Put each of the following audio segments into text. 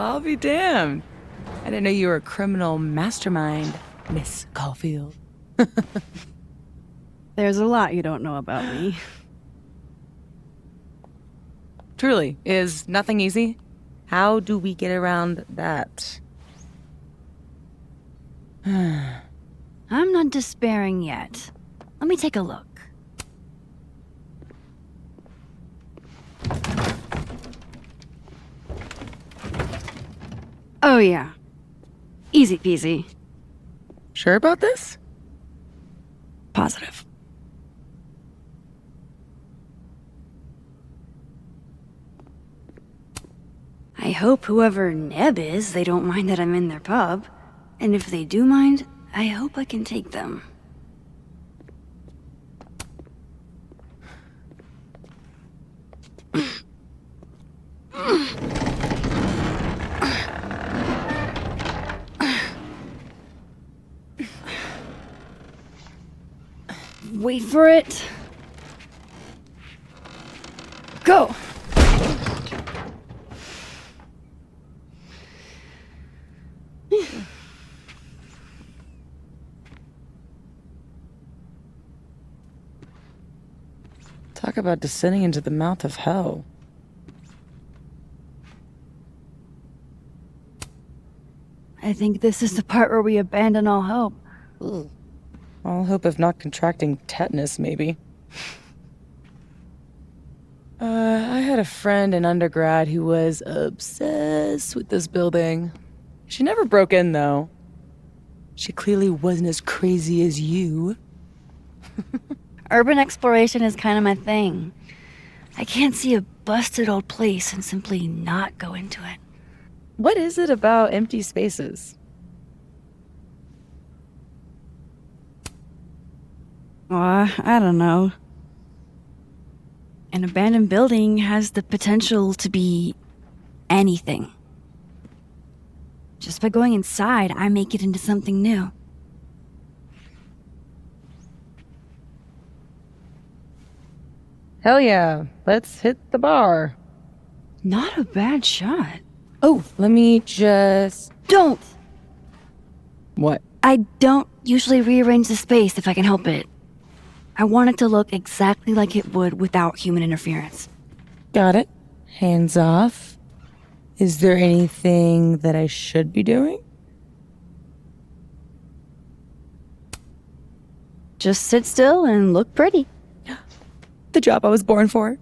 I'll be damned. I didn't know you were a criminal mastermind, Miss Caulfield. There's a lot you don't know about me. Truly, is nothing easy? How do we get around that? I'm not despairing yet. Let me take a look. Oh yeah. Easy peasy. Sure about this? Positive. I hope whoever Neb is, they don't mind that I'm in their pub. And if they do mind, I hope I can take them. Wait for it. Go! Talk about descending into the mouth of hell. I think this is the part where we abandon all hope. Ugh. All hope of not contracting tetanus, maybe. I had a friend in undergrad who was obsessed with this building. She never broke in, though. She clearly wasn't as crazy as you. Urban exploration is kind of my thing. I can't see a busted old place and simply not go into it. What is it about empty spaces? I don't know. An abandoned building has the potential to be anything. Just by going inside, I make it into something new. Hell yeah, let's hit the bar. Not a bad shot. Oh, let me just... Don't! What? I don't usually rearrange the space if I can help it. I want it to look exactly like it would without human interference. Got it. Hands off. Is there anything that I should be doing? Just sit still and look pretty. The job I was born for.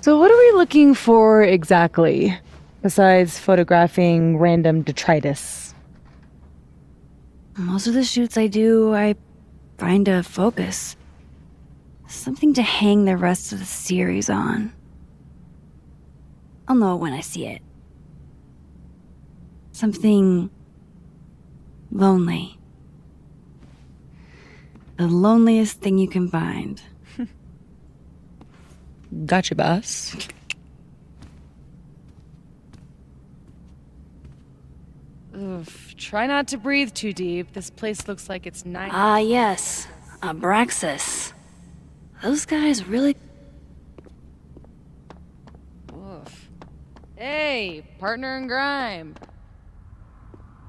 So what are we looking for exactly, besides photographing random detritus? Most of the shoots I do, I find a focus. Something to hang the rest of the series on. I'll know it when I see it. Something lonely. The loneliest thing you can find. Gotcha, boss. Oof, try not to breathe too deep. This place looks like it's nice. Ah, yes. Abraxas. Those guys really... Oof. Hey, partner in crime.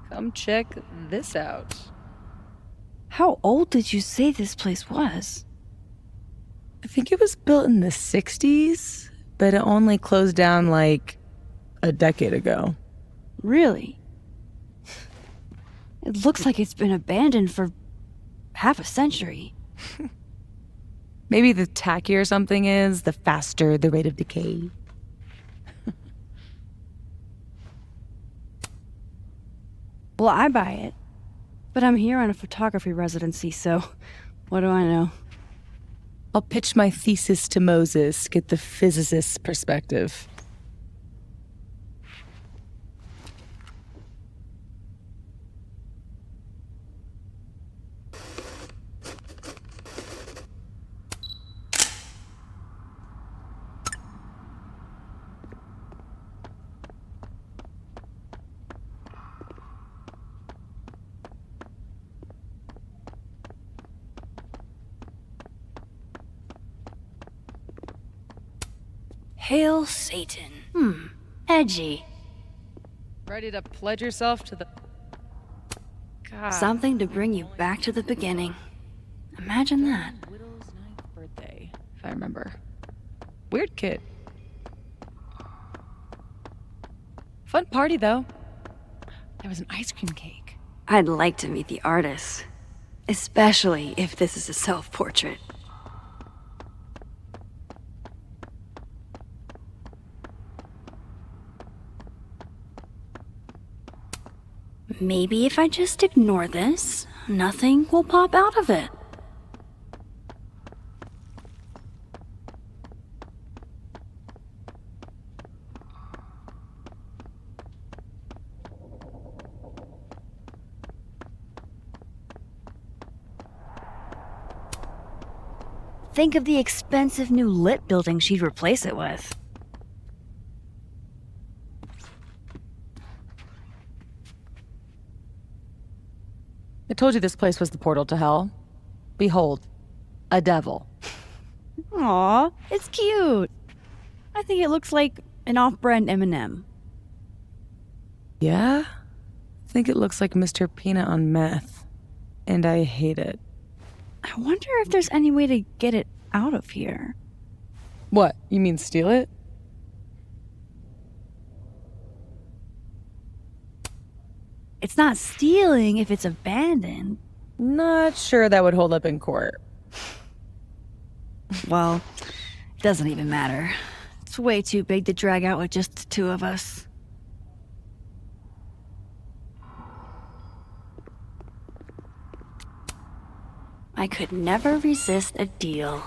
Come check this out. How old did you say this place was? I think it was built in the 60s, but it only closed down like a decade ago. Really? It looks like it's been abandoned for half a century. Maybe the tackier something is, the faster the rate of decay. Well, I buy it. But I'm here on a photography residency, so what do I know? I'll pitch my thesis to Moses, get the physicist's perspective. Hail Satan. Edgy. Ready to pledge yourself to the... God. Something to bring you back to the beginning. Imagine that. Widow's ninth birthday, if I remember. Weird kid. Fun party, though. There was an ice cream cake. I'd like to meet the artist. Especially if this is a self-portrait. Maybe if I just ignore this, nothing will pop out of it. Think of the expensive new lit building she'd replace it with. I told you this place was the portal to hell. Behold, a devil. Aw, it's cute. I think it looks like an off-brand M&M. Yeah? I think it looks like Mr. Peanut on meth. And I hate it. I wonder if there's any way to get it out of here. What, you mean steal it? It's not stealing if it's abandoned. Not sure that would hold up in court. Well, it doesn't even matter. It's way too big to drag out with just the two of us. I could never resist a deal.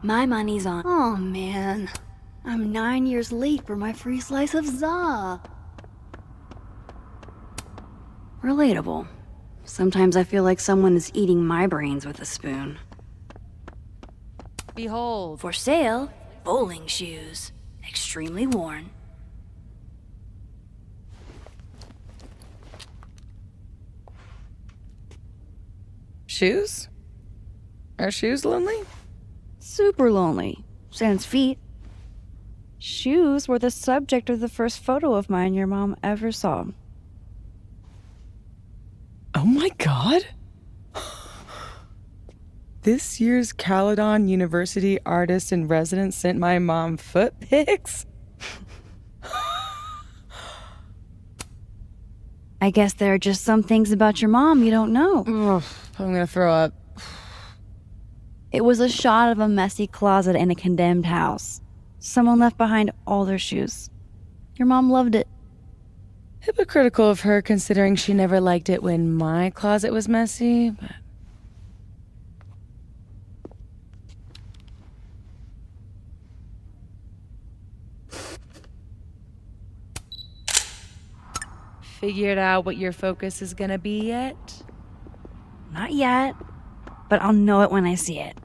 My money's on... Oh, man. I'm 9 years late for my free slice of za. Relatable. Sometimes I feel like someone is eating my brains with a spoon. Behold. For sale, bowling shoes. Extremely worn. Shoes? Are shoes lonely? Super lonely. Sans feet. Shoes were the subject of the first photo of mine your mom ever saw. Oh my god! This year's Caledon University artist in residence sent my mom foot pics? I guess there are just some things about your mom you don't know. Ugh, I'm gonna throw up. It was a shot of a messy closet in a condemned house. Someone left behind all their shoes. Your mom loved it. Hypocritical of her, considering she never liked it when my closet was messy, but... Figured out what your focus is gonna be yet? Not yet, but I'll know it when I see it.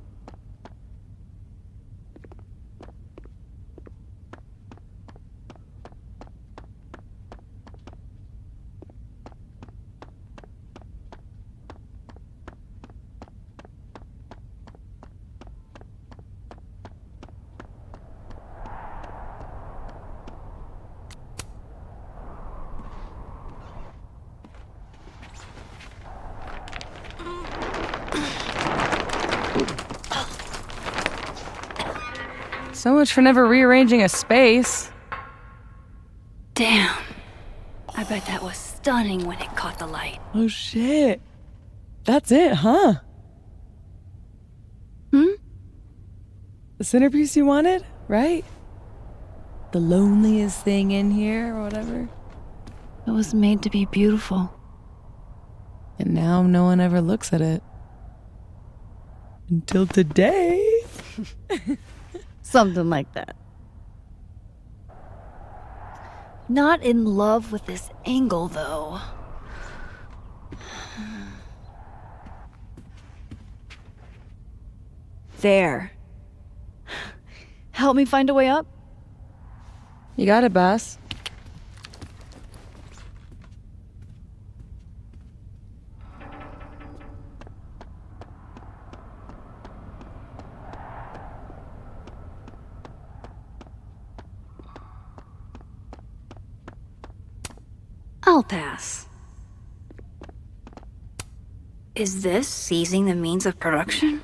So much for never rearranging a space. Damn. I bet that was stunning when it caught the light. Oh shit. That's it, huh? Hmm? The centerpiece you wanted, right? The loneliest thing in here, or whatever. It was made to be beautiful. And now no one ever looks at it. Until today. Something like that. Not in love with this angle, though. There. Help me find a way up? You got it, boss. file pass. Is this seizing the means of production?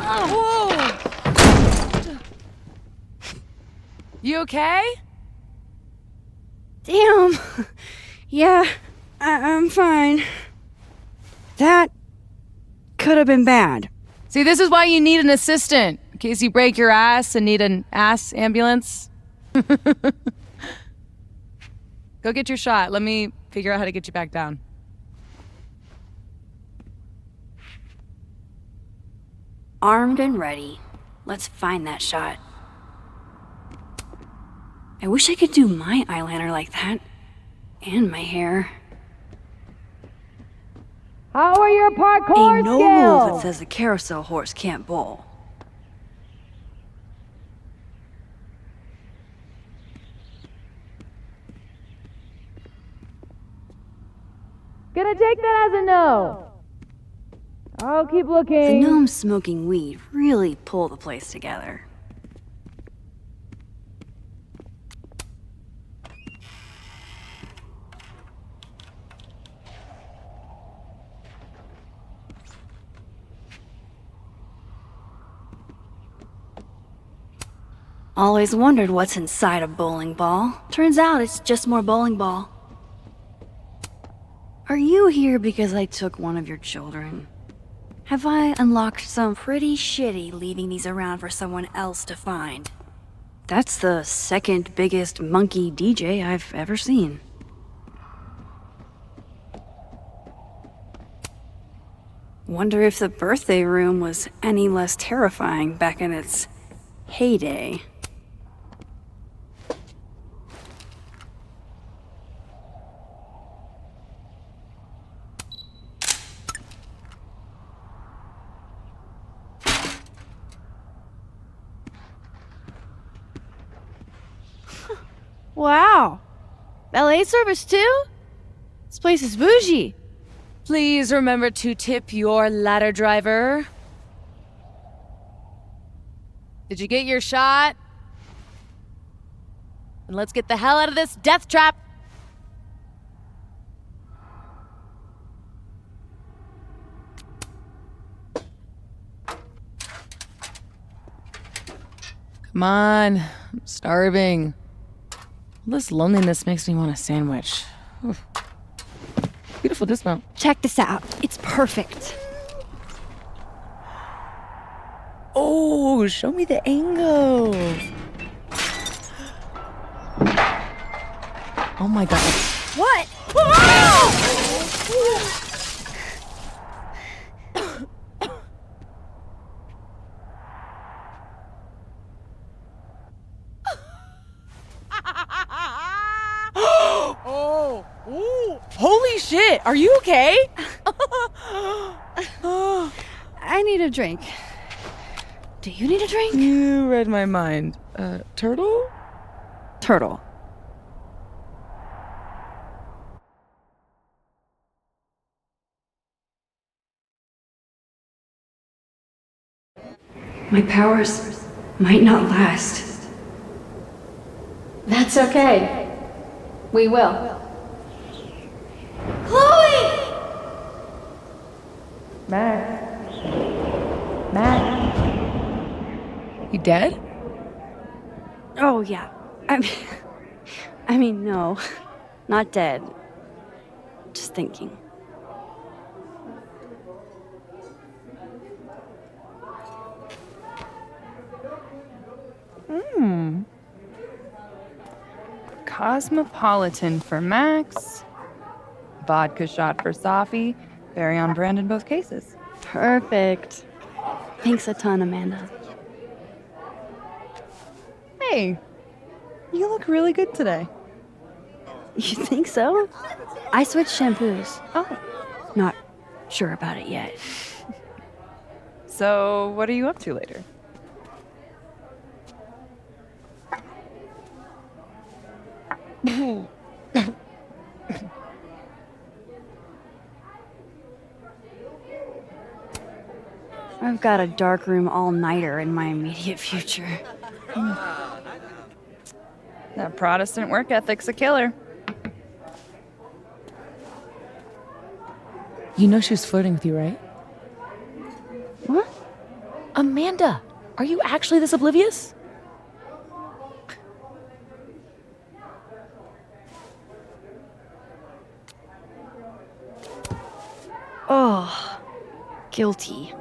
Whoa! You okay? Damn. Yeah, I'm fine. That could have been bad. See, this is why you need an assistant, in case you break your ass and need an ass ambulance. Go get your shot. Let me figure out how to get you back down. Armed and ready. Let's find that shot. I wish I could do my eyeliner like that. And my hair. How are your parkour Ain't no rule that says a carousel horse can't bowl. Gonna take that as a no. I'll keep The looking. gnomes smoking weed really pull the place together. Always wondered what's inside a bowling ball. Turns out it's just more bowling ball. Are you here because I took one of your children? Have I unlocked some pretty shitty leaving these around for someone else to find? That's the second biggest monkey DJ I've ever seen. Wonder if the birthday room was any less terrifying back in its heyday. Wow. Ballet service too? This place is bougie. Please remember to tip your ladder driver. Did you get your shot? And let's get the hell out of this death trap. Come on, I'm starving. All this loneliness makes me want a sandwich. Oof. Beautiful dismount. Check this out. It's perfect. Oh, show me the angle. Oh my god. What? Oh, ooh. Holy shit, are you okay? I need a drink. Do you need a drink? You read my mind. Turtle? Turtle. My powers might not last. That's okay. We will. Chloe! Max. Max. You dead? Oh, yeah. I mean, no. Not dead. Just thinking. Cosmopolitan for Max. Vodka shot for Safi. Very on brand in both cases. Perfect. Thanks a ton, Amanda. Hey, You look really good today. You think so? I switched shampoos. Oh. Not sure about it yet. So, what are you up to later? I've got a darkroom all-nighter in my immediate future. That Protestant work ethic's a killer. You know she was flirting with you, right? What? Amanda, are you actually this oblivious? Oh, guilty.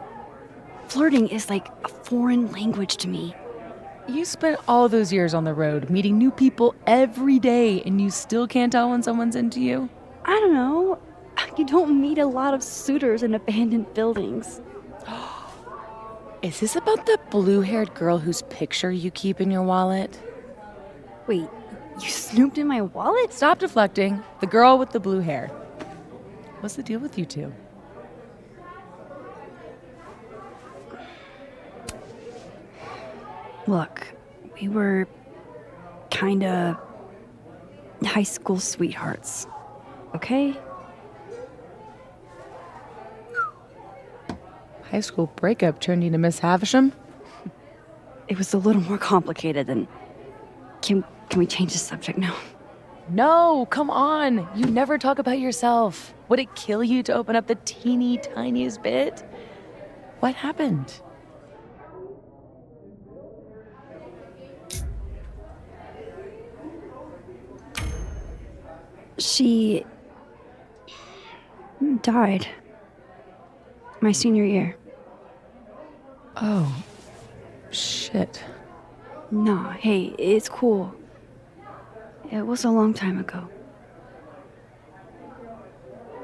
Flirting is like a foreign language to me. You spent all those years on the road, meeting new people every day, and you still can't tell when someone's into you? I don't know. You don't meet a lot of suitors in abandoned buildings. Is this about the blue-haired girl whose picture you keep in your wallet? Wait, you snooped in my wallet? Stop deflecting. The girl with the blue hair. What's the deal with you two? Look, we were kinda high school sweethearts, okay? High school breakup turned you to Miss Havisham? It was a little more complicated than... Can we change the subject now? No, come on. You never talk about yourself. Would it kill you to open up the teeny tiniest bit? What happened? She... died. My senior year. Oh, shit. Nah, hey, it's cool. It was a long time ago.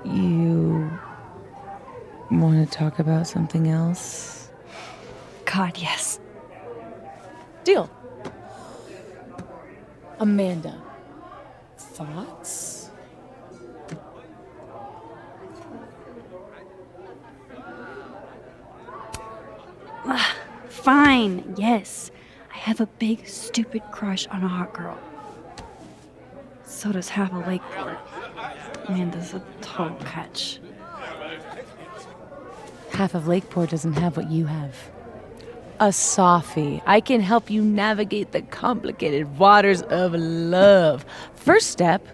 You want to talk about something else? God, yes. Deal. Amanda, thoughts? Fine, yes. I have a big, stupid crush on a hot girl. So does half of Lakeport. Amanda's a total catch. Half of Lakeport doesn't have what you have. A Safi. I can help you navigate the complicated waters of love. First step,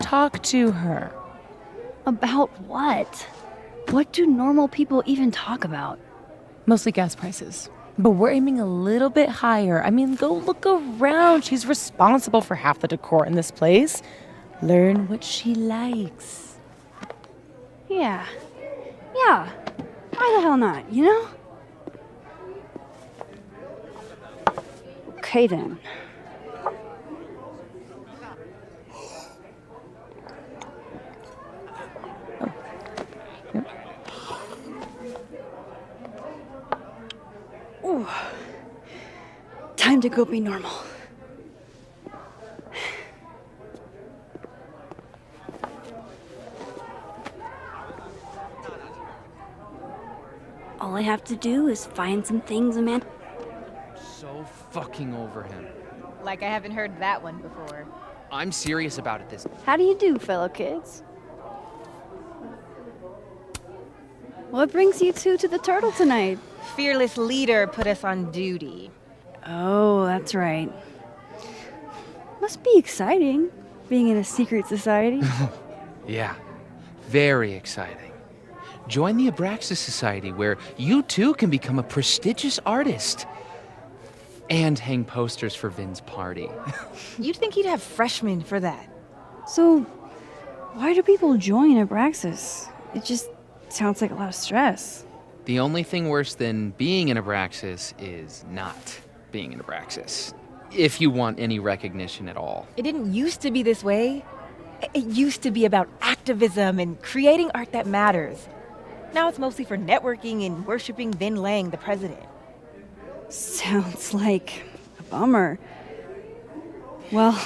talk to her. About what? What do normal people even talk about? Mostly gas prices. But we're aiming a little bit higher. I mean, go look around. She's responsible for half the decor in this place. Learn what she likes. Yeah. Yeah. Why the hell not, you know? Okay then. Ooh. Time to go be normal. All I have to do is find some things Amanda... So fucking over him. Like I haven't heard that one before. I'm serious about it this... How do you do, fellow kids? What brings you two to the Turtle tonight? Fearless leader put us on duty. Oh, that's right. Must be exciting, being in a secret society. Yeah, very exciting. Join the Abraxas Society, where you too can become a prestigious artist. And hang posters for Vin's party. You'd think he'd have freshmen for that. So, why do people join Abraxas? It just sounds like a lot of stress. The only thing worse than being in Abraxas is not being in Abraxas. If you want any recognition at all. It didn't used to be this way. It used to be about activism and creating art that matters. Now it's mostly for networking and worshiping Vin Lang, the president. Sounds like a bummer. Well,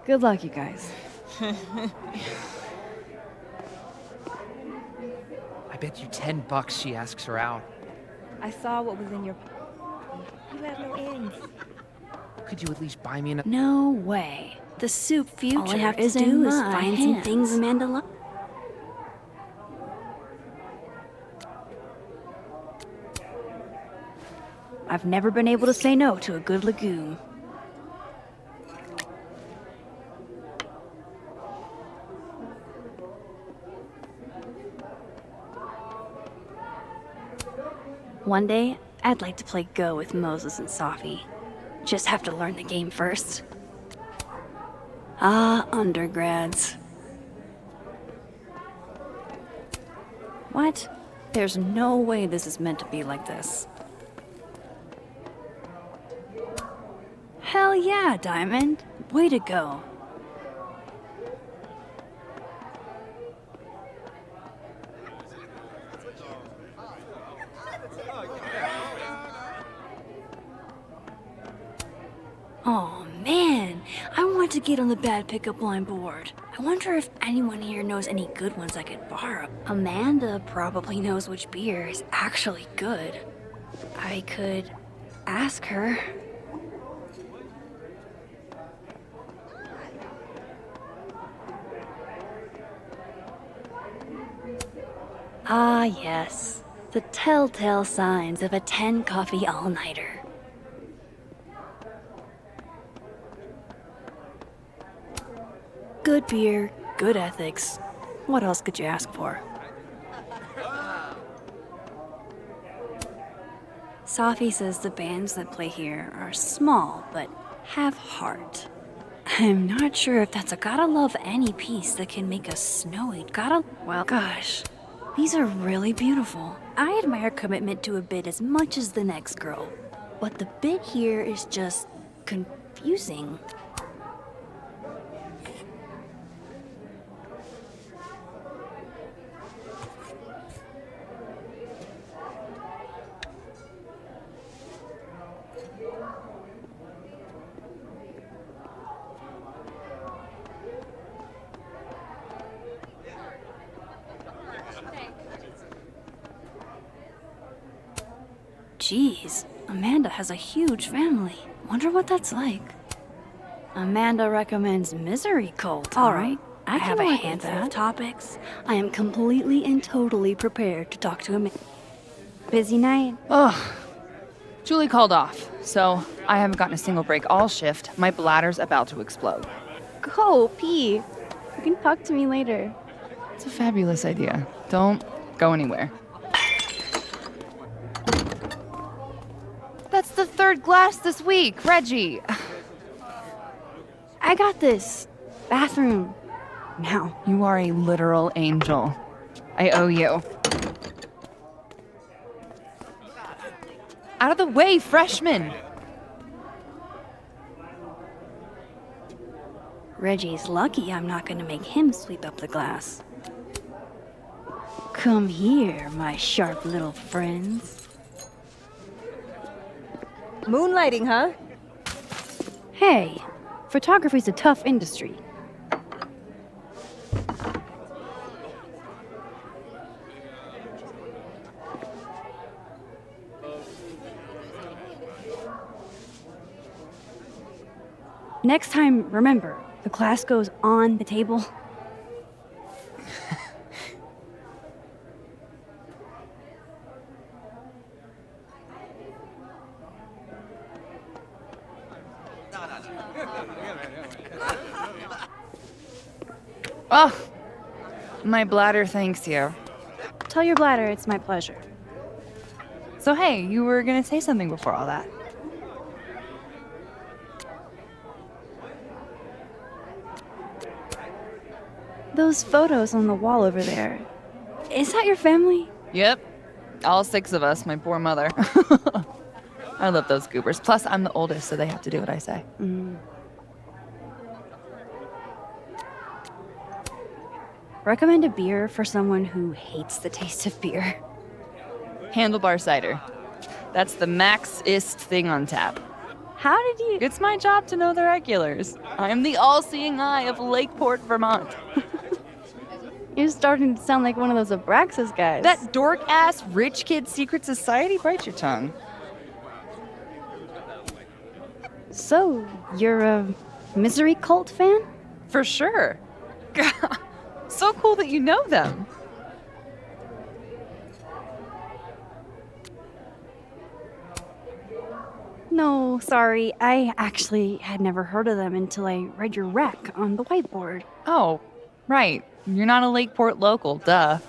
good luck, you guys. I bet you $10 she asks her out. I saw what was in your... You have no ends. Could you at least buy me an... No way. The soup future All I have to is do in is my find some hands. things Amanda likes. I've never been able to say no to a good legume. One day, I'd like to play Go with Moses and Safi. Just have to learn the game first. Ah, undergrads. What? There's no way this is meant to be like this. Hell yeah, Diamond. Way to go. Oh man, I want to get on the bad pickup line board. I wonder if anyone here knows any good ones I could borrow. Amanda probably knows which beer is actually good. I could ask her. Ah, yes. The telltale signs of a 10-coffee all-nighter. Good beer, good ethics. What else could you ask for? Safi says the bands that play here are small, but have heart. I'm not sure if that's a gotta love any piece that can make us snowy. Well, gosh. These are really beautiful. I admire commitment to a bit as much as the next girl. But the bit here is just confusing. Jeez, Amanda has a huge family. Wonder what that's like. Amanda recommends Misery Cult. All right, I have a handful of topics. I am completely and totally prepared to talk to Amanda. Busy night? Oh, Julie called off, so I haven't gotten a single break all shift. My bladder's about to explode. Go pee. You can talk to me later. It's a fabulous idea. Don't go anywhere. That's the third glass this week, Reggie. I got this. Bathroom. Now. You are a literal angel. I owe you. Out of the way, freshman! Reggie's lucky I'm not gonna make him sweep up the glass. Come here, my sharp little friends. Moonlighting, huh? Hey, photography's a tough industry. Next time, remember, the glass goes on the table. Oh, my bladder thanks you. Tell your bladder it's my pleasure. So hey, you were gonna say something before all that. Those photos on the wall over there. Is that your family? Yep. All 6 of us, my poor mother. I love those goobers. Plus, I'm the oldest, so they have to do what I say. Recommend a beer for someone who hates the taste of beer. Handlebar cider. That's the max-ist thing on tap. How did you... It's my job to know the regulars. I am the all-seeing eye of Lakeport, Vermont. You're starting to sound like one of those Abraxas guys. That dork-ass rich kid secret society? Bite your tongue. So, you're a Misery Cult fan? For sure. So cool that you know them. No, sorry. I actually had never heard of them until I read your rec on the whiteboard. Oh, right. You're not a Lakeport local, duh.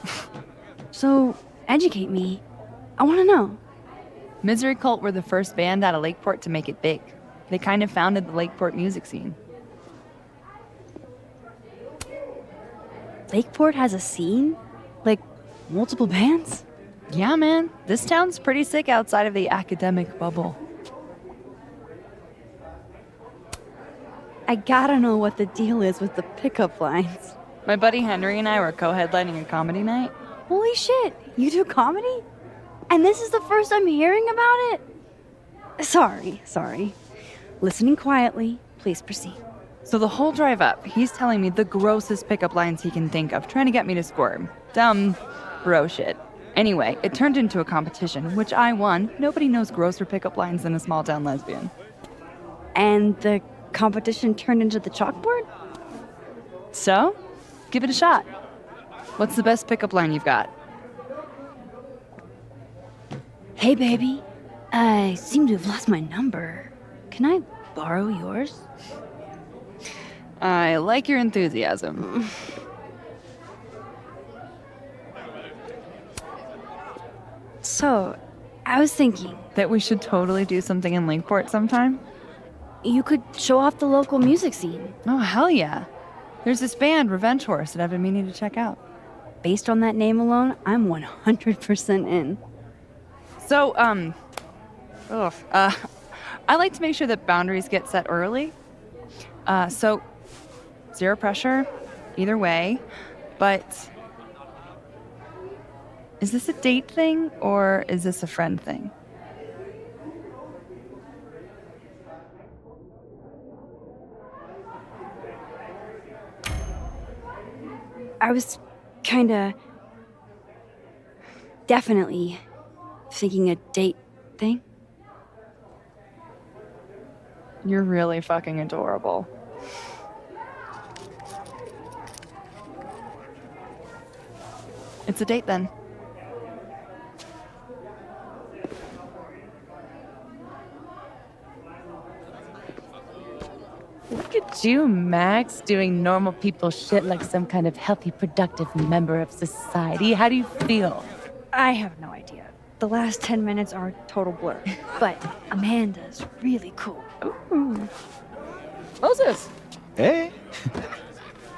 So, educate me. I want to know. Misery Cult were the first band out of Lakeport to make it big. They kind of founded the Lakeport music scene. Lakeport has a scene? Like, multiple bands? Yeah, man. This town's pretty sick outside of the academic bubble. I gotta know what the deal is with the pickup lines. My buddy Henry and I were co-headlining a comedy night. Holy shit, you do comedy? And this is the first I'm hearing about it? Sorry. Listening quietly, please proceed. So the whole drive up, he's telling me the grossest pickup lines he can think of, trying to get me to squirm. Dumb bro shit. Anyway, it turned into a competition, which I won. Nobody knows grosser pickup lines than a small town lesbian. And the competition turned into the chalkboard? So, give it a shot. What's the best pickup line you've got? Hey, baby. I seem to have lost my number. Can I borrow yours? I like your enthusiasm. So, I was thinking, That we should totally do something in Lakeport sometime? you could show off the local music scene. Oh, hell yeah. There's this band, Revenge Horse, that I've been meaning to check out. Based on that name alone, I'm 100% in. So, I like to make sure that boundaries get set early. So, zero pressure, either way. But, is this a date thing, or is this a friend thing? I was kinda... definitely thinking a date thing. You're really fucking adorable. It's a date then. Look at you, Max, doing normal people shit like some kind of healthy, productive member of society. How do you feel? I have no idea. The last 10 minutes are a total blur. But Amanda's really cool. Ooh. Moses! Hey.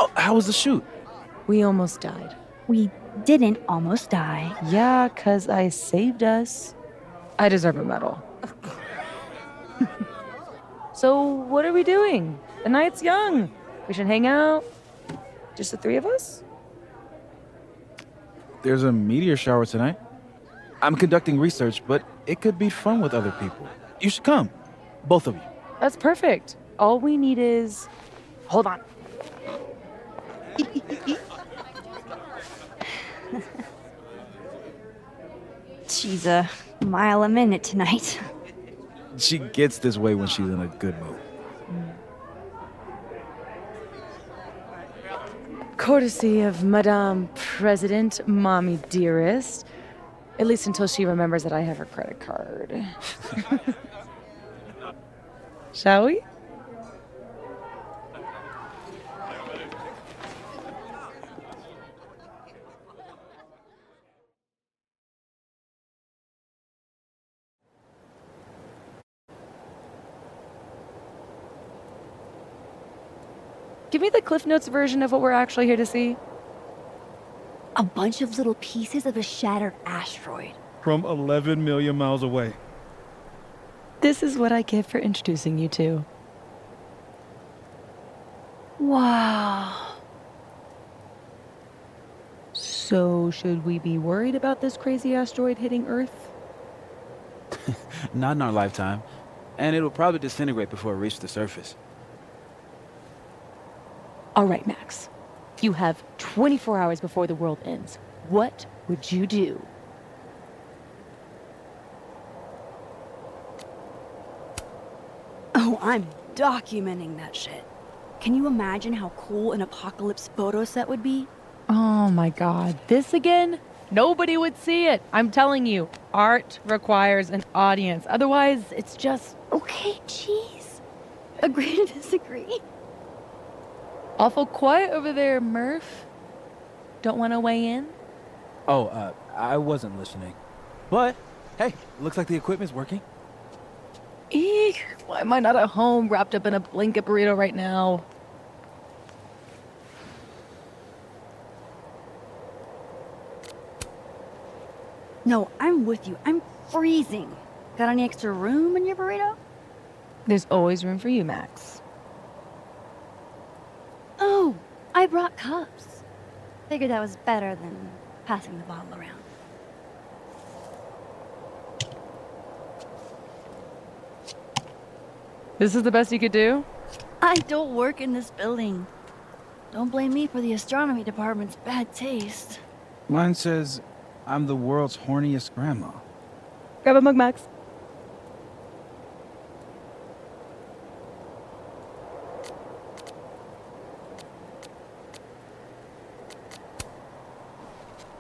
Oh, how was the shoot? We almost died. We didn't almost die. Yeah, 'cause I saved us. I deserve a medal. So, what are we doing? The night's young. We should hang out. Just the three of us? There's a meteor shower tonight. I'm conducting research, but it could be fun with other people. You should come. Both of you. That's perfect. All we need is... Hold on. She's a mile a minute tonight. She gets this way when she's in a good mood. Courtesy of Madame President, Mommy Dearest. At least until she remembers that I have her credit card. Shall we? Give me the Cliff Notes version of what we're actually here to see. A bunch of little pieces of a shattered asteroid. From 11 million miles away. This is what I get for introducing you to. Wow. So, should we be worried about this crazy asteroid hitting Earth? Not in our lifetime. and it'll probably disintegrate before it reaches the surface. All right, Max. You have 24 hours before the world ends. What would you do? Oh, I'm documenting that shit. Can you imagine how cool an apocalypse photo set would be? Oh my god, this again? Nobody would see it. I'm telling you, art requires an audience. Otherwise, it's just Okay, jeez. Agree to disagree. awful quiet over there, Murph. Don't want to weigh in? Oh, I wasn't listening. But, hey, looks like the equipment's working. Eek, why am I not at home wrapped up in a blanket burrito right now? No, I'm with you. I'm freezing. Got any extra room in your burrito? There's always room for you, Max. Oh, I brought cups. Figured that was better than passing the bottle around. This is the best you could do? I don't work in this building. Don't blame me for the astronomy department's bad taste. Mine says, I'm the world's horniest grandma. Grab a mug, Max.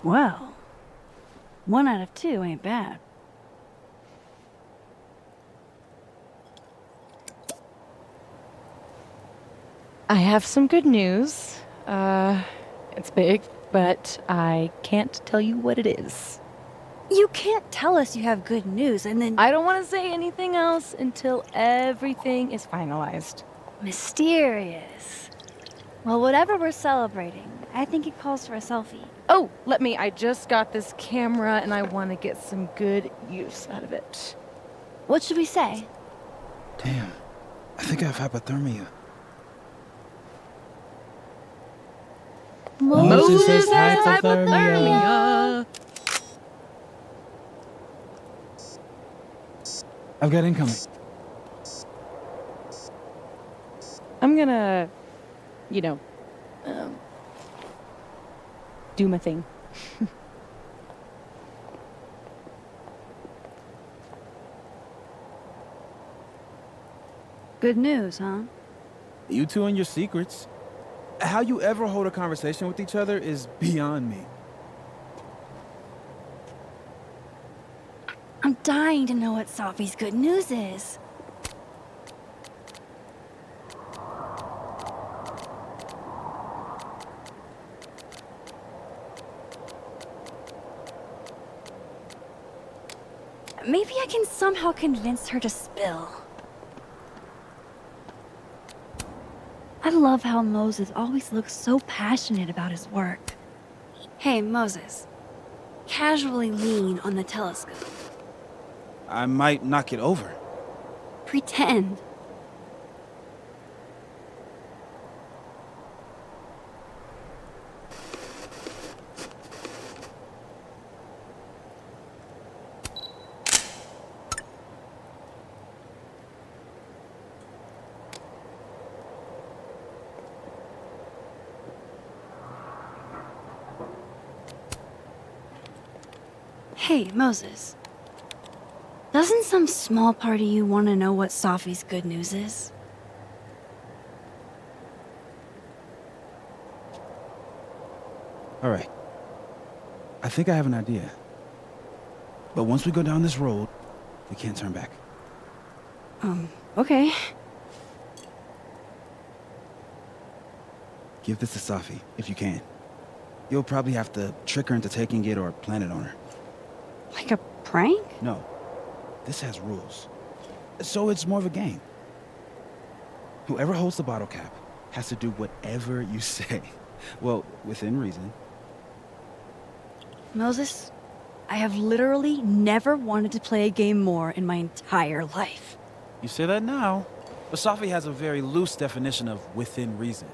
Well, 1 out of 2 ain't bad. I have some good news. It's big, but I can't tell you what it is. You can't tell us you have good news and then... I don't want to say anything else until everything is finalized. Mysterious. Well, whatever we're celebrating, I think it calls for a selfie. Oh, I just got this camera and I want to get some good use out of it. What should we say? Damn, I think I have hypothermia. Moses has hypothermia. I've got incoming. I'm gonna, do my thing. Good news, huh? You two and your secrets. How you ever hold a conversation with each other is beyond me. I'm dying to know what Safi's good news is. Maybe I can somehow convince her to spill. I love how Moses always looks so passionate about his work. Hey, Moses. Casually lean on the telescope. I might knock it over. Pretend. Hey, Moses. Doesn't some small part of you want to know what Safi's good news is? All right. I think I have an idea. But once we go down this road, we can't turn back. Okay. Give this to Safi, if you can. You'll probably have to trick her into taking it or plant it on her. Like a prank? No. This has rules. So it's more of a game. Whoever holds the bottle cap has to do whatever you say. Well, within reason. Moses, I have literally never wanted to play a game more in my entire life. You say that now. But Safi has a very loose definition of within reason.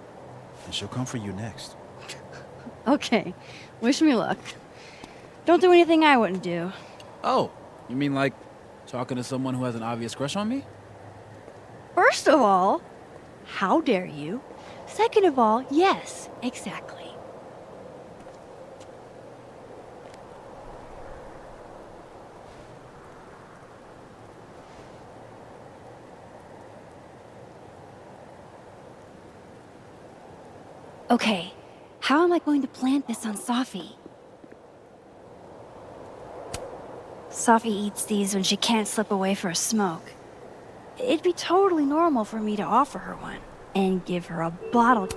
And she'll come for you next. Okay, wish me luck. Don't do anything I wouldn't do. Oh, you mean like talking to someone who has an obvious crush on me? First of all, how dare you? Second of all, yes, exactly. Okay, how am I going to plant this on Safi? Safi eats these when she can't slip away for a smoke. It'd be totally normal for me to offer her one and give her a bottle.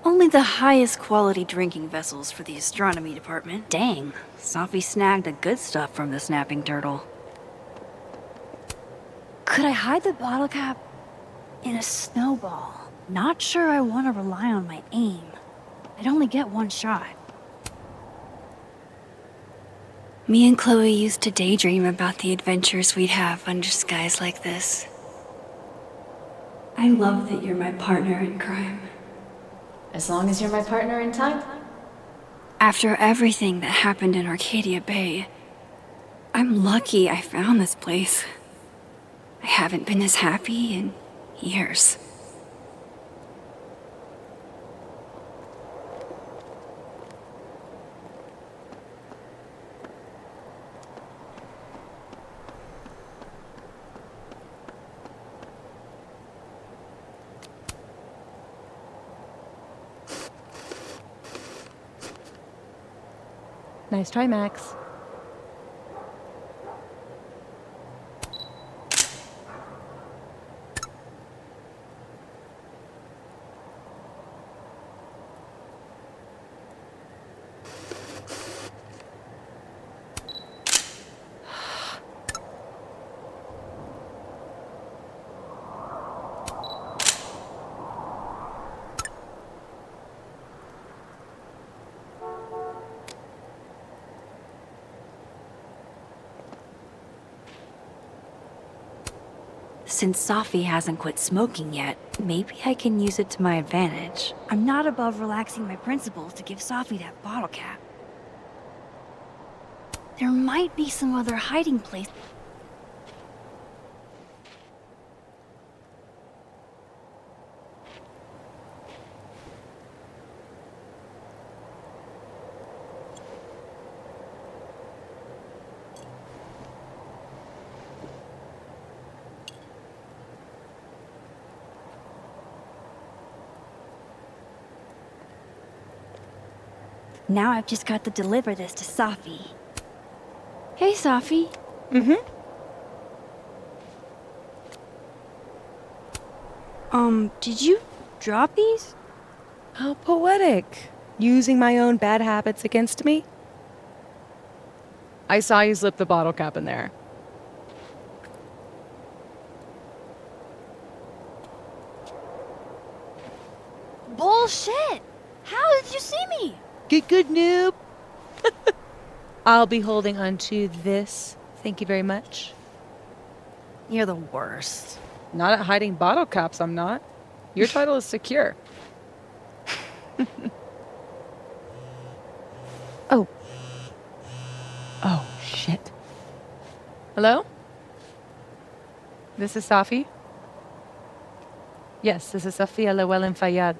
Only the highest quality drinking vessels for the astronomy department. Dang, Safi snagged the good stuff from the snapping turtle. Could I hide the bottle cap in a snowball? Not sure I want to rely on my aim. I'd only get one shot. Me and Chloe used to daydream about the adventures we'd have under skies like this. I love that you're my partner in crime. As long as you're my partner in time. After everything that happened in Arcadia Bay, I'm lucky I found this place. I haven't been as happy in years. Nice try, Max. Since Safi hasn't quit smoking yet, maybe I can use it to my advantage. I'm not above relaxing my principles to give Safi that bottle cap. There might be some other hiding place. Now I've just got to deliver this to Safi. Hey, Safi. Did you drop these? How poetic. Using my own bad habits against me? I saw you slip the bottle cap in there. Bullshit! How did you see me? Get good, noob. I'll be holding on to this. Thank you very much. You're the worst. Not at hiding bottle caps, I'm not. Your title is secure. Oh. Oh, shit. Hello? This is Safi? Yes, this is Safiya Llewellyn-Fayyad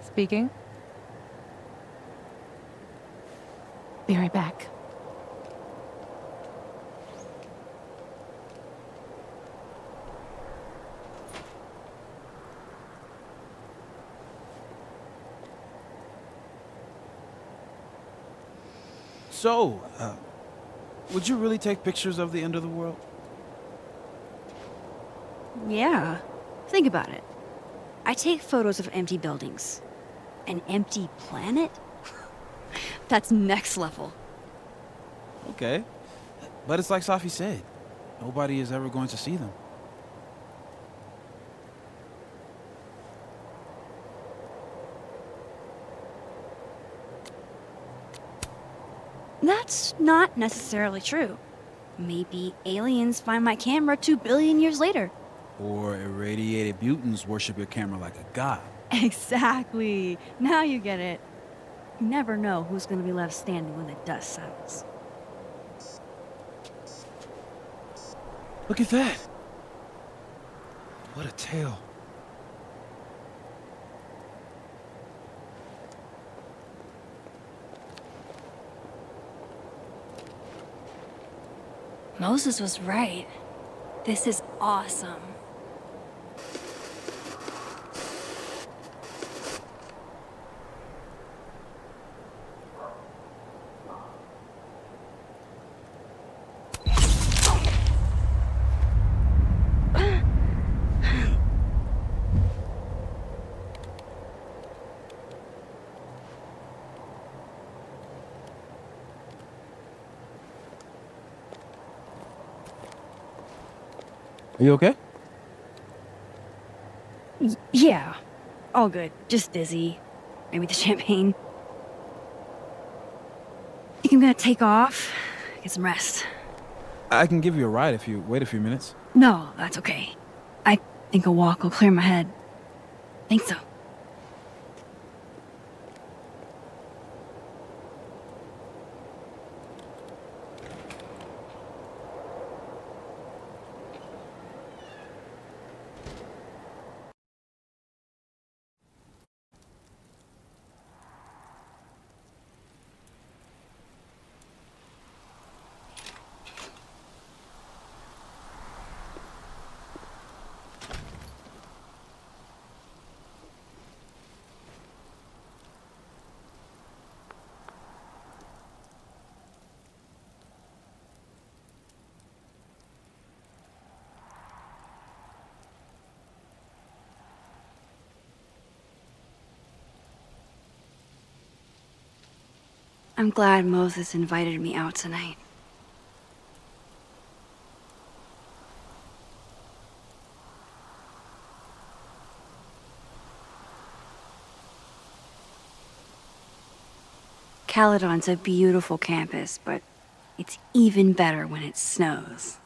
speaking. Be right back. So, would you really take pictures of the end of the world? Yeah. Think about it. I take photos of empty buildings. An empty planet? That's next level. Okay. But it's like Safi said, nobody is ever going to see them. That's not necessarily true. Maybe aliens find my camera 2 billion years later. Or irradiated mutants worship your camera like a god. Exactly. Now you get it. You never know who's going to be left standing when the dust settles. Look at that. What a tale. Moses was right. This is awesome. Are you okay? Yeah, all good. Just dizzy. Maybe the champagne. Think I'm gonna take off, get some rest. I can give you a ride if you wait a few minutes. No, that's okay. I think a walk will clear my head. Think so. I'm glad Moses invited me out tonight. Caledon's a beautiful campus, but it's even better when it snows.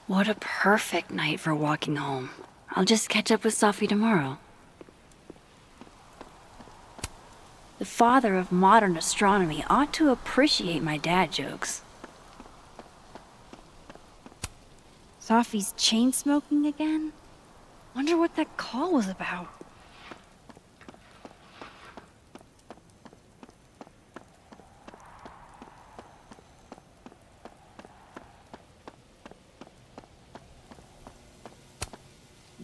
What a perfect night for walking home. I'll just catch up with Safi tomorrow. The father of modern astronomy ought to appreciate my dad jokes. Safi's chain smoking again? Wonder what that call was about.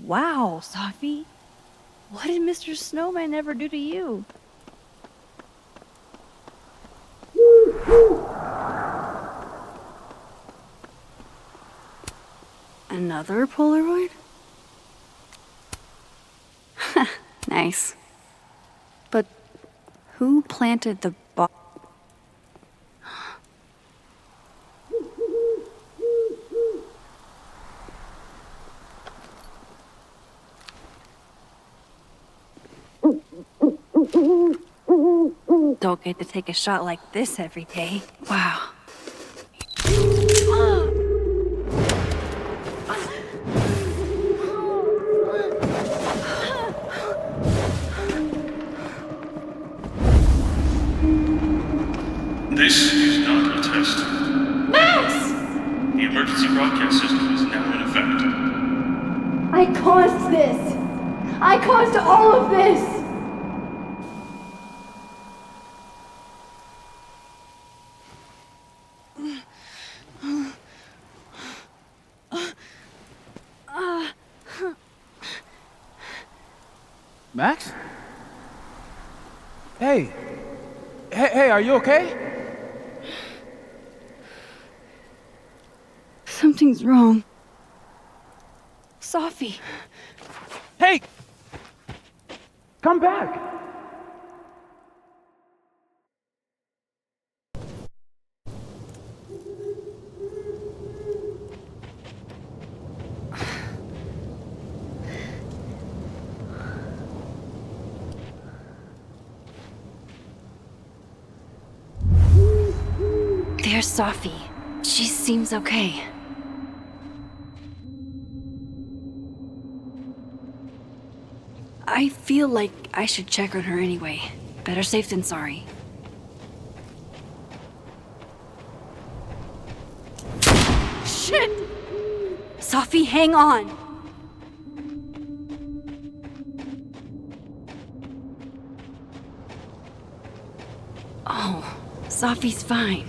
Wow, Safi. What did Mr. Snowman ever do to you? Another Polaroid? Nice. But who planted the bomb? Don't get to take a shot like this every day. Wow. This is not a test. Max! The emergency broadcast system is now in effect. I caused this! I caused all of this! Max? Hey, are you okay? Something's wrong. Safi. Hey! Come back! There's Safi. She seems okay. I feel like I should check on her anyway. Better safe than sorry. Shit! Safi, hang on! Oh, Safi's fine.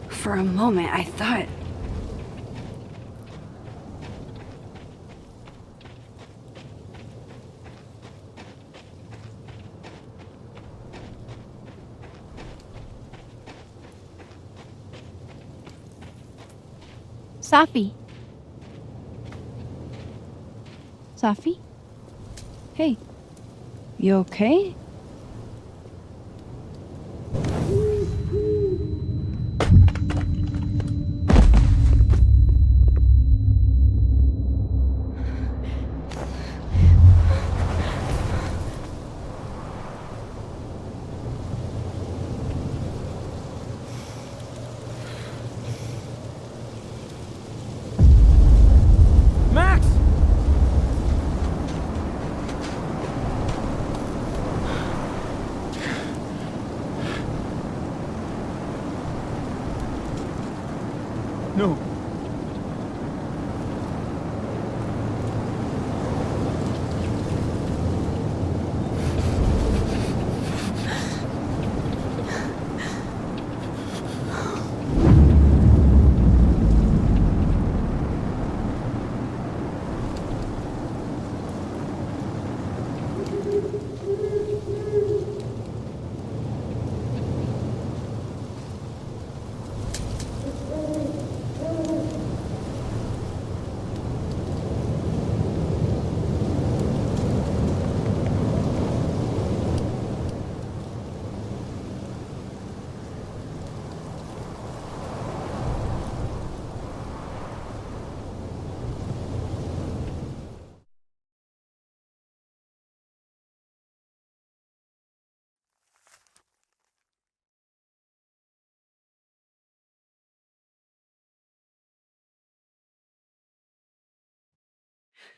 For a moment, I thought... Safi. Safi? Hey, you okay? Max! No.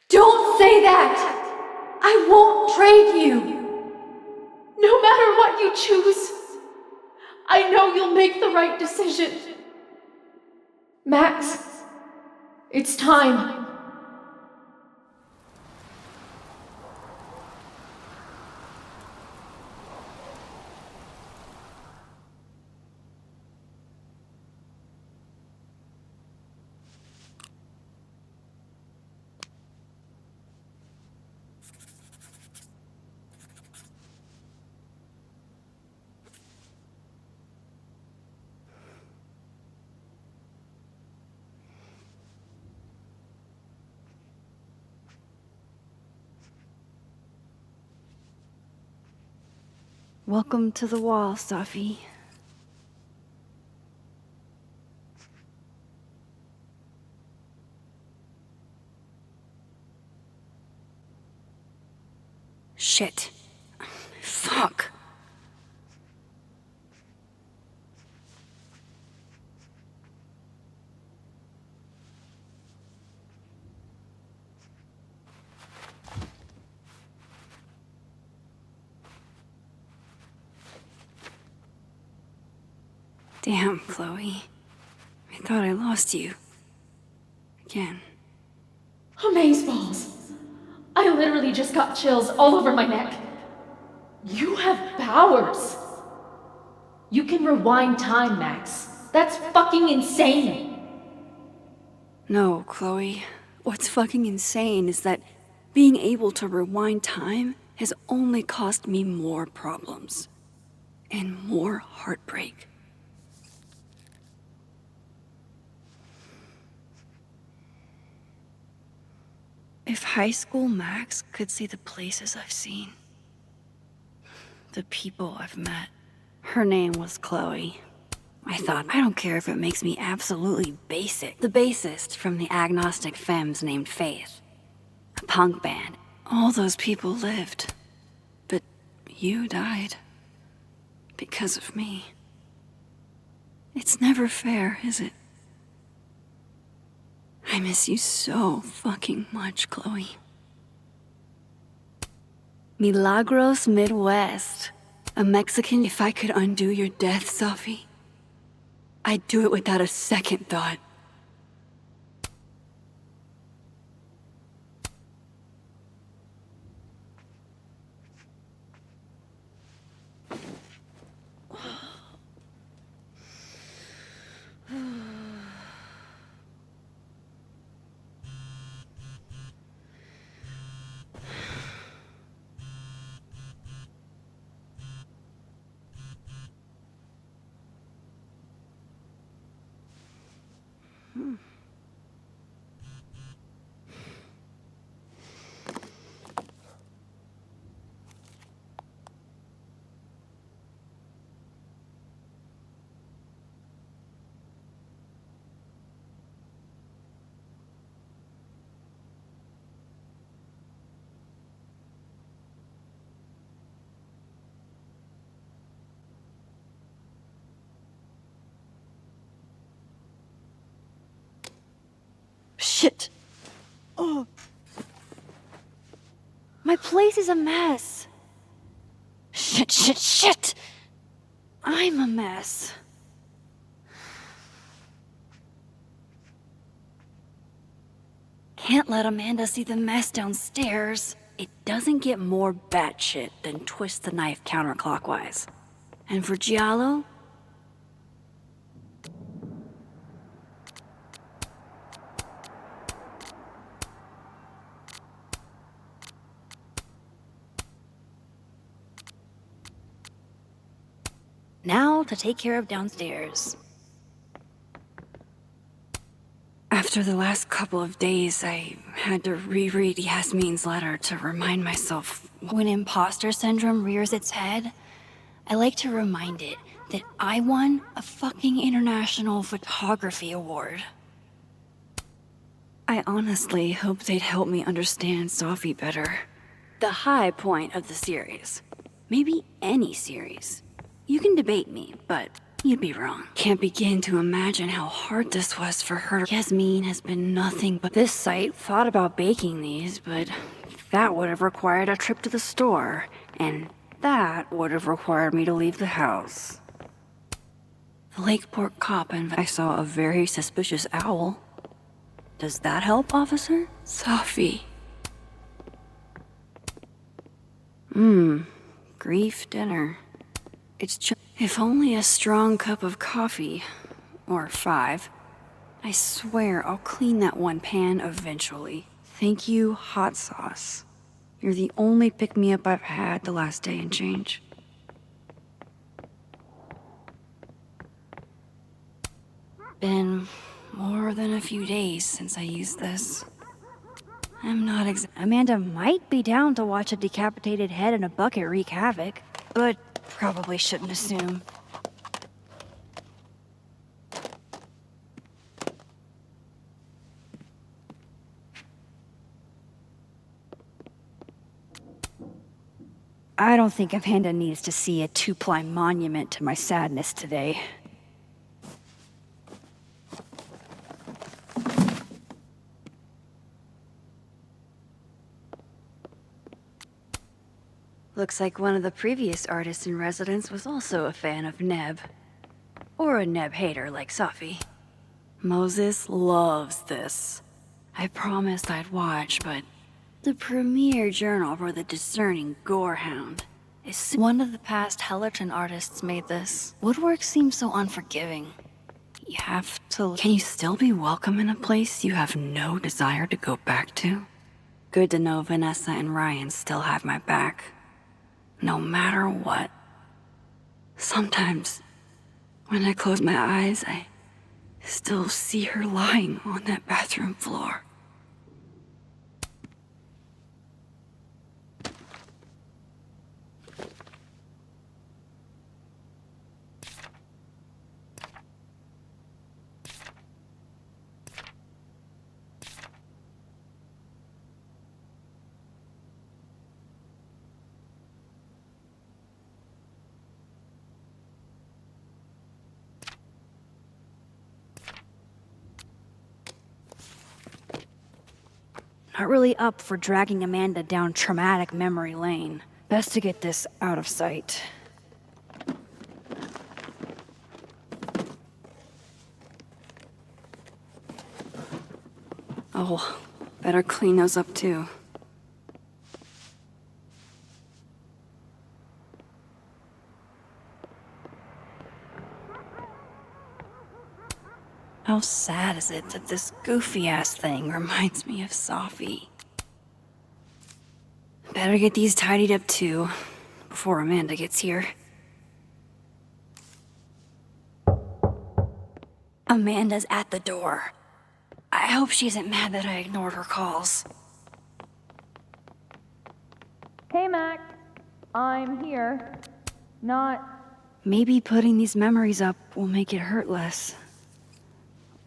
Don't say that! I won't trade you! No matter what you choose, I know you'll make the right decision. Max, it's time. Welcome to the wall, Safi. Shit. Fuck. Damn, Chloe. I thought I lost you. Again. Amazeballs. I literally just got chills all over my neck. You have powers. You can rewind time, Max. That's fucking insane. No, Chloe. What's fucking insane is that being able to rewind time has only caused me more problems. And more heartbreak. If high school Max could see the places I've seen, the people I've met. Her name was Chloe. I thought, I don't care if it makes me absolutely basic. The bassist from the agnostic femmes named Faith. A punk band. All those people lived. But you died. Because of me. It's never fair, is it? I miss you so fucking much, Chloe. Milagros Midwest. A Mexican. If I could undo your death, Safi, I'd do it without a second thought. Shit. Oh. My place is a mess. Shit. I'm a mess. Can't let Amanda see the mess downstairs. It doesn't get more batshit than twist the knife counterclockwise. And for Giallo, now to take care of downstairs. After the last couple of days, I had to reread Yasmin's letter to remind myself when imposter syndrome rears its head, I like to remind it that I won a fucking international photography award. I honestly hope they'd help me understand Safi better. The high point of the series. Maybe any series. You can debate me, but you'd be wrong. Can't begin to imagine how hard this was for her. Yasmin has been nothing but... This site thought about baking these, but that would have required a trip to the store, and that would have required me to leave the house. The Lakeport cop and I saw a very suspicious owl. Does that help, officer? Safi. Grief dinner. It's just... If only a strong cup of coffee. Or 5. I swear I'll clean that one pan eventually. Thank you, hot sauce. You're the only pick-me-up I've had the last day and change. Been more than a few days since I used this. I'm not Amanda might be down to watch a decapitated head in a bucket wreak havoc, but probably shouldn't assume. I don't think Amanda needs to see a 2-ply monument to my sadness today. Looks like one of the previous artists in residence was also a fan of Neb. Or a Neb hater like Safi. Moses loves this. I promised I'd watch, but the premier journal for the discerning gorehound is one of the past Hellerton artists made this. Woodwork seems so unforgiving. You have to... Can you still be welcome in a place you have no desire to go back to? Good to know Vanessa and Ryan still have my back. No matter what. Sometimes, when I close my eyes, I still see her lying on that bathroom floor. Not really up for dragging Amanda down traumatic memory lane. Best to get this out of sight. Oh, better clean those up too. How sad is it that this goofy-ass thing reminds me of Safi? Better get these tidied up too, before Amanda gets here. Amanda's at the door. I hope she isn't mad that I ignored her calls. Hey, Max. I'm here. Not... Maybe putting these memories up will make it hurt less.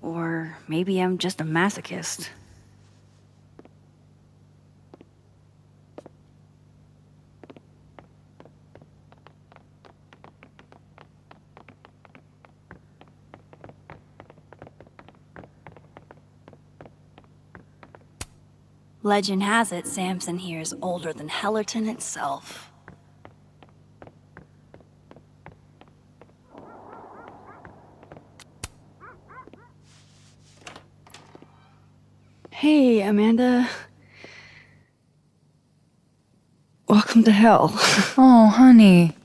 Or maybe I'm just a masochist. Legend has it Samson here is older than Hellerton itself. Hey, Amanda. Welcome to hell. Oh, honey.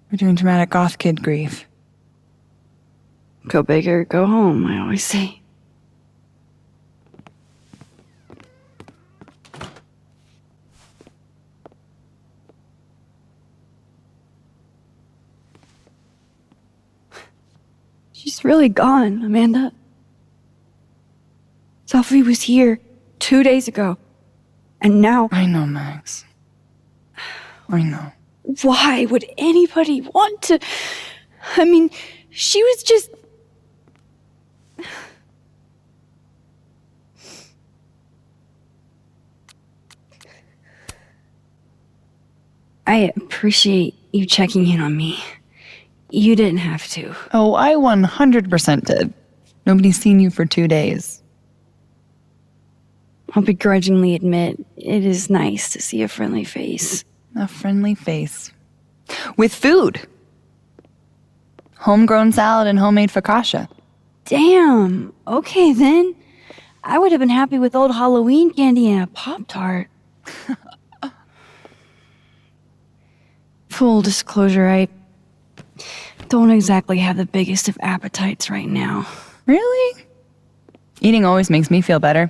We're doing dramatic goth kid grief. Go big or go home, I always say. She's really gone, Amanda. Safi was here 2 days ago, and now... I know, Max. I know. Why would anybody want to... I mean, she was just... I appreciate you checking in on me. You didn't have to. Oh, I 100% did. Nobody's seen you for 2 days. I'll begrudgingly admit, it is nice to see a friendly face. A friendly face. With food. Homegrown salad and homemade focaccia. Damn. Okay, then. I would have been happy with old Halloween candy and a Pop-Tart. Full disclosure, I don't exactly have the biggest of appetites right now. Really? Eating always makes me feel better.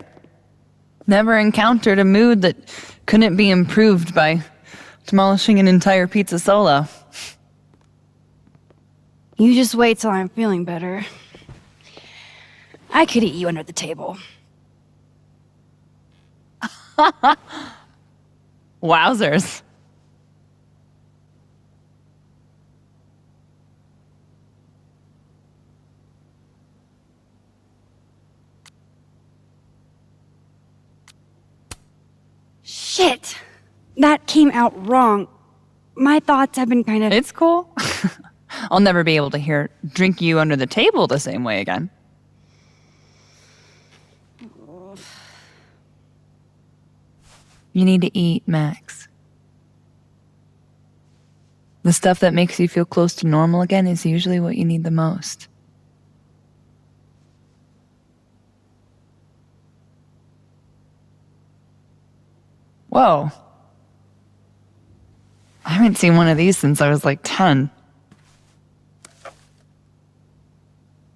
Never encountered a mood that couldn't be improved by demolishing an entire pizza solo. You just wait till I'm feeling better. I could eat you under the table. Wowzers. Shit! That came out wrong. My thoughts have been kind of... It's cool. I'll never be able to drink you under the table the same way again. You need to eat, Max. The stuff that makes you feel close to normal again is usually what you need the most. Whoa. I haven't seen one of these since I was like 10.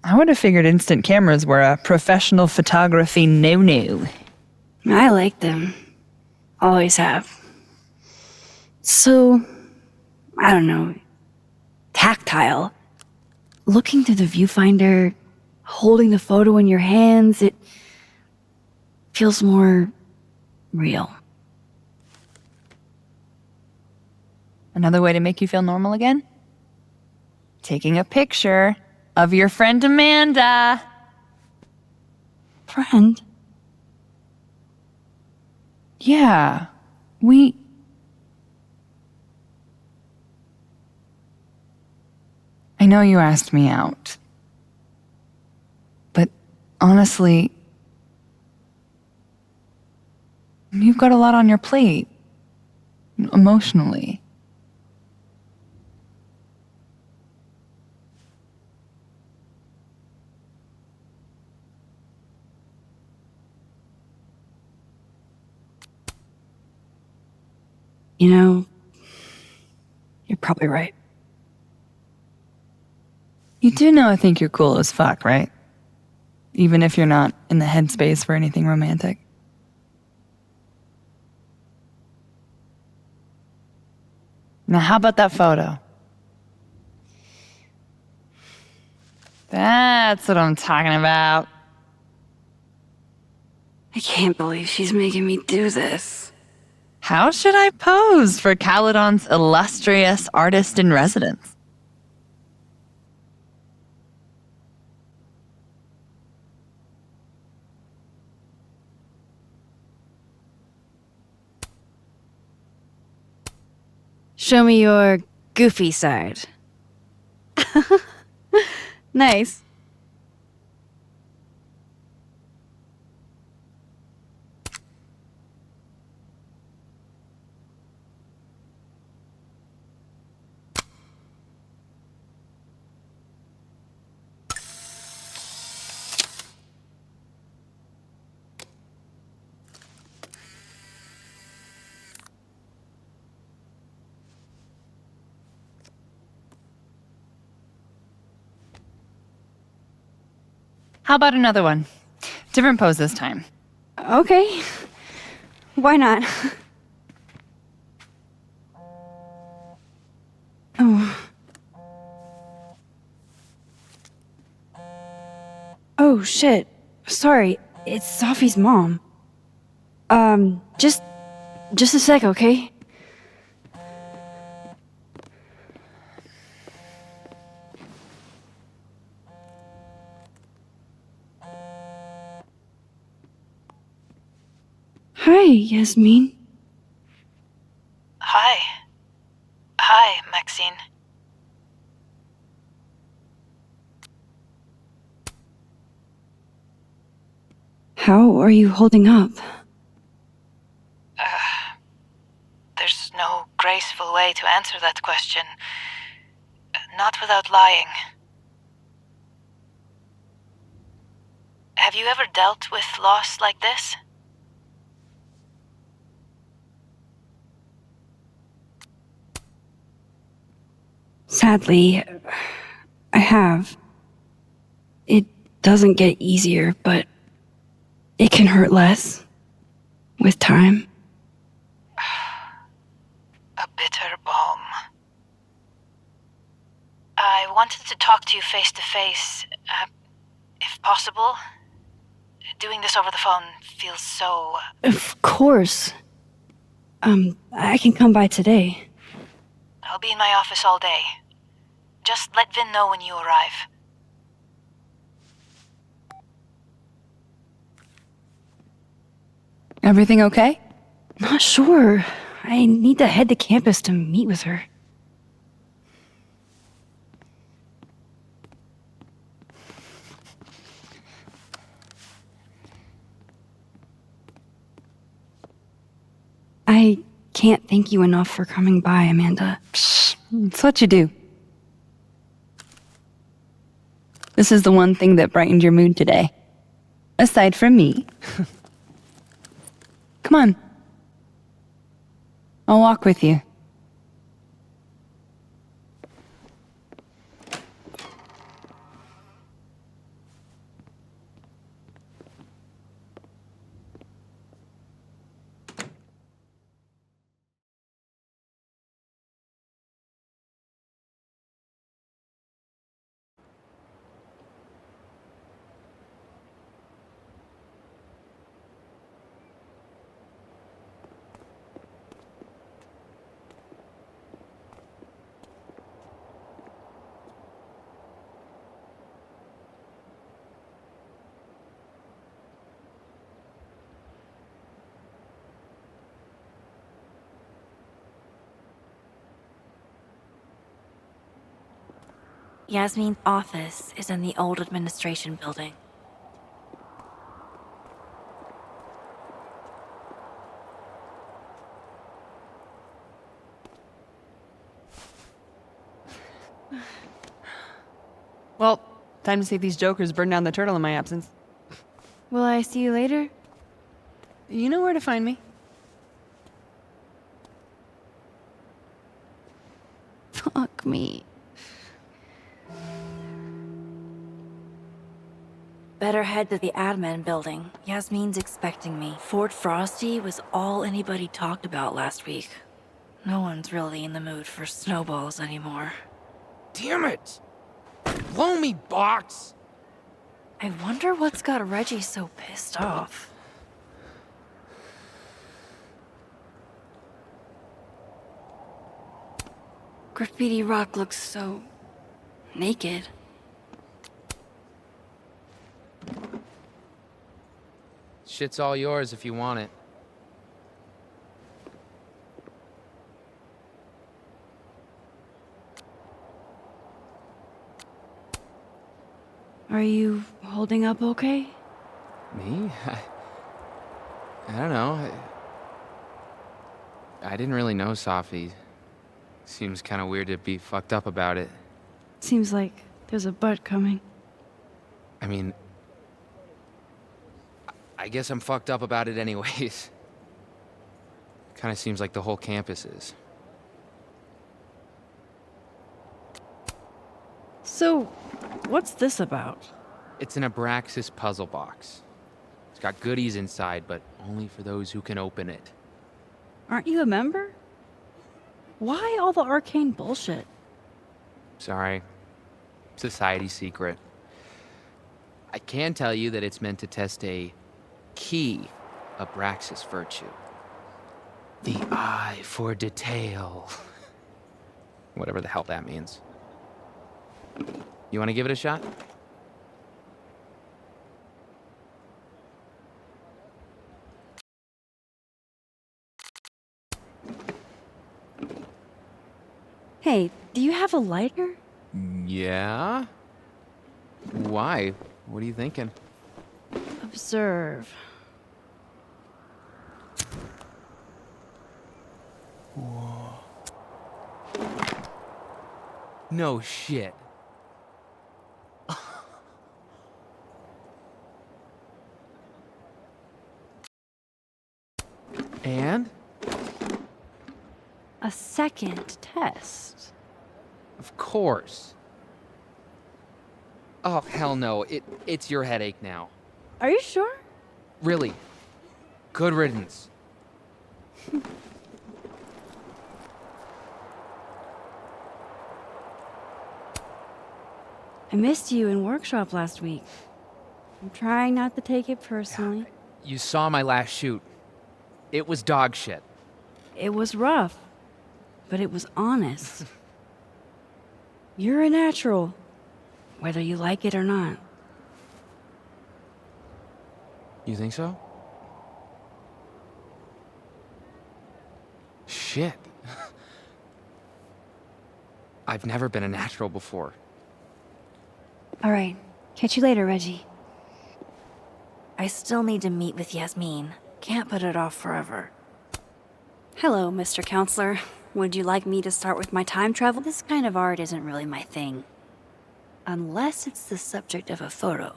I would have figured instant cameras were a professional photography no-no. I like them. Always have. So, I don't know, tactile. Looking through the viewfinder, holding the photo in your hands, it feels more real. Another way to make you feel normal again? Taking a picture of your friend Amanda. Friend? Yeah, I know you asked me out. But honestly, You've got a lot on your plate. Emotionally. You know, you're probably right. You do know I think you're cool as fuck, right? Even if you're not in the headspace for anything romantic. Now, how about that photo? That's what I'm talking about. I can't believe she's making me do this. How should I pose for Caledon's illustrious artist in residence? Show me your goofy side. Nice. How about another one? Different pose this time. Okay. Why not? Oh. Oh, shit. Sorry, it's Safi's mom. Just a sec, okay? Hi, Yasmin. Hi, Maxine. How are you holding up? There's no graceful way to answer that question. Not without lying. Have you ever dealt with loss like this? Sadly, I have. It doesn't get easier, but it can hurt less with time. A bitter balm. I wanted to talk to you face to face, if possible. Doing this over the phone feels so... Of course. I can come by today. I'll be in my office all day. Just let Vin know when you arrive. Everything okay? Not sure. I need to head to campus to meet with her. I can't thank you enough for coming by, Amanda. It's what you do. This is the one thing that brightened your mood today. Aside from me. Come on. I'll walk with you. Yasmin's office is in the old administration building. Well, time to see if these jokers burn down the turtle in my absence. Will I see you later? You know where to find me. Fuck me. Better head to the admin building. Yasmin's expecting me. Fort Frosty was all anybody talked about last week. No one's really in the mood for snowballs anymore. Damn it! Blow me, box! I wonder what's got Reggie so pissed off. Graffiti Rock looks so naked. Shit's all yours if you want it. Are you holding up okay? Me? I don't know. I didn't really know Safi. Seems kind of weird to be fucked up about it. Seems like there's a butt coming. I mean, I guess I'm fucked up about it anyways. Kind of seems like the whole campus is. So, what's this about? It's an Abraxas puzzle box. It's got goodies inside, but only for those who can open it. Aren't you a member? Why all the arcane bullshit? Sorry. Society secret. I can tell you that it's meant to test a key Abraxas virtue. The eye for detail. Whatever the hell that means. You want to give it a shot? Hey, do you have a lighter? Yeah? Why? What are you thinking? Observe. Whoa. No shit. And? A second test. Of course. Oh, hell no. It's your headache now. Are you sure? Really. Good riddance. I missed you in workshop last week. I'm trying not to take it personally. You saw my last shoot. It was dog shit. It was rough, but it was honest. You're a natural, whether you like it or not. You think so? Shit. I've never been a natural before. All right, catch you later, Reggie. I still need to meet with Yasmin. Can't put it off forever. Hello, Mr. Counselor. Would you like me to start with my time travel? This kind of art isn't really my thing. Unless it's the subject of a photo.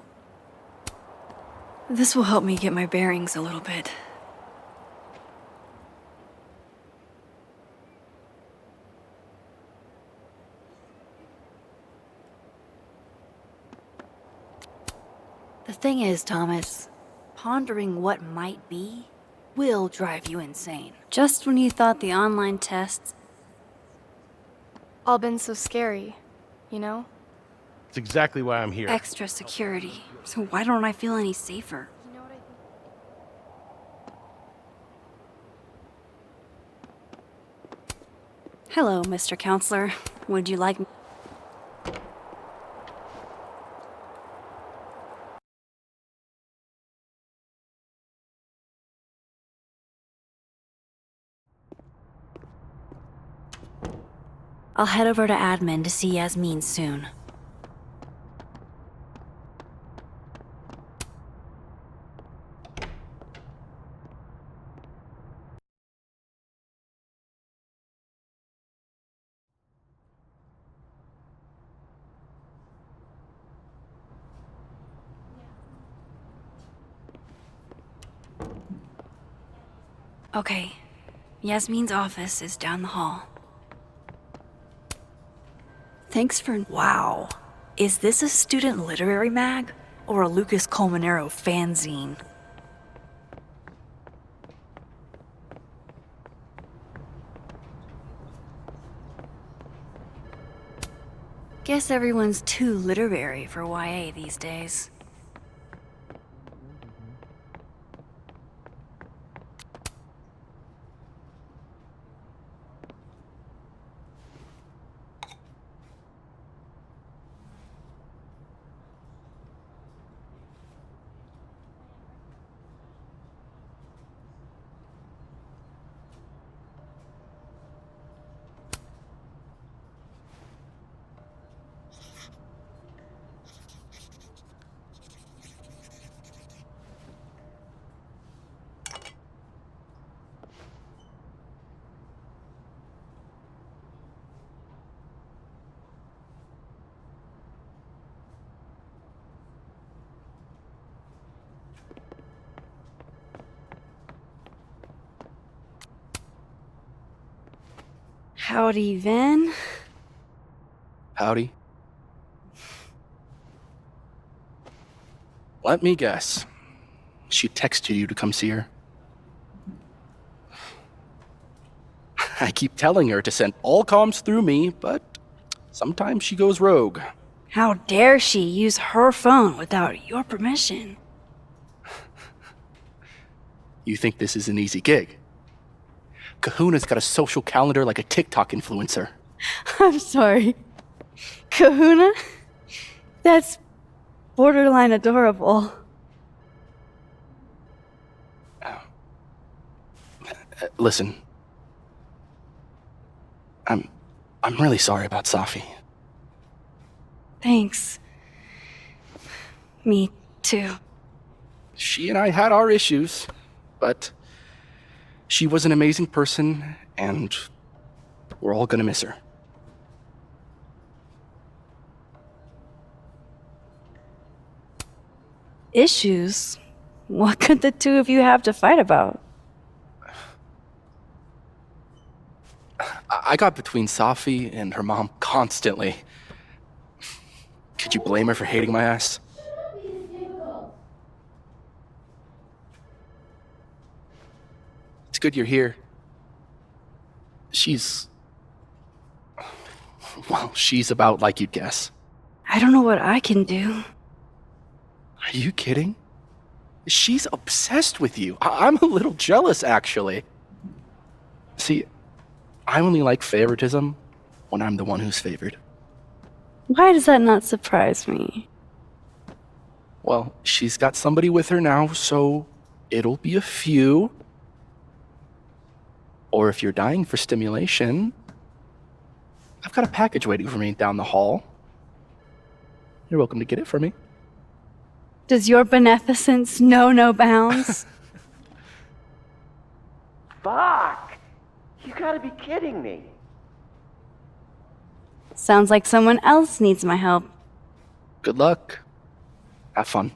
This will help me get my bearings a little bit. The thing is, Thomas, pondering what might be will drive you insane. Just when you thought the online tests... All been so scary, you know? It's exactly why I'm here. Extra security. So why don't I feel any safer? You know what I think? Hello, Mr. Counselor. Would you like... I'll head over to admin to see Yasmin soon. Okay, Yasmin's office is down the hall. Thanks for... Wow. Is this a student literary mag? Or a Lucas Colmenero fanzine? Guess everyone's too literary for YA these days. Howdy, Vin. Howdy. Let me guess. She texted you to come see her? I keep telling her to send all comms through me, but sometimes she goes rogue. How dare she use her phone without your permission? You think this is an easy gig? Kahuna's got a social calendar like a TikTok influencer. I'm sorry. Kahuna? That's borderline adorable. Listen. I'm really sorry about Safi. Thanks. Me too. She and I had our issues, but she was an amazing person, and we're all gonna miss her. Issues? What could the two of you have to fight about? I got between Safi and her mom constantly. Could you blame her for hating my ass? It's good you're here. She's about like you'd guess. I don't know what I can do. Are you kidding? She's obsessed with you. I'm a little jealous, actually. See, I only like favoritism when I'm the one who's favored. Why does that not surprise me? Well, she's got somebody with her now, so it'll be a few. Or if you're dying for stimulation, I've got a package waiting for me down the hall. You're welcome to get it for me. Does your beneficence know no bounds? Fuck! You gotta be kidding me. Sounds like someone else needs my help. Good luck. Have fun.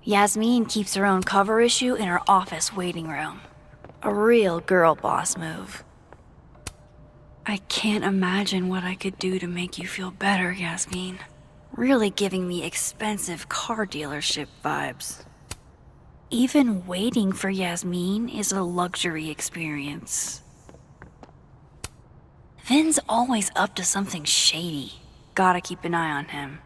Yasmin keeps her own cover issue in her office waiting room. A real girl boss move. I can't imagine what I could do to make you feel better, Yasmin. Really giving me expensive car dealership vibes. Even waiting for Yasmin is a luxury experience. Vin's always up to something shady. Gotta keep an eye on him.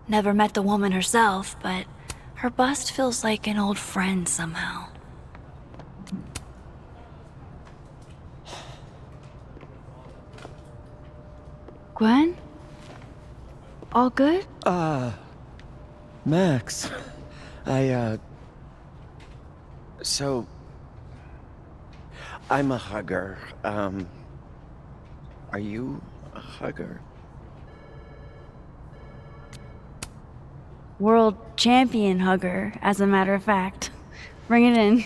Never met the woman herself, but her bust feels like an old friend somehow. Gwen? All good? Max. So... I'm a hugger. Are you a hugger? World champion hugger, as a matter of fact. Bring it in.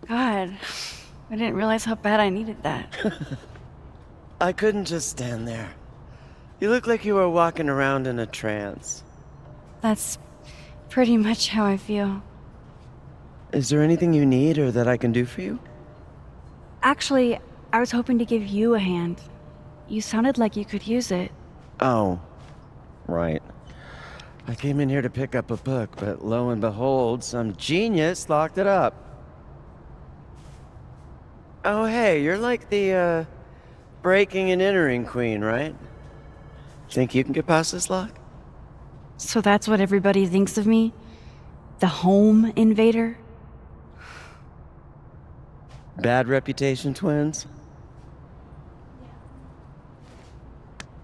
God, I didn't realize how bad I needed that. I couldn't just stand there. You look like you were walking around in a trance. That's pretty much how I feel. Is there anything you need or that I can do for you? Actually, I was hoping to give you a hand. You sounded like you could use it. Oh, right. I came in here to pick up a book, but lo and behold, some genius locked it up. Oh, hey, you're like the, breaking and entering queen, right? Think you can get past this lock? So that's what everybody thinks of me? The home invader? Bad reputation, twins?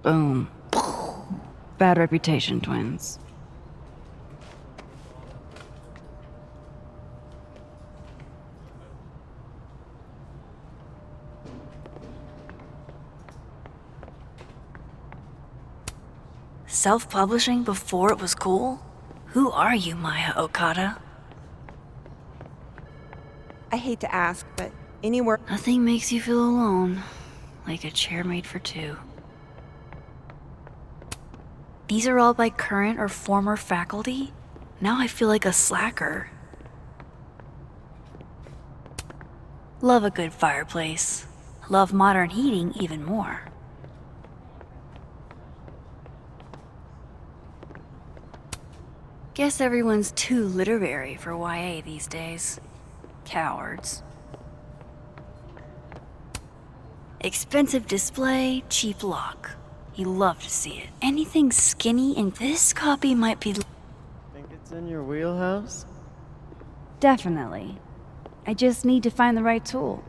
Boom. Bad reputation, twins. Self-publishing before it was cool? Who are you, Maya Okada? I hate to ask, but anywhere. Nothing makes you feel alone like a chair made for two. These are all by current or former faculty? Now I feel like a slacker. Love a good fireplace. Love modern heating even more. Guess everyone's too literary for YA these days. Cowards. Expensive display, cheap lock. You love to see it. Anything skinny in this copy might be... Think it's in your wheelhouse? Definitely. I just need to find the right tool.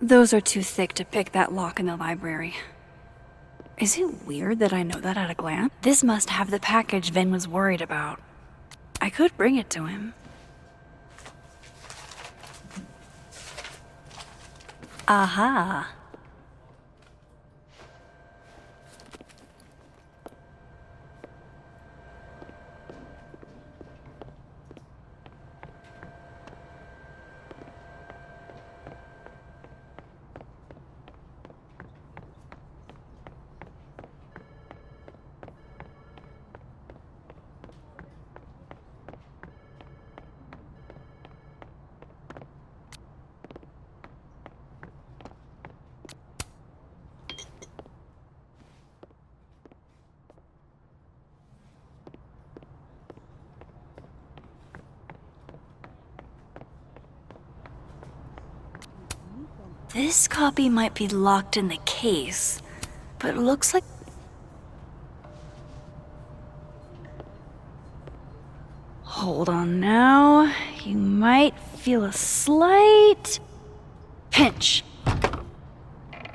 Those are too thick to pick that lock in the library. Is it weird that I know that at a glance? This must have the package Vin was worried about. I could bring it to him. Aha. This copy might be locked in the case, but it looks like... Hold on now. You might feel a slight pinch.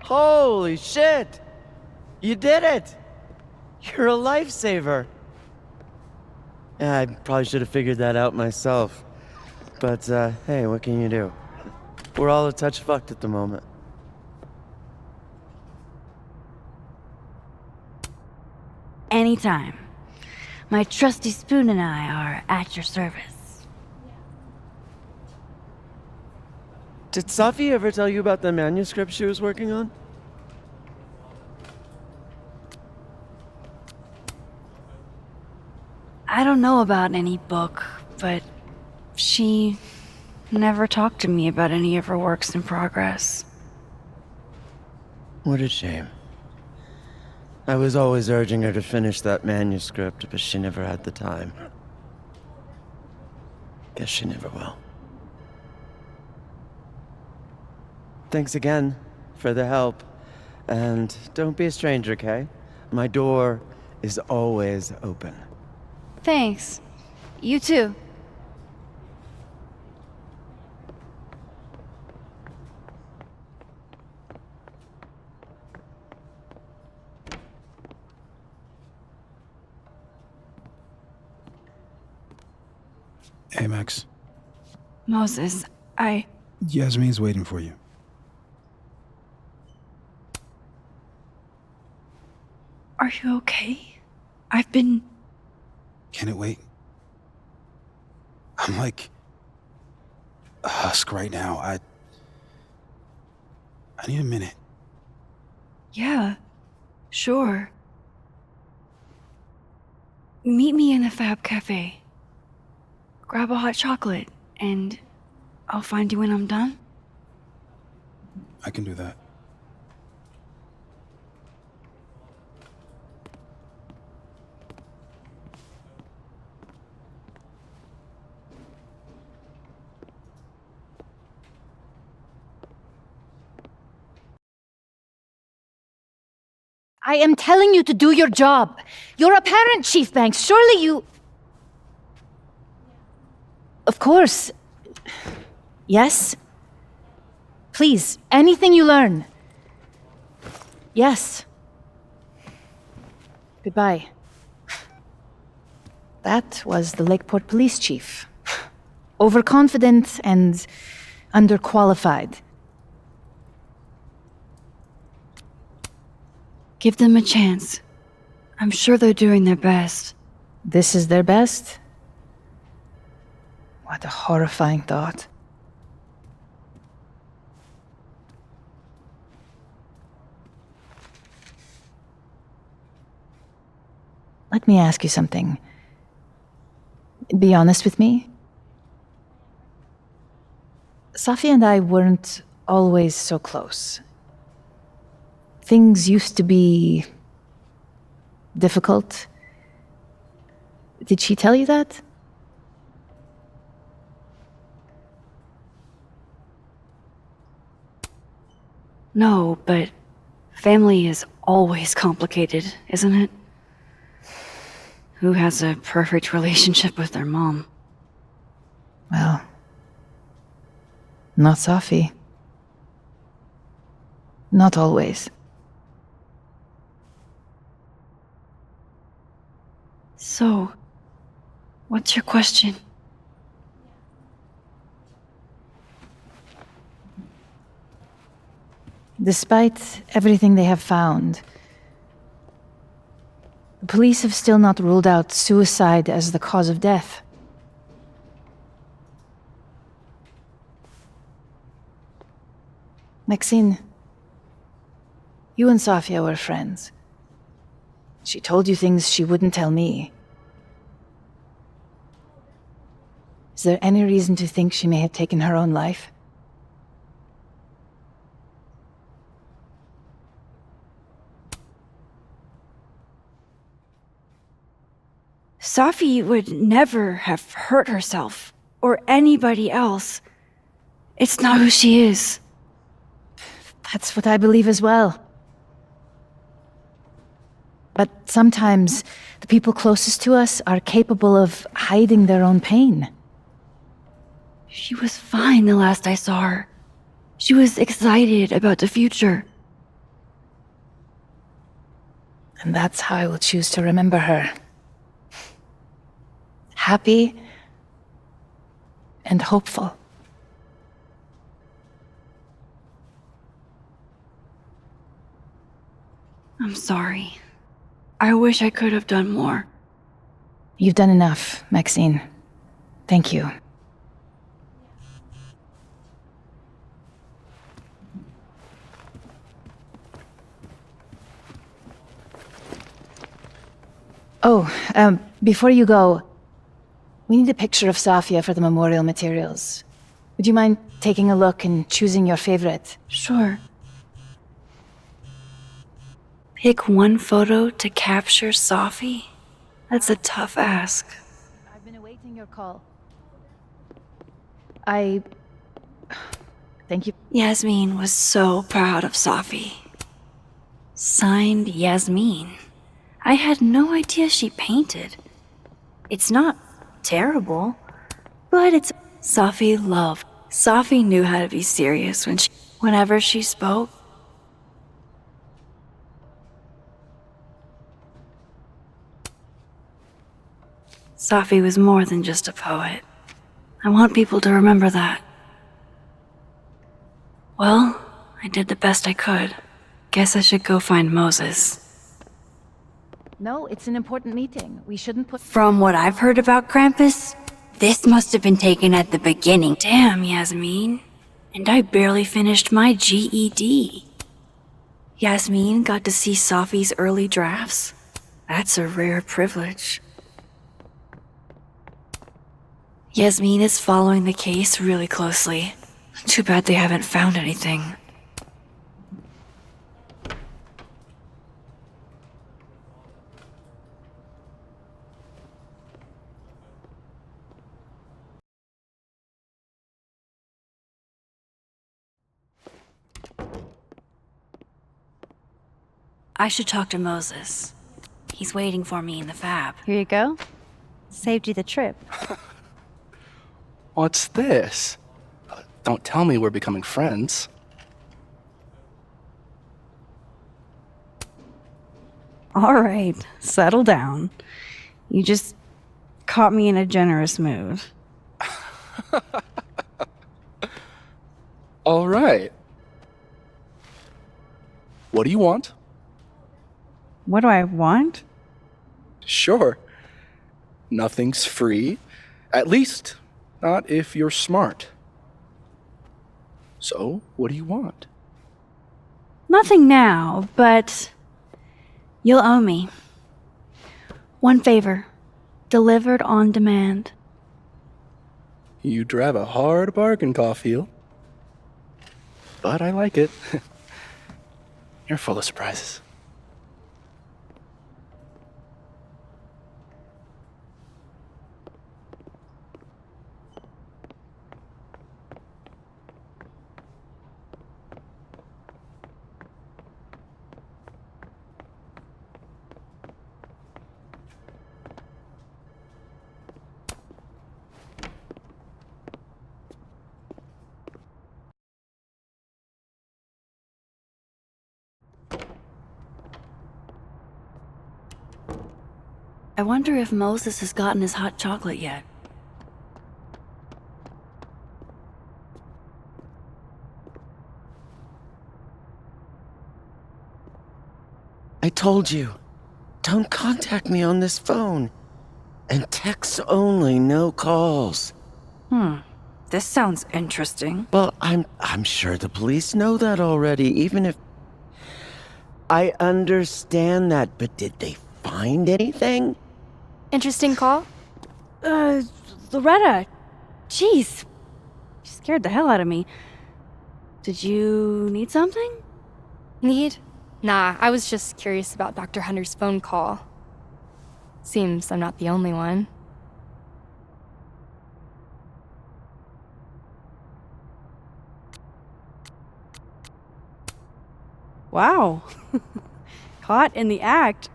Holy shit! You did it! You're a lifesaver! Yeah, I probably should have figured that out myself. But, hey, what can you do? We're all a touch fucked at the moment. Anytime. My trusty spoon and I are at your service. Did Safi ever tell you about the manuscript she was working on? I don't know about any book, but she never talked to me about any of her works in progress. What a shame. I was always urging her to finish that manuscript, but she never had the time. Guess she never will. Thanks again for the help. And don't be a stranger, okay? My door is always open. Thanks. You too. Hey, Max. Moses, Yasmin's waiting for you. Are you okay? I've been... Can it wait? I'm like a husk right now. I need a minute. Yeah, sure. Meet me in the Fab Cafe. Grab a hot chocolate, and I'll find you when I'm done. I can do that. I am telling you to do your job. You're a parent, Chief Banks. Surely you... Of course. Yes? Please, anything you learn. Yes. Goodbye. That was the Lakeport police chief. Overconfident and underqualified. Give them a chance. I'm sure they're doing their best. This is their best? What a horrifying thought. Let me ask you something. Be honest with me. Safi and I weren't always so close. Things used to be difficult. Did she tell you that? No, but family is always complicated, isn't it? Who has a perfect relationship with their mom? Well, not Safi. Not always. So, what's your question? Despite everything they have found, the police have still not ruled out suicide as the cause of death. Maxine, you and Safiya were friends. She told you things she wouldn't tell me. Is there any reason to think she may have taken her own life? Safi would never have hurt herself, or anybody else. It's not who she is. That's what I believe as well. But sometimes, the people closest to us are capable of hiding their own pain. She was fine the last I saw her. She was excited about the future. And that's how I will choose to remember her. Happy and hopeful. I'm sorry. I wish I could have done more. You've done enough, Maxine. Thank you. Oh, before you go, we need a picture of Safiya for the memorial materials. Would you mind taking a look and choosing your favorite? Sure. Pick one photo to capture Safi? That's a tough ask. I've been awaiting your call. Thank you. Yasmin was so proud of Safi. Signed Yasmin. I had no idea she painted. It's not terrible, but it's... Safi loved. Safi knew how to be serious whenever she spoke. Safi was more than just a poet. I want people to remember that. Well, I did the best I could. Guess I should go find Moses. No, it's an important meeting. We shouldn't put... From what I've heard about Krampus, this must have been taken at the beginning. Damn, Yasmin. And I barely finished my GED. Yasmin got to see Safi's early drafts. That's a rare privilege. Yasmin is following the case really closely. Too bad they haven't found anything. I should talk to Moses. He's waiting for me in the fab. Here you go. Saved you the trip. What's this? Don't tell me we're becoming friends. All right, settle down. You just caught me in a generous mood. All right. What do you want? What do I want? Sure. Nothing's free. At least, not if you're smart. So, what do you want? Nothing now, but you'll owe me. One favor, delivered on demand. You drive a hard bargain, Caulfield. But I like it. You're full of surprises. I wonder if Moses has gotten his hot chocolate yet. I told you, don't contact me on this phone. And texts only, no calls. This sounds interesting. Well, I'm sure the police know that already, even if... I understand that, but did they find anything? Interesting call? Loretta, jeez. You scared the hell out of me. Did you need something? Need? Nah, I was just curious about Dr. Hunter's phone call. Seems I'm not the only one. Wow. Caught in the act.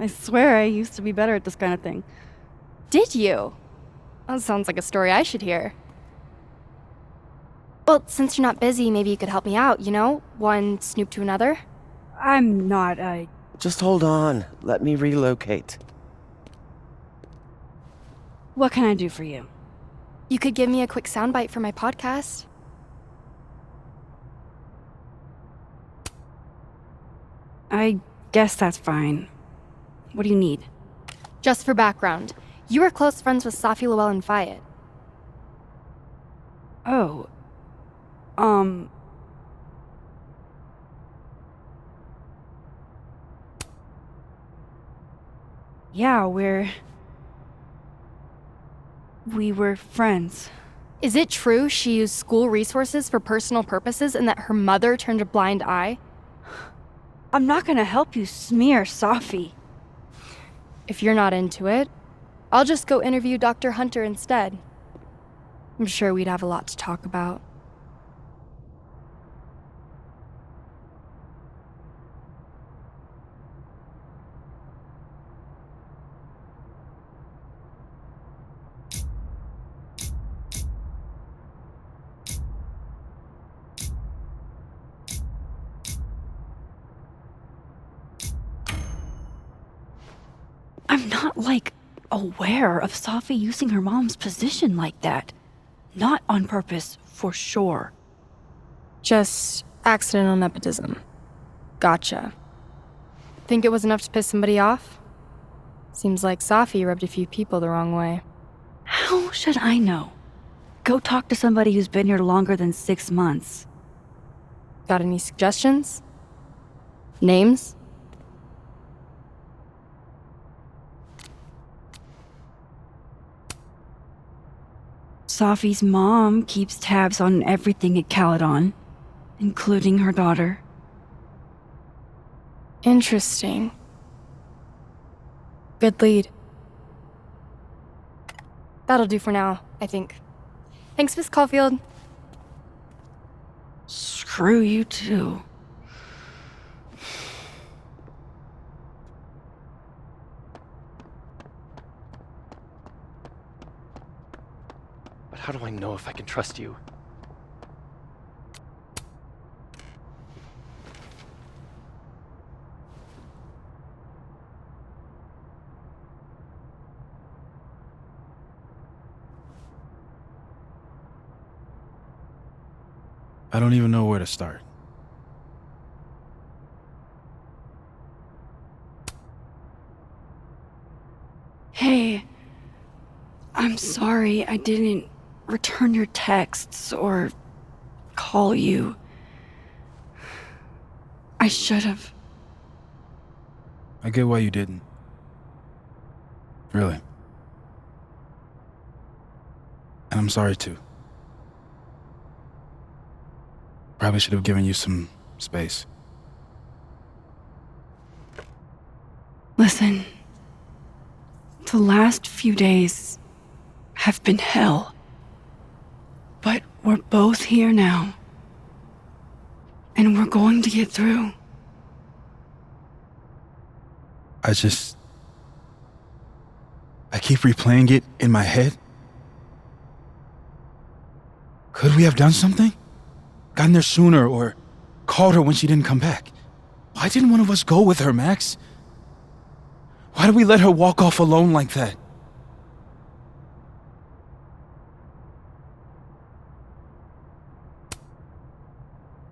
I swear I used to be better at this kind of thing. Did you? That sounds like a story I should hear. Well, since you're not busy, maybe you could help me out, you know? One snoop to another? I'm not, Just hold on. Let me relocate. What can I do for you? You could give me a quick soundbite for my podcast. I guess that's fine. What do you need? Just for background, you were close friends with Safi, Llewellyn-Fayyad. Oh. Yeah, we were friends. Is it true she used school resources for personal purposes and that her mother turned a blind eye? I'm not gonna help you smear Safi. If you're not into it, I'll just go interview Dr. Hunter instead. I'm sure we'd have a lot to talk about. I'm not, aware of Safi using her mom's position like that. Not on purpose, for sure. Just accidental nepotism. Gotcha. Think it was enough to piss somebody off? Seems like Safi rubbed a few people the wrong way. How should I know? Go talk to somebody who's been here longer than 6 months. Got any suggestions? Names? Safi's mom keeps tabs on everything at Caledon, including her daughter. Interesting. Good lead. That'll do for now, I think. Thanks, Miss Caulfield. Screw you too. But how do I know if I can trust you? I don't even know where to start. Hey, I'm sorry I didn't return your texts or call you. I should have. I get why you didn't. Really. And I'm sorry too. Probably should have given you some space. Listen, the last few days have been hell. But we're both here now. And we're going to get through. I keep replaying it in my head. Could we have done something? Gotten there sooner or called her when she didn't come back? Why didn't one of us go with her, Max? Why did we let her walk off alone like that?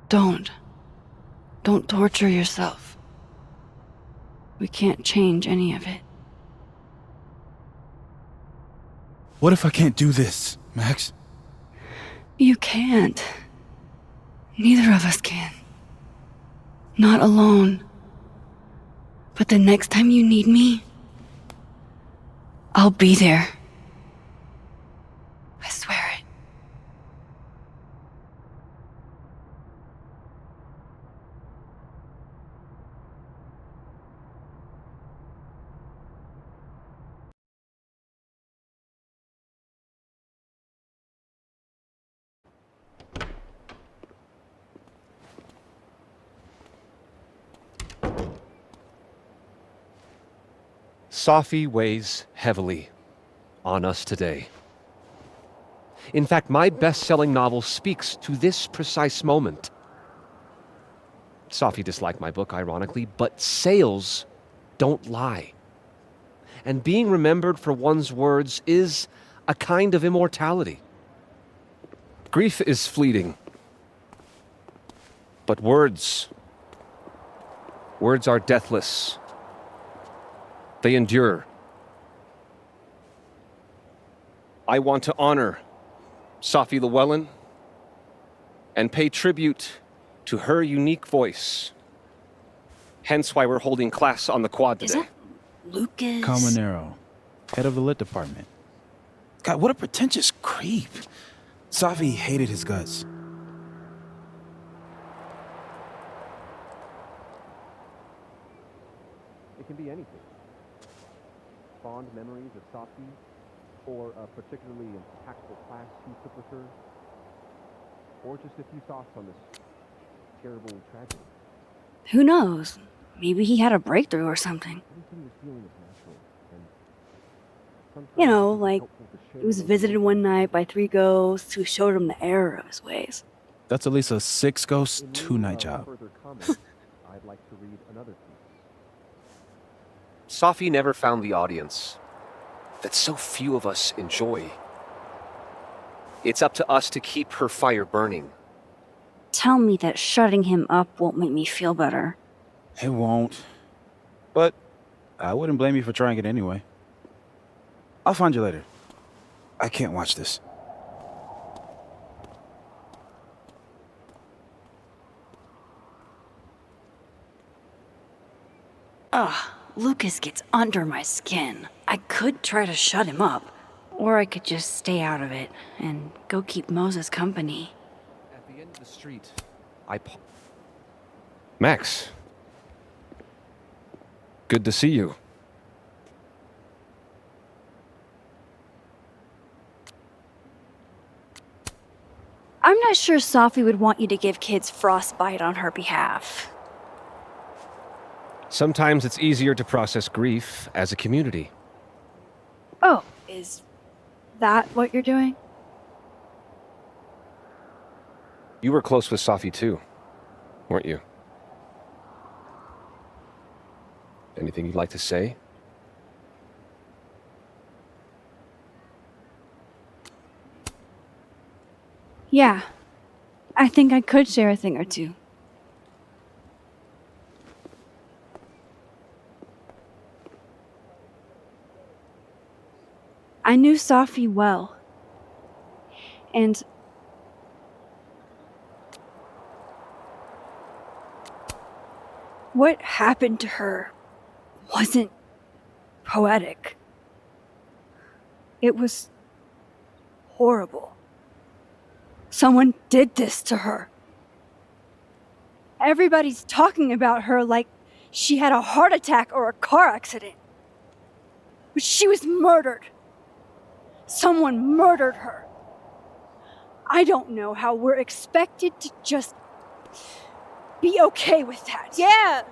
Don't torture yourself. We can't change any of it. What if I can't do this, Max? You can't. Neither of us can. Not alone. But the next time you need me, I'll be there. I swear it. Safi weighs heavily on us today. In fact, my best-selling novel speaks to this precise moment. Safi disliked my book, ironically, but sales don't lie. And being remembered for one's words is a kind of immortality. Grief is fleeting. But words are deathless. They endure. I want to honor Safi Llewellyn and pay tribute to her unique voice. Hence why we're holding class on the quad today. Is that Lucas? Calmanero, head of the lit department. God, what a pretentious creep. Safi hated his guts. It can be anything. Fond memories of Safi, or a particularly impactful class you took with her, or just a few thoughts on this terrible tragedy. Who knows? Maybe he had a breakthrough or something. You know, like, he was visited one night by 3 ghosts who showed him the error of his ways. That's at least a 6 ghost, 2-night job. I'd like to read another piece. Safi never found the audience that so few of us enjoy. It's up to us to keep her fire burning. Tell me that shutting him up won't make me feel better. It won't. But I wouldn't blame you for trying it anyway. I'll find you later. I can't watch this. Ugh, Lucas gets under my skin. I could try to shut him up, or I could just stay out of it and go keep Moses company. At the end of the street, Max. Good to see you. I'm not sure Safi would want you to give kids frostbite on her behalf. Sometimes it's easier to process grief as a community. Oh, is that what you're doing? You were close with Safi too, weren't you? Anything you'd like to say? Yeah, I think I could share a thing or two. I knew Safi well, and what happened to her wasn't poetic. It was horrible. Someone did this to her. Everybody's talking about her like she had a heart attack or a car accident. But she was murdered. Someone murdered her. I don't know how we're expected to just be okay with that. Yeah!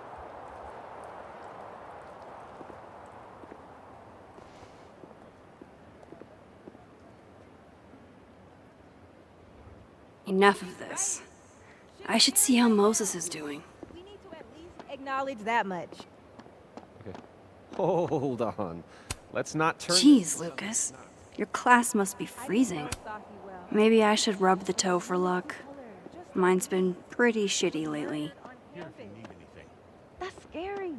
Enough of this. I should see how Moses is doing. We need to at least acknowledge that much. Okay. Hold on. Let's not turn... Jeez, Lucas. Your class must be freezing. Maybe I should rub the toe for luck. Mine's been pretty shitty lately. That's scary.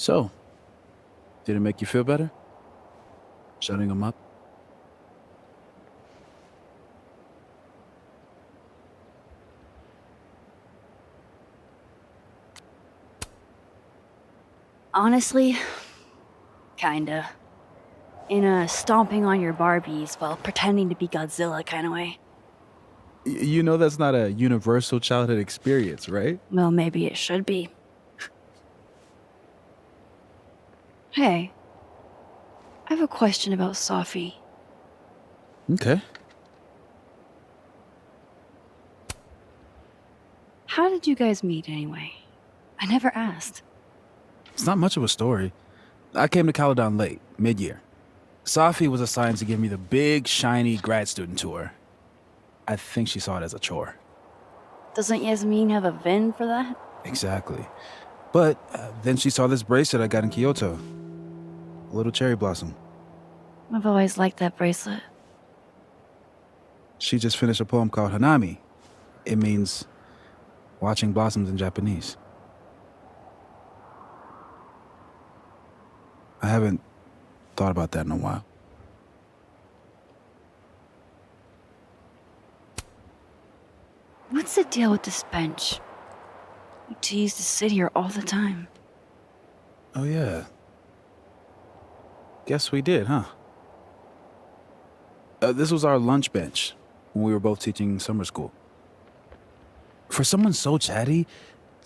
So, did it make you feel better? Shutting him up? Honestly, kinda. In a stomping on your Barbies while pretending to be Godzilla kind of way. You know that's not a universal childhood experience, right? Well, maybe it should be. Hey, I have a question about Safi. Okay. How did you guys meet anyway? I never asked. It's not much of a story. I came to Caledon late, mid-year. Safi was assigned to give me the big, shiny grad student tour. I think she saw it as a chore. Doesn't Yasmin have a VIN for that? Exactly. But then she saw this bracelet I got in Kyoto. A little cherry blossom. I've always liked that bracelet. She just finished a poem called Hanami. It means watching blossoms in Japanese. I haven't thought about that in a while. What's the deal with this bench? You tease to sit here all the time. Oh, yeah. Guess we did, huh? This was our lunch bench when we were both teaching summer school. For someone so chatty,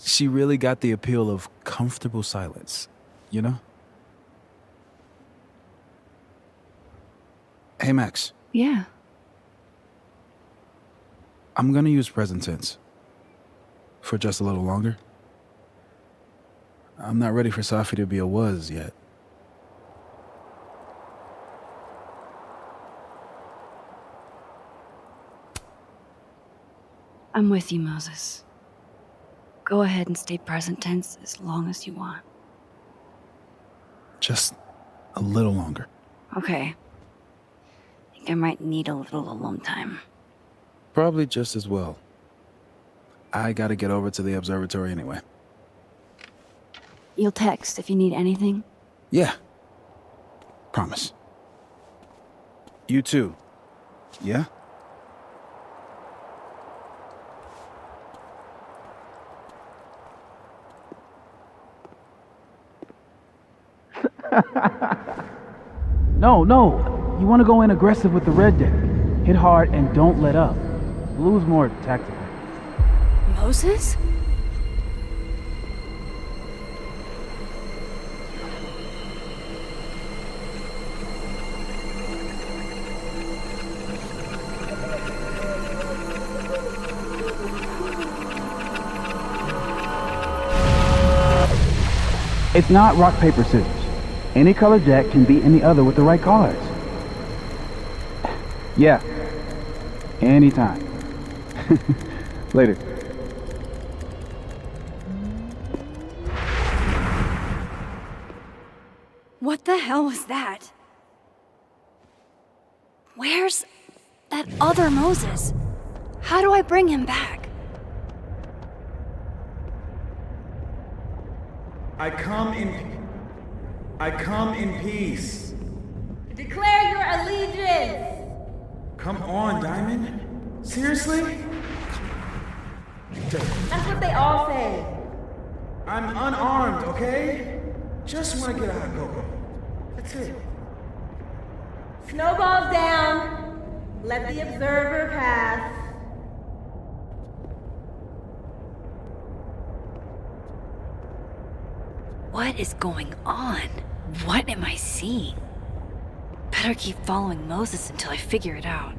she really got the appeal of comfortable silence, you know? Hey, Max. Yeah. I'm gonna use present tense. For just a little longer. I'm not ready for Safi to be a was yet. I'm with you, Moses. Go ahead and stay present tense as long as you want. Just a little longer. Okay. I think I might need a little alone time. Probably just as well. I gotta get over to the observatory anyway. You'll text if you need anything? Yeah. Promise. You too. Yeah? No. You want to go in aggressive with the red deck. Hit hard and don't let up. Blue's more tactical. Moses? It's not rock, paper, scissors. Any color jack can beat any other with the right cards. Yeah. Anytime. Later. What the hell was that? Where's that other Moses? How do I bring him back? I come in peace. Declare your allegiance! Come on, Diamond. Seriously? That's what they all say. I'm unarmed, okay? Just want to get out of Coco. That's it. Snowballs down. Let the observer pass. What is going on? What am I seeing? Better keep following Moses until I figure it out.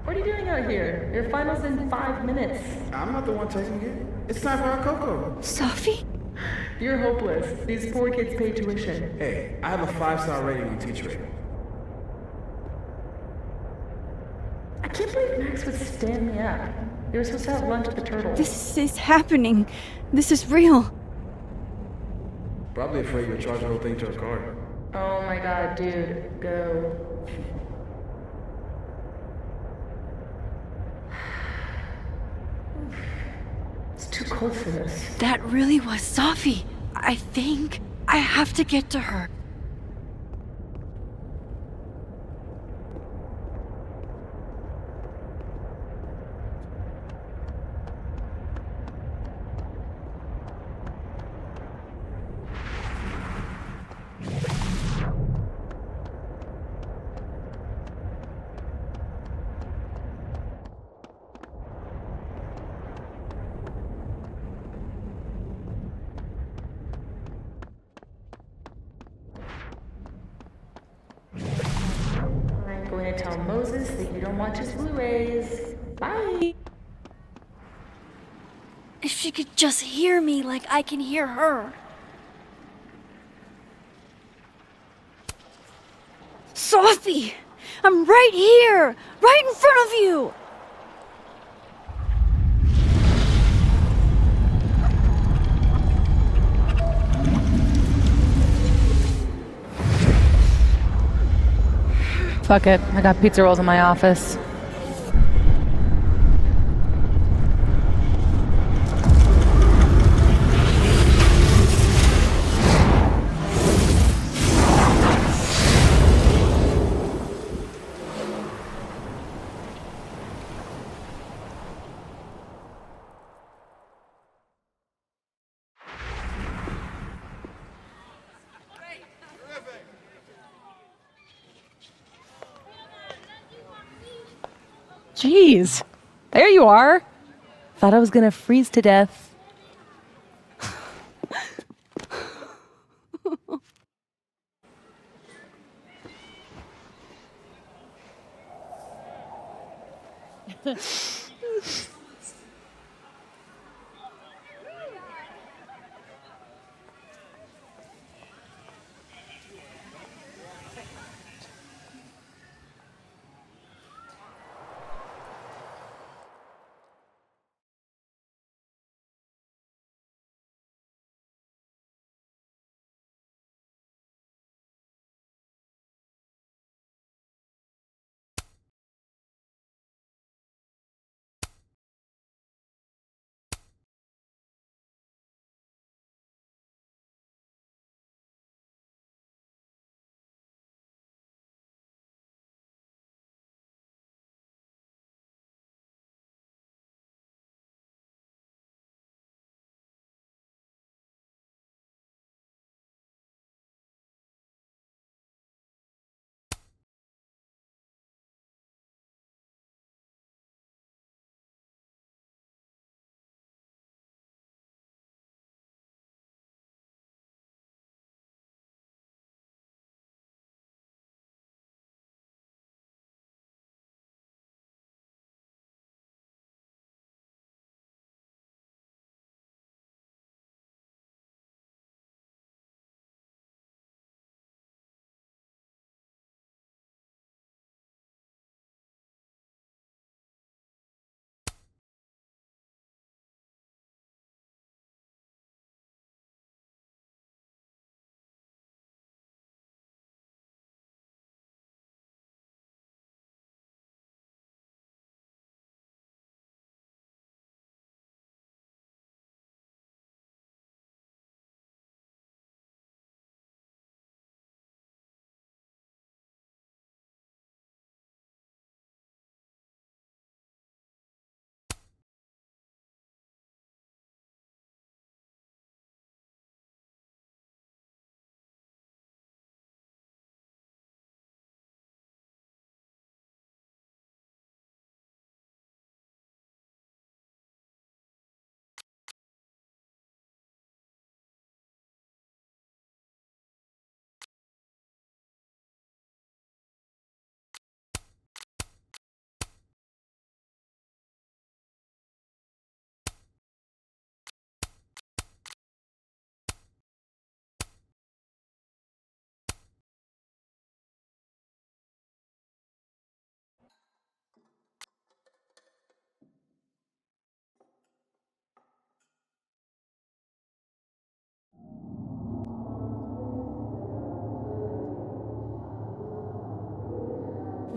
What are you doing out here? Your final's in 5 minutes. I'm not the one taking it. It's time for our Coco. Safi? You're hopeless. These poor kids pay tuition. Hey, I have a 5-star rating on T-Trade. I can't believe Max would stand me up. You were supposed to have lunch at the Turtle. This is happening. This is real. Probably afraid you'll charge the whole thing to her card. Oh my god, dude. Go. It's too cold for this. That really was Safi. I think I have to get to her. I'm going to tell Moses that you don't watch his Blu-rays. Bye! If she could just hear me like I can hear her. Safi! I'm right here! Right in front of you! Fuck it. I got pizza rolls in my office. Jeez. There you are. Thought I was gonna freeze to death.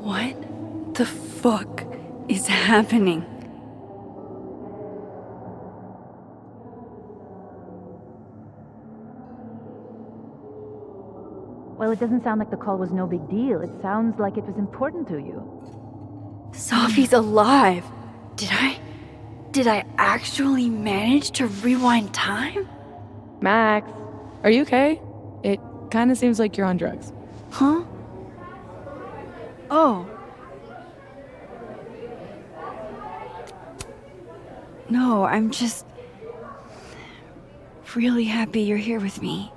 What the fuck is happening? Well, it doesn't sound like the call was no big deal. It sounds like it was important to you. Safi's alive. Did I actually manage to rewind time? Max, are you okay? It kind of seems like you're on drugs. Huh? Oh. No, I'm just really happy you're here with me.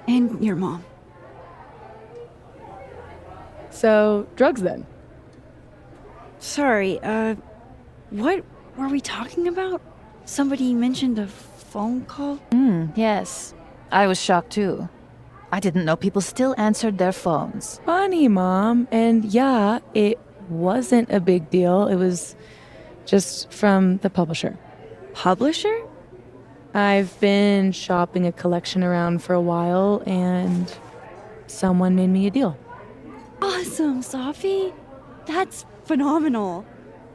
And your mom. So, drugs then? Sorry, what were we talking about? Somebody mentioned a phone call? Yes. I was shocked too. I didn't know people still answered their phones. Funny, Mom. And yeah, it wasn't a big deal. It was just from the publisher. Publisher? I've been shopping a collection around for a while, and someone made me a deal. Awesome, Safi. That's phenomenal.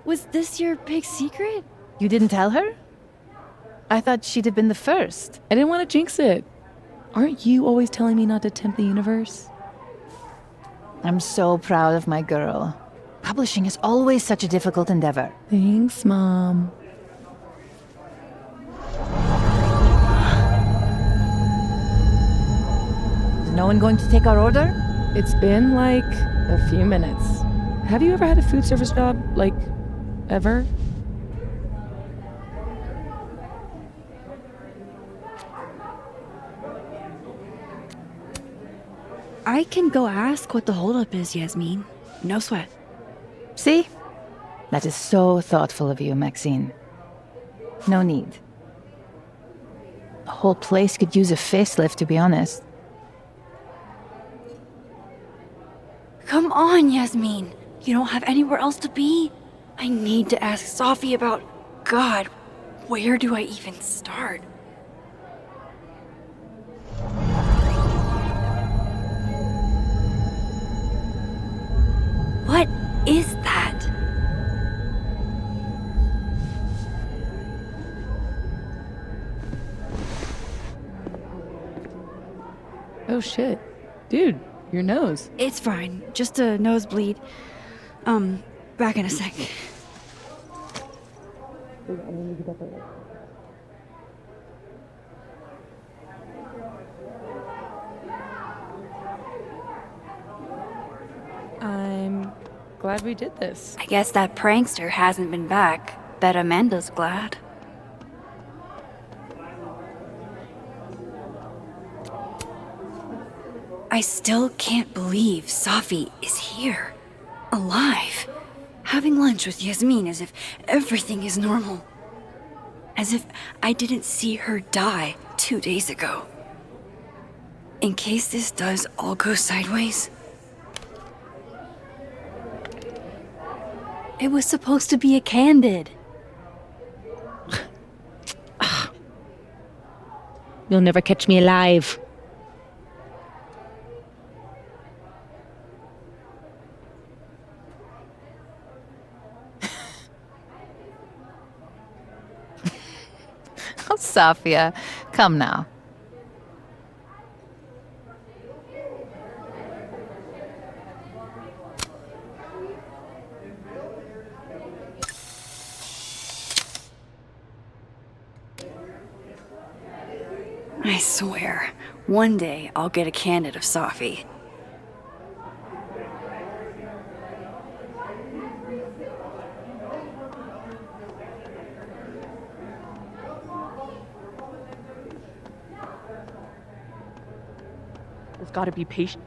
Was this your big secret? You didn't tell her? I thought she'd have been the first. I didn't want to jinx it. Aren't you always telling me not to tempt the universe? I'm so proud of my girl. Publishing is always such a difficult endeavor. Thanks, Mom. Is no one going to take our order? It's been like a few minutes. Have you ever had a food service job? Like, ever? I can go ask what the holdup is, Yasmin. No sweat. See? That is so thoughtful of you, Maxine. No need. The whole place could use a facelift, to be honest. Come on, Yasmin. You don't have anywhere else to be? I need to ask Safi about... God, where do I even start? What is that? Oh shit. Dude, your nose. It's fine. Just a nosebleed. Back in a sec. I'm glad we did this. I guess that prankster hasn't been back. Bet Amanda's glad. I still can't believe Safi is here. Alive. Having lunch with Yasmin as if everything is normal. As if I didn't see her die 2 days ago. In case this does all go sideways. It was supposed to be a candid. You'll never catch me alive. Oh, Safiya, come now. I swear, one day I'll get a candid of Safi. There's gotta be patient.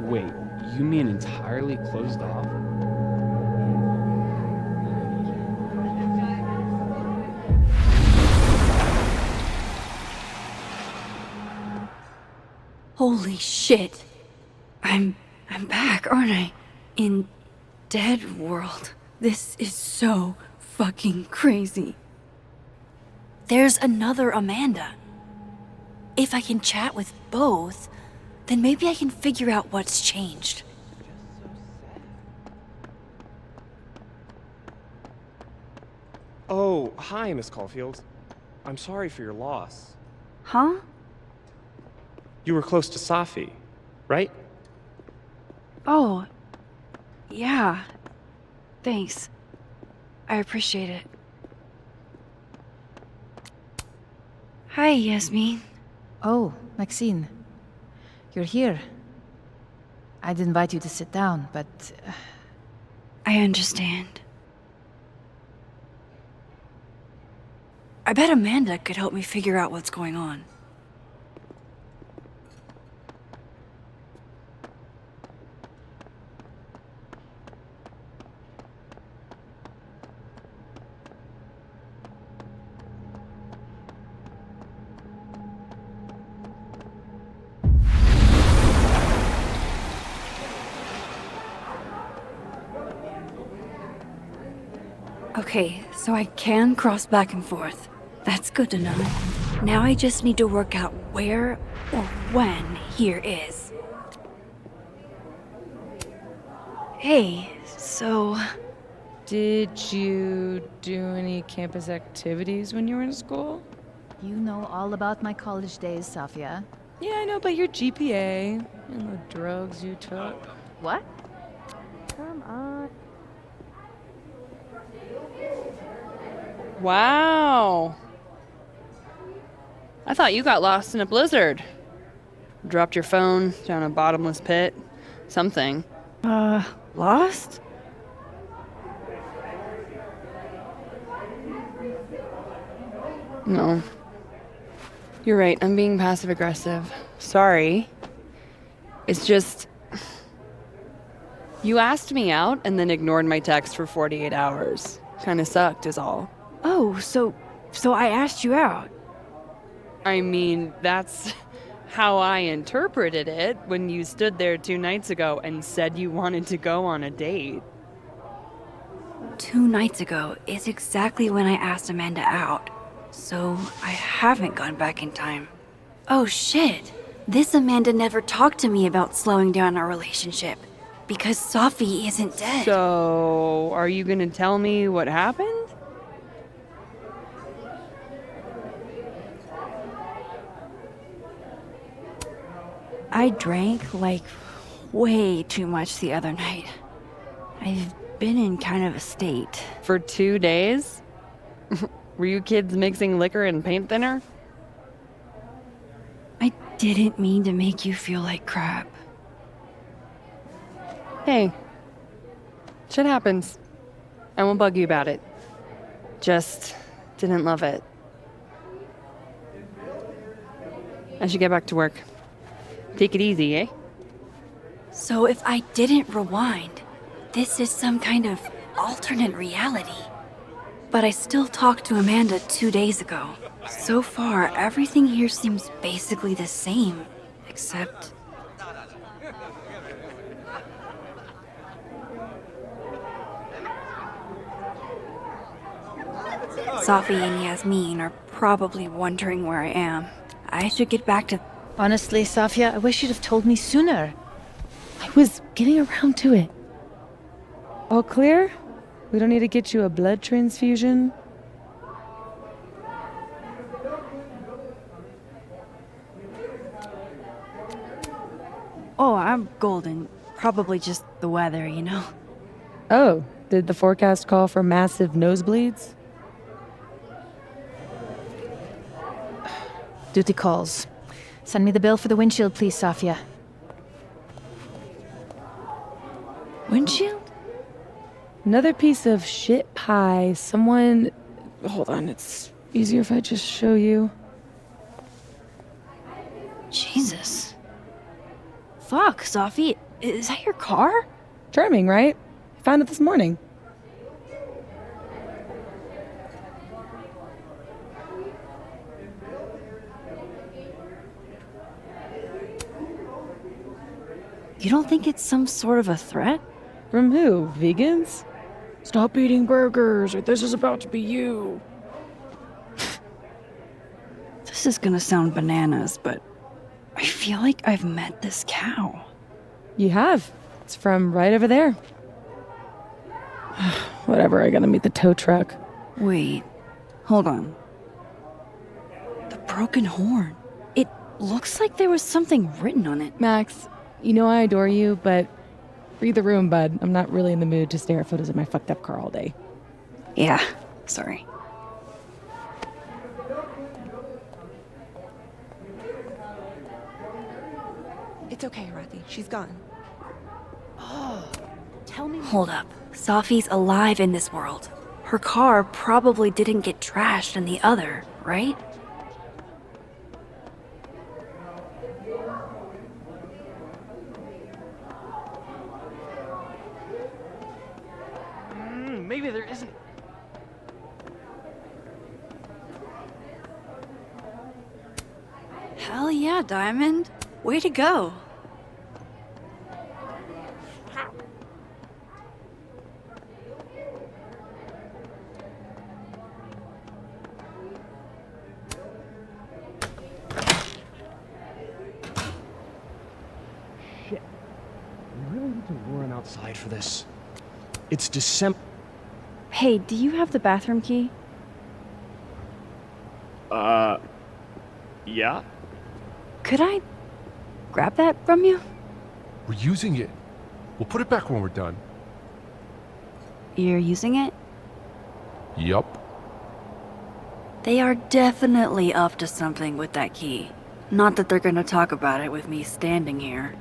Wait, you mean entirely closed off? Holy shit. I'm back, aren't I? In dead world. This is so fucking crazy. There's another Amanda. If I can chat with both, then maybe I can figure out what's changed. Oh, hi, Miss Caulfield. I'm sorry for your loss. Huh? You were close to Safi, right? Oh, yeah. Thanks. I appreciate it. Hi, Yasmin. Oh, Maxine. You're here. I'd invite you to sit down, but... I understand. I bet Amanda could help me figure out what's going on. Okay, so I can cross back and forth. That's good to know. Now I just need to work out where or when here is. Hey, so... Did you do any campus activities when you were in school? You know all about my college days, Safiya. Yeah, I know, but your GPA and the drugs you took. What? Come on. Wow. I thought you got lost in a blizzard. Dropped your phone down a bottomless pit. Something. Lost? No. You're right, I'm being passive aggressive. Sorry. It's just... You asked me out and then ignored my text for 48 hours. Kinda sucked is all. Oh, so I asked you out. I mean, that's how I interpreted it when you stood there 2 nights ago and said you wanted to go on a date. 2 nights ago is exactly when I asked Amanda out. So I haven't gone back in time. Oh shit! This Amanda never talked to me about slowing down our relationship. Because Safi isn't dead. So, are you gonna tell me what happened? I drank, like, way too much the other night. I've been in kind of a state. For 2 days? Were you kids mixing liquor and paint thinner? I didn't mean to make you feel like crap. Hey. Shit happens. I won't bug you about it. Just didn't love it. I should get back to work. Take it easy, eh? So if I didn't rewind, this is some kind of alternate reality. But I still talked to Amanda 2 days ago. So far, everything here seems basically the same, except... Safi and Yasmin are probably wondering where I am. I should get back to... Honestly, Safiya, I wish you'd have told me sooner. I was getting around to it. All clear? We don't need to get you a blood transfusion? Oh, I'm golden. Probably just the weather, you know? Oh, did the forecast call for massive nosebleeds? Duty calls. Send me the bill for the windshield, please, Safiya. Windshield? Another piece of shit pie. Someone... Hold on, it's easier if I just show you. Jesus. Fuck, Safi. Is that your car? Charming, right? I found it this morning. You don't think it's some sort of a threat? From who? Vegans? Stop eating burgers, or this is about to be you. This is gonna sound bananas, but I feel like I've met this cow. You have. It's from right over there. Whatever, I gotta meet the tow truck. Wait, hold on. The broken horn. It looks like there was something written on it. Max, you know I adore you, but read the room, bud. I'm not really in the mood to stare at photos of my fucked up car all day. Yeah, sorry. It's okay, Rathi. She's gone. Oh, tell me. Hold up. Safi's alive in this world. Her car probably didn't get trashed in the other, right? Maybe there isn't. Hell yeah, Diamond. Way to go. Shit. We really need to run outside for this. It's December. Hey, do you have the bathroom key? Yeah? Could I grab that from you? We're using it. We'll put it back when we're done. You're using it? Yup. They are definitely up to something with that key. Not that they're gonna talk about it with me standing here.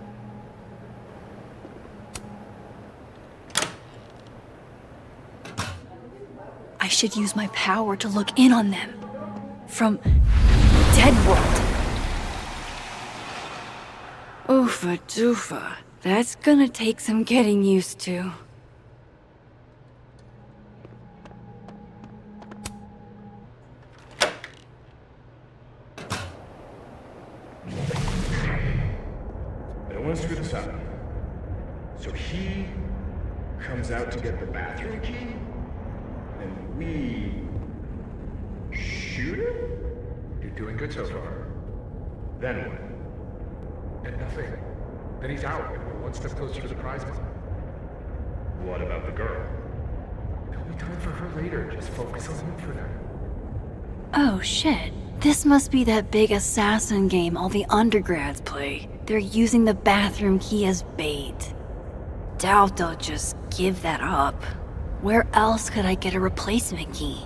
I should use my power to look in on them. From Dead World. Oofa doofa. That's gonna take some getting used to. I want to screw this up. So he comes out to get the bathroom key, and we shoot him? You're doing good so far. Then what? And nothing. Then he's out, and we're one step closer to the prize money. What about the girl? There'll be time for her later. Just focus on him for now. Oh shit. This must be that big assassin game all the undergrads play. They're using the bathroom key as bait. Doubt they'll just give that up. Where else could I get a replacement key?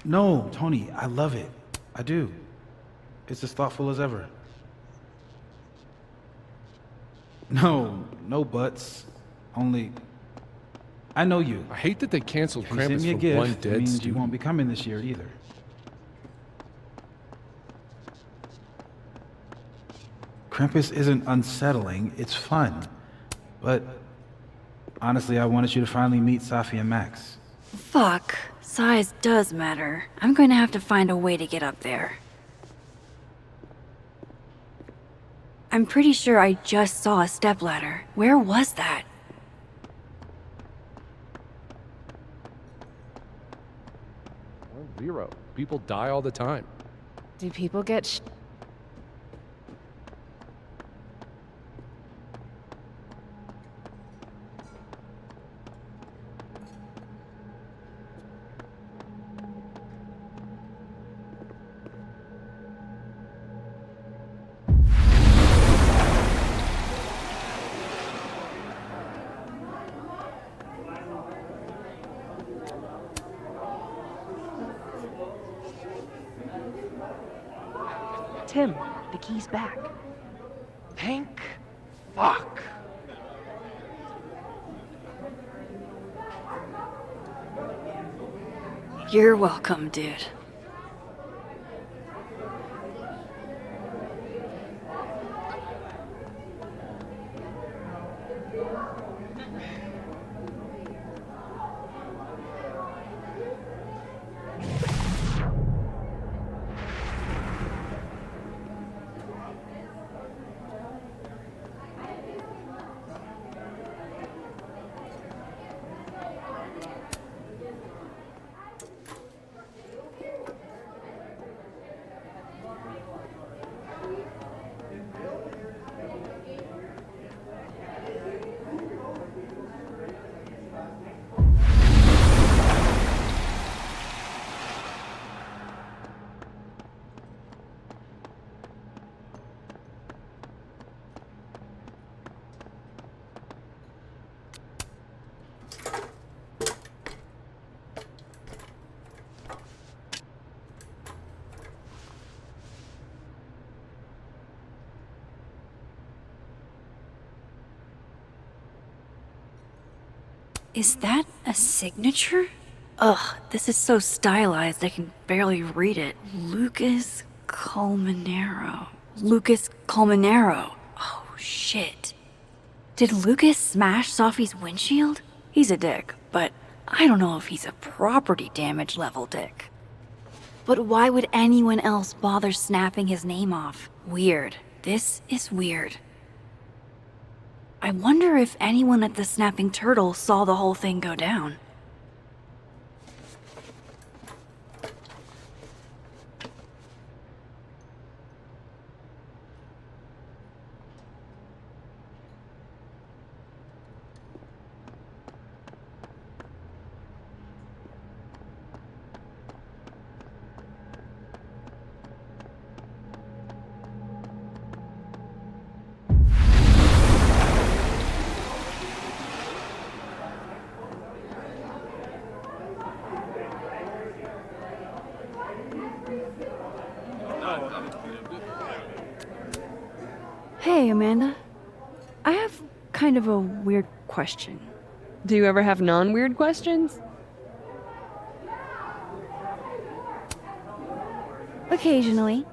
No, Tony, I love it. I do. It's as thoughtful as ever. No buts. Only, I know you. I hate that they canceled If you send Krampus me a for gift, one it dead means student. you won't be coming this year either. Krampus isn't unsettling, it's fun. But honestly, I wanted you to finally meet Safi and Max. Fuck. Size does matter. I'm going to have to find a way to get up there. I'm pretty sure I just saw a stepladder. Where was that? Well, 0. People die all the time. Do people get the keys back. Thank fuck. You're welcome, dude. Is that a signature? Ugh, this is so stylized I can barely read it. Lucas Colmenero. Lucas Colmenero. Oh, shit. Did Lucas smash Safi's windshield? He's a dick, but I don't know if he's a property damage level dick. But why would anyone else bother snapping his name off? Weird. This is weird. I wonder if anyone at the Snapping Turtle saw the whole thing go down. Hey, Amanda. I have kind of a weird question. Do you ever have non-weird questions? Occasionally.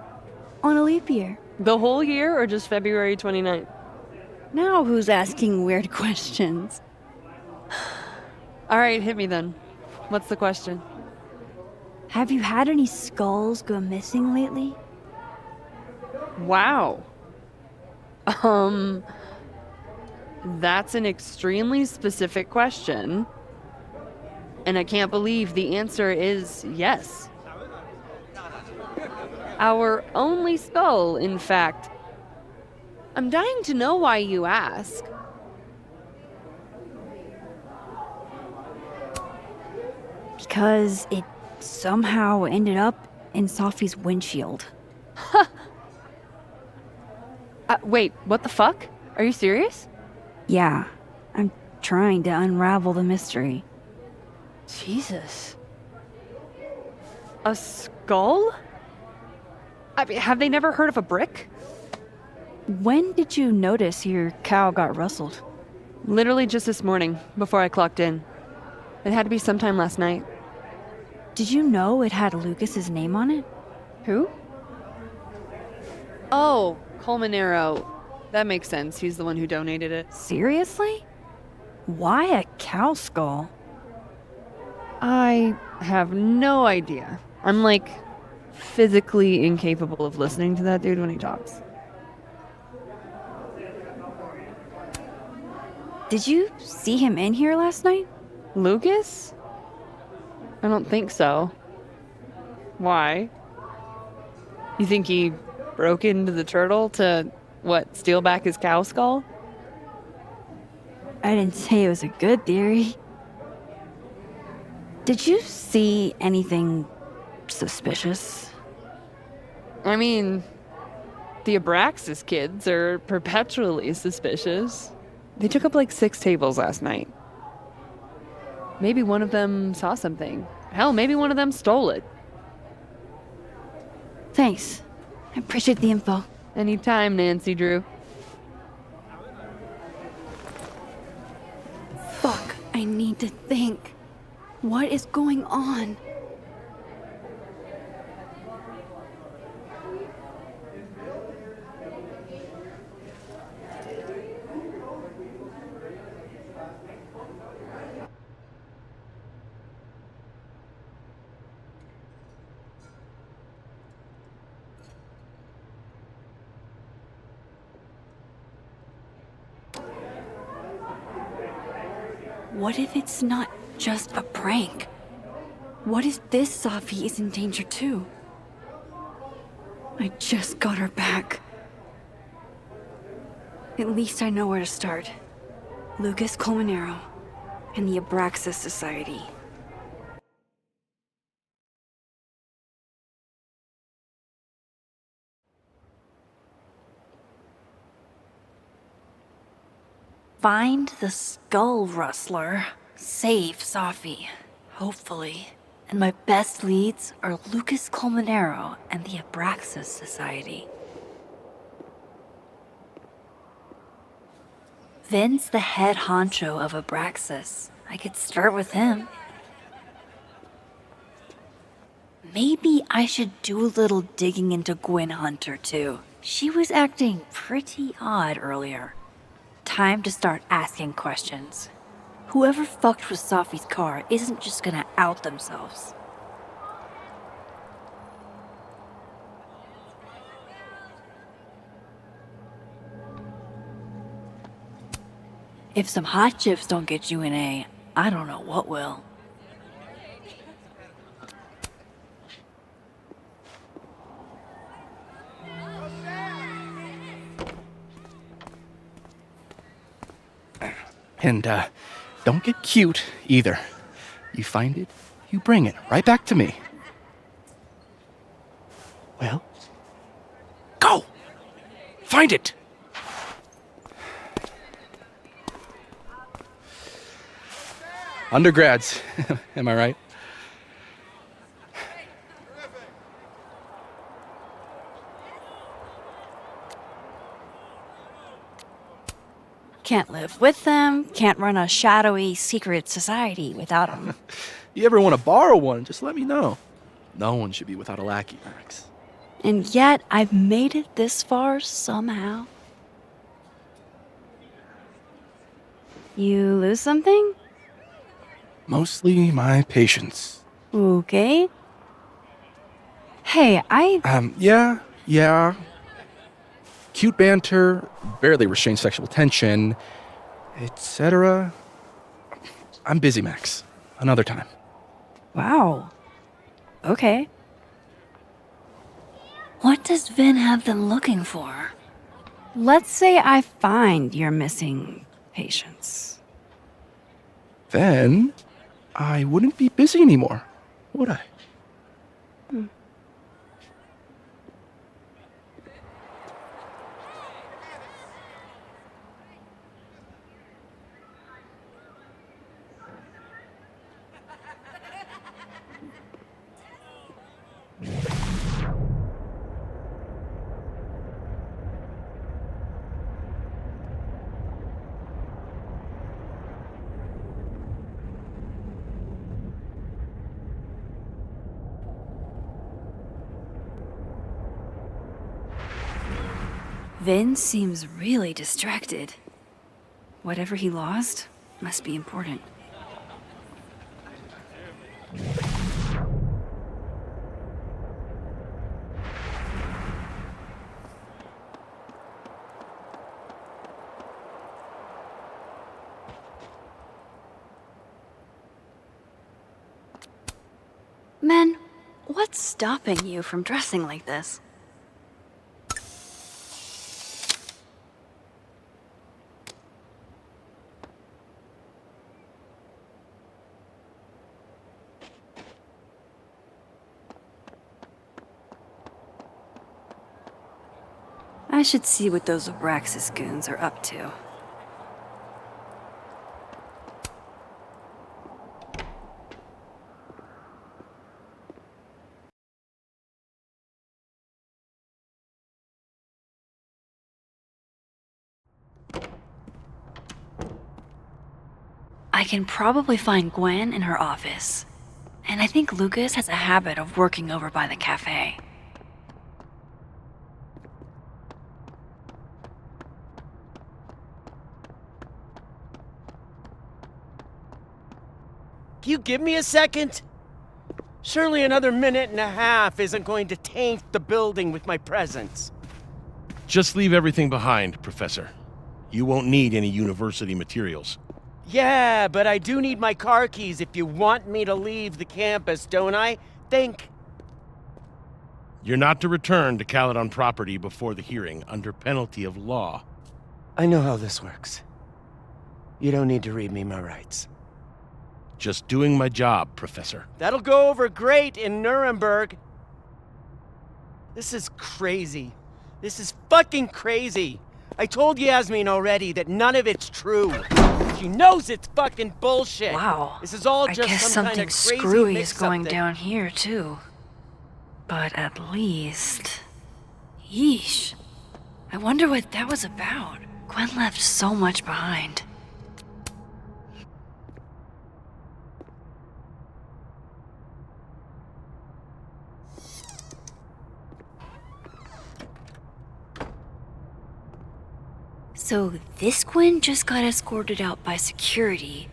On a leap year. The whole year or just February 29th? Now who's asking weird questions? All right, hit me then. What's the question? Have you had any skulls go missing lately? Wow. That's an extremely specific question. And I can't believe the answer is yes. Our only skull, in fact. I'm dying to know why you ask. Because it somehow ended up in Safi's windshield. Wait, what the fuck? Are you serious? Yeah, I'm trying to unravel the mystery. Jesus. A skull? I mean, have they never heard of a brick? When did you notice your cow got rustled? Literally just this morning, before I clocked in. It had to be sometime last night. Did you know it had Lucas's name on it? Who? Oh, Colmenero. That makes sense. He's the one who donated it. Seriously? Why a cow skull? I have no idea. I'm like physically incapable of listening to that dude when he talks. Did you see him in here last night? Lucas? I don't think so. Why? You think he broke into the turtle to, what, steal back his cow skull? I didn't say it was a good theory. Did you see anything suspicious? I mean, the Abraxas kids are perpetually suspicious. They took up like 6 tables last night. Maybe one of them saw something. Hell, maybe one of them stole it. Thanks. I appreciate the info. Anytime, Nancy Drew. Fuck, I need to think. What is going on? What if it's not just a prank? What if this Safi is in danger too? I just got her back. At least I know where to start. Lucas Colmenero and the Abraxas Society. Find the skull rustler. Save Safi. Hopefully. And my best leads are Lucas Colmenero and the Abraxas Society. Vin's the head honcho of Abraxas. I could start with him. Maybe I should do a little digging into Gwen Hunter too. She was acting pretty odd earlier. Time to start asking questions. Whoever fucked with Safi's car isn't just gonna out themselves. If some hot chips don't get you an A, I don't know what will. And, don't get cute either. You find it, you bring it right back to me. Well, go! Find it! Undergrads, am I right? Can't live with them, can't run a shadowy secret society without them. You ever want to borrow one, just let me know. No one should be without a lackey, Max. And yet, I've made it this far somehow. You lose something? Mostly my patience. Okay. Hey, Yeah. Cute banter, barely restrained sexual tension, etc. I'm busy, Max. Another time. Wow. Okay. What does Vin have them looking for? Let's say I find your missing patients. Then I wouldn't be busy anymore, would I? Vin seems really distracted. Whatever he lost must be important. Men, what's stopping you from dressing like this? I should see what those Abraxas goons are up to. I can probably find Gwen in her office. And I think Lucas has a habit of working over by the cafe. Can you give me a second? Surely another minute and a half isn't going to taint the building with my presence. Just leave everything behind, Professor. You won't need any university materials. Yeah, but I do need my car keys if you want me to leave the campus, don't I? Think. You're not to return to Caledon property before the hearing, under penalty of law. I know how this works. You don't need to read me my rights. Just doing my job, Professor. That'll go over great in Nuremberg. This is crazy. This is fucking crazy. I told Yasmin already that none of it's true. She knows it's fucking bullshit. Wow. This is all I just guess some kind something of crazy screwy is mix-up going that- down here, too. But at least... Yeesh. I wonder what that was about. Gwen left so much behind. So this Gwen just got escorted out by security,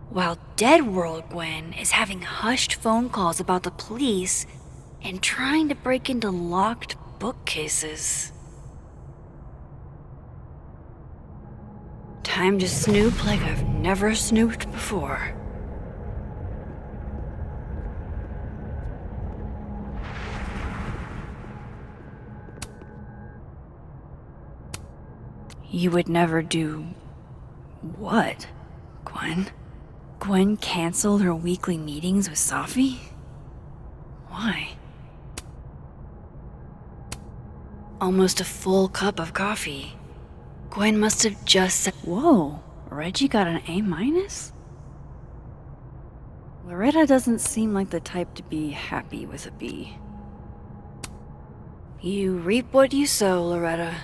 while Dead World Gwen is having hushed phone calls about the police and trying to break into locked bookcases. Time to snoop like I've never snooped before. You would never do... what, Gwen? Gwen canceled her weekly meetings with Safi? Why? Almost a full cup of coffee. Gwen must have just said... Whoa, Reggie got an A-? Loretta doesn't seem like the type to be happy with a B. You reap what you sow, Loretta.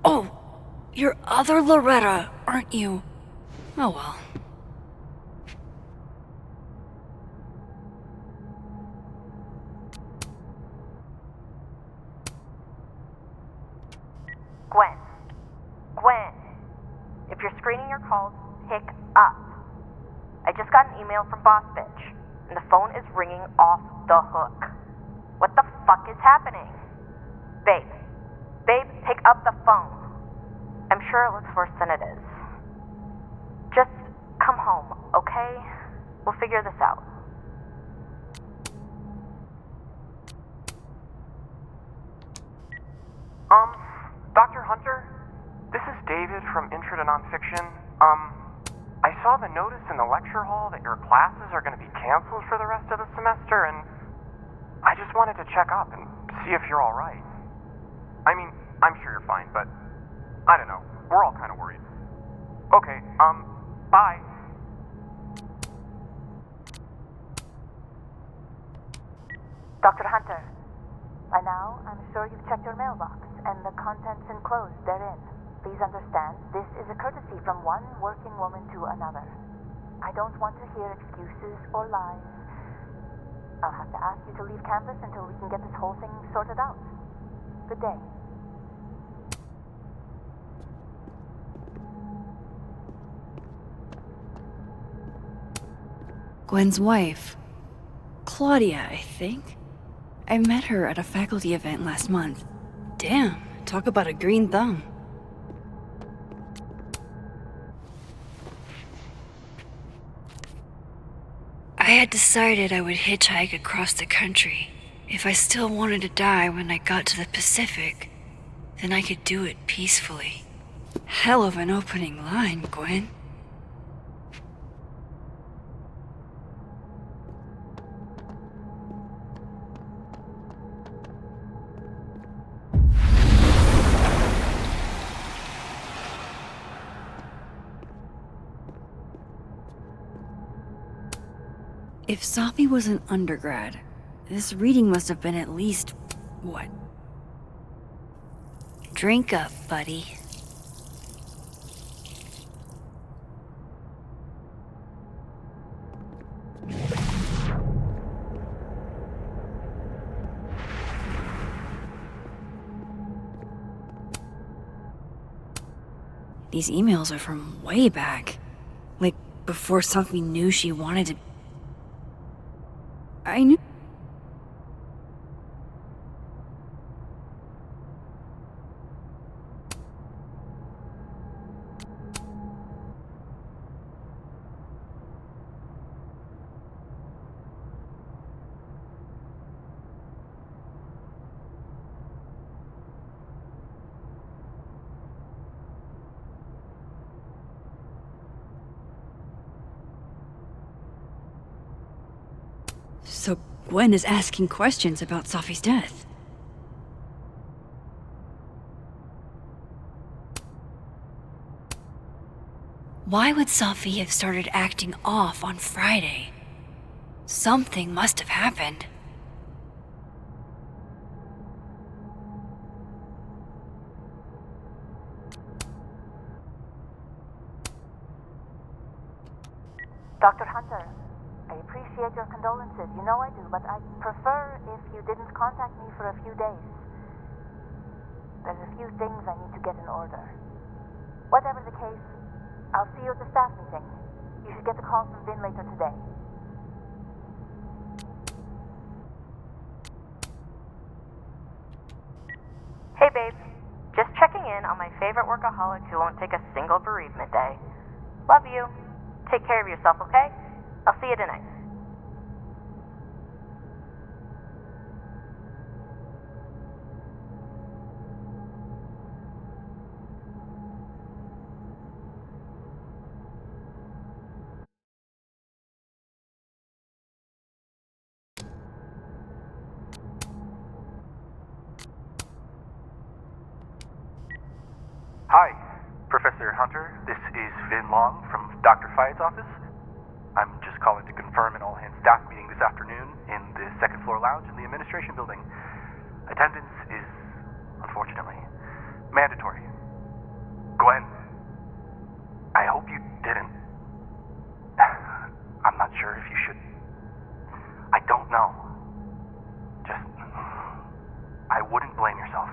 Oh, you're other Loretta, aren't you? Oh well. Gwen, if you're screening your calls, pick up. I just got an email from Boss Bitch, and the phone is ringing off the hook. What the fuck is happening? Babe, pick up the phone. I'm sure it looks worse than it is. Just come home, okay? We'll figure this out. Dr. Hunter? This is David from Intro to Nonfiction. I saw the notice in the lecture hall that your classes are going to be canceled for the rest of the semester, and I just wanted to check up and see if you're all right. I mean, I'm sure you're fine, but I don't know. We're all kind of worried. Okay, bye. Dr. Hunter, by now, I'm sure you've checked your mailbox and the contents enclosed therein. Please understand, this is a courtesy from one working woman to another. I don't want to hear excuses or lies. I'll have to ask you to leave campus until we can get this whole thing sorted out. Good day. Gwen's wife. Claudia, I think. I met her at a faculty event last month. Damn, talk about a green thumb. I had decided I would hitchhike across the country. If I still wanted to die when I got to the Pacific, then I could do it peacefully. Hell of an opening line, Gwen. If Safi was an undergrad, this reading must have been at least, what? Drink up, buddy. These emails are from way back. Like, before Safi knew she wanted to... I knew... So Gwen is asking questions about Safi's death. Why would Safi have started acting off on Friday? Something must have happened. Dr. Hunter, I appreciate your condolences. You know I do, but I'd prefer if you didn't contact me for a few days. There's a few things I need to get in order. Whatever the case, I'll see you at the staff meeting. You should get the call from Vin later today. Hey babe, just checking in on my favorite workaholic who won't take a single bereavement day. Love you. Take care of yourself, okay? I'll see you tonight. Hi, Professor Hunter. This is Vin Long from Dr. Fayyad's office. I'm just calling to confirm an all-hands staff meeting this afternoon in the second floor lounge in the administration building. Attendance is, unfortunately, mandatory. Gwen, I hope you didn't. I'm not sure if you should. I don't know. Just, I wouldn't blame yourself.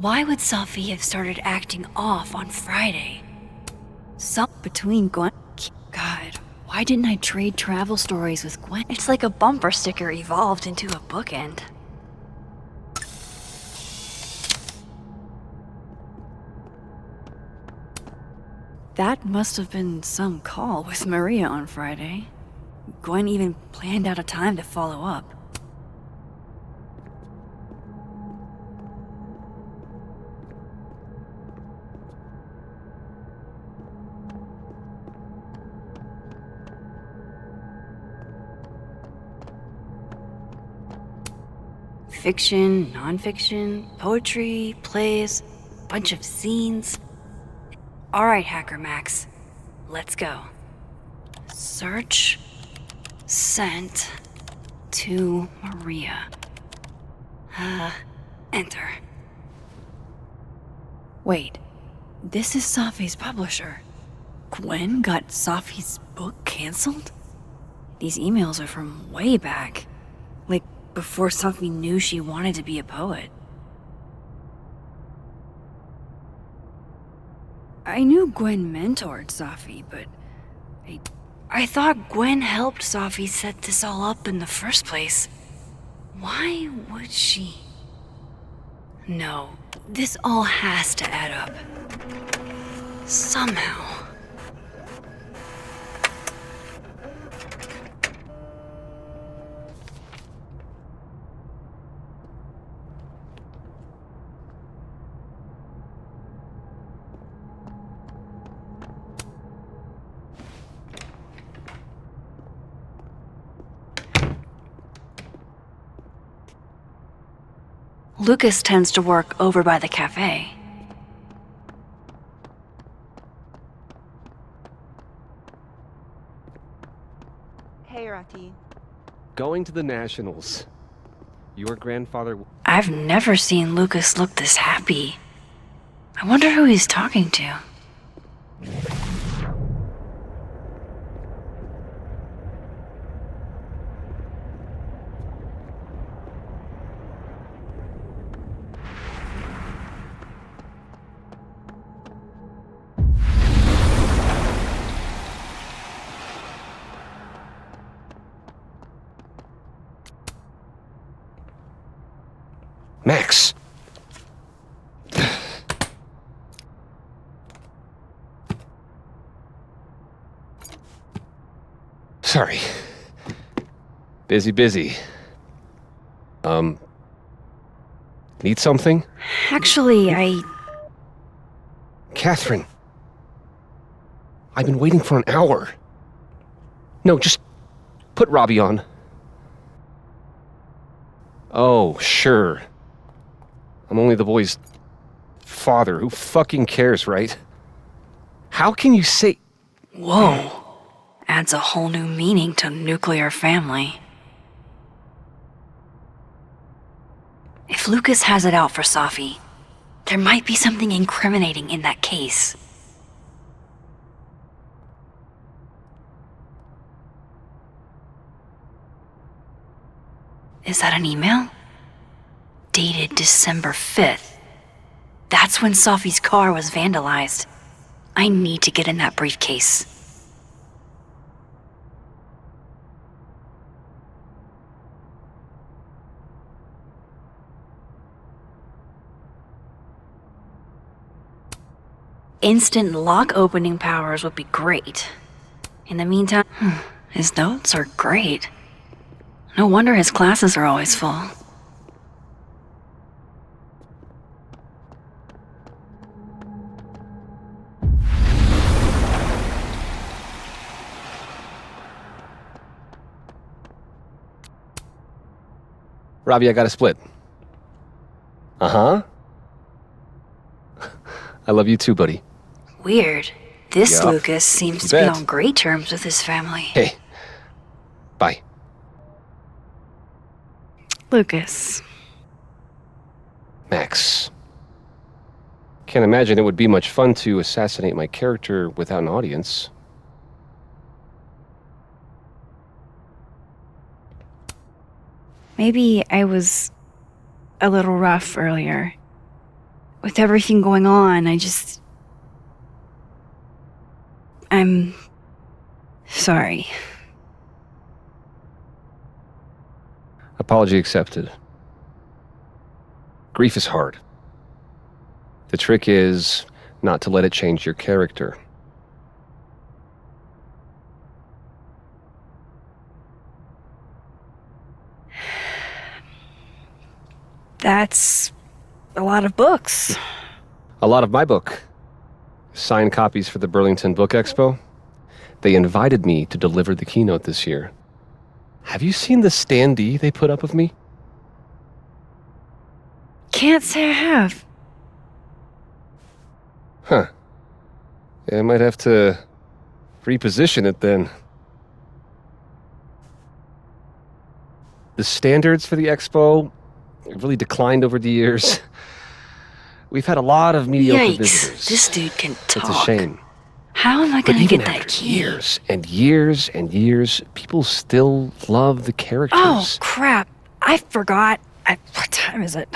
Why would Safi have started acting off on Friday? Between Gwen... God, why didn't I trade travel stories with Gwen? It's like a bumper sticker evolved into a bookend. That must have been some call with Maria on Friday. Gwen even planned out a time to follow up. Fiction, nonfiction, poetry, plays, bunch of scenes. Alright, Hacker Max, let's go. Search, sent to Maria. Enter. Wait, this is Safi's publisher. Gwen got Safi's book canceled? These emails are from way back. Like, before Safi knew she wanted to be a poet. I knew Gwen mentored Safi, but I thought Gwen helped Safi set this all up in the first place. Why would she? No, this all has to add up. Somehow. Lucas tends to work over by the cafe. Hey, Rati. Going to the Nationals. Your grandfather... I've never seen Lucas look this happy. I wonder who he's talking to. Max! Sorry. Busy. Need something? Actually, Catherine. I've been waiting for an hour. No, just put Robbie on. Oh, sure. I'm only the boy's father. Who fucking cares, right? How can you say... Whoa. Adds a whole new meaning to nuclear family. If Lucas has it out for Safi, there might be something incriminating in that case. Is that an email? Dated December 5th. That's when Safi's car was vandalized. I need to get in that briefcase. Instant lock opening powers would be great. In the meantime, his notes are great. No wonder his classes are always full. Robbie, I got a split. Uh-huh. I love you too, buddy. Weird. This Yup. Lucas seems to be on great terms with his family. Hey. Bye. Lucas. Max. Can't imagine it would be much fun to assassinate my character without an audience. Maybe I was a little rough earlier. With everything going on, I'm sorry. Apology accepted. Grief is hard. The trick is not to let it change your character. That's a lot of books. A lot of my book. Signed copies for the Burlington Book Expo. They invited me to deliver the keynote this year. Have you seen the standee they put up of me? Can't say I have. Huh. Yeah, I might have to reposition it then. The standards for the expo have really declined over the years. We've had a lot of mediocre visitors. This dude can talk. It's a shame. How am I But gonna even get that after key? years and years and years, people still love the characters. Oh, crap. I forgot. What time is it?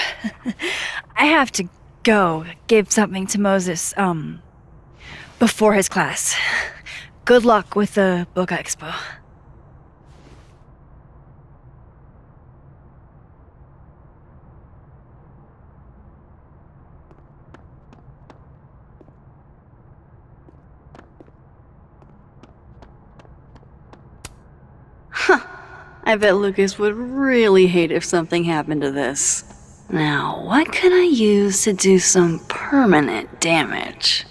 I have to go give something to Moses, before his class. Good luck with the book expo. I bet Lucas would really hate if something happened to this. Now, what can I use to do some permanent damage?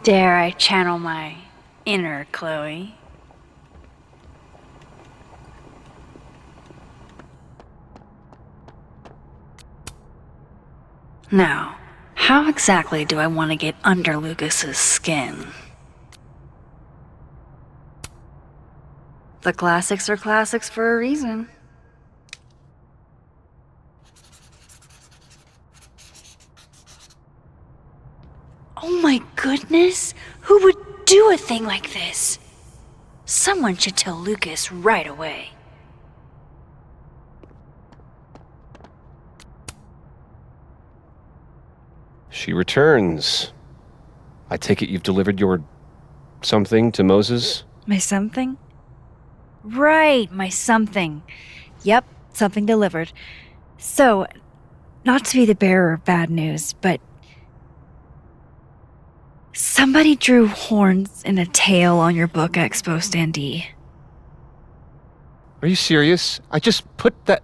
Dare I channel my inner Chloe? Now, how exactly do I want to get under Lucas's skin? The classics are classics for a reason. Oh my goodness! Who would do a thing like this? Someone should tell Lucas right away. She returns. I take it you've delivered your something to Moses? My something? Right, my something. Yep, something delivered. So, not to be the bearer of bad news, but somebody drew horns and a tail on your book expo standee. Are you serious? I just put that...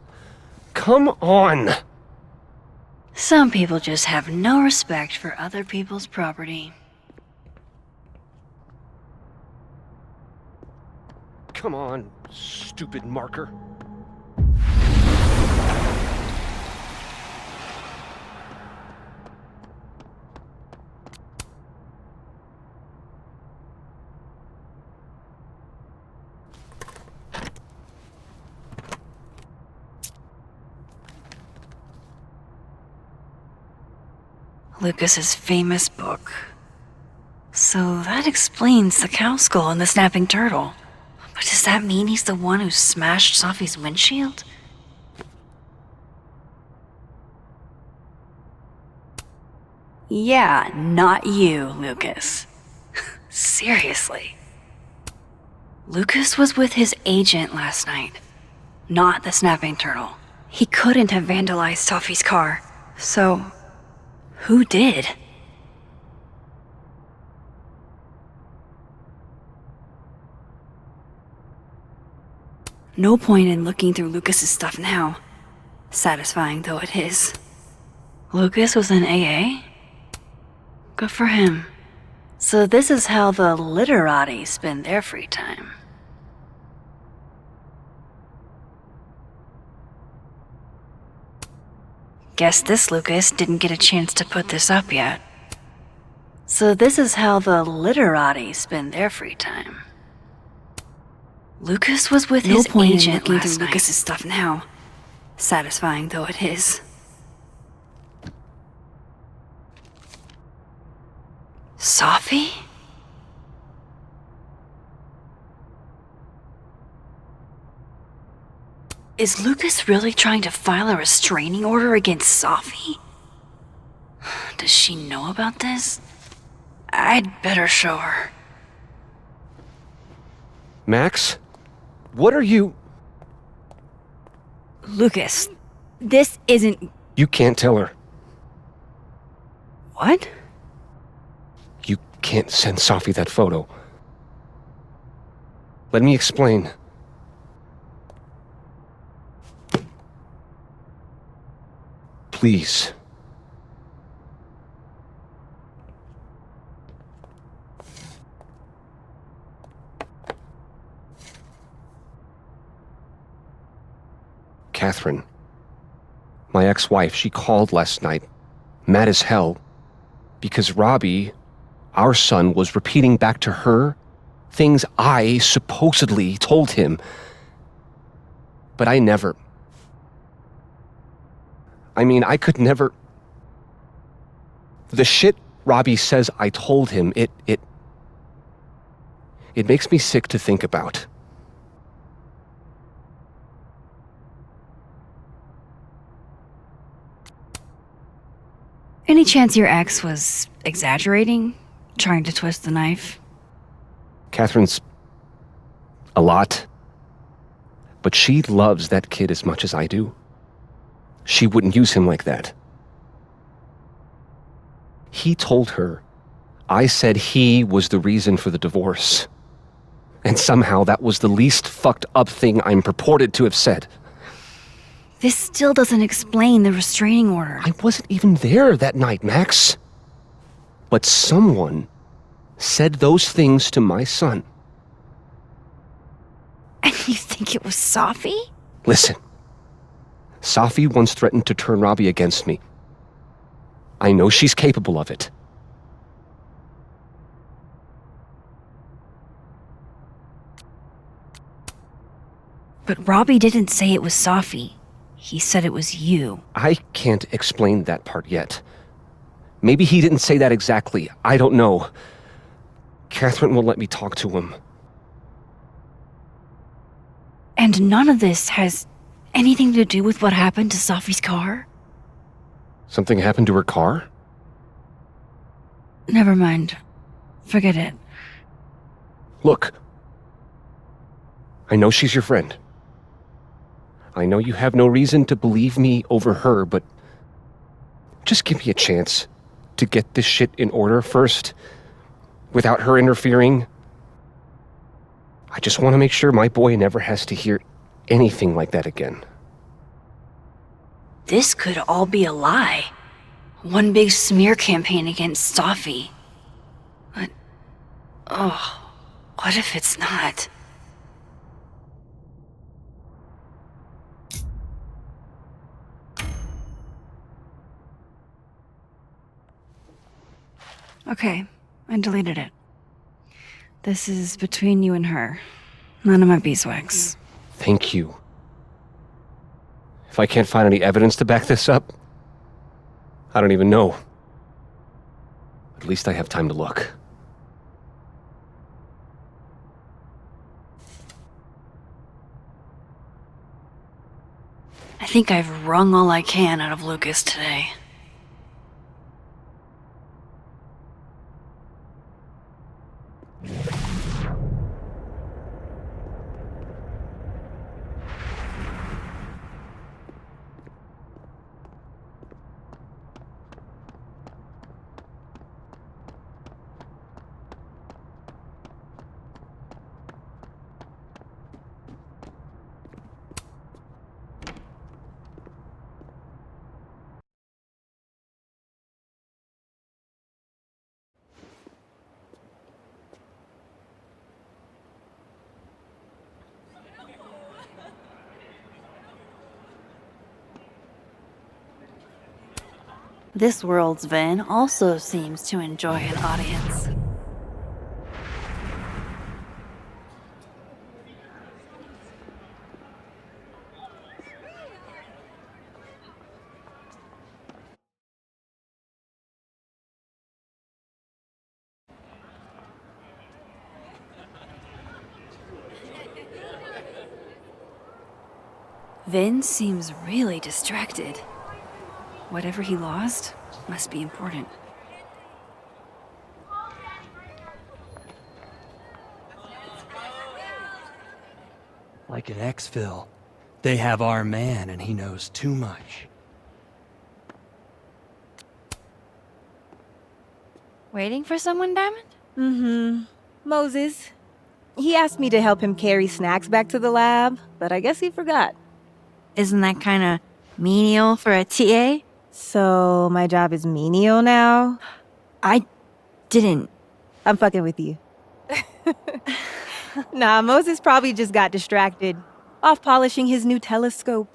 Come on! Some people just have no respect for other people's property. Come on, stupid marker. Lucas's famous book. So that explains the cow skull and the snapping turtle. But does that mean he's the one who smashed Safi's windshield? Yeah, not you, Lucas. Seriously. Lucas was with his agent last night, not the snapping turtle. He couldn't have vandalized Safi's car. So, who did? No point in looking through Lucas's stuff now, satisfying though it is. Lucas was in AA? Good for him. So this is how the literati spend their free time. Guess this Lucas didn't get a chance to put this up yet. So this is how the literati spend their free time. Lucas was with his agent looking through Lucas's stuff now, satisfying though it is. Safi? Is Lucas really trying to file a restraining order against Safi? Does she know about this? I'd better show her. Max? What are you... Lucas, this isn't... You can't tell her. What? You can't send Safi that photo. Let me explain. Please. Catherine, my ex-wife, she called last night, mad as hell, because Robbie, our son, was repeating back to her things I supposedly told him. But I never... I could never... The shit Robbie says I told him, it makes me sick to think about. Any chance your ex was exaggerating? Trying to twist the knife? Catherine's... a lot. But she loves that kid as much as I do. She wouldn't use him like that. He told her I said he was the reason for the divorce. And somehow that was the least fucked up thing I'm purported to have said. This still doesn't explain the restraining order. I wasn't even there that night, Max. But someone said those things to my son. And you think it was Safi? Listen. Safi once threatened to turn Robbie against me. I know she's capable of it. But Robbie didn't say it was Safi. He said it was you. I can't explain that part yet. Maybe he didn't say that exactly. I don't know. Catherine won't let me talk to him. And none of this has anything to do with what happened to Safi's car? Something happened to her car? Never mind. Forget it. Look. I know she's your friend. I know you have no reason to believe me over her, but just give me a chance to get this shit in order first, without her interfering. I just want to make sure my boy never has to hear anything like that again. This could all be a lie. One big smear campaign against Safi. But, what if it's not? Okay, I deleted it. This is between you and her. None of my beeswax. Thank you. If I can't find any evidence to back this up, I don't even know. At least I have time to look. I think I've wrung all I can out of Lucas today. This world's Vin also seems to enjoy an audience. Vin seems really distracted. Whatever he lost must be important. Like in Exfil, they have our man and he knows too much. Waiting for someone, Diamond? Mm-hmm. Moses. He asked me to help him carry snacks back to the lab, but I guess he forgot. Isn't that kinda menial for a TA? So, my job is menial now? I didn't. I'm fucking with you. Nah, Moses probably just got distracted. Off polishing his new telescope.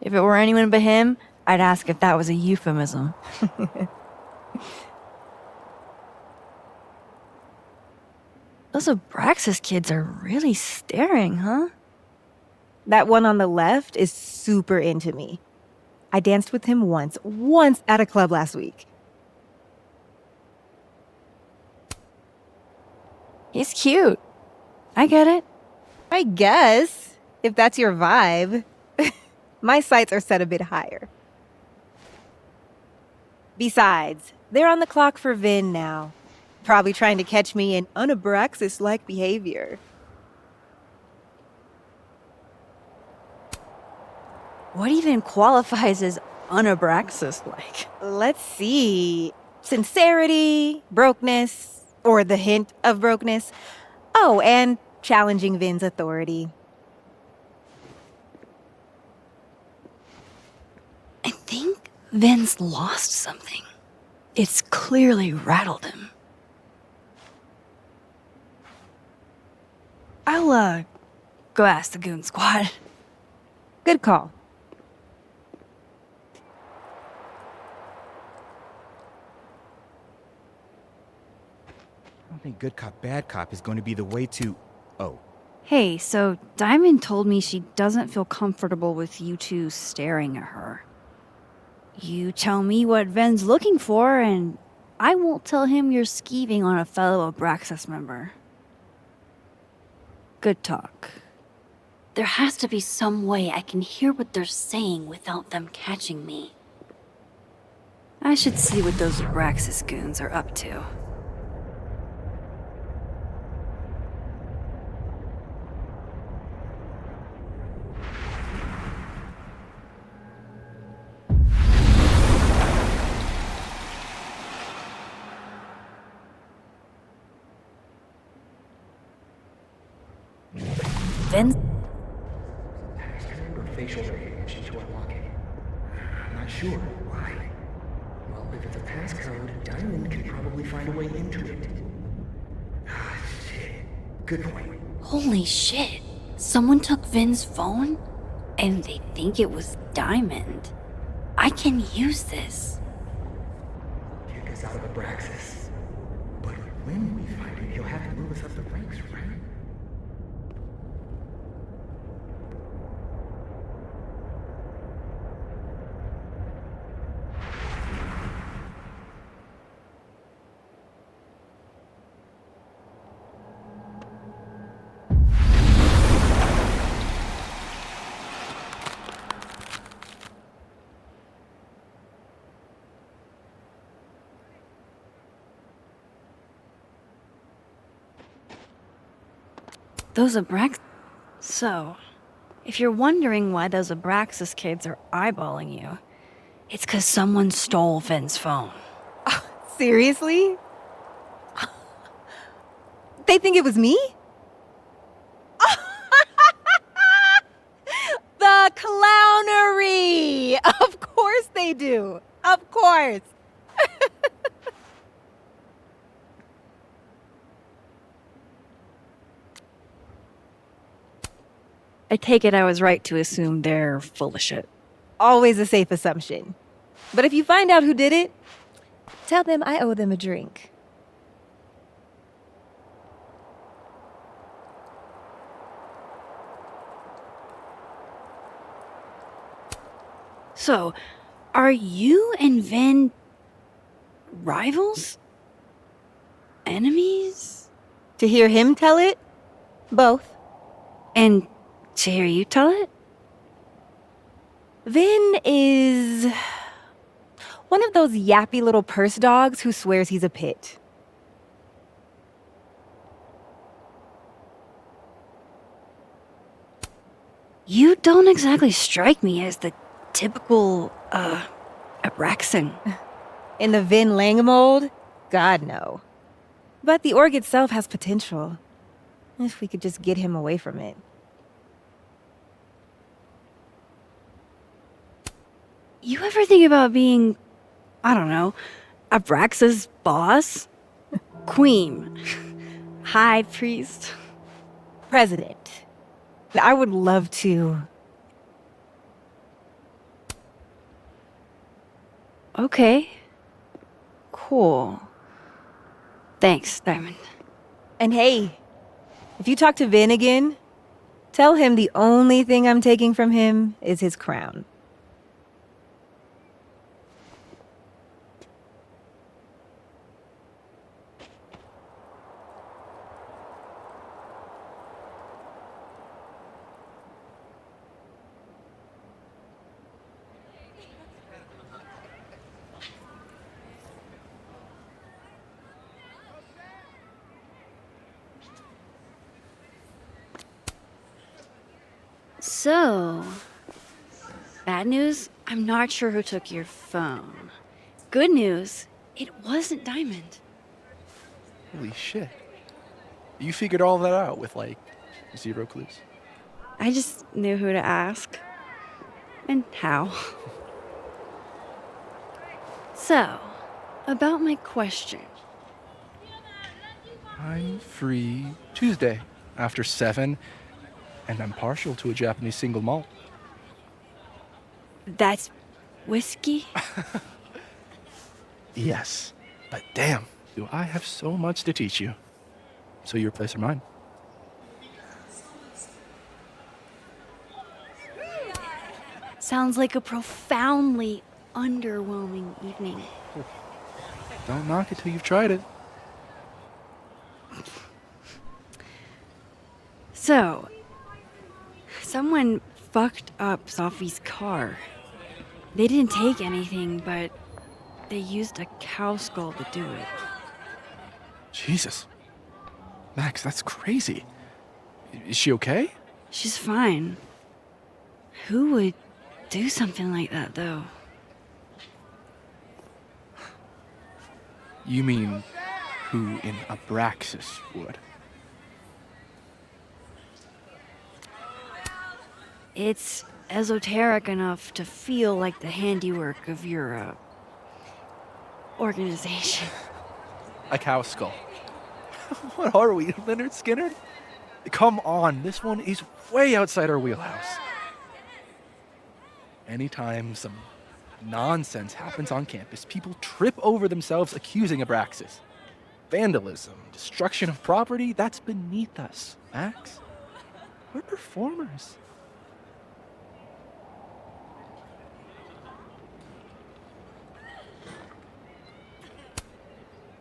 If it were anyone but him, I'd ask if that was a euphemism. Those Abraxas kids are really staring, huh? That one on the left is super into me. I danced with him once at a club last week. He's cute. I get it. I guess, if that's your vibe. My sights are set a bit higher. Besides, they're on the clock for Vin now. Probably trying to catch me in unabraxas-like behavior. What even qualifies as unabraxas-like? Let's see. Sincerity, brokenness, or the hint of brokenness. Oh, and challenging Vin's authority. I think Vin's lost something. It's clearly rattled him. I'll, go ask the goon squad. Good call. I don't think good cop, bad cop is going to be the way to... Oh. Hey, so Diamond told me she doesn't feel comfortable with you two staring at her. You tell me what Ven's looking for, and I won't tell him you're skeeving on a fellow Abraxas member. Good talk. There has to be some way I can hear what they're saying without them catching me. I should see what those Abraxas goons are up to. passcode, Diamond can probably find a way into it. Ah, shit. Good point. Holy shit. Someone took Vin's phone? And they think it was Diamond. I can use this. Kick us out of Abraxas. But when we find it, he'll have to move us up the ranks, right? Those So, if you're wondering why those Abraxas kids are eyeballing you, it's 'cause someone stole Vin's phone. Seriously? They think it was me? The clownery! Of course they do. Of course. I take it I was right to assume they're full of shit. Always a safe assumption. But if you find out who did it, tell them I owe them a drink. So, are you and Vin rivals? Enemies? To hear him tell it? Both. And to hear you tell it? Vin is one of those yappy little purse dogs who swears he's a pit. You don't exactly strike me as the typical, Abraxan. In the Vin Lang mold? God, no. But the org itself has potential. If we could just get him away from it. You ever think about being, I don't know, Abraxa's boss? Queen. High priest. President. I would love to. Okay. Cool. Thanks, Diamond. And hey, if you talk to Vin again, tell him the only thing I'm taking from him is his crown. So, bad news, I'm not sure who took your phone. Good news, it wasn't Diamond. Holy shit. You figured all that out with, like, 0 clues? I just knew who to ask. And how. So, about my question. I'm free Tuesday after 7, and I'm partial to a Japanese single malt. That's whiskey? Yes, but damn, do I have so much to teach you. So your place or mine? Sounds like a profoundly underwhelming evening. Don't knock it till you've tried it. So, someone fucked up Safi's car. They didn't take anything, but they used a cow skull to do it. Jesus. Max, that's crazy. Is she okay? She's fine. Who would do something like that, though? You mean who in Abraxas would? It's esoteric enough to feel like the handiwork of your, organization. A cow skull. What are we, Leonard Skinner? Come on, this one is way outside our wheelhouse. Anytime some nonsense happens on campus, people trip over themselves accusing Abraxas. Vandalism, destruction of property, that's beneath us, Max. We're performers.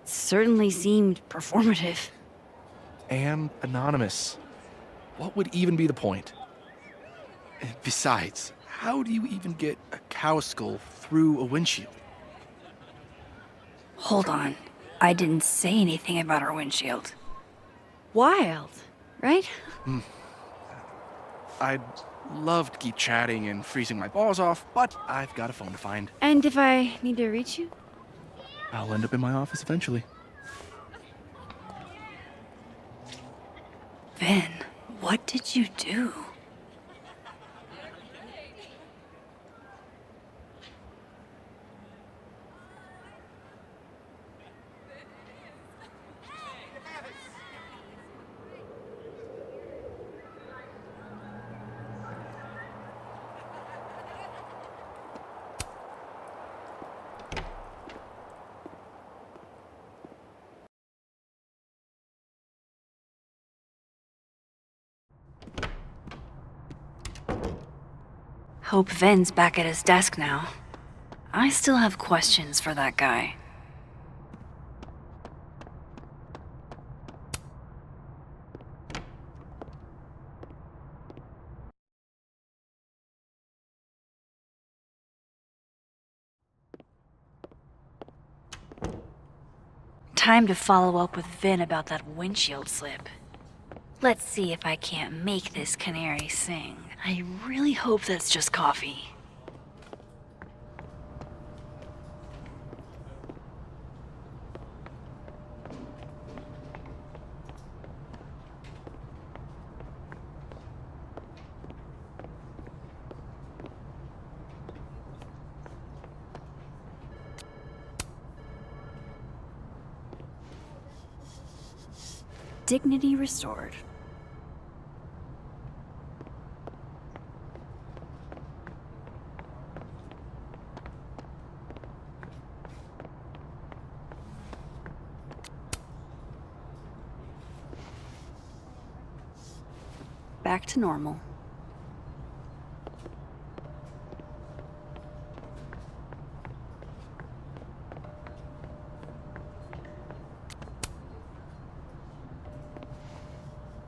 Certainly seemed performative. And anonymous. What would even be the point? Besides, how do you even get a cow skull through a windshield? Hold on. I didn't say anything about our windshield. Wild, right? I'd love to keep chatting and freezing my balls off, but I've got a phone to find. And if I need to reach you? I'll end up in my office eventually. Ben, what did you do? Hope Ven's back at his desk now. I still have questions for that guy. Time to follow up with Vin about that windshield slip. Let's see if I can't make this canary sing. I really hope that's just coffee. Dignity restored. Back to normal.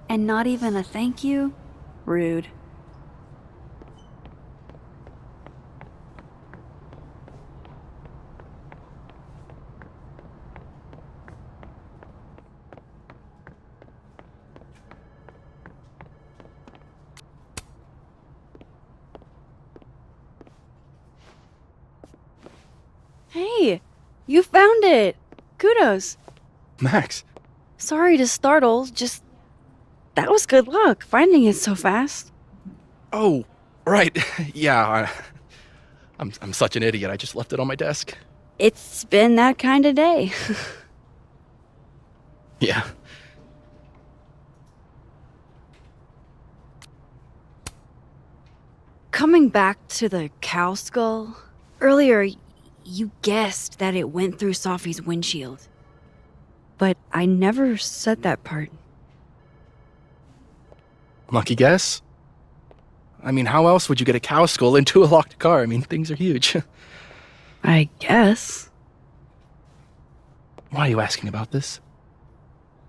And not even a thank you? Rude. Hey, you found it! Kudos! Max! Sorry to startle, just... that was good luck, finding it so fast. Oh, right. Yeah, I'm such an idiot. I just left it on my desk. It's been that kind of day. Yeah. Coming back to the cow skull, earlier you guessed that it went through Safi's windshield. But I never said that part. Lucky guess? I mean, how else would you get a cow skull into a locked car? I mean, things are huge. I guess. Why are you asking about this?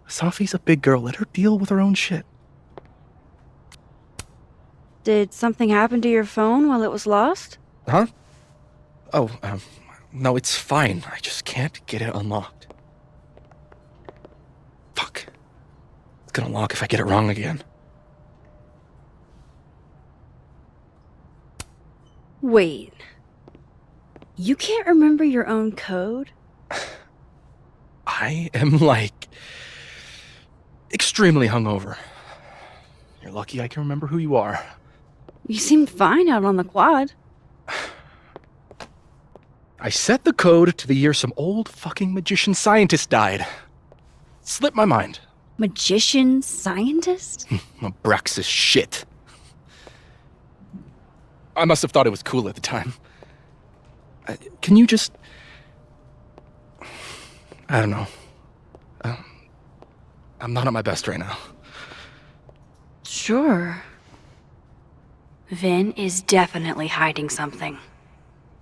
Safi's a big girl. Let her deal with her own shit. Did something happen to your phone while it was lost? Huh? Oh, no, it's fine. I just can't get it unlocked. Fuck. It's gonna lock if I get it wrong again. Wait. You can't remember your own code? I am, extremely hungover. You're lucky I can remember who you are. You seemed fine out on the quad. I set the code to the year some old fucking magician scientist died. Slipped my mind. Magician scientist? Abraxas shit. I must have thought it was cool at the time. Can you just... I don't know. I'm not at my best right now. Sure. Vin is definitely hiding something.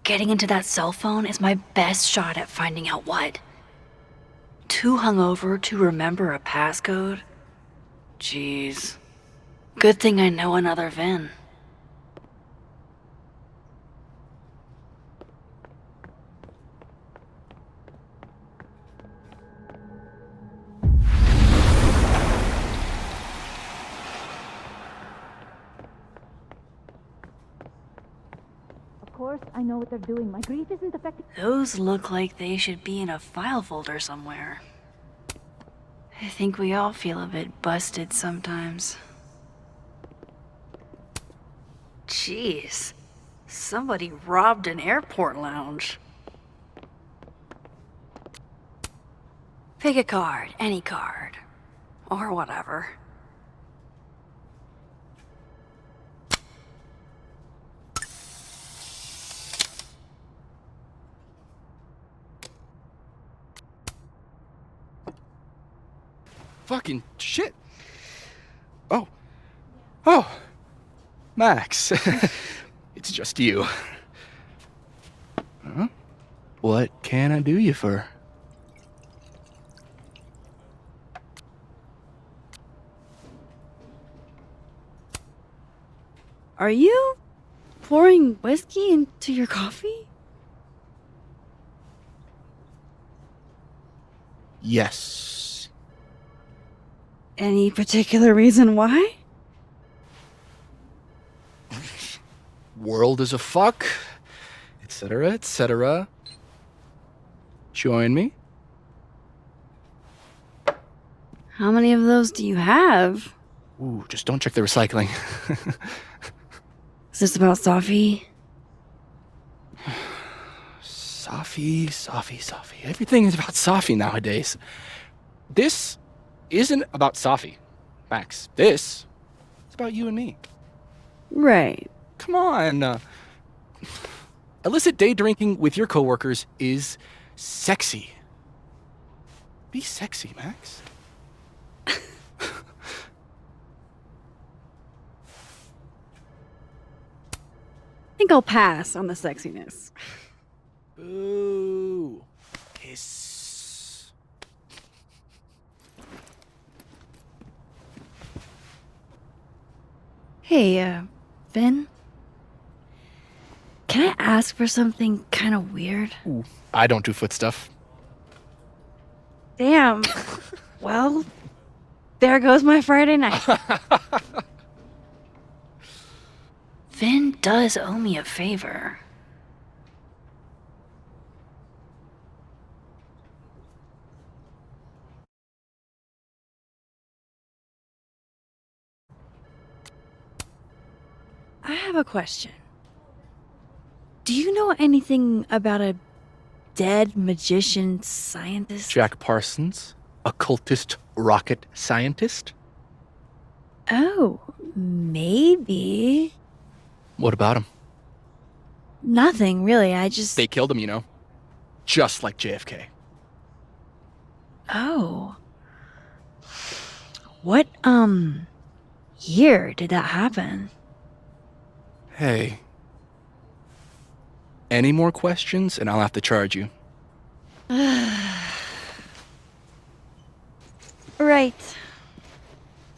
Getting into that cell phone is my best shot at finding out what. Too hungover to remember a passcode? Jeez. Good thing I know another Vin. Of course, I know what they're doing. My grief isn't affecting. Those look like they should be in a file folder somewhere. I think we all feel a bit busted sometimes. Jeez. Somebody robbed an airport lounge. Pick a card, any card. Or whatever. Fucking shit. Oh. Max. It's just you. Huh? What can I do you for? Are you pouring whiskey into your coffee? Yes. Any particular reason why? World is a fuck, etc., etc. Join me. How many of those do you have? Ooh, just don't check the recycling. Is this about Safi? Safi. Everything is about Safi nowadays. This isn't about Safi, Max. This is about you and me. Right. Come on. Illicit day drinking with your coworkers is sexy. Be sexy, Max. I think I'll pass on the sexiness. Boo. Kiss. Hey, Vin? Can I ask for something kind of weird? Ooh, I don't do foot stuff. Damn. Well, there goes my Friday night. Vin does owe me a favor. I have a question. Do you know anything about a dead magician scientist? Jack Parsons, occultist rocket scientist? Oh, maybe. What about him? Nothing, really. I just... They killed him, you know. Just like JFK. Oh. What, year did that happen? Hey. Any more questions and I'll have to charge you. Right.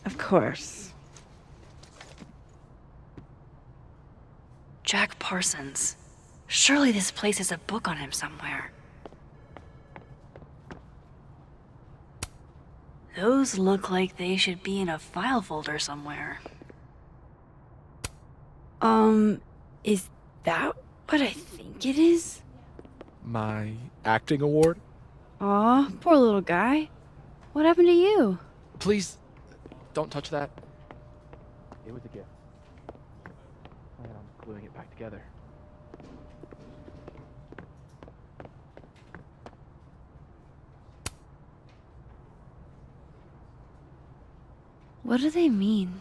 Of course. Jack Parsons. Surely this place has a book on him somewhere. Those look like they should be in a file folder somewhere. Is that what I think it is? My acting award? Aw, poor little guy. What happened to you? Please, don't touch that. It was a gift. Plan on gluing it back together. What do they mean?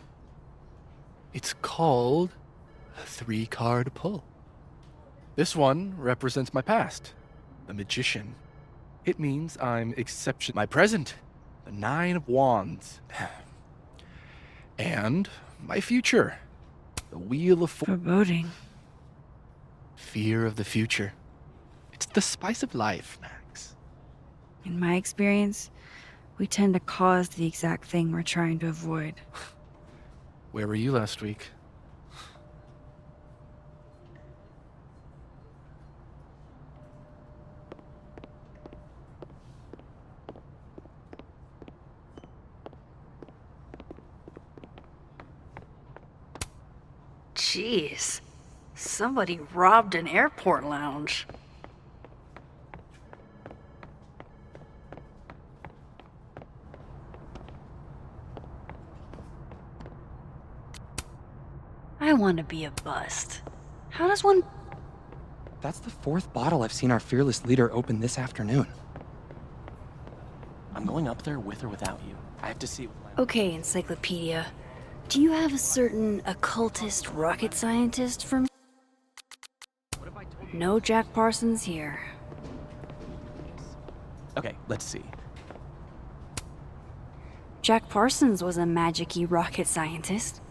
It's called a 3-card pull. This one represents my past, the magician. It means I'm exception. My present, the 9 of Wands. And my future, the Wheel of Foreboding. Fear of the future. It's the spice of life, Max. In my experience, we tend to cause the exact thing we're trying to avoid. Where were you last week? Jeez. Somebody robbed an airport lounge. I want to be a bust. How does one... That's the 4th bottle I've seen our fearless leader open this afternoon. I'm going up there with or without you. I have to see with my... Okay, Encyclopedia. Do you have a certain occultist rocket scientist for me? No Jack Parsons here. Okay, let's see. Jack Parsons was a magic-y rocket scientist.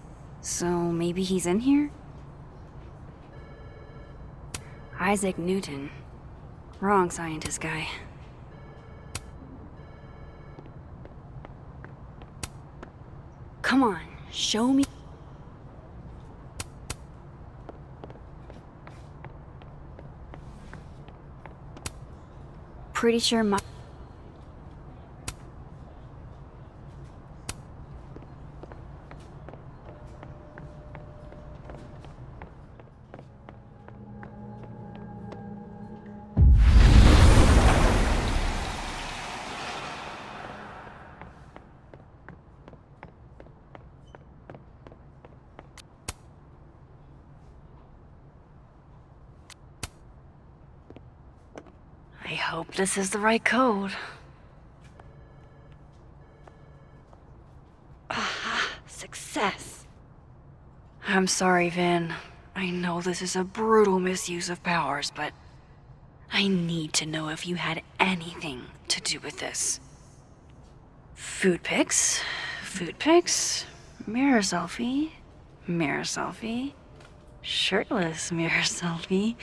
So maybe he's in here? Isaac Newton. Wrong scientist guy. Come on, show me. Pretty sure my... I hope this is the right code. Aha, success. I'm sorry, Vin. I know this is a brutal misuse of powers, but I need to know if you had anything to do with this. Food pics, mirror selfie, shirtless mirror selfie.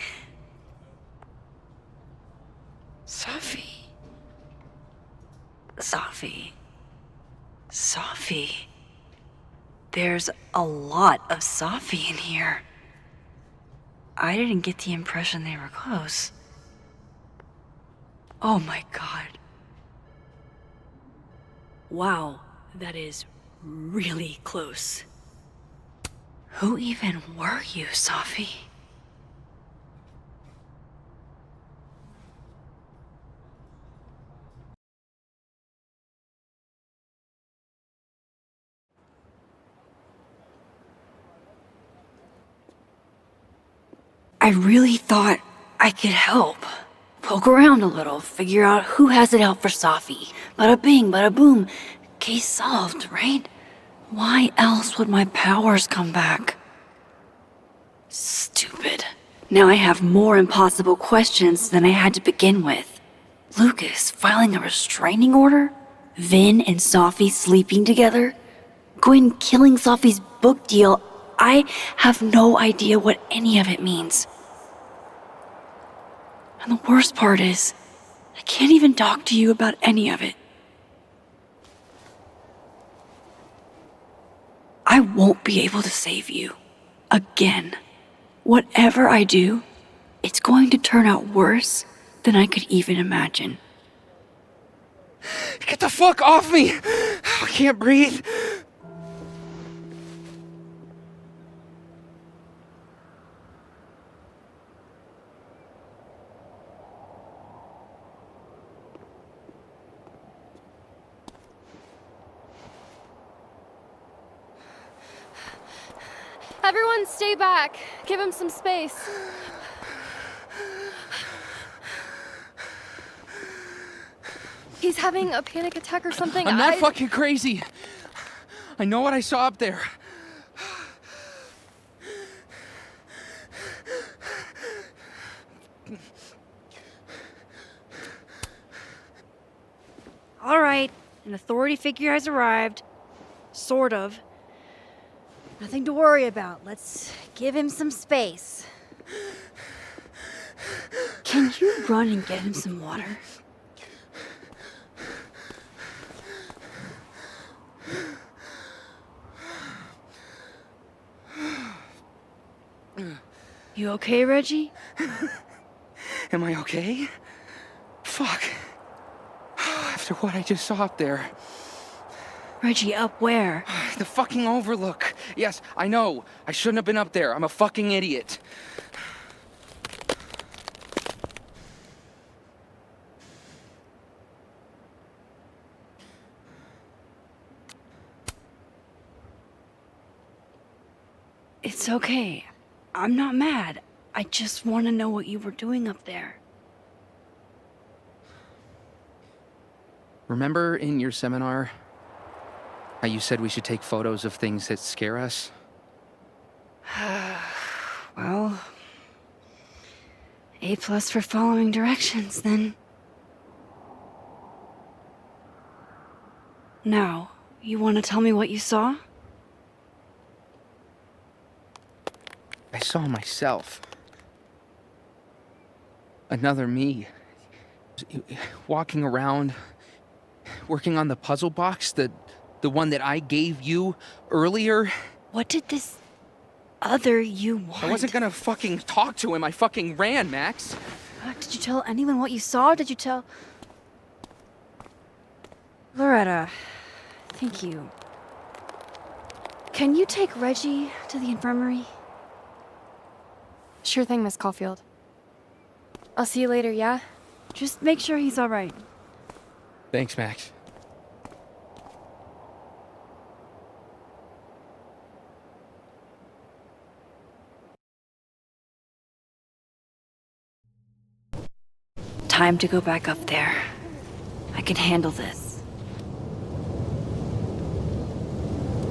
Safi. There's a lot of Safi in here. I didn't get the impression they were close. Oh my god. Wow, that is really close. Who even were you, Safi? I really thought I could help. Poke around a little, figure out who has it out for Safi. Bada bing, bada boom. Case solved, right? Why else would my powers come back? Stupid. Now I have more impossible questions than I had to begin with. Lucas filing a restraining order? Vin and Safi sleeping together? Gwen killing Safi's book deal? I have no idea what any of it means. And the worst part is, I can't even talk to you about any of it. I won't be able to save you. Again. Whatever I do, it's going to turn out worse than I could even imagine. Get the fuck off me! I can't breathe. Everyone stay back. Give him some space. He's having a panic attack or something. I'm not fucking crazy. I know what I saw up there. All right, an authority figure has arrived. Sort of. Nothing to worry about. Let's give him some space. Can you run and get him some water? You okay, Reggie? Am I okay? Fuck. After what I just saw up there. Reggie, up where? The fucking overlook. Yes, I know. I shouldn't have been up there. I'm a fucking idiot. It's okay. I'm not mad. I just want to know what you were doing up there. Remember in your seminar how you said we should take photos of things that scare us? Well, A+ for following directions, then. Now, you want to tell me what you saw? I saw myself. Another me. Walking around, working on the puzzle box, the one that I gave you earlier. What did this other you want? I wasn't gonna fucking talk to him. I fucking ran, Max. Did you tell anyone what you saw? Did you tell... Loretta, thank you. Can you take Reggie to the infirmary? Sure thing, Miss Caulfield. I'll see you later, yeah? Just make sure he's all right. Thanks, Max. Time to go back up there. I can handle this.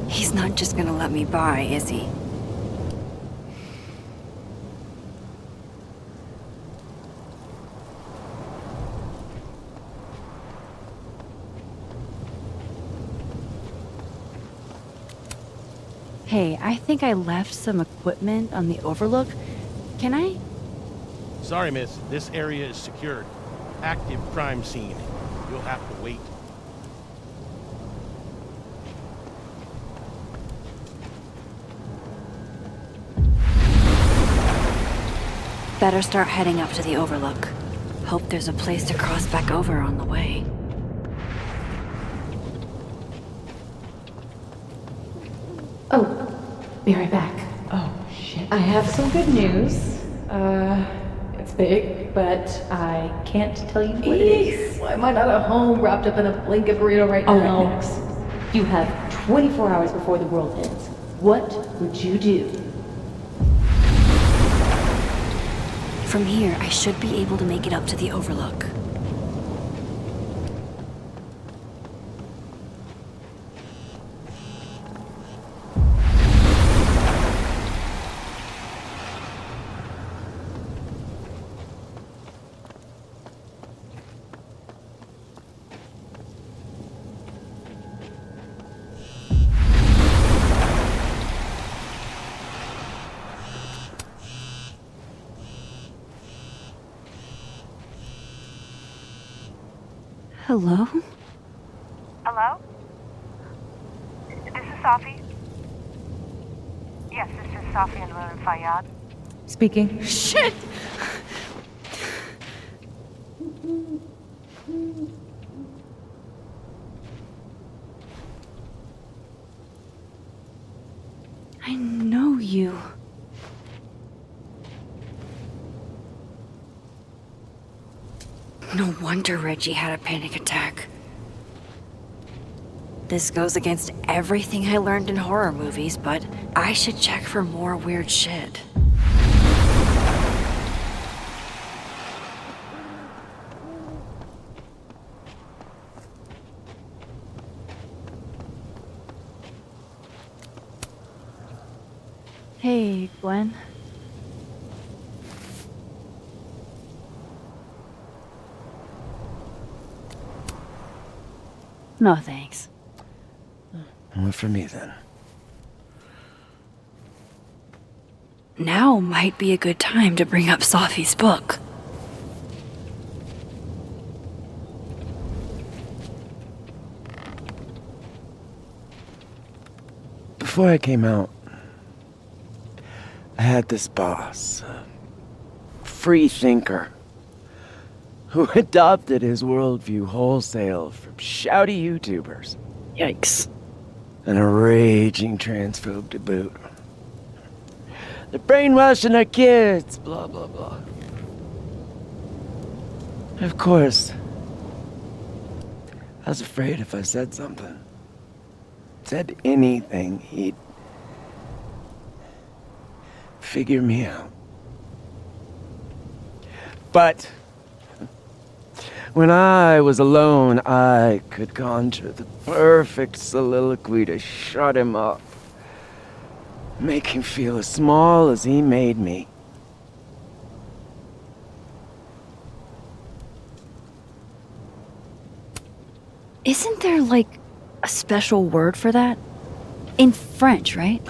He's not just gonna let me by, is he? Hey, I think I left some equipment on the overlook. Can I? Sorry, miss. This area is secured. Active crime scene. You'll have to wait. Better start heading up to the overlook. Hope there's a place to cross back over on the way. Oh, be right back. Oh, shit. I have some good news. It's big, but I can't tell you what it is. Why am I not at home wrapped up in a blanket burrito right now? All right, Max. You have 24 hours before the world ends. What would you do? From here, I should be able to make it up to the overlook. Hello? Hello? This is Safi. Yes, this is Safi and Llewellyn-Fayyad. Speaking. Shit! I know you. No wonder Reggie had a panic attack. This goes against everything I learned in horror movies, but I should check for more weird shit. Hey, Gwen. No, thanks. What for me, then? Now might be a good time to bring up Safi's book. Before I came out, I had this boss, a free thinker, who adopted his worldview wholesale from shouty YouTubers. Yikes. And a raging transphobe to boot. They're brainwashing our kids, blah, blah, blah. Of course, I was afraid if I said something, said anything, he'd figure me out. But when I was alone, I could conjure the perfect soliloquy to shut him up. Make him feel as small as he made me. Isn't there, like, a special word for that? In French, right?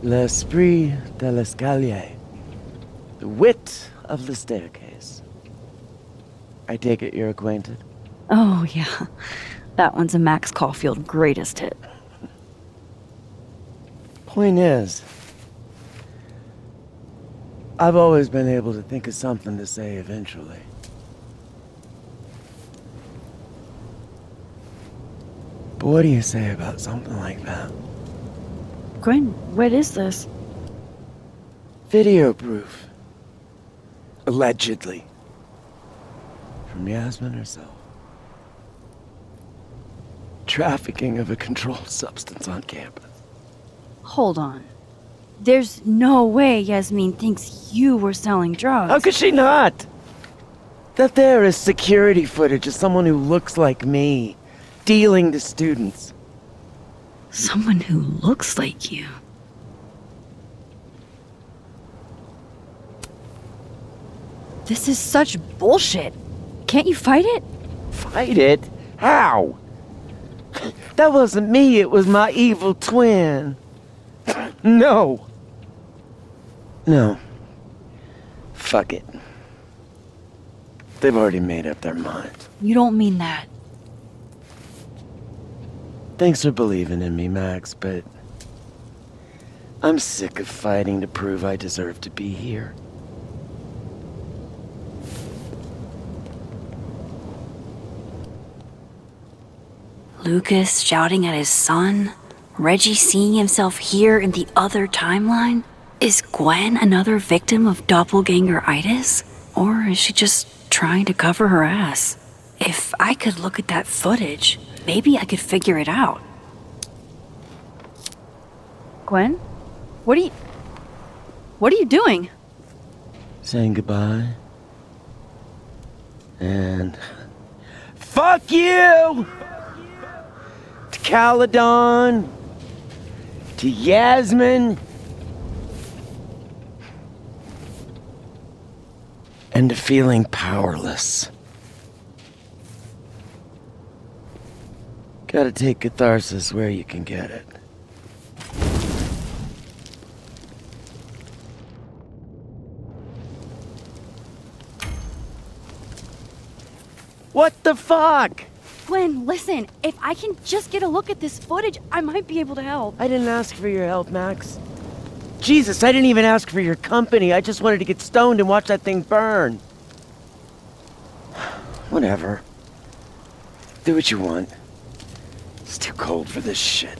L'esprit de l'escalier. The wit of the staircase. I take it you're acquainted? Oh, yeah. That one's a Max Caulfield greatest hit. Point is, I've always been able to think of something to say eventually. But what do you say about something like that? Gwen, what is this? Video proof. Allegedly. From Yasmin herself. Trafficking of a controlled substance on campus. Hold on. There's no way Yasmin thinks you were selling drugs. How could she not? That there is security footage of someone who looks like me, dealing to students. Someone who looks like you? This is such bullshit. Can't you fight it? Fight it? How? That wasn't me, it was my evil twin. No. No. Fuck it. They've already made up their minds. You don't mean that. Thanks for believing in me, Max, but I'm sick of fighting to prove I deserve to be here. Lucas shouting at his son? Reggie seeing himself here in the other timeline? Is Gwen another victim of doppelganger-itis? Or is she just trying to cover her ass? If I could look at that footage, maybe I could figure it out. Gwen? What are you doing? Saying goodbye. And fuck you! To Caledon. To Yasmin. And to feeling powerless. Gotta take catharsis where you can get it. What the fuck? Gwen, listen. If I can just get a look at this footage, I might be able to help. I didn't ask for your help, Max. Jesus, I didn't even ask for your company. I just wanted to get stoned and watch that thing burn. Whatever. Do what you want. It's too cold for this shit.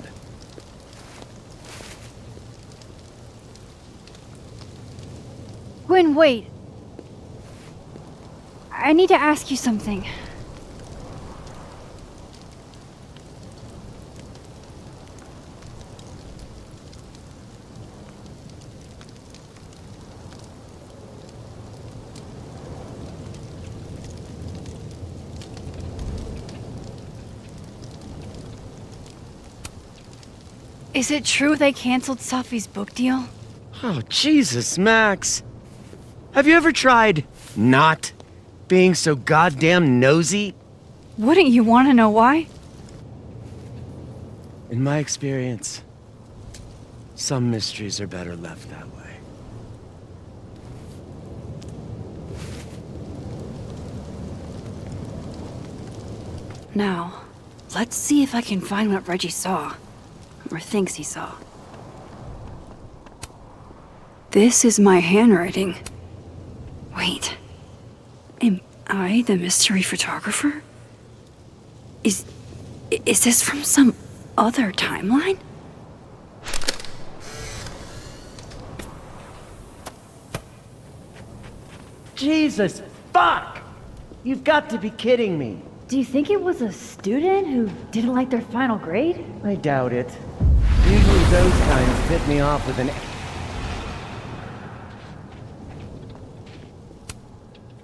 Gwen, wait. I need to ask you something. Is it true they canceled Safi's book deal? Oh, Jesus, Max. Have you ever tried not being so goddamn nosy? Wouldn't you want to know why? In my experience, some mysteries are better left that way. Now, let's see if I can find what Reggie saw. Or thinks he saw. This is my handwriting. Wait. Am I the mystery photographer? Is this from some other timeline? Jesus, fuck! You've got to be kidding me. Do you think it was a student who didn't like their final grade? I doubt it. Usually those kinds hit me off with an...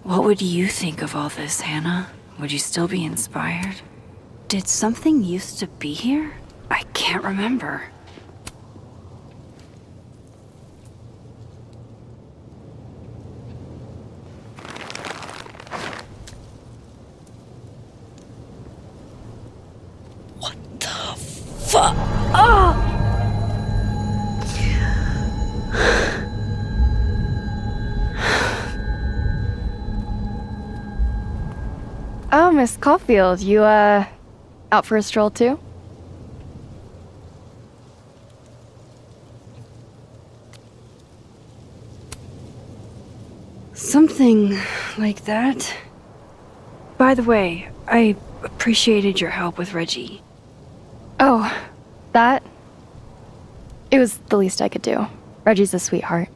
What would you think of all this, Hannah? Would you still be inspired? Did something used to be here? I can't remember. What the fuck? Oh! Oh, Miss Caulfield, you, out for a stroll too? Something like that. By the way, I appreciated your help with Reggie. Oh, that? It was the least I could do. Reggie's a sweetheart.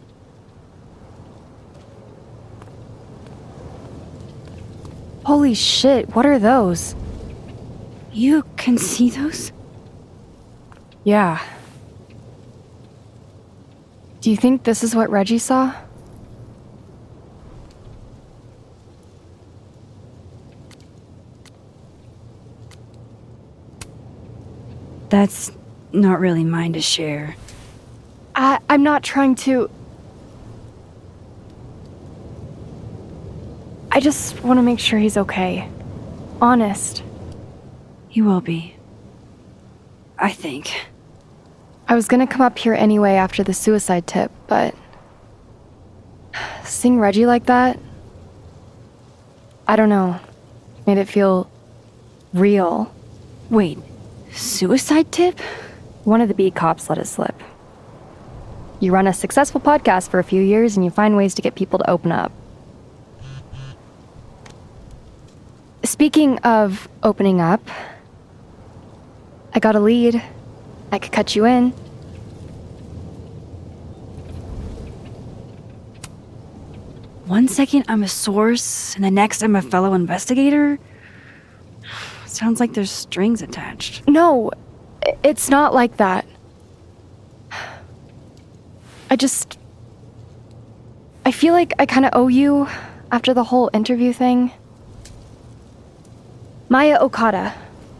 Holy shit, what are those? You can see those? Yeah. Do you think this is what Reggie saw? That's not really mine to share. I'm not trying to... I just want to make sure he's okay. Honest. He will be. I think. I was gonna come up here anyway after the suicide tip, but... seeing Reggie like that... I don't know. Made it feel... real. Wait, suicide tip? One of the beat cops let it slip. You run a successful podcast for a few years and you find ways to get people to open up. Speaking of opening up, I got a lead. I could cut you in. One second I'm a source, and the next I'm a fellow investigator? Sounds like there's strings attached. No, it's not like that. I feel like I kind of owe you after the whole interview thing. Maya Okada,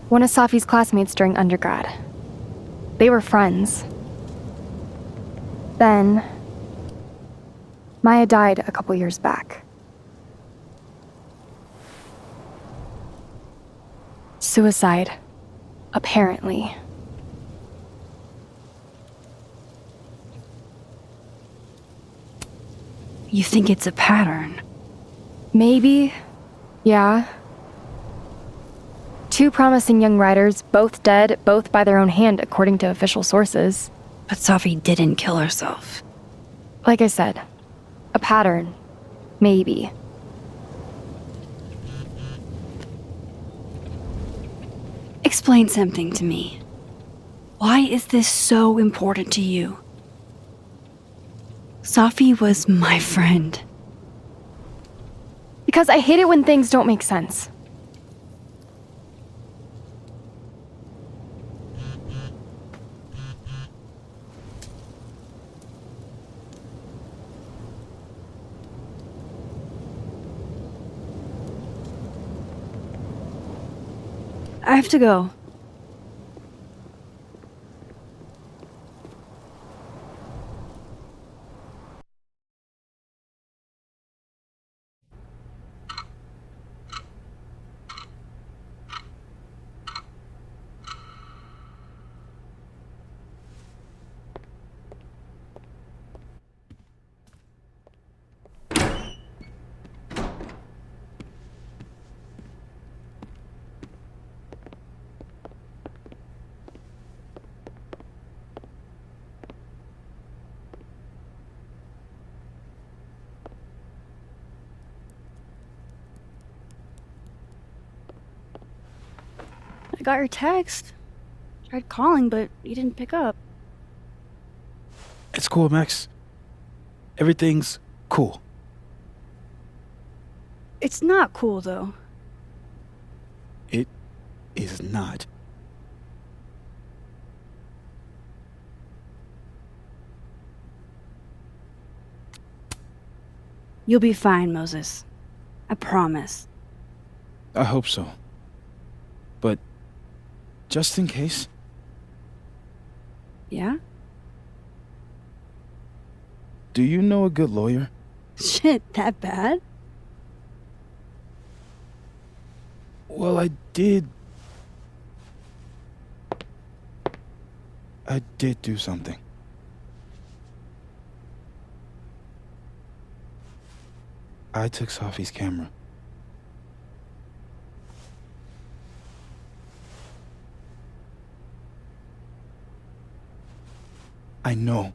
one of Safi's classmates during undergrad. They were friends. Then, Maya died a couple years back. Suicide, apparently. You think it's a pattern? Maybe, yeah. Two promising young writers, both dead, both by their own hand, according to official sources. But Safi didn't kill herself. Like I said, a pattern. Maybe. Explain something to me. Why is this so important to you? Safi was my friend. Because I hate it when things don't make sense. I have to go. got your text. Tried calling, but you didn't pick up. It's cool, Max. Everything's cool. It's not cool, though. It is not. You'll be fine, Moses. I promise. I hope so. But just in case, Yeah? do you know a good lawyer? Shit, that bad? Well, I did do something. I took Safi's camera. I know.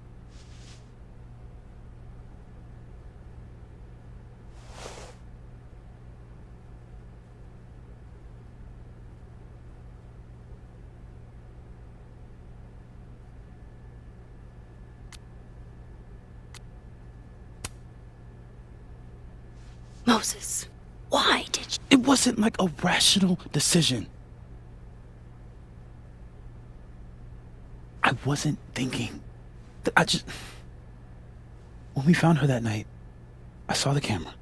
Moses, why did you? It wasn't like a rational decision. I wasn't thinking. When we found her that night, I saw the camera.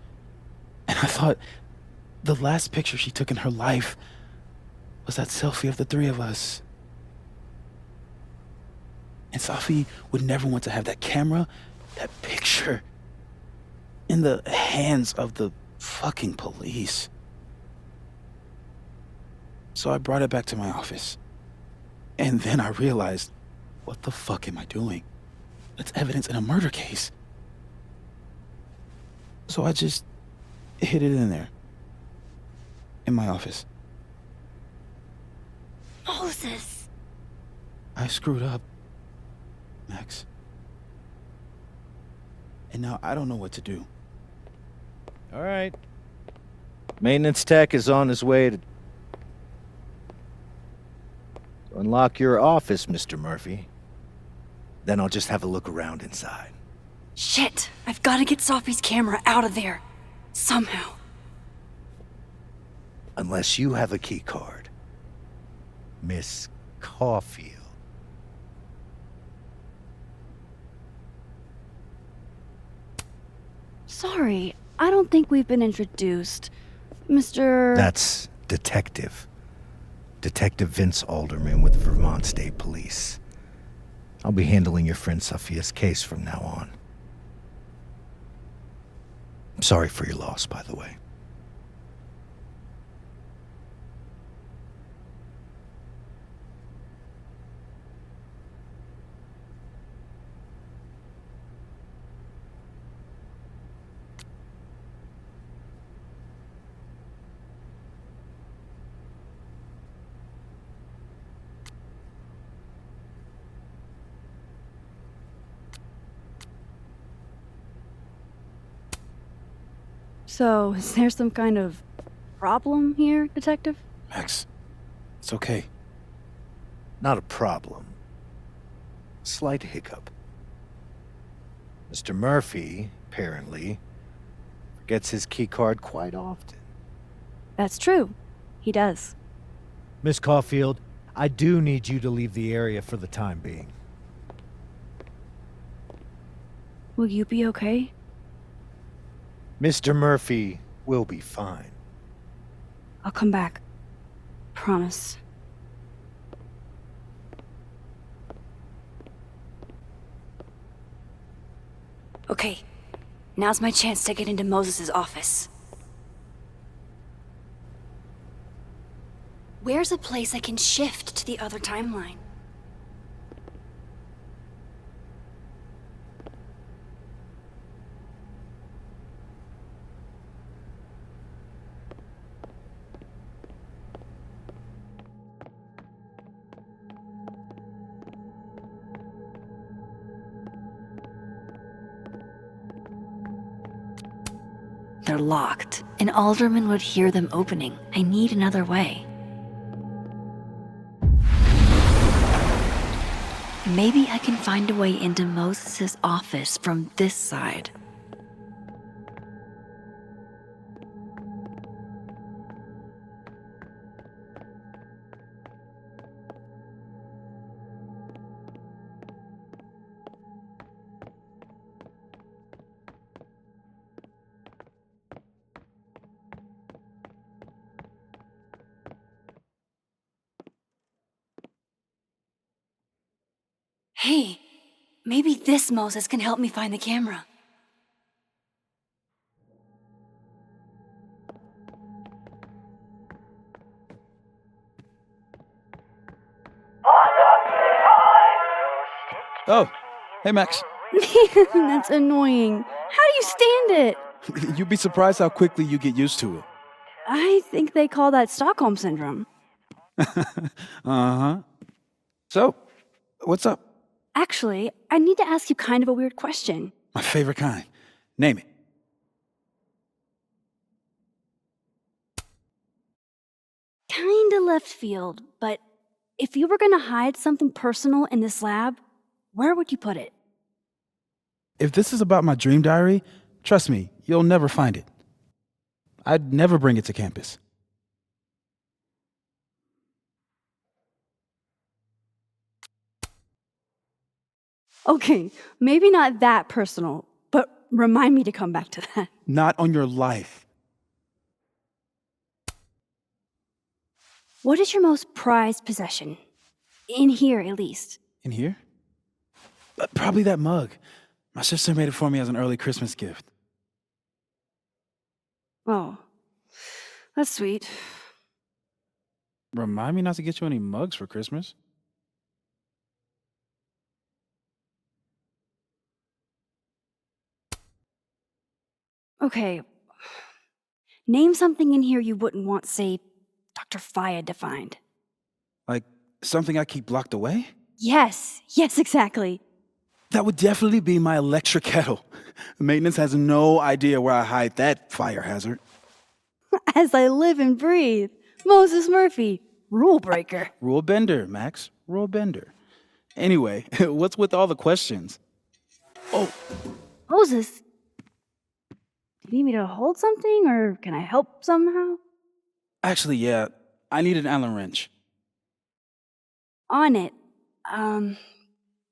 And I thought the last picture she took in her life was that selfie of the three of us. And Safi would never want to have that camera, that picture, in the hands of the fucking police. So I brought it back to my office. And then I realized, what the fuck am I doing? That's evidence in a murder case. So I just hid it in there. In my office. Moses! I screwed up, Max. And now I don't know what to do. All right. Maintenance tech is on his way to unlock your office, Mr. Murphy. Then I'll just have a look around inside. Shit! I've got to get Safi's camera out of there. Somehow. Unless you have a key card. Miss Caulfield. Sorry, I don't think we've been introduced. Mr. That's Detective. Detective Vince Alderman with Vermont State Police. I'll be handling your friend Safiya's case from now on. I'm sorry for your loss, by the way. So, is there some kind of problem here, Detective? Max, it's okay. Not a problem. Slight hiccup. Mr. Murphy, apparently, forgets his keycard quite often. That's true. He does. Miss Caulfield, I do need you to leave the area for the time being. Will you be okay? Mr. Murphy will be fine. I'll come back. Promise. Okay, now's my chance to get into Moses' office. Where's a place I can shift to the other timeline? They're locked. An alderman would hear them opening. I need another way. Maybe I can find a way into Moses' office from this side. Hey, maybe this Moses can help me find the camera. Oh, hey Max. That's annoying. How do you stand it? You'd be surprised how quickly you get used to it. I think they call that Stockholm Syndrome. Uh-huh. So, what's up? Actually, I need to ask you kind of a weird question. My favorite kind. Name it. Kinda left field, but if you were gonna hide something personal in this lab, where would you put it? If this is about my dream diary, trust me, you'll never find it. I'd never bring it to campus. Okay, maybe not that personal, but remind me to come back to that. Not on your life. What is your most prized possession? In here, at least. In here? Probably that mug. My sister made it for me as an early Christmas gift. Oh, that's sweet. Remind me not to get you any mugs for Christmas. Okay. Name something in here you wouldn't want, say, Dr. Fayyad to find. Like something I keep locked away? Yes, exactly. That would definitely be my electric kettle. Maintenance has no idea where I hide that fire hazard. As I live and breathe. Moses Murphy, rule breaker. Rule bender, Max. Rule bender. Anyway, what's with all the questions? Oh. Moses, do you need me to hold something, or can I help somehow? Actually, yeah. I need an Allen wrench. On it.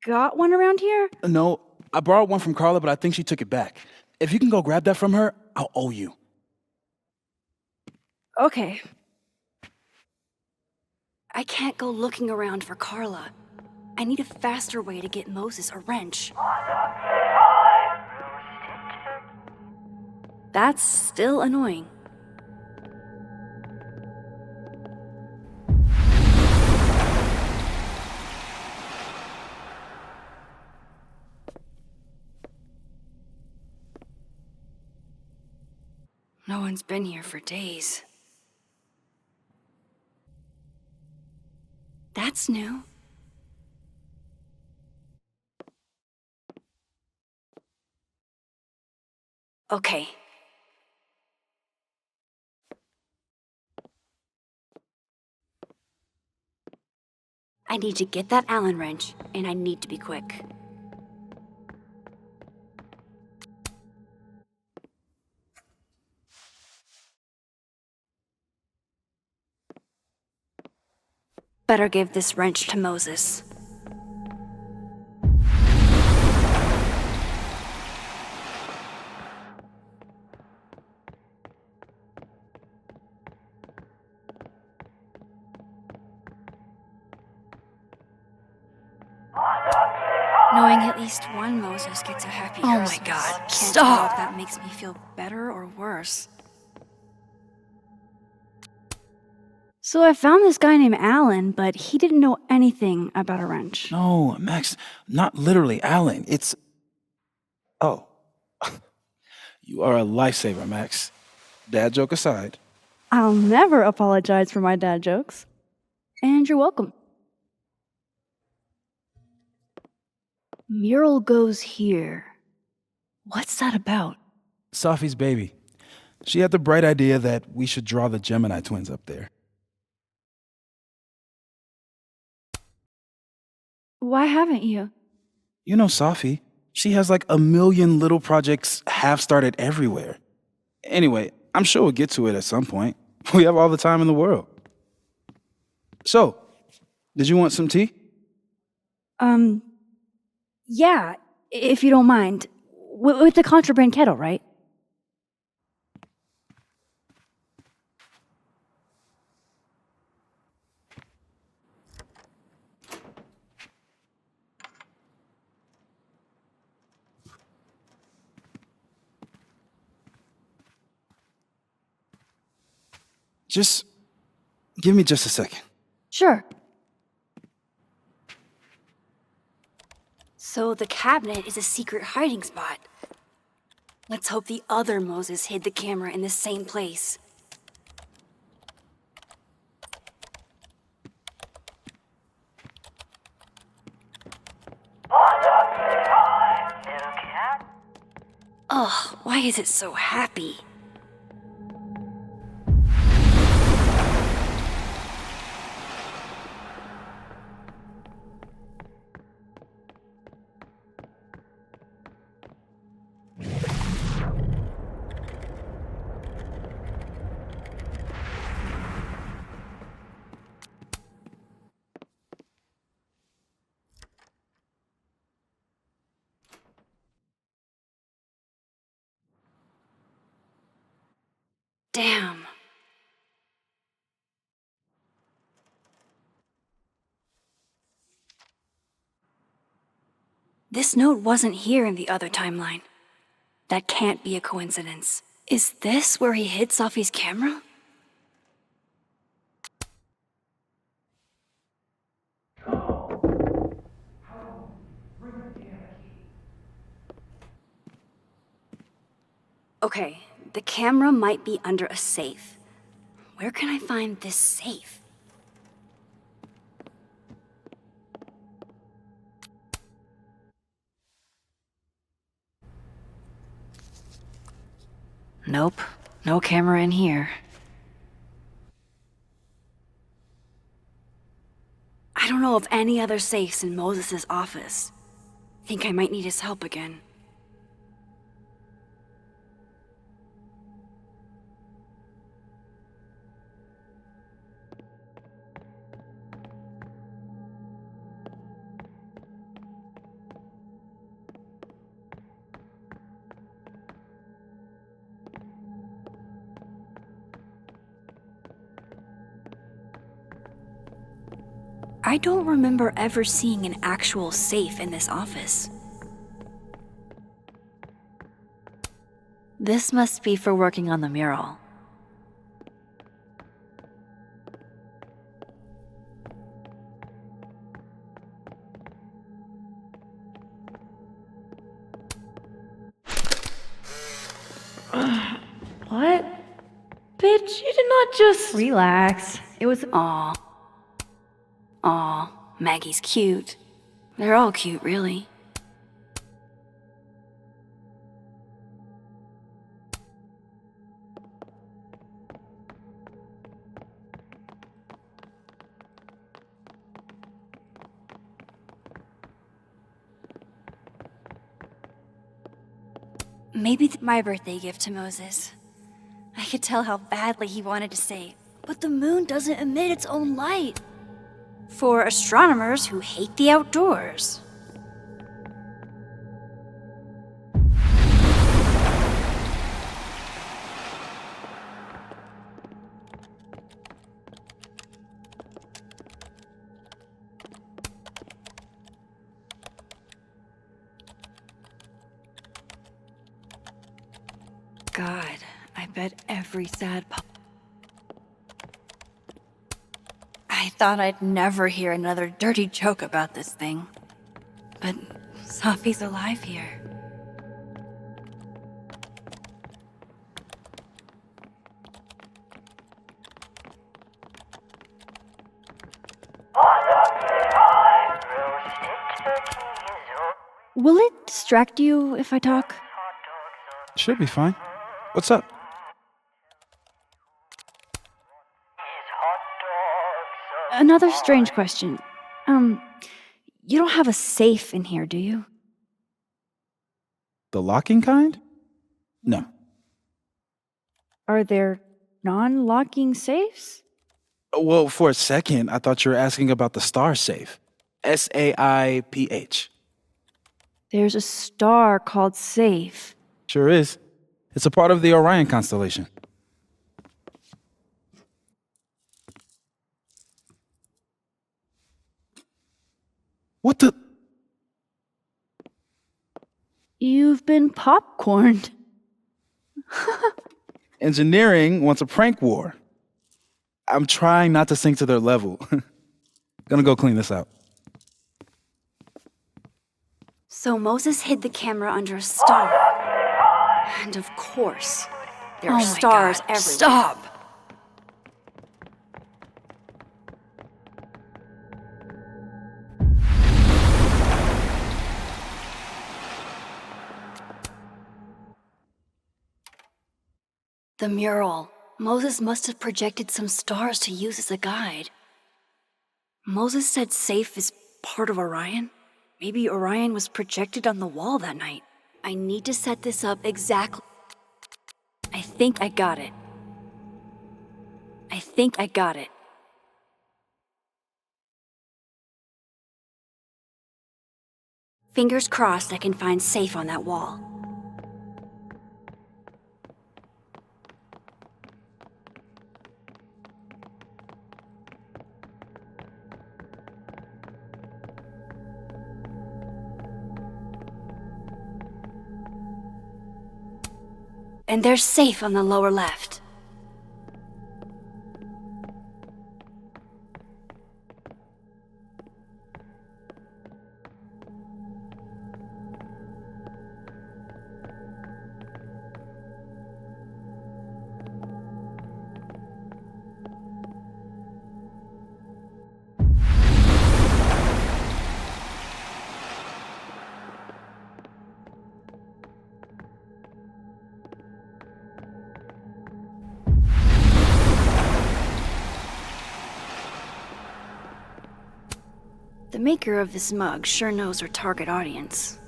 Got one around here? No, I borrowed one from Carla, but I think she took it back. If you can go grab that from her, I'll owe you. Okay. I can't go looking around for Carla. I need a faster way to get Moses a wrench. That's still annoying. No one's been here for days. That's new. Okay. I need to get that Allen wrench, and I need to be quick. Better give this wrench to Moses. Knowing at least one Moses gets a happy Christmas. Oh my God, Can't stop! tell if that makes me feel better or worse. So I found this guy named Alan, but he didn't know anything about a wrench. No, Max, not literally Allen. It's... Oh. You are a lifesaver, Max. Dad joke aside. I'll never apologize for my dad jokes. And you're welcome. Mural goes here. What's that about? Safi's baby. She had the bright idea that we should draw the Gemini twins up there. Why haven't you? You know Safi. She has like a million little projects half-started everywhere. Anyway, I'm sure we'll get to it at some point. We have all the time in the world. So, did you want some tea? Yeah, if you don't mind. With the contraband kettle, right? Just give me just a second. Sure. So the cabinet is a secret hiding spot. Let's hope the other Moses hid the camera in the same place. Ugh, why is it so happy? Damn. This note wasn't here in the other timeline. That can't be a coincidence. Is this where he hid Safi's camera? Okay, the camera might be under a safe. Where can I find this safe? Nope, no camera in here. I don't know of any other safes in Moses' office. Think I might need his help again. I don't remember ever seeing an actual safe in this office. This must be for working on the mural. What? Bitch, you did not just... Relax. It was... Aw. Aw, Maggie's cute. They're all cute, really. Maybe my birthday gift to Moses. I could tell how badly he wanted to say, but the moon doesn't emit its own light. For astronomers who hate the outdoors. God, I bet every sad I thought I'd never hear another dirty joke about this thing. But Safi's alive here. Will it distract you if I talk? Should be fine. What's up? Another strange question. You don't have a safe in here, do you? The locking kind? No. Are there non-locking safes? Well, for a second, I thought you were asking about the star safe. SAIPH. There's a star called Safe. Sure is. It's a part of the Orion constellation. What the? You've been popcorned. Engineering wants a prank war. I'm trying not to sink to their level. Gonna go clean this out. So Moses hid the camera under a star. And of course, there are stars everywhere. Stop! The mural. Moses must have projected some stars to use as a guide. Moses said Safe is part of Orion? Maybe Orion was projected on the wall that night. I need to set this up exactly. I think I got it. Fingers crossed I can find Safe on that wall. And there's Safe on the lower left. The maker of this mug sure knows her target audience.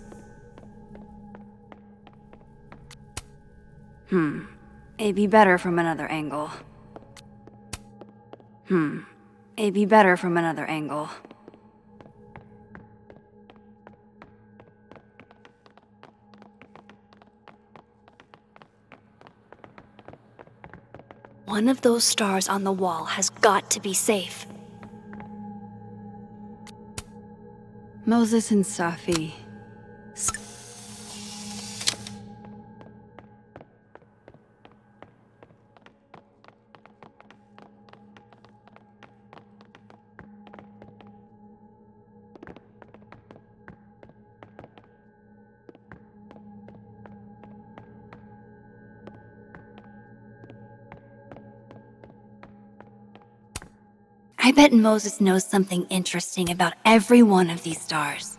It'd be better from another angle. One of those stars on the wall has got to be Safe. Moses and Safi. I bet Moses knows something interesting about every one of these stars.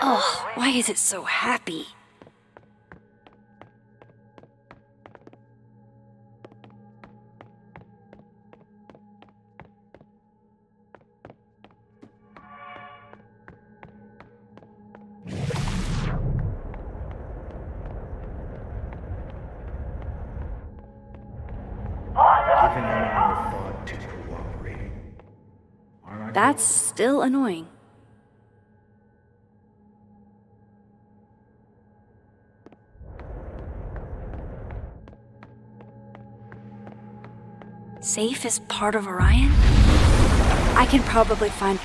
Oh, why is it so happy? Given our thought to cooperating. That's still annoying. Safe is part of Orion? I can probably find...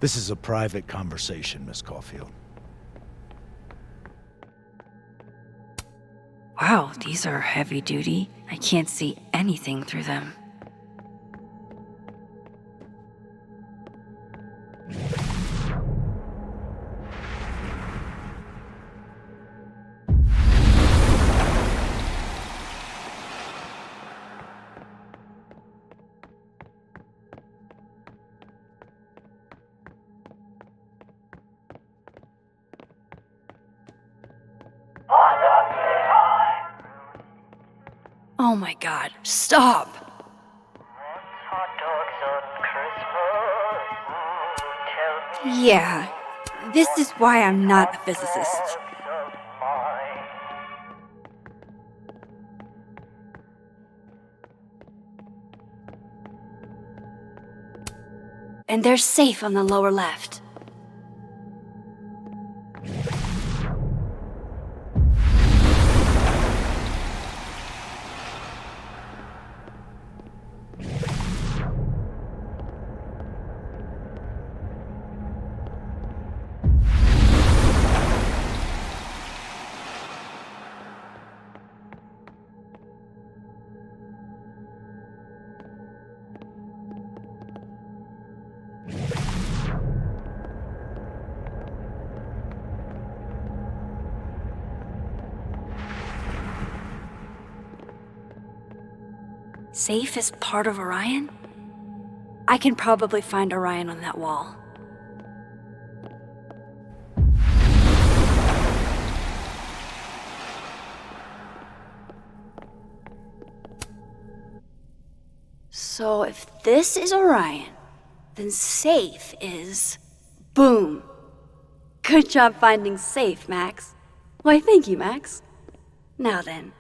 This is a private conversation, Miss Caulfield. Wow, these are heavy duty. I can't see anything through them. Oh my god, stop! Yeah, this is why I'm not a physicist. And they're safe on the lower left. Safe is part of Orion? I can probably find Orion on that wall. So if this is Orion, then Safe is... Boom! Good job finding Safe, Max. Why, thank you, Max. Now then.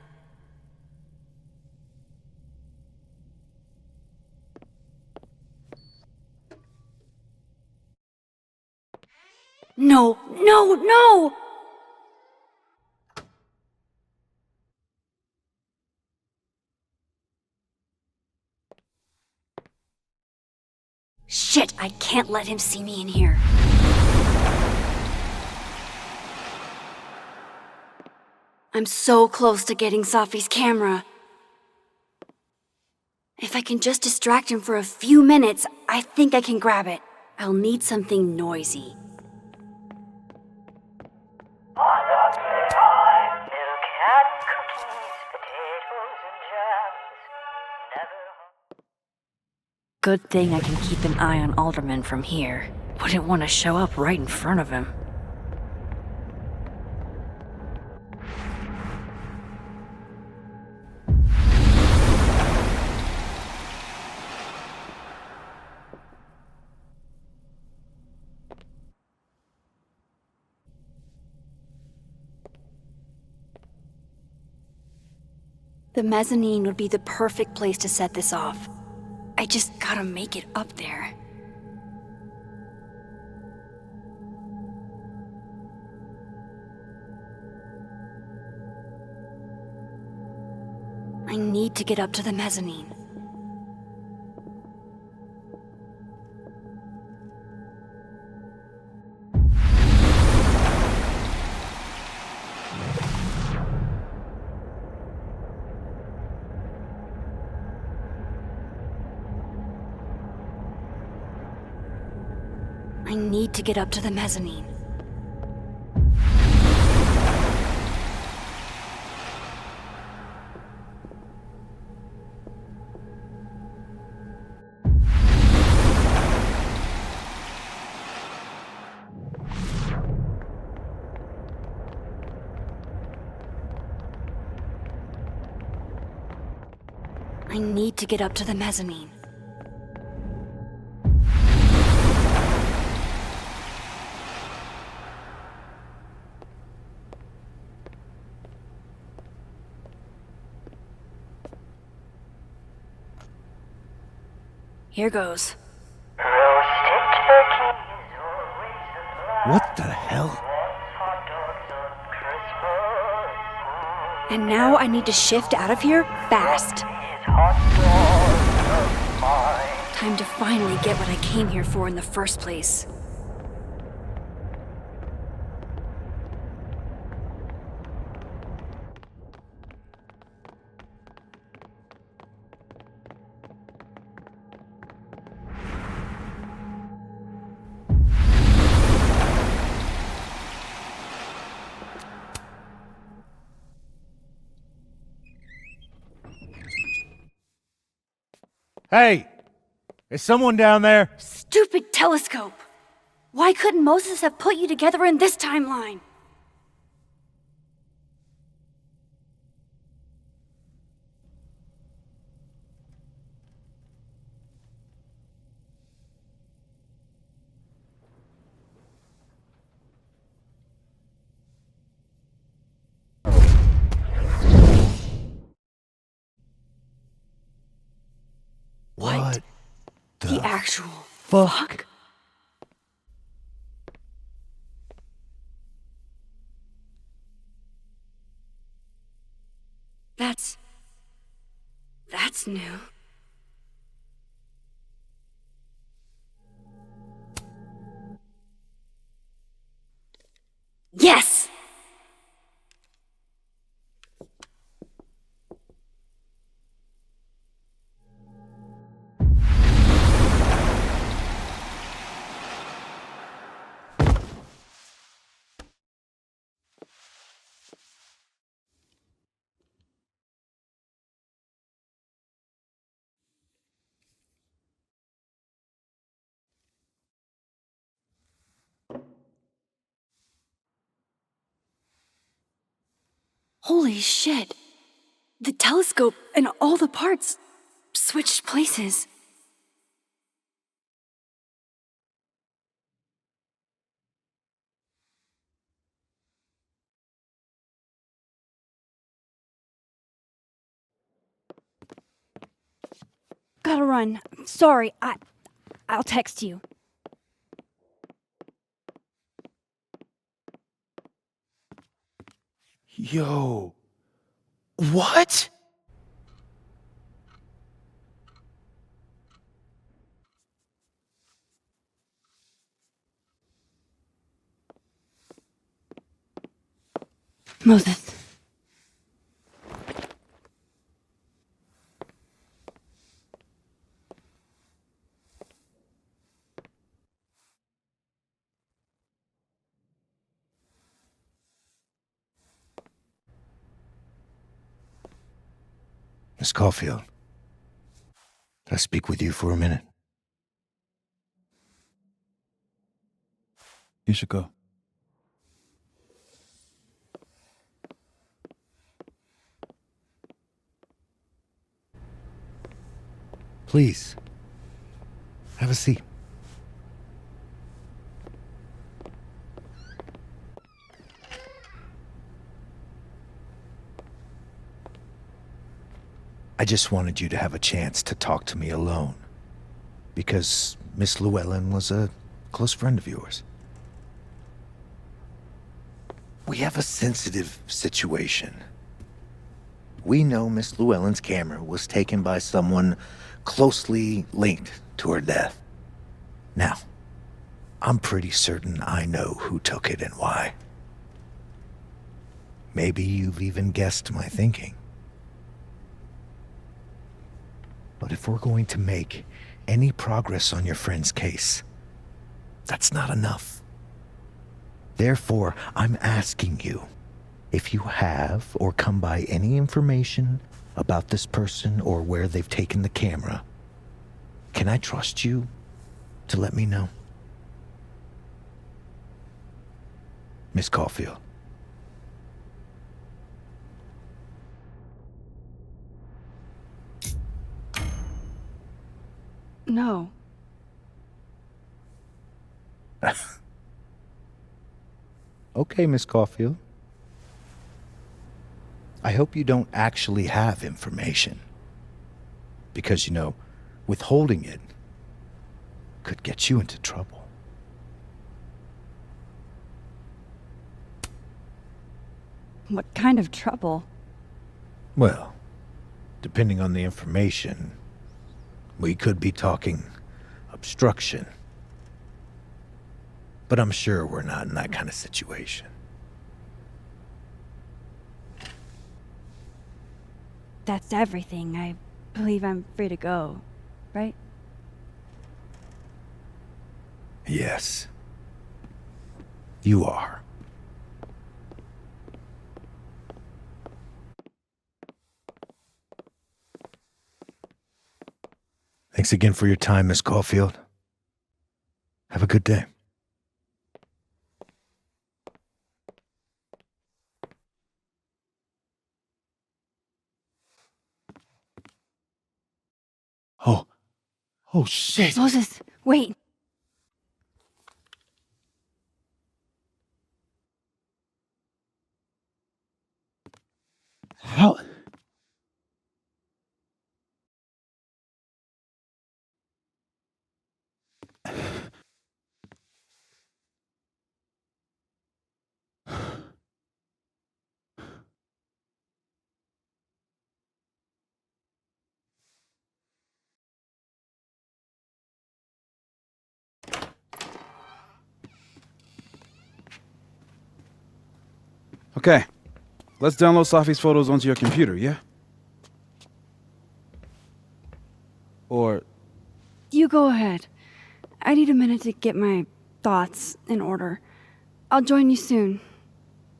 No, no, no! Shit, I can't let him see me in here. I'm so close to getting Safi's camera. If I can just distract him for a few minutes, I think I can grab it. I'll need something noisy. Good thing I can keep an eye on Alderman from here. Wouldn't want to show up right in front of him. The mezzanine would be the perfect place to set this off. I just gotta make it up there. I need to get up to the mezzanine. I need to get up to the mezzanine. I need to get up to the mezzanine. Here goes. What the hell? And now I need to shift out of here fast. Time to finally get what I came here for in the first place. Hey! Is someone down there? Stupid telescope! Why couldn't Moses have put you together in this timeline? The actual fuck? That's new. Yes! Holy shit. The telescope and all the parts switched places. Gotta run. Sorry, I'll text you. Yo. What? Moses. Miss Caulfield, can I speak with you for a minute? You should go. Please, have a seat. I just wanted you to have a chance to talk to me alone, because Miss Llewellyn was a close friend of yours. We have a sensitive situation. We know Miss Llewellyn's camera was taken by someone closely linked to her death. Now, I'm pretty certain I know who took it and why. Maybe you've even guessed my thinking. But if we're going to make any progress on your friend's case, that's not enough. Therefore, I'm asking you, if you have or come by any information about this person or where they've taken the camera, can I trust you to let me know? Miss Caulfield. No. Okay, Miss Caulfield. I hope you don't actually have information. Because, withholding it could get you into trouble. What kind of trouble? Well, depending on the information, we could be talking obstruction. But I'm sure we're not in that kind of situation. That's everything. I believe I'm free to go, right? Yes. You are. Thanks again for your time, Miss Caulfield. Have a good day. Oh, shit. Moses, wait. How? Okay, let's download Safi's photos onto your computer, yeah? Or... You go ahead. I need a minute to get my thoughts in order. I'll join you soon.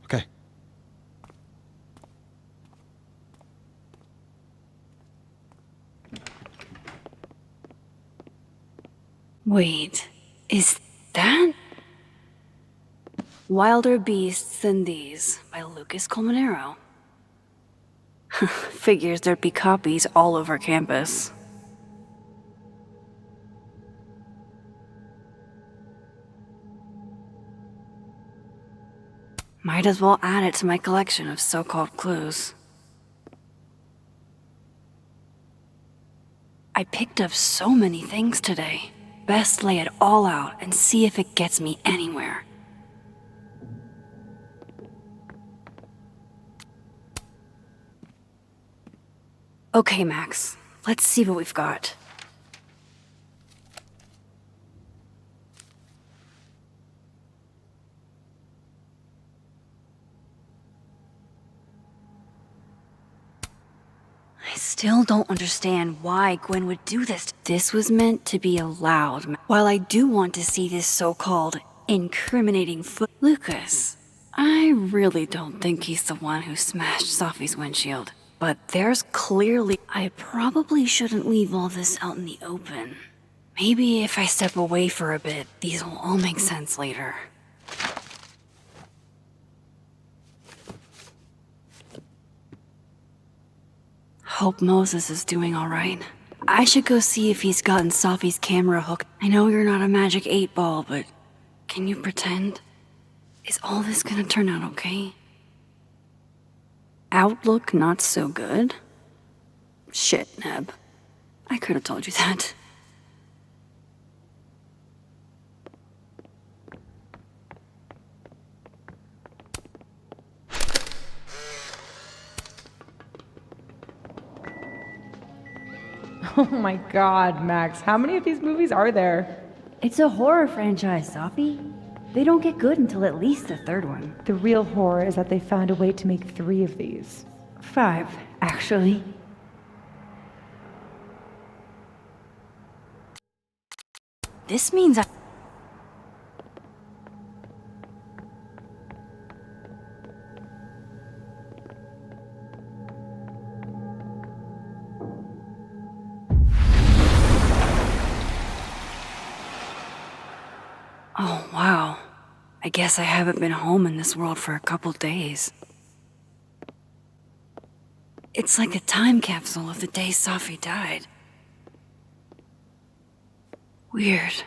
Okay. Wait, is that... Wilder Beasts Than These by Lucas Colmenero. Figures there'd be copies all over campus. Might as well add it to my collection of so-called clues. I picked up so many things today. Best lay it all out and see if it gets me anywhere. Okay, Max. Let's see what we've got. I still don't understand why Gwen would do this. This was meant to be allowed. While I do want to see this so-called incriminating Lucas, I really don't think he's the one who smashed Safi's windshield. But there's clearly... I probably shouldn't leave all this out in the open. Maybe if I step away for a bit, these will all make sense later. Hope Moses is doing all right. I should go see if he's gotten Safi's camera hooked. I know you're not a magic 8-ball, but can you pretend? Is all this gonna turn out okay? Outlook not so good? Shit, Neb. I could have told you that. Oh my god, Max, how many of these movies are there? It's a horror franchise, Safi. They don't get good until at least the third one. The real horror is that they found a way to make 3 of these. 5, actually. This means Oh, wow. I guess I haven't been home in this world for a couple days. It's like a time capsule of the day Safi died. Weird.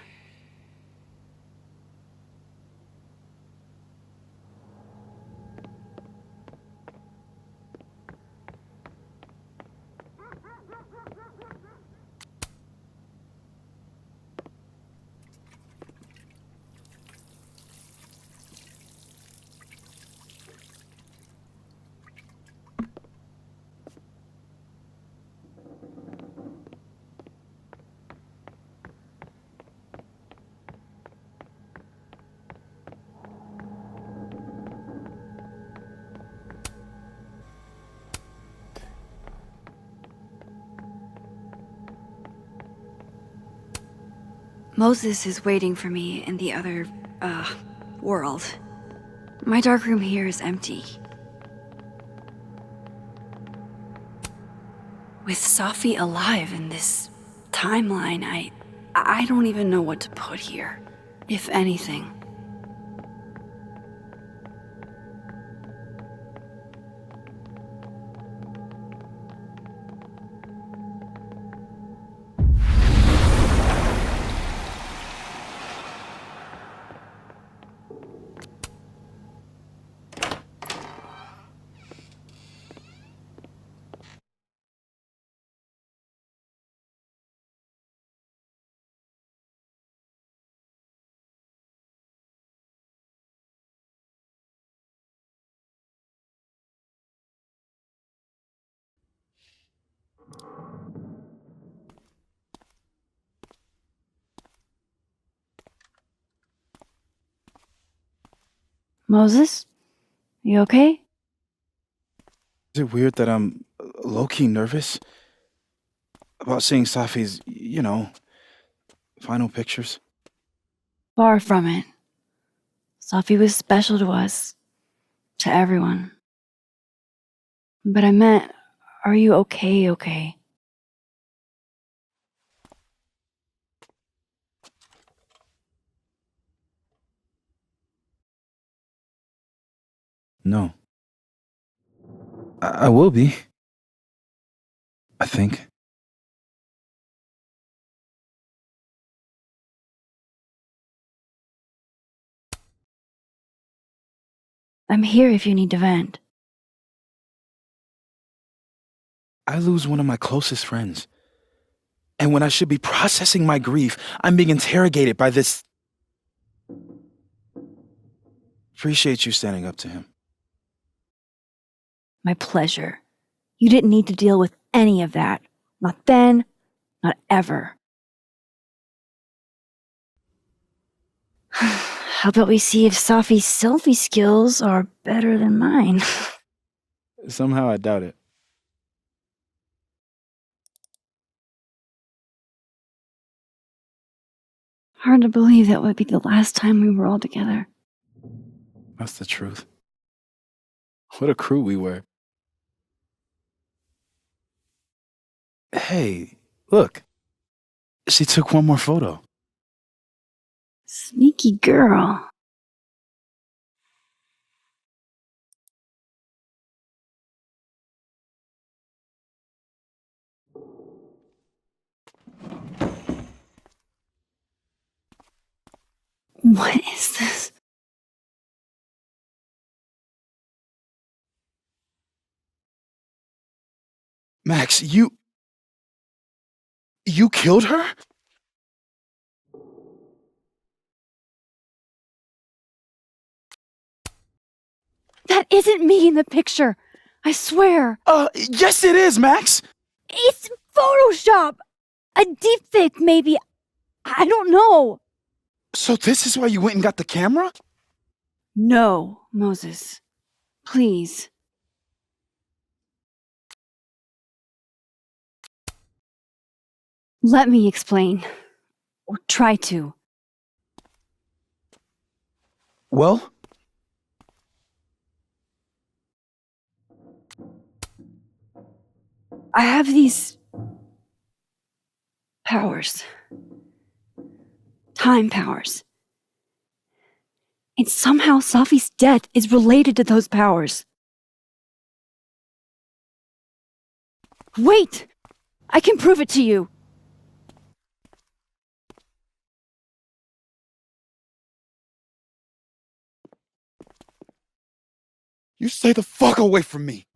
Moses is waiting for me in the other, world. My darkroom here is empty. With Safi alive in this timeline, I don't even know what to put here, if anything. Moses? You okay? Is it weird that I'm low-key nervous about seeing Safi's, final pictures? Far from it. Safi was special to us. To everyone. But I meant, are you okay? No. I will be. I think. I'm here if you need to vent. I lose one of my closest friends. And when I should be processing my grief, I'm being interrogated by this. Appreciate you standing up to him. My pleasure. You didn't need to deal with any of that. Not then, not ever. How about we see if Safi's selfie skills are better than mine? Somehow I doubt it. Hard to believe that would be the last time we were all together. That's the truth. What a crew we were. Hey, look. She took one more photo. Sneaky girl. What is this? Max, you killed her? That isn't me in the picture. I swear. Yes it is, Max! It's Photoshop! A deepfake, maybe. I don't know. So this is why you went and got the camera? No, Moses. Please. Let me explain. Or try to. Well? I have these powers. Time powers. And somehow Safi's death is related to those powers. Wait! I can prove it to you. You stay the fuck away from me!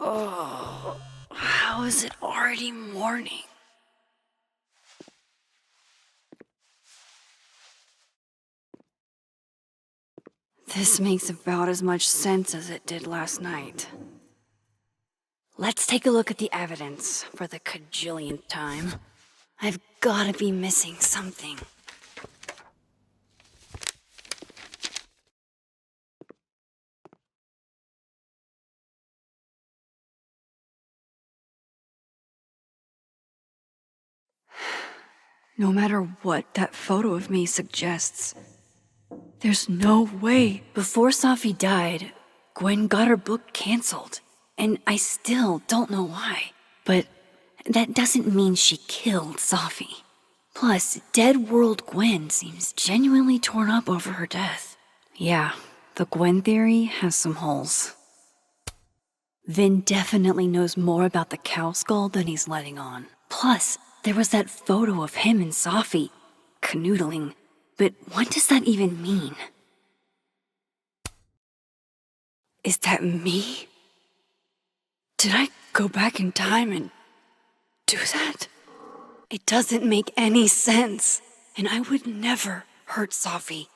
Oh, how is it already morning? This makes about as much sense as it did last night. Let's take a look at the evidence for the cajillionth time. I've gotta be missing something. No matter what that photo of me suggests, there's no way. Before Safi died, Gwen got her book canceled, and I still don't know why. But that doesn't mean she killed Safi. Plus, Dead World Gwen seems genuinely torn up over her death. Yeah, the Gwen theory has some holes. Vin definitely knows more about the cow skull than he's letting on. Plus, there was that photo of him and Safi canoodling. But what does that even mean? Is that me? Did I go back in time and do that? It doesn't make any sense. And I would never hurt Safi.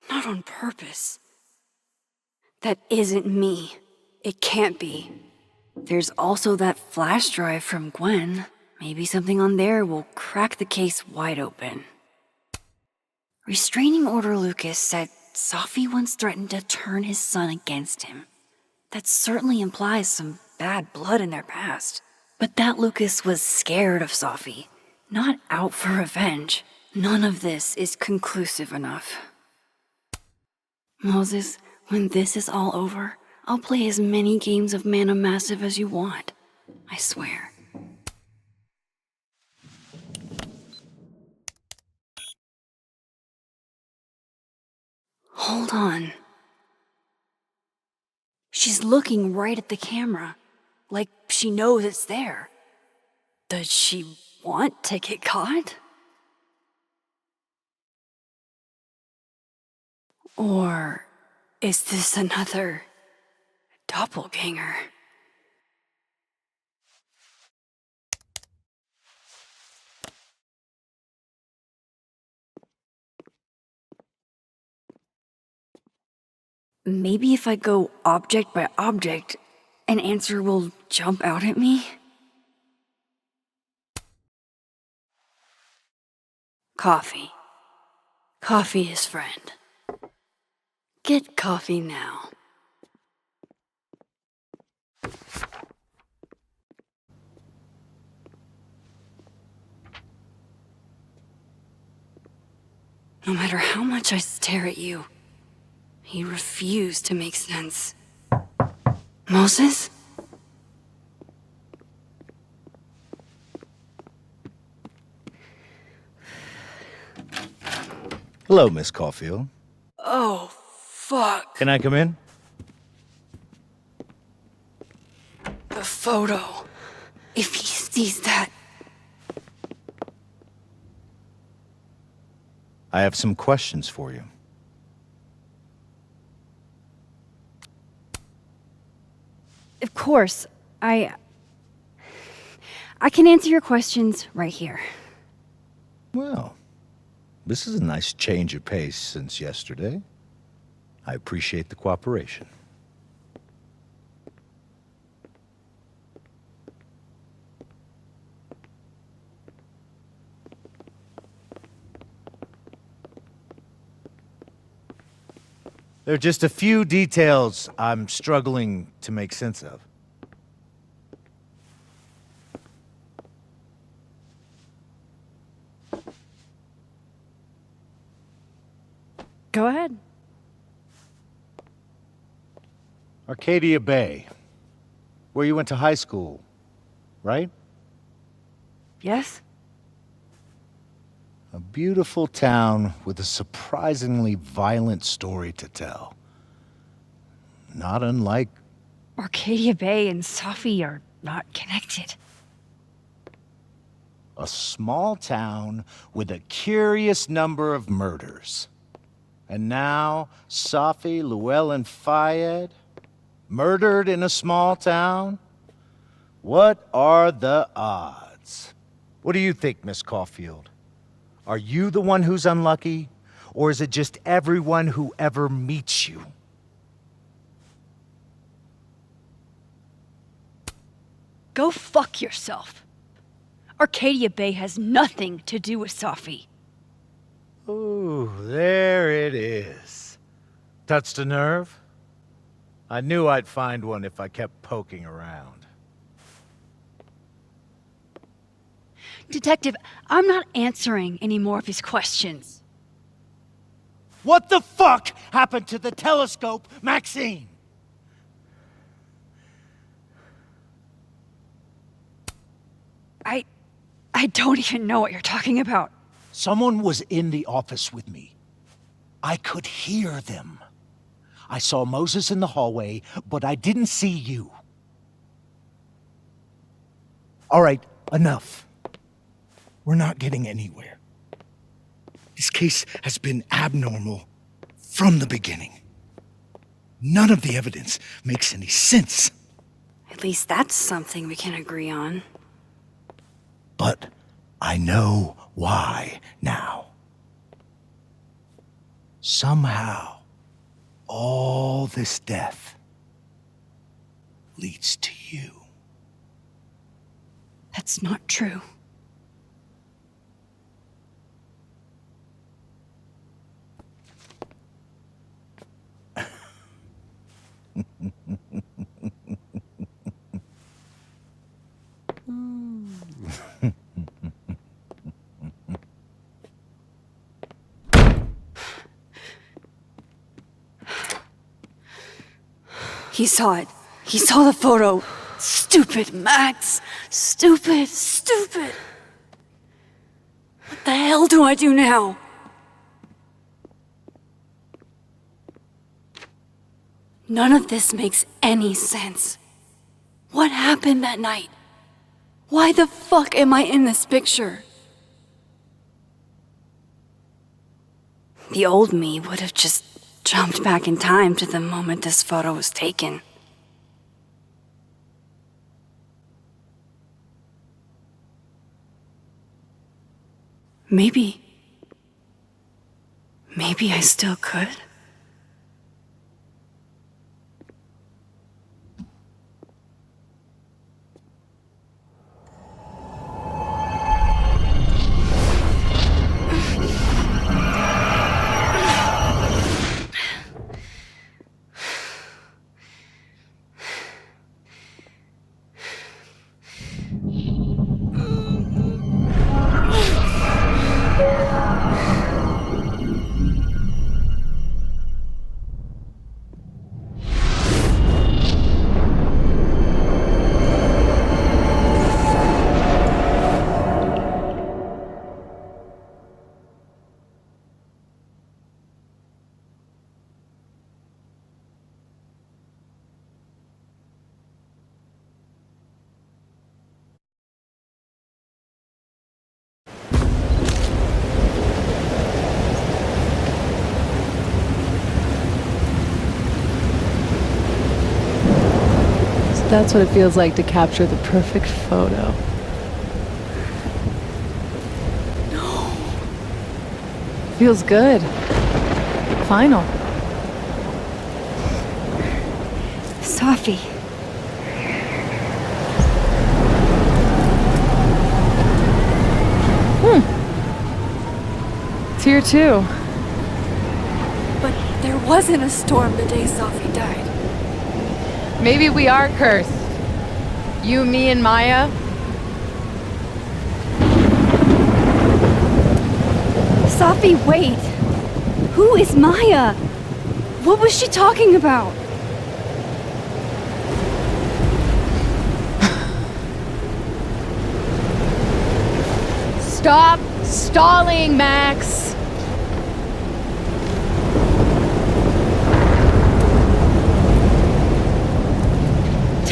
Not on purpose. That isn't me. It can't be. There's also that flash drive from Gwen. Maybe something on there will crack the case wide open. Restraining Order Lucas said Safi once threatened to turn his son against him. That certainly implies some bad blood in their past. But that Lucas was scared of Safi, not out for revenge. None of this is conclusive enough. Moses, when this is all over, I'll play as many games of Mana Massive as you want. I swear. Hold on. She's looking right at the camera, like she knows it's there. Does she want to get caught? Or is this another doppelganger? Maybe if I go object by object, an answer will jump out at me? Coffee. Coffee is friend. Get coffee now. No matter how much I stare at you, he refused to make sense. Moses? Hello, Miss Caulfield. Oh, fuck. Can I come in? The photo. If he sees that. I have some questions for you. Of course, I can answer your questions right here. Well, this is a nice change of pace since yesterday. I appreciate the cooperation. There are just a few details I'm struggling to make sense of. Go ahead. Arcadia Bay, where you went to high school, right? Yes? A beautiful town with a surprisingly violent story to tell. Not unlike Arcadia Bay and Safi are not connected. A small town with a curious number of murders. And now, Safi, Llewellyn-Fayyad, murdered in a small town? What are the odds? What do you think, Miss Caulfield? Are you the one who's unlucky? Or is it just everyone who ever meets you? Go fuck yourself. Arcadia Bay has nothing to do with Safi. Ooh, there it is. Touched a nerve? I knew I'd find one if I kept poking around. Detective, I'm not answering any more of his questions. What the fuck happened to the telescope, Maxine? I don't even know what you're talking about. Someone was in the office with me. I could hear them. I saw Moses in the hallway, but I didn't see you. All right, enough. We're not getting anywhere. This case has been abnormal from the beginning. None of the evidence makes any sense. At least that's something we can agree on. But I know why now. Somehow, all this death leads to you. That's not true. He saw it. He saw the photo. Stupid Max. Stupid. What the hell do I do now? None of this makes any sense. What happened that night? Why the fuck am I in this picture? The old me would have just jumped back in time to the moment this photo was taken. Maybe I still could. That's what it feels like to capture the perfect photo. No. Feels good. Final. Safi. It's here too. But there wasn't a storm the day Safi died. Maybe we are cursed. You, me, and Maya. Safi, wait! Who is Maya? What was she talking about? Stop stalling, Max!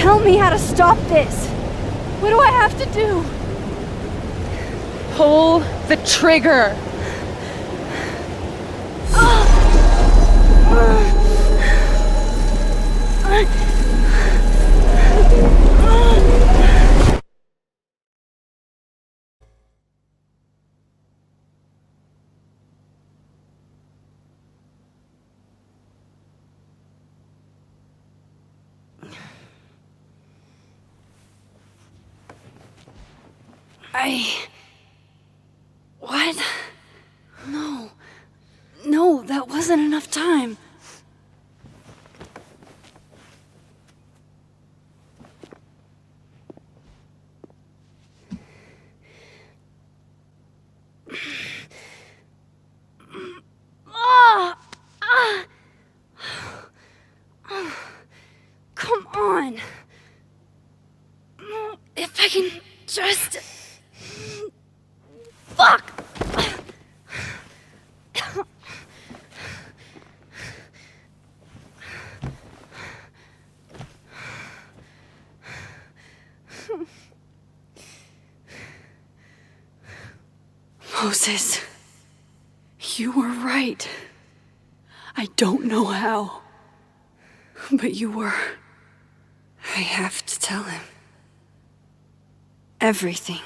Tell me how to stop this. What do I have to do? Pull the trigger. What? No. No, that wasn't enough time. Come on. If I can just... Fuck! Moses, you were right. I don't know how, but you were. I have to tell him everything.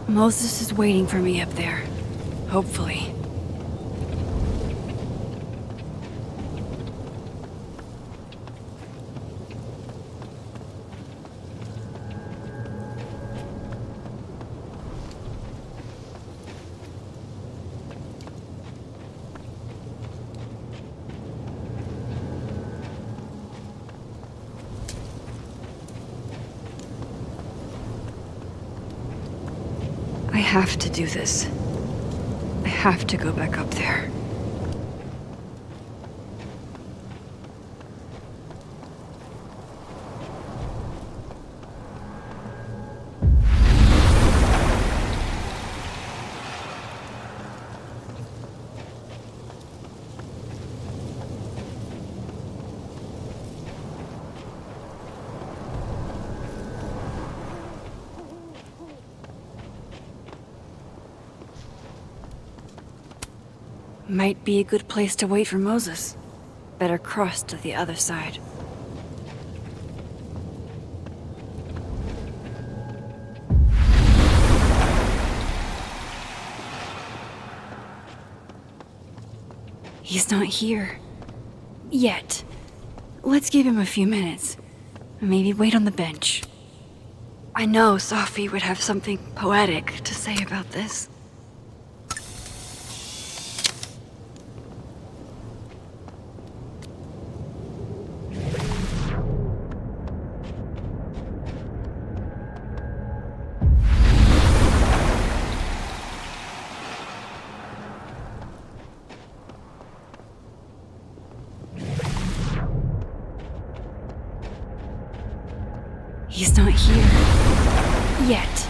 Moses is waiting for me up there. Hopefully. I have to do this. I have to go back up there. Might be a good place to wait for Moses. Better cross to the other side. He's not here. Yet. Let's give him a few minutes. Maybe wait on the bench. I know Safi would have something poetic to say about this. He's not here. Yet.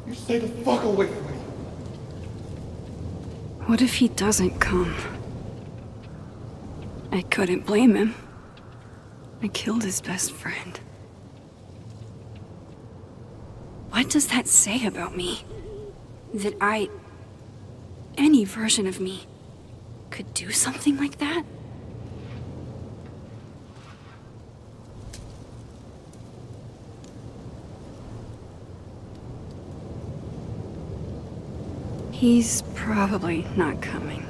You stay the fuck away from me. What if he doesn't come? I couldn't blame him. I killed his best friend. What does that say about me? That any version of me, could do something like that? He's probably not coming.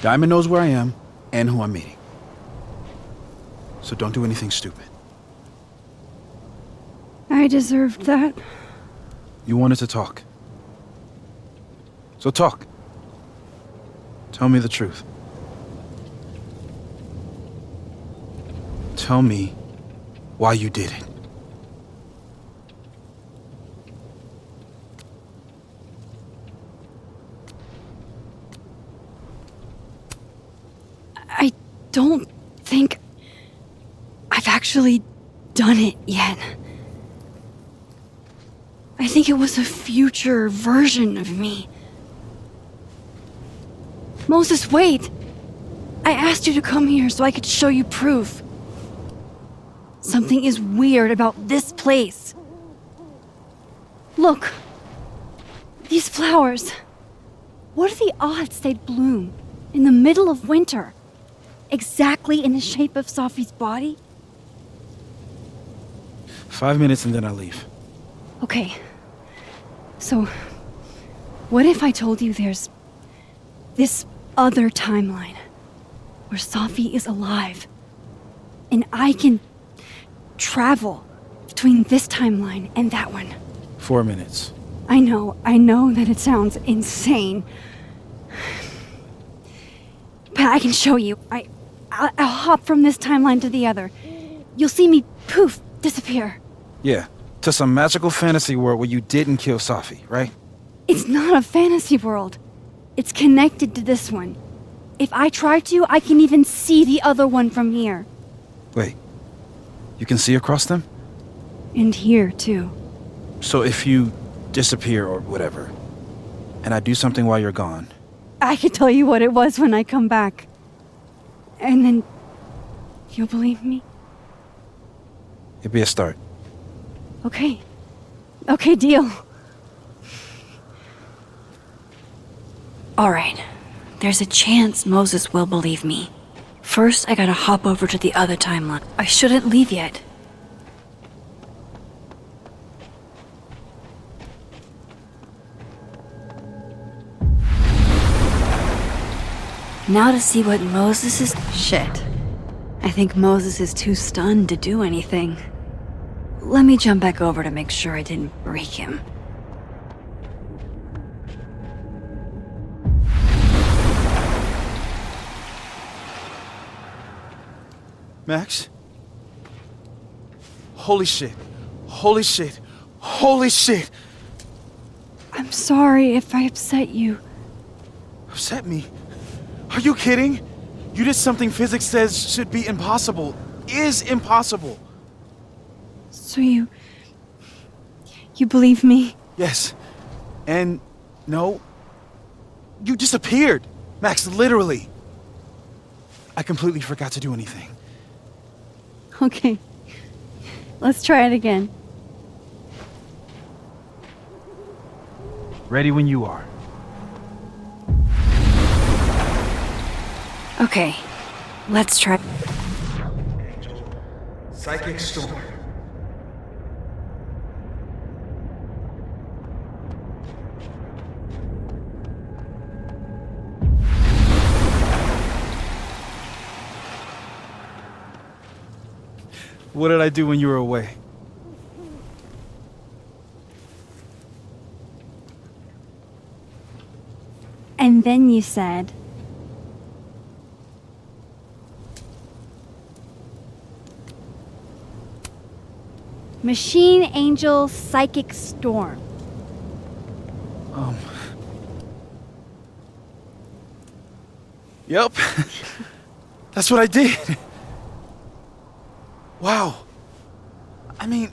Diamond knows where I am and who I'm meeting. So don't do anything stupid. I deserved that. You wanted to talk. So talk. Tell me the truth. Tell me why you did it. I don't think I've actually done it yet. I think it was a future version of me. Moses, wait! I asked you to come here so I could show you proof. Something is weird about this place. Look. These flowers. What are the odds they'd bloom in the middle of winter? Exactly in the shape of Safi's body? 5 minutes and then I'll leave. Okay. So, what if I told you there's this other timeline where Safi is alive and I can travel between this timeline and that one? 4 minutes. I know that it sounds insane. But I can show you. I'll hop from this timeline to the other. You'll see me, poof, disappear. Yeah, to some magical fantasy world where you didn't kill Safi, right? It's not a fantasy world. It's connected to this one. If I try to, I can even see the other one from here. Wait, you can see across them? And here, too. So if you disappear or whatever, and I do something while you're gone... I can tell you what it was when I come back. And then... you'll believe me? It'd be a start. Okay. Okay, deal. Alright. There's a chance Moses will believe me. First, I gotta hop over to the other timeline. I shouldn't leave yet. Now to see what Moses is... Shit. I think Moses is too stunned to do anything. Let me jump back over to make sure I didn't break him. Max? Holy shit. Holy shit. Holy shit! I'm sorry if I upset you. Upset me? Are you kidding? You did something physics says should be impossible. Is impossible. So you believe me? Yes. And no. You disappeared. Max, literally. I completely forgot to do anything. Okay. Let's try it again. Ready when you are. Okay. Let's try. Psychic storm. What did I do when you were away? And then you said... Machine Angel Psychic Storm. Yep. That's what I did. Wow. I mean...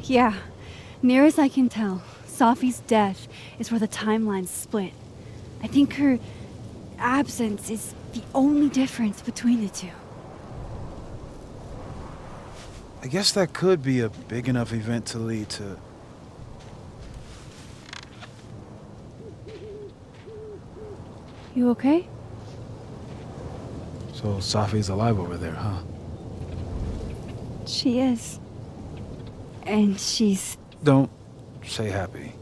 Yeah. Near as I can tell, Safi's death is where the timelines split. I think her absence is the only difference between the two. I guess that could be a big enough event to lead to You okay? So Safi's alive over there, huh? She is. And she's... Don't say happy.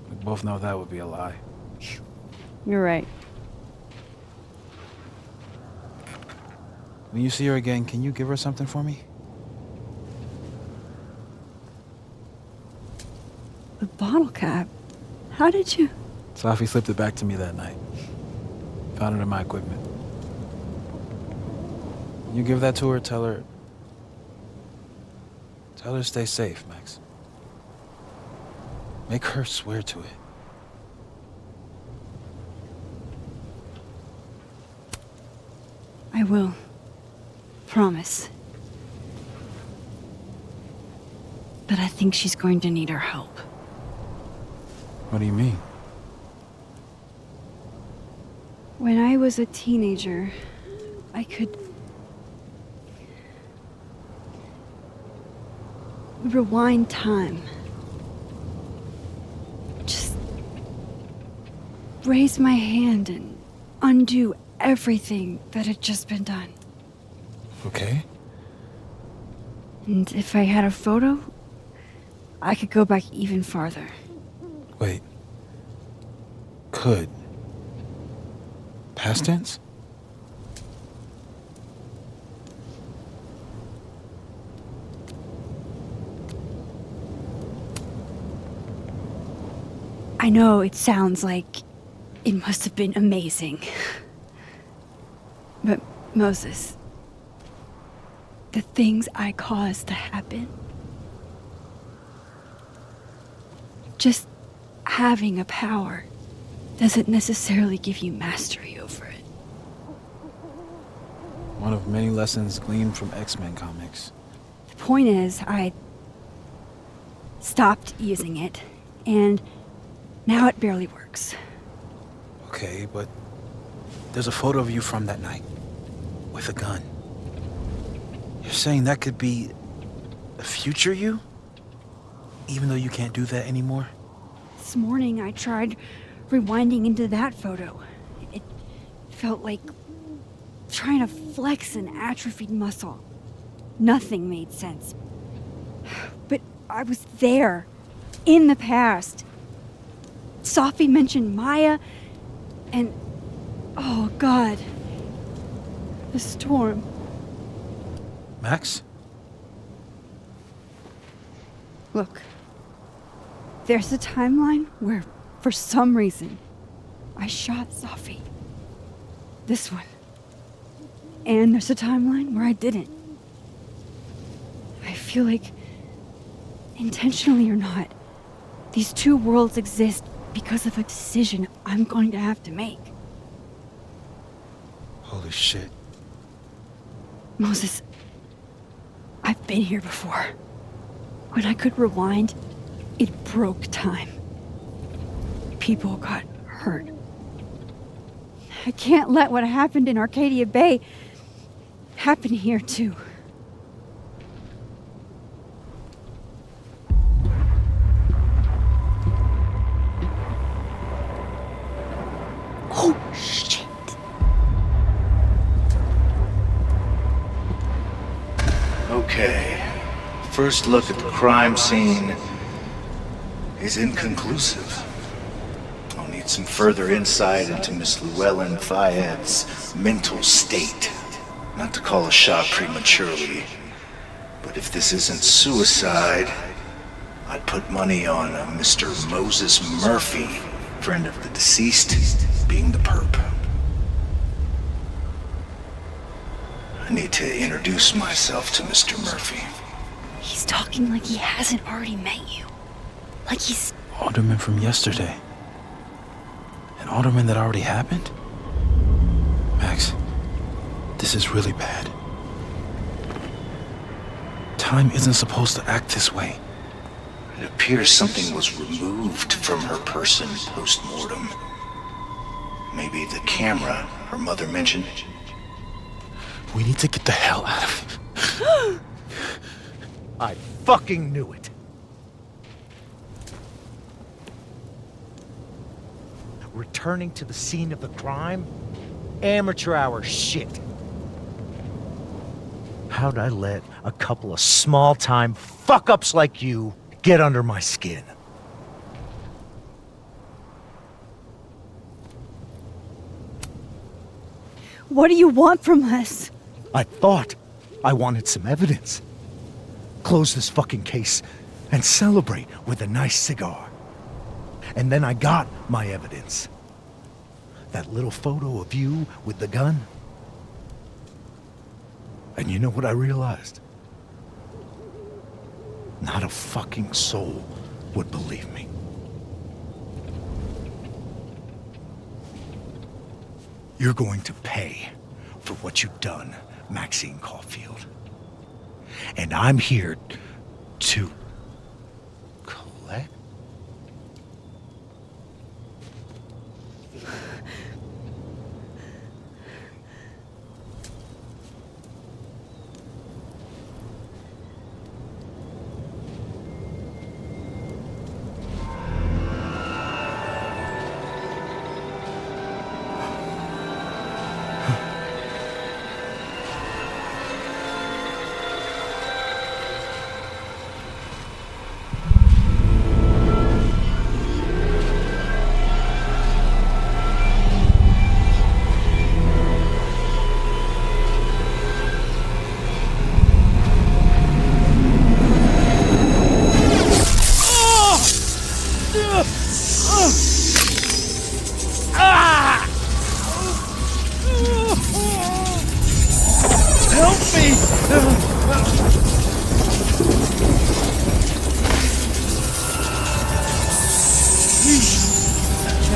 We both know that would be a lie. You're right. When you see her again, can you give her something for me? The bottle cap? How did you... Safi slipped it back to me that night. Found it in my equipment. You give that to her, tell her to stay safe, Max. Make her swear to it. I will. Promise. But I think she's going to need our help. What do you mean? When I was a teenager, I could rewind time. Just raise my hand and undo everything that had just been done. Okay. And if I had a photo, I could go back even farther. Wait. Could. Past tense? I know it sounds like it must have been amazing. But Moses, the things I caused to happen, just having a power doesn't necessarily give you mastery over it. One of many lessons gleaned from X-Men comics. The point is, I stopped using it, and now it barely works. Okay, but there's a photo of you from that night with a gun. You're saying that could be a future you? Even though you can't do that anymore? This morning I tried rewinding into that photo. It felt like trying to flex an atrophied muscle. Nothing made sense. But I was there, in the past. Safi mentioned Maya, and oh God, the storm. Max? Look, there's a timeline where, for some reason, I shot Safi. This one. And there's a timeline where I didn't. I feel like, intentionally or not, these two worlds exist because of a decision I'm going to have to make. Holy shit. Moses, I've been here before. When I could rewind, it broke time. People got hurt. I can't let what happened in Arcadia Bay happen here too. Oh, shit. Okay. First look at the crime scene is inconclusive. I'll need some further insight into Miss Llewellyn-Fayyad's mental state. Not to call a shot prematurely, but if this isn't suicide, I'd put money on a Mr. Moses Murphy, friend of the deceased, being the perp. I need to introduce myself to Mr. Murphy. He's talking like he hasn't already met you. Like he's... Alderman from yesterday. An alderman that already happened? Max, this is really bad. Time isn't supposed to act this way. It appears something was removed from her person post-mortem. Maybe the camera her mother mentioned. We need to get the hell out of here. I fucking knew it. returning to the scene of the crime? Amateur hour shit. How'd I let a couple of small-time fuck-ups like you get under my skin? What do you want from us? I thought I wanted some evidence. Close this fucking case and celebrate with a nice cigar. And then I got my evidence. That little photo of you with the gun. And you know what I realized? Not a fucking soul would believe me. You're going to pay for what you've done, Maxine Caulfield. And I'm here to collect.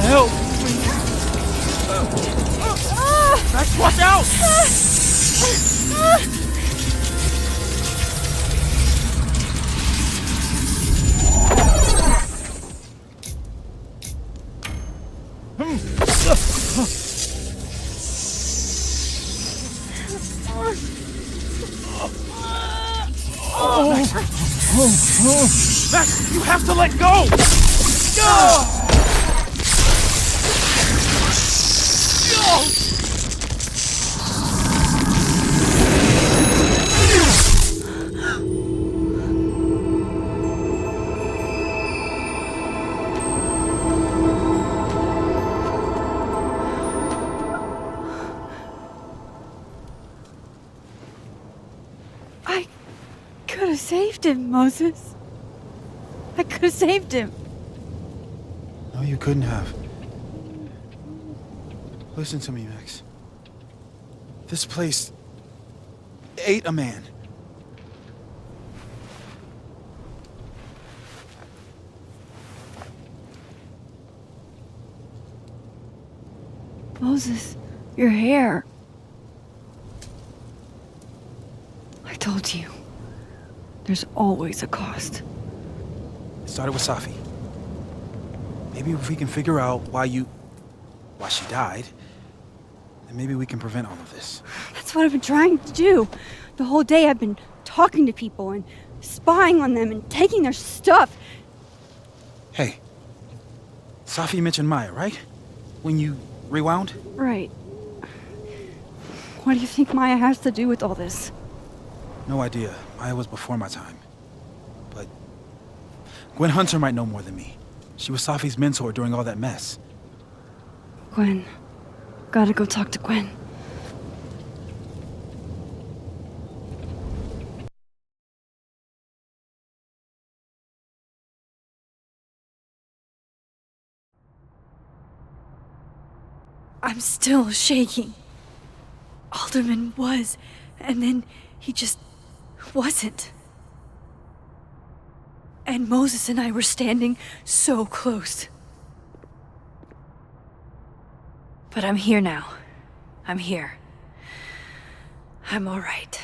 Help me! Max, watch out! Max, you have to let go! I could have saved him, Moses. I could have saved him. No, you couldn't have. Listen to me, Max. This place ate a man. Moses, your hair. I told you. There's always a cost. It started with Safi. Maybe if we can figure out why she died, then maybe we can prevent all of this. That's what I've been trying to do. The whole day I've been talking to people and spying on them and taking their stuff. Hey, Safi mentioned Maya, right? When you rewound? Right. What do you think Maya has to do with all this? No idea. Maya was before my time. But Gwen Hunter might know more than me. She was Safi's mentor during all that mess. Gwen. Gotta go talk to Gwen. I'm still shaking. Alderman was, and then he just wasn't. And Moses and I were standing so close. But I'm here now. I'm here. I'm all right.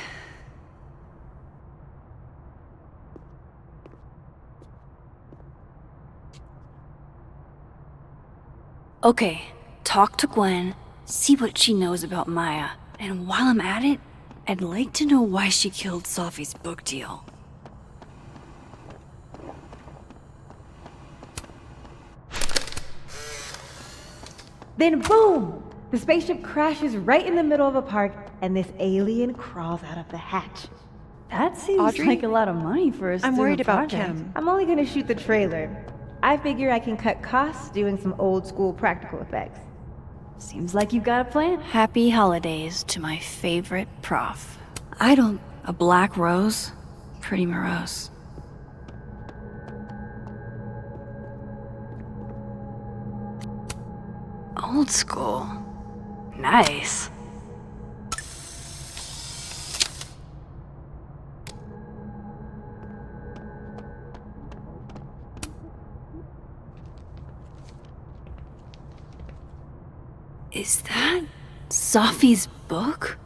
Okay, talk to Gwen, see what she knows about Maya, and while I'm at it, I'd like to know why she killed Safi's book deal. Then boom! The spaceship crashes right in the middle of a park, and this alien crawls out of the hatch. That seems Audrey? like a lot of money for us. I'm worried about Kim. I'm only gonna shoot the trailer. I figure I can cut costs doing some old school practical effects. Seems like you've got a plan. Happy holidays to my favorite prof. A black rose? Pretty morose. Old school. Nice. Is that Safi's book?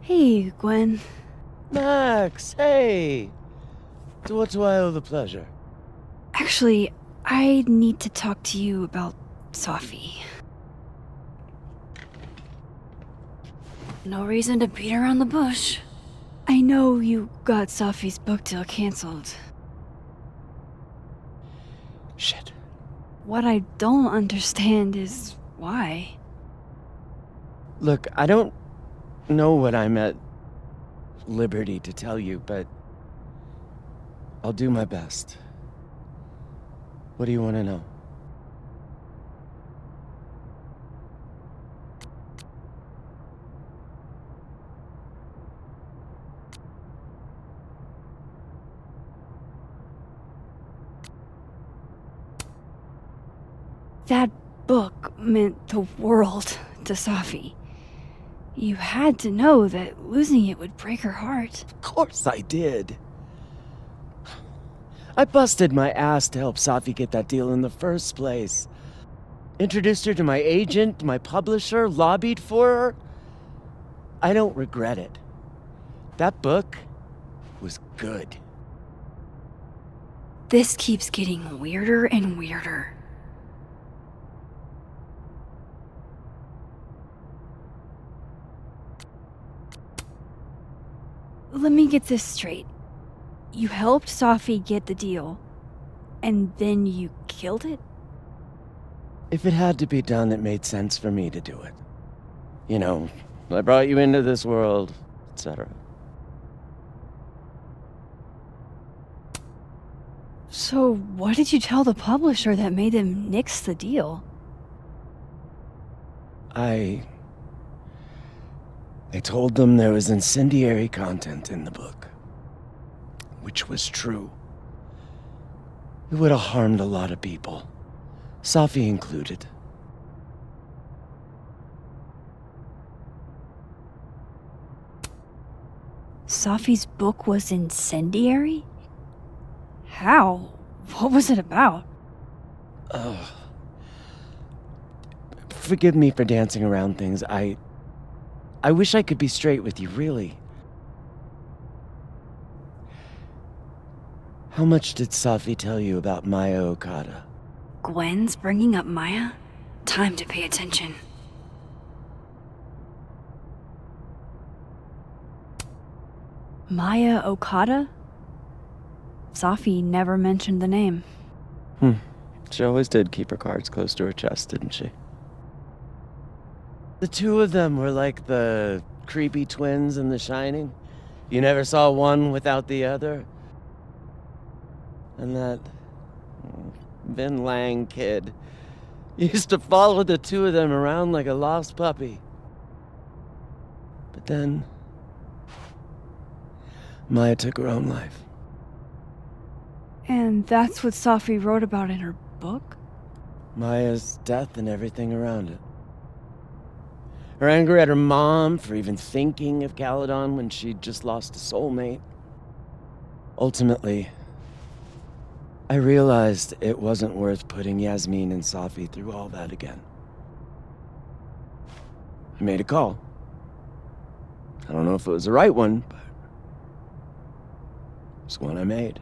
Hey, Gwen. Max, hey! To what do I owe the pleasure? Actually, I need to talk to you about Safi. No reason to beat around the bush. I know you got Safi's book deal canceled. Shit. What I don't understand is why. Look, I don't know what I'm at liberty to tell you, but I'll do my best. What do you want to know? That book meant the world to Safi. You had to know that losing it would break her heart. Of course I did. I busted my ass to help Safi get that deal in the first place. Introduced her to my agent, my publisher, lobbied for her. I don't regret it. That book was good. This keeps getting weirder and weirder. Let me get this straight. You helped Safi get the deal, and then you killed it? If it had to be done, it made sense for me to do it. You know, I brought you into this world, etc. So what did you tell the publisher that made them nix the deal? I told them there was incendiary content in the book, which was true. It would have harmed a lot of people, Safi included. Safi's book was incendiary? How? What was it about? Forgive me for dancing around things. I wish I could be straight with you, really. How much did Safi tell you about Maya Okada? Gwen's bringing up Maya? Time to pay attention. Maya Okada? Safi never mentioned the name. She always did keep her cards close to her chest, didn't she? The two of them were like the creepy twins in The Shining. You never saw one without the other. And that Vin Lang kid used to follow the two of them around like a lost puppy. But then Maya took her own life. And that's what Safi wrote about in her book? Maya's death and everything around it. Her anger at her mom for even thinking of Caledon when she'd just lost a soulmate. Ultimately, I realized it wasn't worth putting Yasmin and Safi through all that again. I made a call. I don't know if it was the right one, but it's one I made.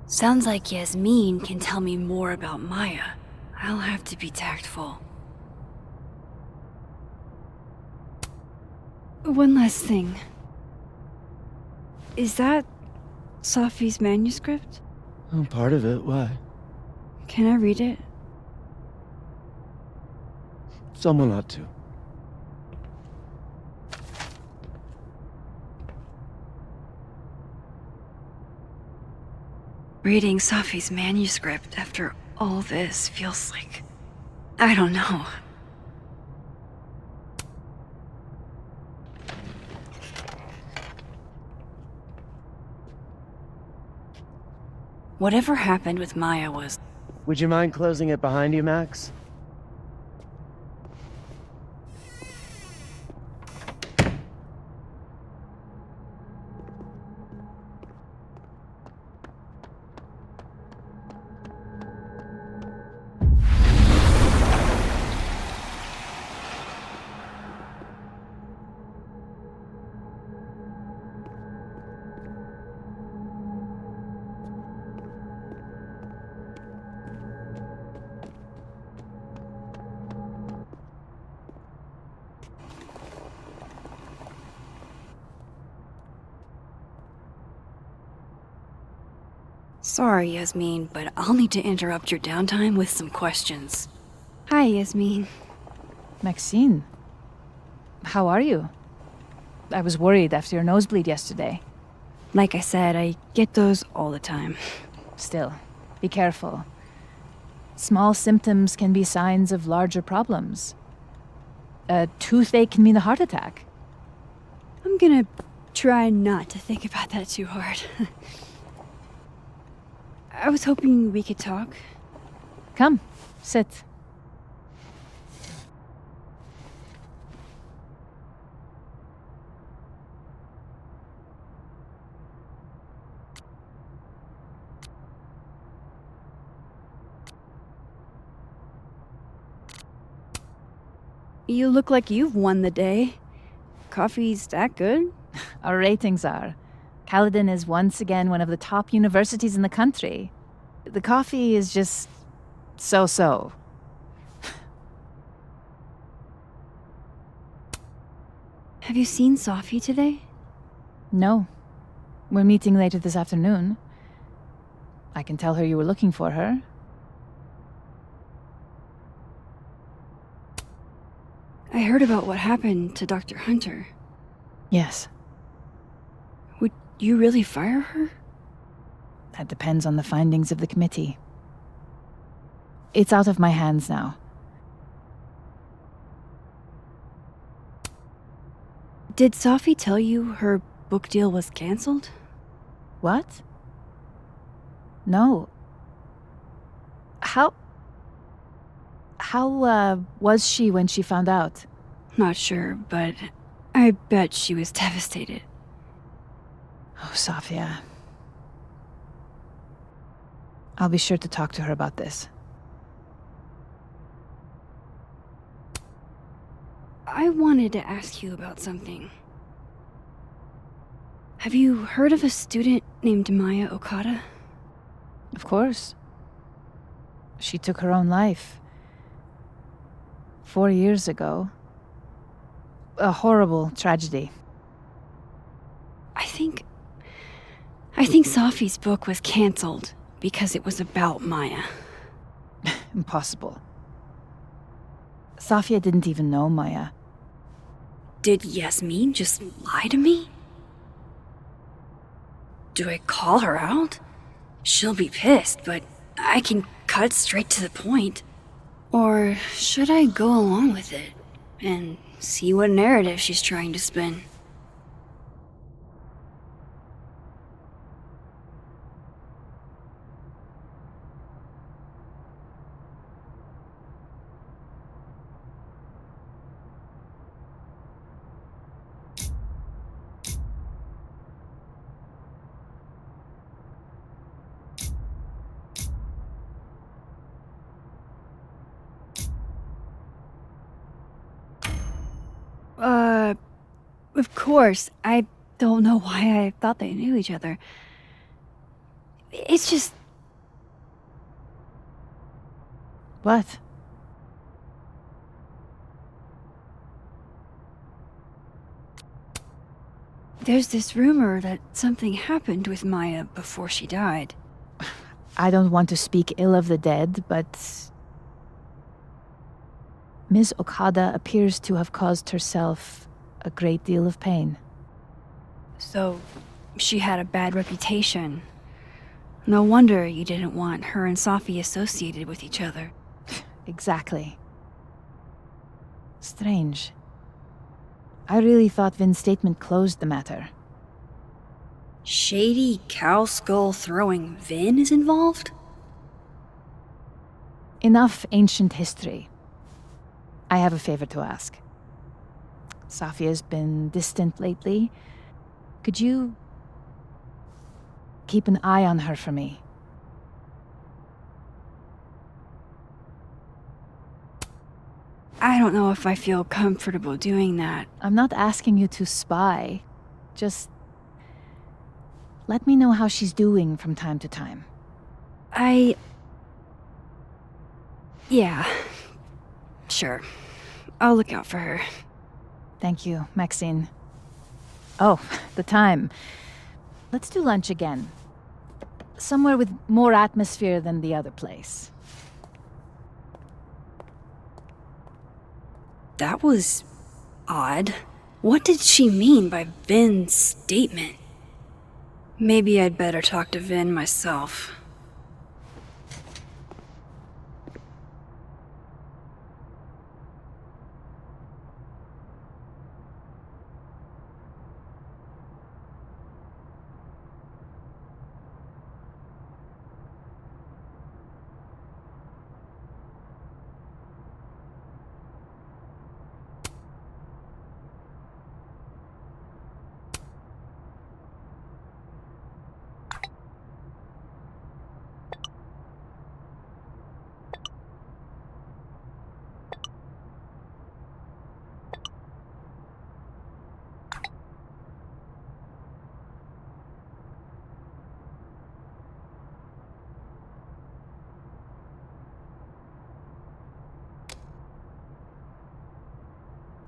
Sounds like Yasmin can tell me more about Maya. I'll have to be tactful. One last thing. Is that Safi's manuscript? Oh, part of it. Why? Can I read it? Someone ought to. Reading Safi's manuscript after all this feels like... I don't know. Whatever happened with Maya was... Would you mind closing it behind you, Max? Sorry, Yasmin, but I'll need to interrupt your downtime with some questions. Hi, Yasmin. Maxine, how are you? I was worried after your nosebleed yesterday. Like I said, I get those all the time. Still, be careful. Small symptoms can be signs of larger problems. A toothache can mean a heart attack. I'm gonna try not to think about that too hard. I was hoping we could talk. Come, sit. You look like you've won the day. Coffee's that good? Our ratings are. Caledon is once again one of the top universities in the country. The coffee is just so-so. Have you seen Safi today? No. We're meeting later this afternoon. I can tell her you were looking for her. I heard about what happened to Dr. Hunter. Yes. Would you really fire her? That depends on the findings of the committee. It's out of my hands now. Did Safi tell you her book deal was canceled? What? No. How was she when she found out? Not sure, but I bet she was devastated. Oh, Safiya. I'll be sure to talk to her about this. I wanted to ask you about something. Have you heard of a student named Maya Okada? Of course. She took her own life. 4 years ago. A horrible tragedy. I think Safi's book was canceled because it was about Maya. Impossible. Safiya didn't even know Maya. Did Yasmin just lie to me? Do I call her out? She'll be pissed, but I can cut straight to the point. Or should I go along with it and see what narrative she's trying to spin? Of course. I don't know why I thought they knew each other. It's just... What? There's this rumor that something happened with Maya before she died. I don't want to speak ill of the dead, but Ms. Okada appears to have caused herself a great deal of pain. So, she had a bad reputation. No wonder you didn't want her and Safi associated with each other. Exactly. Strange. I really thought Vin's statement closed the matter. Shady cow skull throwing Vin is involved? Enough ancient history. I have a favor to ask. Safiya's been distant lately. Could you keep an eye on her for me? I don't know if I feel comfortable doing that. I'm not asking you to spy. Just let me know how she's doing from time to time. Yeah. Sure. I'll look out for her. Thank you, Maxine. Oh, the time. Let's do lunch again. Somewhere with more atmosphere than the other place. That was odd. What did she mean by Vin's statement? Maybe I'd better talk to Vin myself.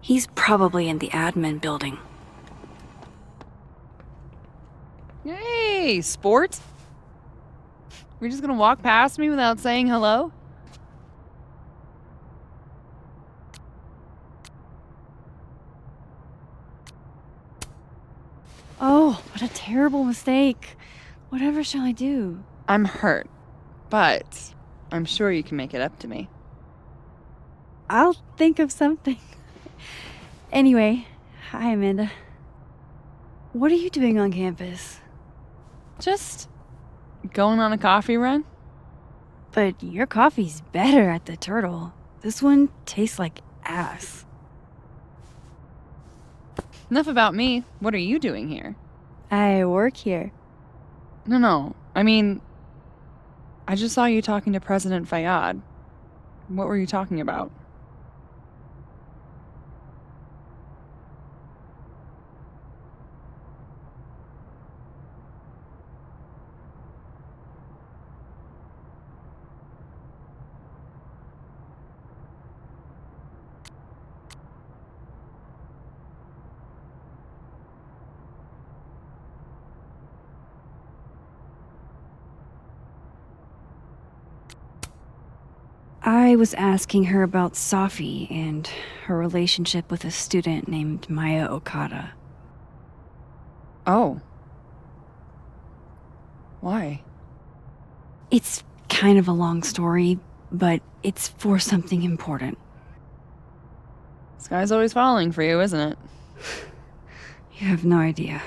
He's probably in the admin building. Hey, sport? We're just gonna walk past me without saying hello? Oh, what a terrible mistake. Whatever shall I do? I'm hurt, but I'm sure you can make it up to me. I'll think of something. Anyway, hi, Amanda. What are you doing on campus? Just going on a coffee run? But your coffee's better at the Turtle. This one tastes like ass. Enough about me. What are you doing here? I work here. No. I mean, I just saw you talking to President Fayyad. What were you talking about? I was asking her about Safi and her relationship with a student named Maya Okada. Oh. Why? It's kind of a long story, but it's for something important. Sky's always falling for you, isn't it? You have no idea.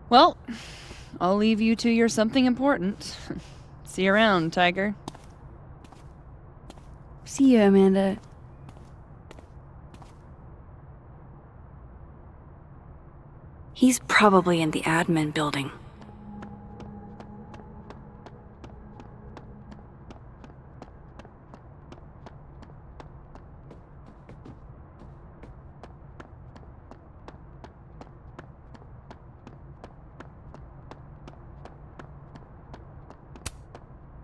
Well, I'll leave you to your something important. See you around, Tiger. See you, Amanda. He's probably in the admin building.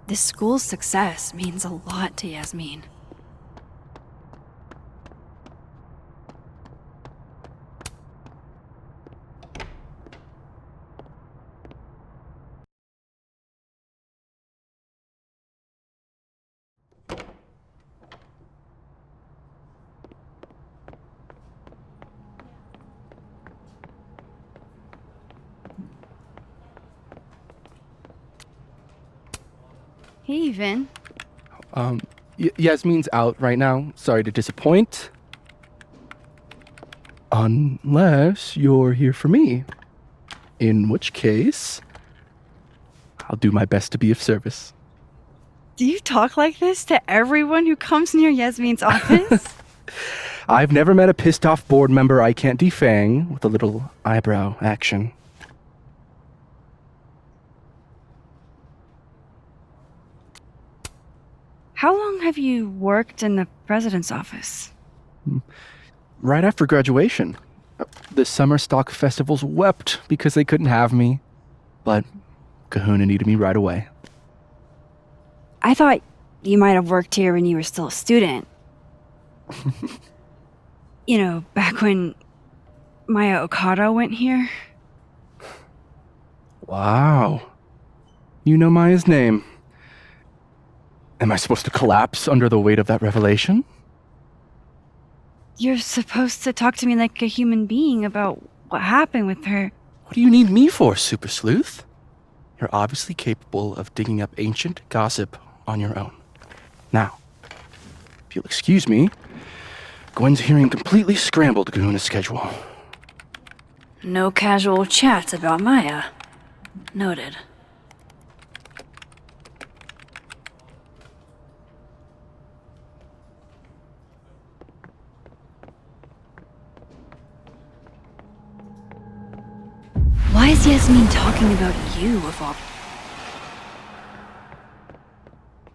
This school's success means a lot to Yasmin. Hey, Vin. Yasmin's out right now. Sorry to disappoint. Unless you're here for me. In which case, I'll do my best to be of service. Do you talk like this to everyone who comes near Yasmin's office? I've never met a pissed off board member I can't defang with a little eyebrow action. How long have you worked in the president's office? Right after graduation. The summer stock festivals wept because they couldn't have me. But Kahuna needed me right away. I thought you might have worked here when you were still a student. You know, back when Maya Okada went here. Wow. You know Maya's name. Am I supposed to collapse under the weight of that revelation? You're supposed to talk to me like a human being about what happened with her. What do you need me for, Super Sleuth? You're obviously capable of digging up ancient gossip on your own. Now, if you'll excuse me, Gwen's hearing completely scrambled Kahuna's schedule. No casual chats about Maya. Noted. Why is Yasmin talking about you of all...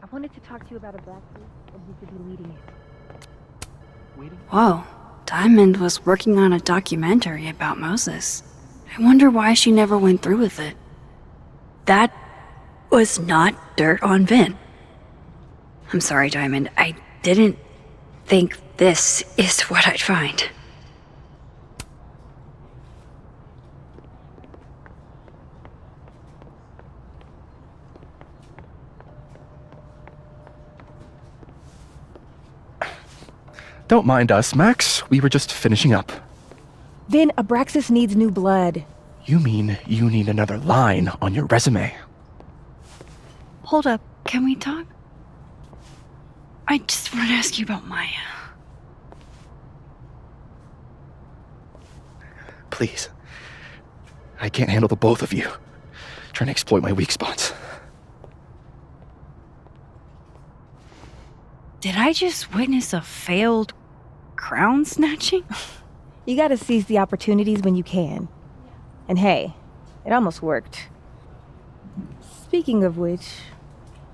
I wanted to talk to you about a black suit and who could be leading it. Whoa, Diamond was working on a documentary about Moses. I wonder why she never went through with it. That was not dirt on Vin. I'm sorry, Diamond. I didn't think this is what I'd find. Don't mind us, Max. We were just finishing up. Then Abraxas needs new blood. You mean you need another line on your resume? Hold up, can we talk? I just want to ask you about Maya. Please. I can't handle the both of you. Trying to exploit my weak spots. Did I just witness a failed crown snatching? You gotta seize the opportunities when you can. And hey, it almost worked. Speaking of which,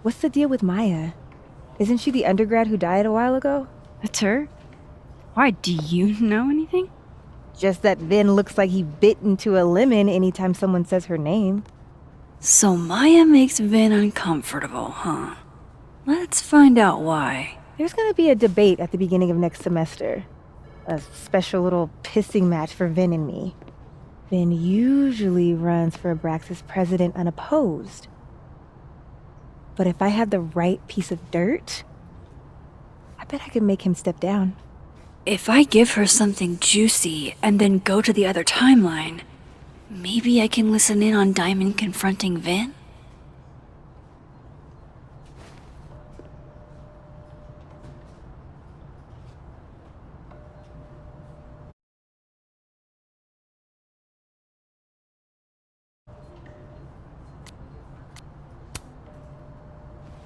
what's the deal with Maya? Isn't she the undergrad who died a while ago? That's her? Why, do you know anything? Just that Vin looks like he bit into a lemon anytime someone says her name. So Maya makes Vin uncomfortable, huh? Let's find out why. There's gonna be a debate at the beginning of next semester. A special little pissing match for Vin and me. Vin usually runs for Abraxas president unopposed. But if I had the right piece of dirt, I bet I could make him step down. If I give her something juicy and then go to the other timeline, maybe I can listen in on Diamond confronting Vin?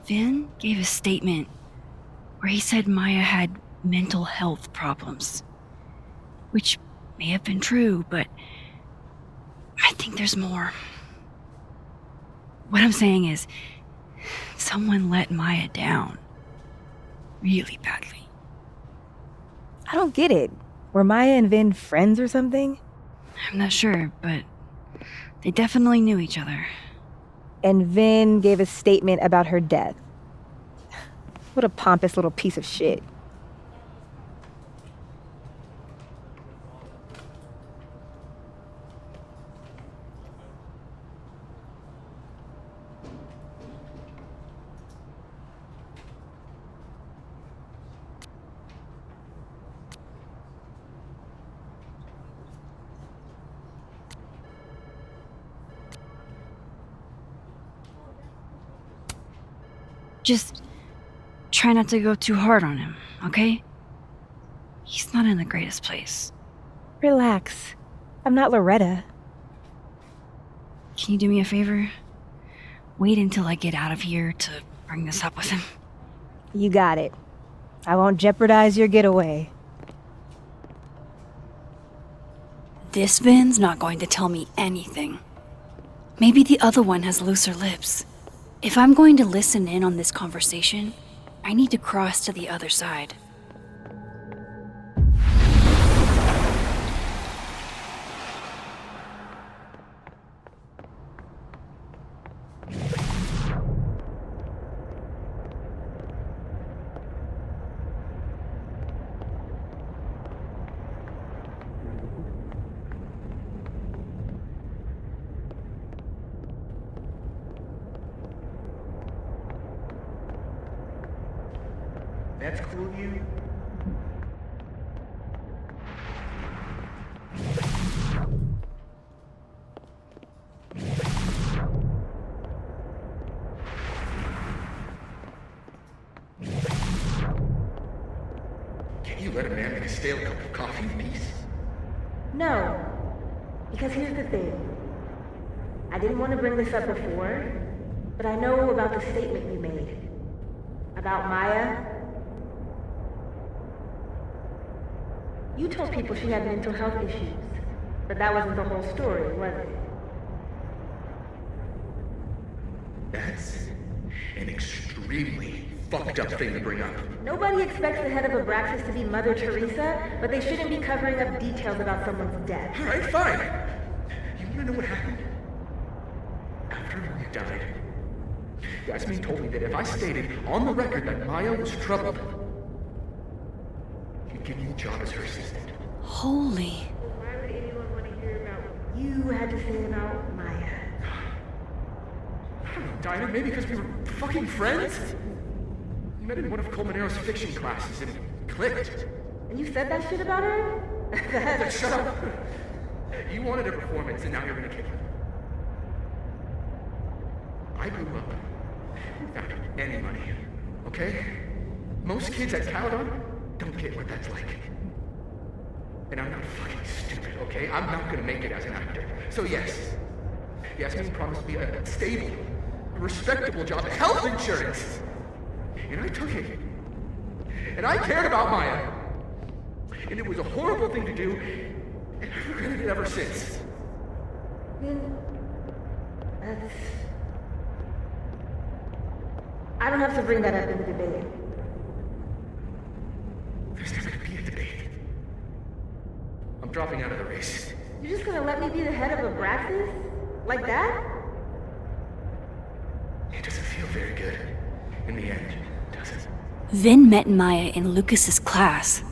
Vin gave a statement where he said Maya had mental health problems. Which may have been true, but I think there's more. What I'm saying is, someone let Maya down. Really badly. I don't get it. Were Maya and Vin friends or something? I'm not sure, but they definitely knew each other. And Vin gave a statement about her death. What a pompous little piece of shit. Just try not to go too hard on him, okay? He's not in the greatest place. Relax. I'm not Loretta. Can you do me a favor? Wait until I get out of here to bring this up with him. You got it. I won't jeopardize your getaway. This Vin's not going to tell me anything. Maybe the other one has looser lips. If I'm going to listen in on this conversation, I need to cross to the other side. That's cool of you. Can't you let a man make a stale cup of coffee in peace? No. Because here's the thing. I didn't want to bring this up before, but I know about the statement you made. About Maya. You told people she had mental health issues, but that wasn't the whole story, was it? That's an extremely fucked up thing to bring up. Nobody expects the head of Abraxas to be Mother Teresa, but they shouldn't be covering up details about someone's death. All right, fine. You want to know what happened? After Maya died, Yasmin told me that if I stated on the record that Maya was troubled, he'd give me a job as her assistant. Holy. Why would anyone want to hear about what you had to say about Maya? I don't know, Dinah, maybe because we were fucking friends? We met in one of Colmenaro's fiction classes and clicked. And you said that shit about her? Shut up! You wanted a performance and now you're gonna kick it. I grew up without any money, okay? Most kids at Caledon don't get what that's like. And I'm not fucking stupid, okay? I'm not gonna make it as an actor. So yes, Yasmin promised me a stable, a respectable job, health insurance. And I took it. And I cared about Maya. And it was a horrible thing to do, and I've regretted it ever since. That's... I don't have to bring that up in the debate. There's never gonna be a debate. I'm dropping out of the race. You're just gonna let me be the head of Abraxas? Like that? It doesn't feel very good. In the end, does it? Vin met Maya in Lucas's class.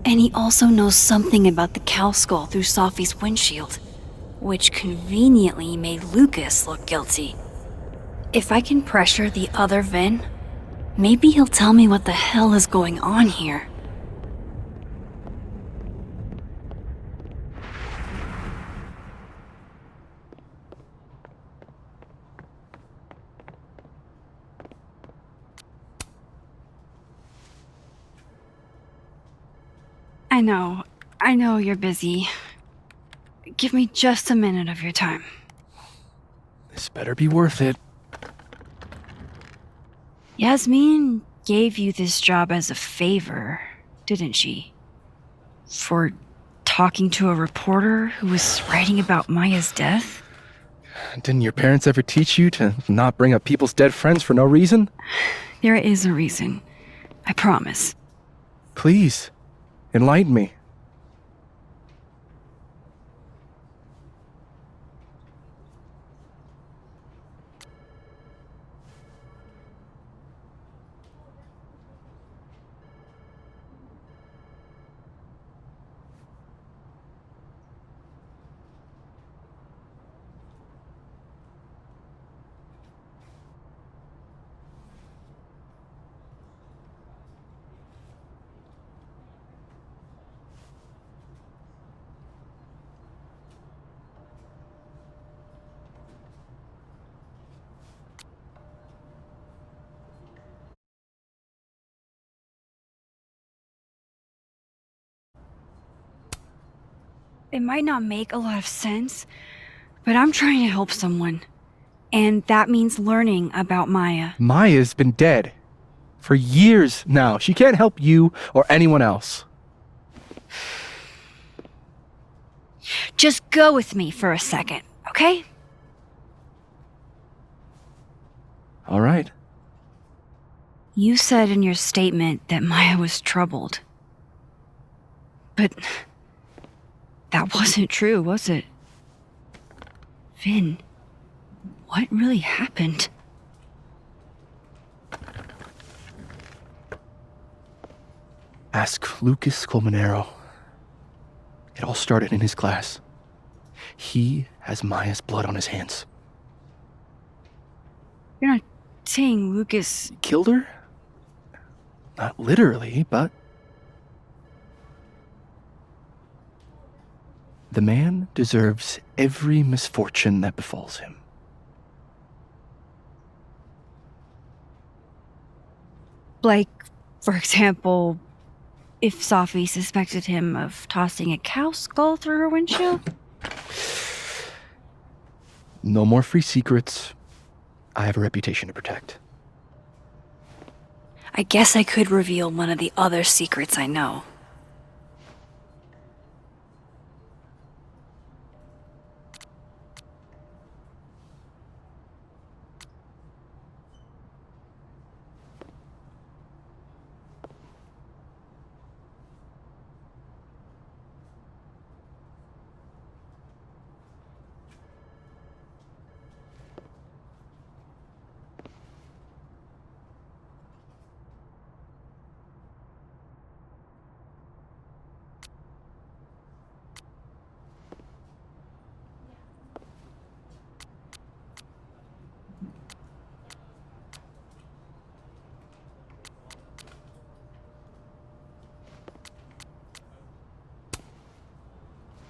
And he also knows something about the cow skull through Safi's windshield, which conveniently made Lucas look guilty. If I can pressure the other Vin, maybe he'll tell me what the hell is going on here. I know you're busy. Give me just a minute of your time. This better be worth it. Yasmin gave you this job as a favor, didn't she? For talking to a reporter who was writing about Maya's death? Didn't your parents ever teach you to not bring up people's dead friends for no reason? There is a reason. I promise. Please, enlighten me. it might not make a lot of sense, but I'm trying to help someone. And that means learning about Maya. Maya's been dead for years now. She can't help you or anyone else. Just go with me for a second, okay? All right. You said in your statement that Maya was troubled. But that wasn't true, was it? Vin, what really happened? Ask Lucas Colmenero. It all started in his class. He has Maya's blood on his hands. You're not saying Lucas killed her? Not literally, but... The man deserves every misfortune that befalls him. Like, for example, if Safi suspected him of tossing a cow skull through her windshield? No more free secrets. I have a reputation to protect. I guess I could reveal one of the other secrets I know.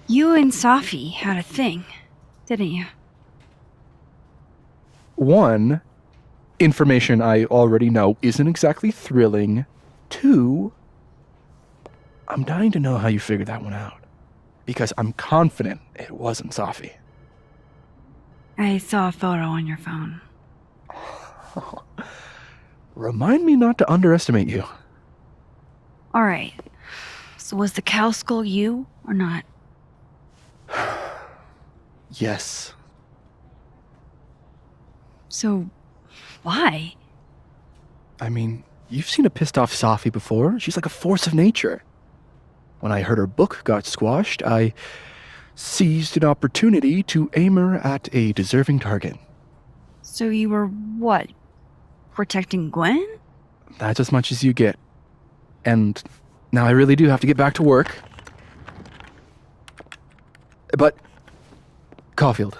You and Safi had a thing, didn't you? One, information I already know isn't exactly thrilling. Two, I'm dying to know how you figured that one out. Because I'm confident it wasn't Safi. I saw a photo on your phone. Remind me not to underestimate you. Alright. So was the cow skull you, or not? Yes. So, why? I mean, you've seen a pissed off Safi before. She's like a force of nature. When I heard her book got squashed, I seized an opportunity to aim her at a deserving target. So you were, what, protecting Gwen? That's as much as you get. And now I really do have to get back to work. But, Caulfield,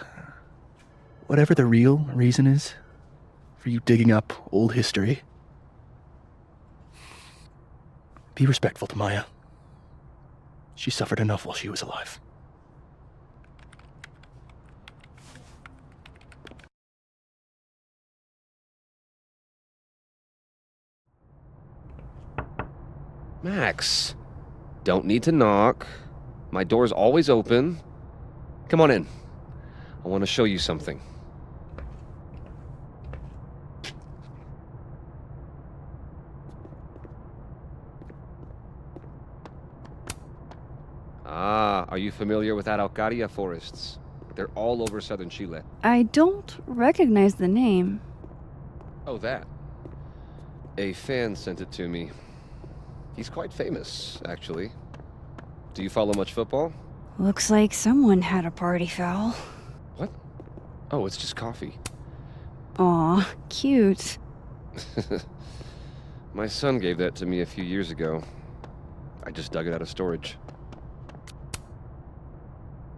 whatever the real reason is for you digging up old history, be respectful to Maya. She suffered enough while she was alive. Max, don't need to knock. My door's always open. Come on in. I want to show you something. Ah, are you familiar with that Arcadia forests? They're all over southern Chile. I don't recognize the name. Oh, that. A fan sent it to me. He's quite famous, actually. Do you follow much football? Looks like someone had a party foul. What? Oh, it's just coffee. Aw, cute. My son gave that to me a few years ago. I just dug it out of storage.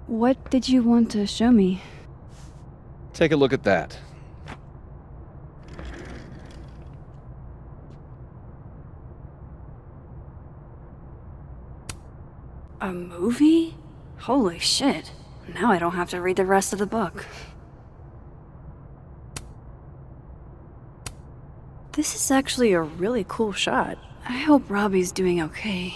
What did you want to show me? Take a look at that. A movie? Holy shit. Now I don't have to read the rest of the book. This is actually a really cool shot. I hope Robbie's doing okay.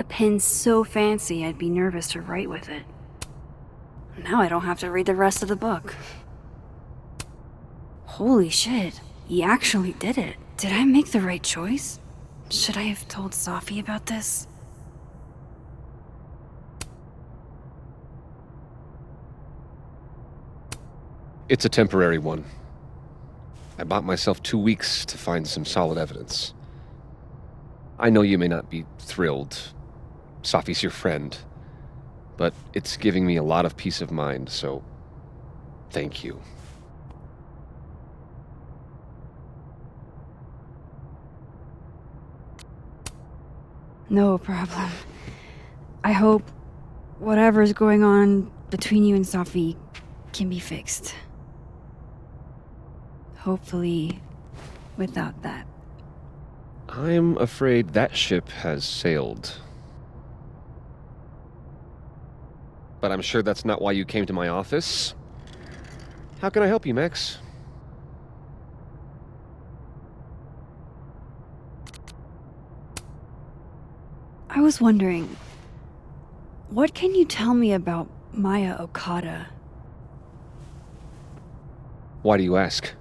A pen so fancy I'd be nervous to write with it. Now I don't have to read the rest of the book. Holy shit, he actually did it. Did I make the right choice? Should I have told Safi about this? It's a temporary one. I bought myself 2 weeks to find some solid evidence. I know you may not be thrilled. Safi's your friend. But it's giving me a lot of peace of mind, so thank you. No problem. I hope whatever's going on between you and Safi can be fixed. Hopefully, without that. I'm afraid that ship has sailed. But I'm sure that's not why you came to my office. How can I help you, Max? I was wondering, what can you tell me about Maya Okada? Why do you ask?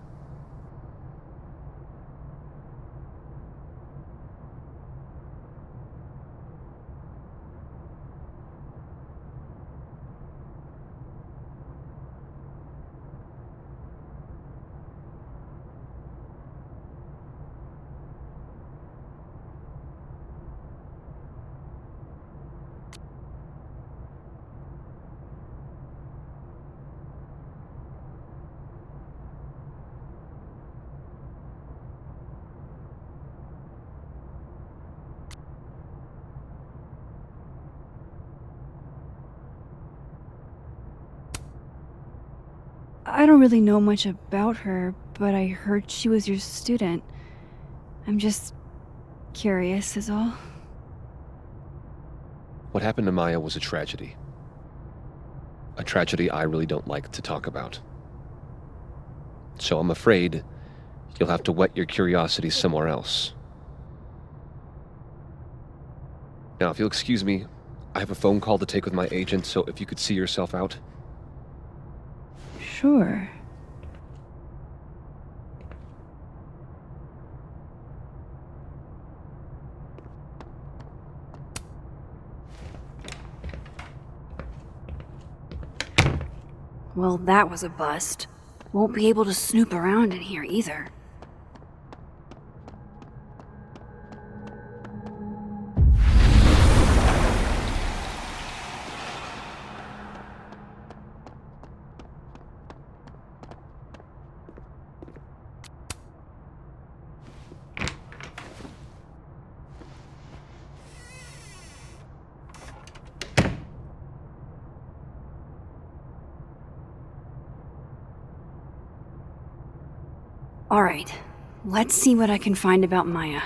I don't really know much about her, but I heard she was your student. I'm just curious is all. What happened to Maya was a tragedy. A tragedy I really don't like to talk about. So I'm afraid you'll have to whet your curiosity somewhere else. Now, if you'll excuse me, I have a phone call to take with my agent, so if you could see yourself out. Sure. Well, that was a bust. Won't be able to snoop around in here either. All right, let's see what I can find about Maya.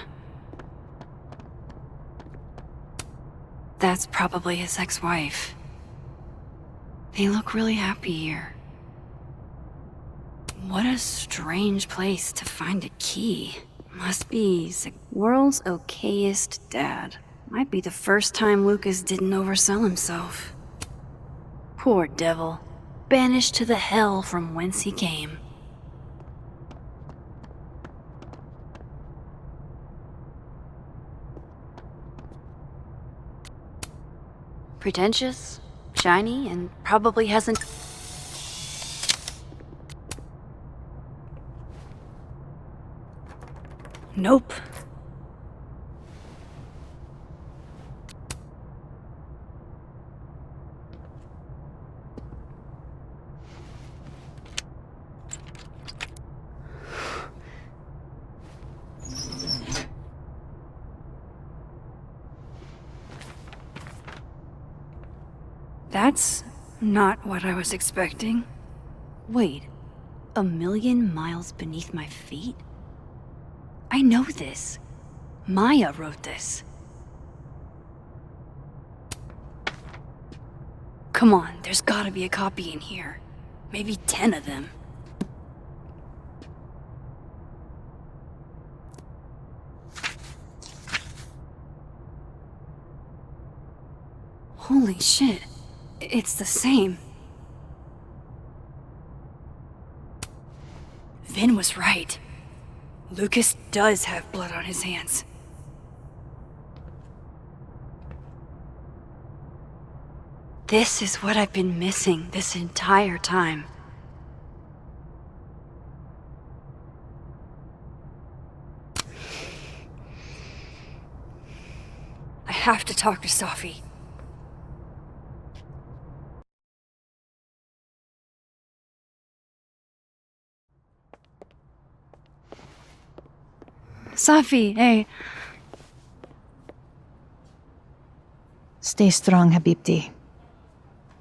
That's probably his ex-wife. They look really happy here. What a strange place to find a key. Must be the world's okayest dad. Might be the first time Lucas didn't oversell himself. Poor devil. Banished to the hell from whence he came. Pretentious, shiny, and probably hasn't... Nope. That's not what I was expecting. Wait, 1,000,000 miles beneath my feet? I know this. Maya wrote this. Come on, there's gotta be a copy in here. Maybe 10 of them. Holy shit. It's the same. Vin was right. Lucas does have blood on his hands. This is what I've been missing this entire time. I have to talk to Safi. Safi, hey. Stay strong, Habibti.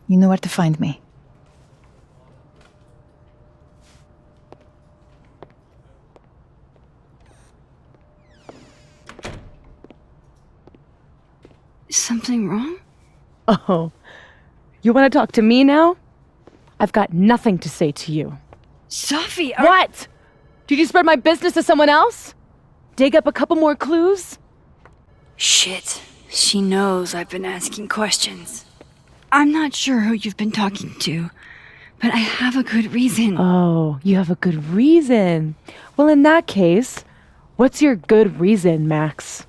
You know where to find me. Something wrong? Oh, you want to talk to me now? I've got nothing to say to you. Safi, What? Did you spread my business to someone else? Dig up a couple more clues? Shit. She knows I've been asking questions. I'm not sure who you've been talking to, but I have a good reason. Oh, you have a good reason. Well, in that case, what's your good reason, Max?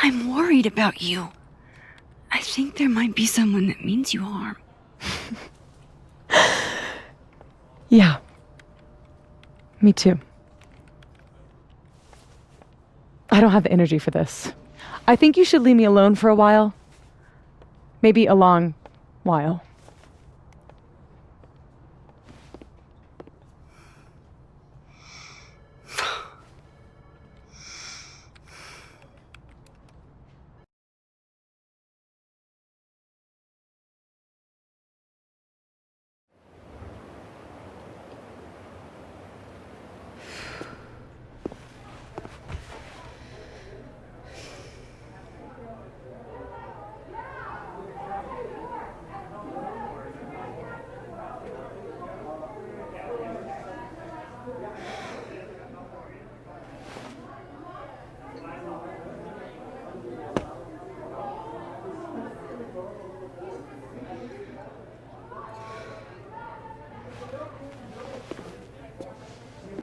I'm worried about you. I think there might be someone that means you harm. Yeah. Me too. I don't have the energy for this. I think you should leave me alone for a while. Maybe a long while.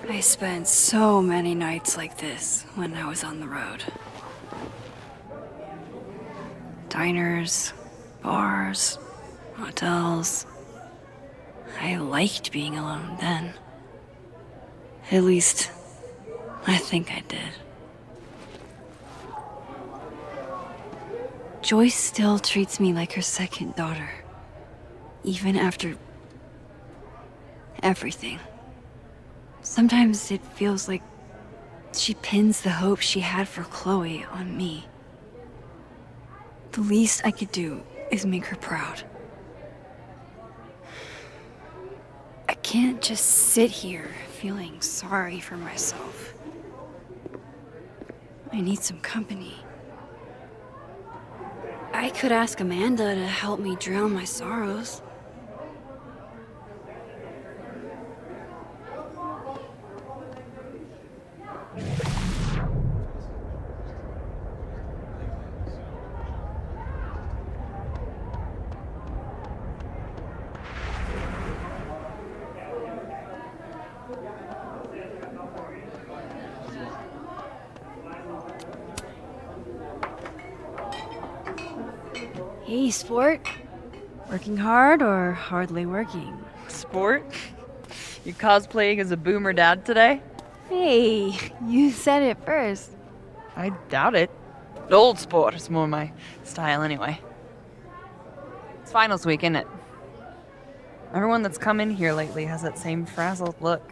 I spent so many nights like this when I was on the road. Diners, bars, hotels. I liked being alone then. At least, I think I did. Joyce still treats me like her second daughter, even after everything. Sometimes it feels like she pins the hope she had for Chloe on me. The least I could do is make her proud. I can't just sit here feeling sorry for myself. I need some company. I could ask Amanda to help me drown my sorrows. Hey, sport. Working hard or hardly working? Sport? You cosplaying as a boomer dad today? Hey, you said it first. I doubt it. Old sport is more my style anyway. finals week, isn't it? Everyone that's come in here lately has that same frazzled look.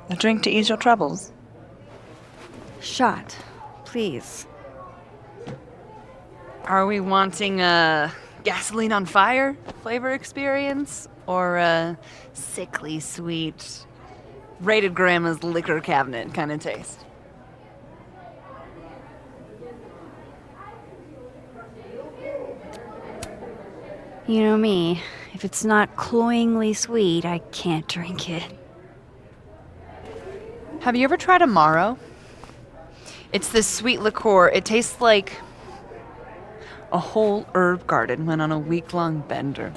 A drink to ease your troubles. Shot, please. Are we wanting a gasoline on fire flavor experience? Or a sickly sweet, rated grandma's liquor cabinet kind of taste? You know me. If it's not cloyingly sweet, I can't drink it. Have you ever tried Amaro? It's this sweet liqueur. It tastes like a whole herb garden went on a week-long bender.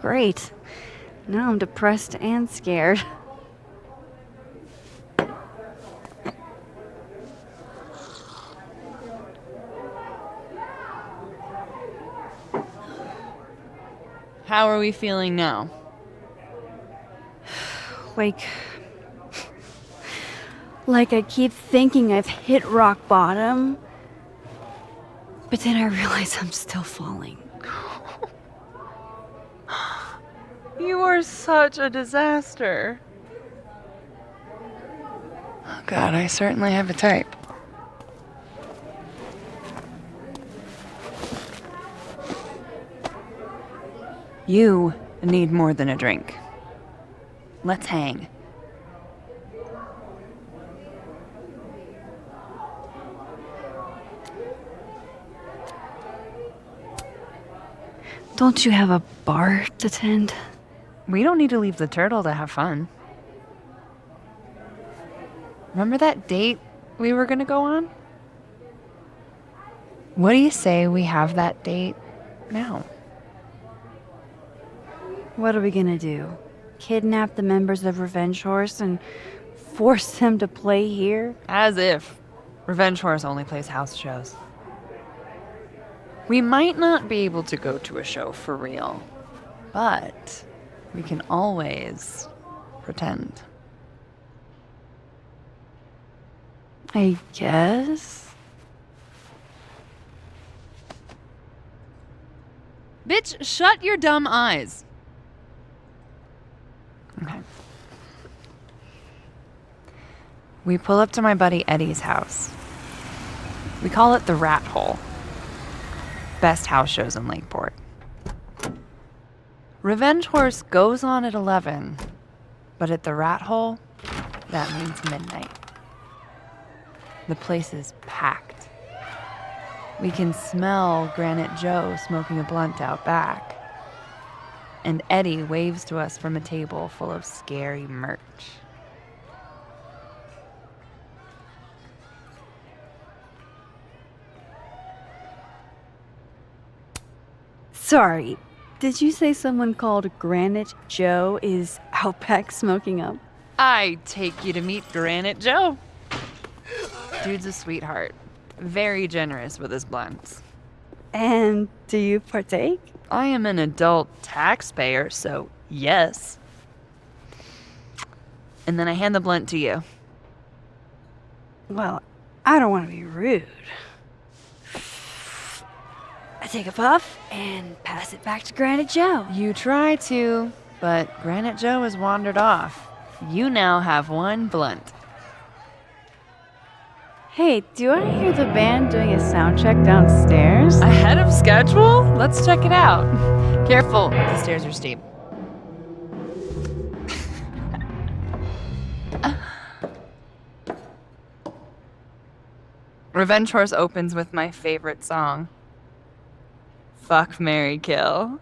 Great. Now I'm depressed and scared. How are we feeling now? Like I keep thinking I've hit rock bottom, but then I realize I'm still falling. You are such a disaster. Oh God, I certainly have a type. You need more than a drink. Let's hang. Don't you have a bar to tend? We don't need to leave the turtle to have fun. Remember that date we were gonna go on? What do you say we have that date now? What are we gonna do? Kidnap the members of Revenge Horse and force them to play here? As if. Revenge Horse only plays house shows. We might not be able to go to a show for real, but we can always pretend. I guess. Bitch, shut your dumb eyes. Okay. We pull up to my buddy Eddie's house. We call it the Rat Hole. Best house shows in Lakeport. Revenge Horse goes on at 11, but at the Rat Hole, that means midnight. The place is packed. We can smell Granite Joe smoking a blunt out back. And Eddie waves to us from a table full of scary merch. Sorry, did you say someone called Granite Joe is out back smoking up? I take you to meet Granite Joe. Dude's a sweetheart. Very generous with his blunts. And do you partake? I am an adult taxpayer, so yes. And then I hand the blunt to you. Well, I don't want to be rude. I take a puff and pass it back to Granite Joe. You try to, but Granite Joe has wandered off. You now have one blunt. Hey, do I hear the band doing a sound check downstairs? Ahead of schedule? Let's check it out. Careful, the stairs are steep. Revenge Horse opens with my favorite song. Fuck, marry, kill.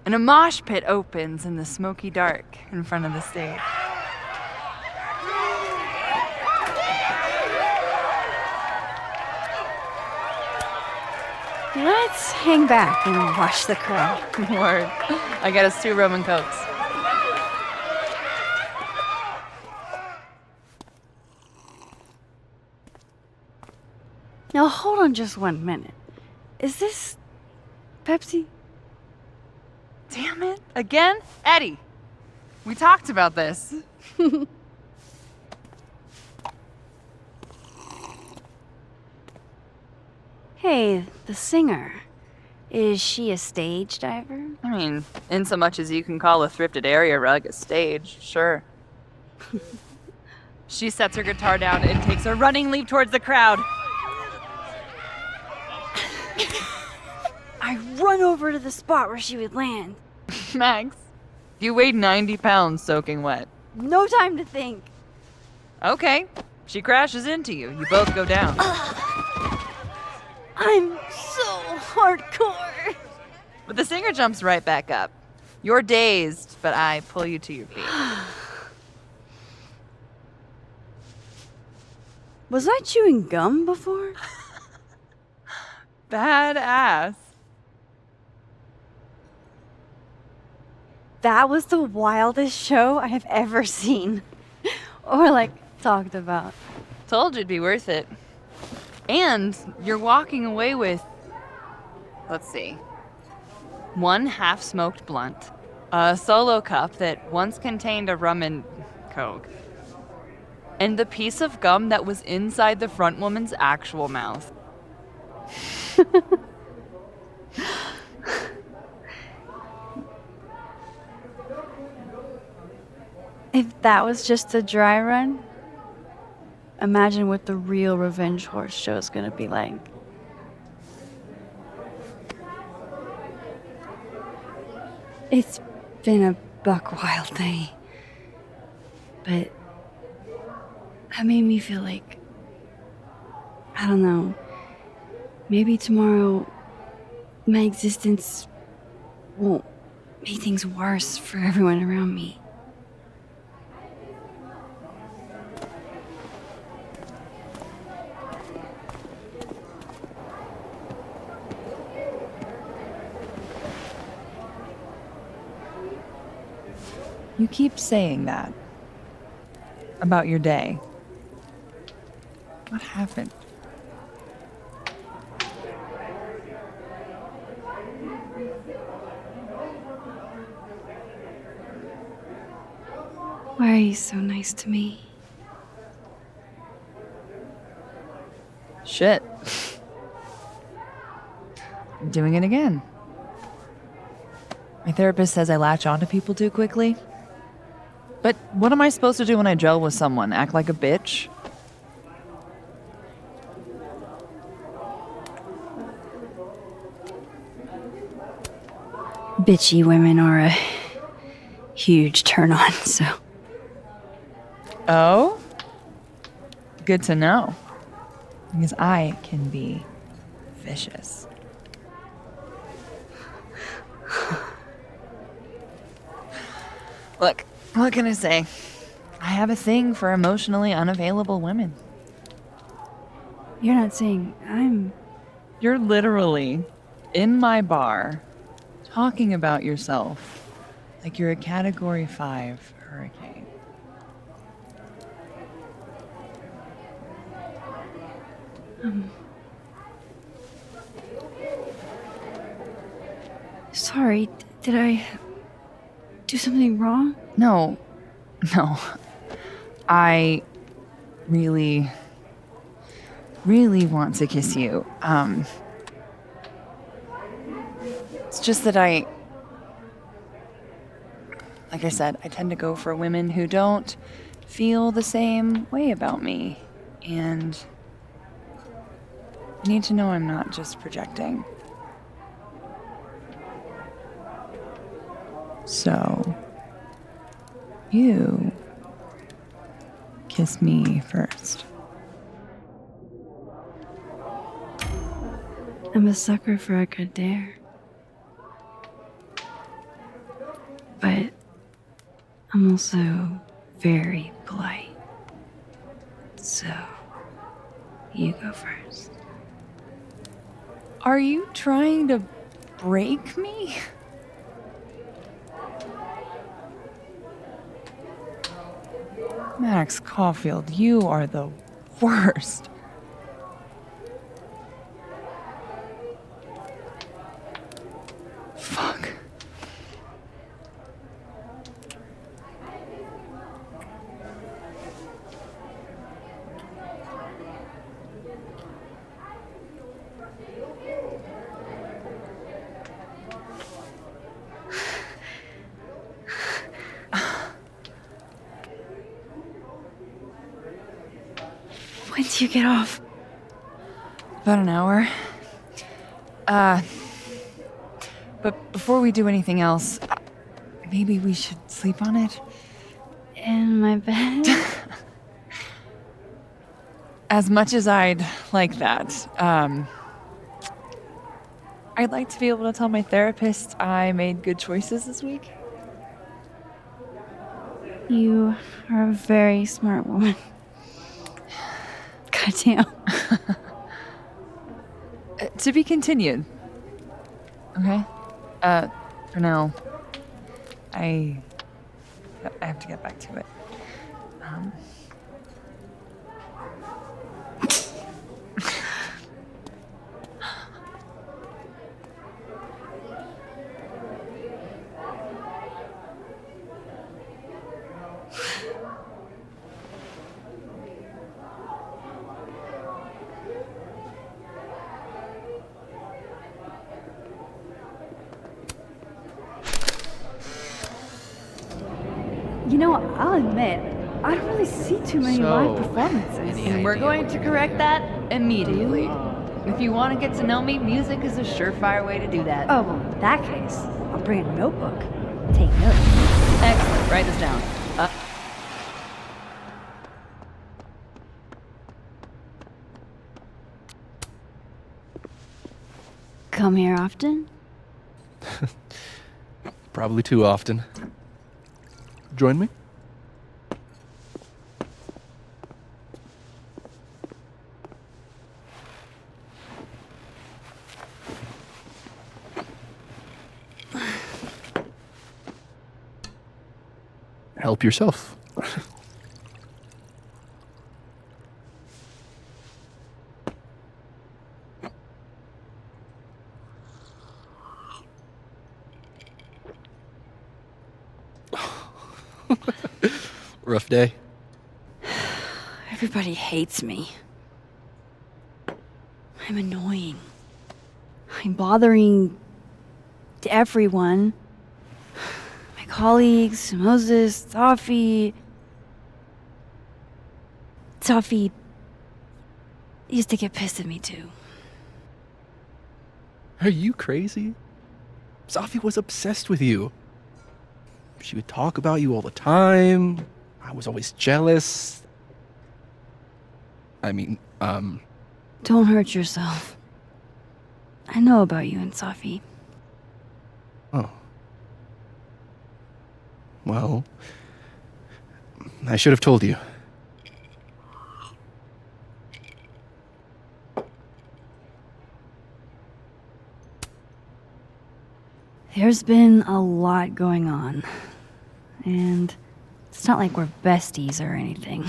And a mosh pit opens in the smoky dark in front of the stage. Let's hang back and watch the crowd. Word. I got us 2 rum and cokes. Now hold on just 1 minute. Is this Pepsi? Damn it. Again? Eddie, we talked about this. Hey, the singer. Is she a stage diver? I mean, in so much as you can call a thrifted area rug a stage, sure. She sets her guitar down and takes a running leap towards the crowd. I run over to the spot where she would land. Max, you weighed 90 pounds soaking wet. No time to think. Okay, she crashes into you. You both go down. I'm so hardcore. But the singer jumps right back up. You're dazed, but I pull you to your feet. Was I chewing gum before? Badass. That was the wildest show I have ever seen. Or, like, talked about. Told you it'd be worth it. And you're walking away with, let's see, 1 half-smoked blunt, a solo cup that once contained a rum and coke, and the piece of gum that was inside the front woman's actual mouth. If that was just a dry run, imagine what the real Revenge Horse show is gonna be like. It's been a buck wild day, but that made me feel like, I don't know, maybe tomorrow my existence won't make things worse for everyone around me. You keep saying that about your day. What happened? Why are you so nice to me? Shit. I'm doing it again. My therapist says I latch onto people too quickly. But what am I supposed to do when I gel with someone? Act like a bitch? Bitchy women are a huge turn on, so. Oh? Good to know. Because I can be vicious. Look, what can I say? I have a thing for emotionally unavailable women. You're not saying I'm... You're literally in my bar talking about yourself like you're a Category 5 hurricane. Sorry, did I do something wrong? No. I really want to kiss you. It's just that like I said, I tend to go for women who don't feel the same way about me. And I need to know I'm not just projecting. So, you kiss me first. I'm a sucker for a good dare. But I'm also very polite. So, you go first. Are you trying to break me? Max Caulfield, you are the worst. Fuck. do you get off? About an hour. But before we do anything else, maybe we should sleep on it? In my bed? As much as I'd like that, I'd like to be able to tell my therapist I made good choices this week. You are a very smart woman. Goddamn. To be continued. Okay? For now, I have to get back to it. You know, I'll admit, I don't really see too many live performances. And we're going to correct that immediately. If you want to get to know me, music is a surefire way to do that. Oh, well, in that case, I'll bring a notebook. Take notes. Excellent. Write this down. Come here often? Probably too often. Join me? Help yourself. Rough day. Everybody hates me. I'm annoying. I'm bothering to everyone. My colleagues, Moses, Safi. Safi used to get pissed at me too. Are you crazy? Safi was obsessed with you. She would talk about you all the time. I was always jealous. I mean, Don't hurt yourself. I know about you and Safi. Oh. Well, I should have told you. There's been a lot going on. And it's not like we're besties or anything.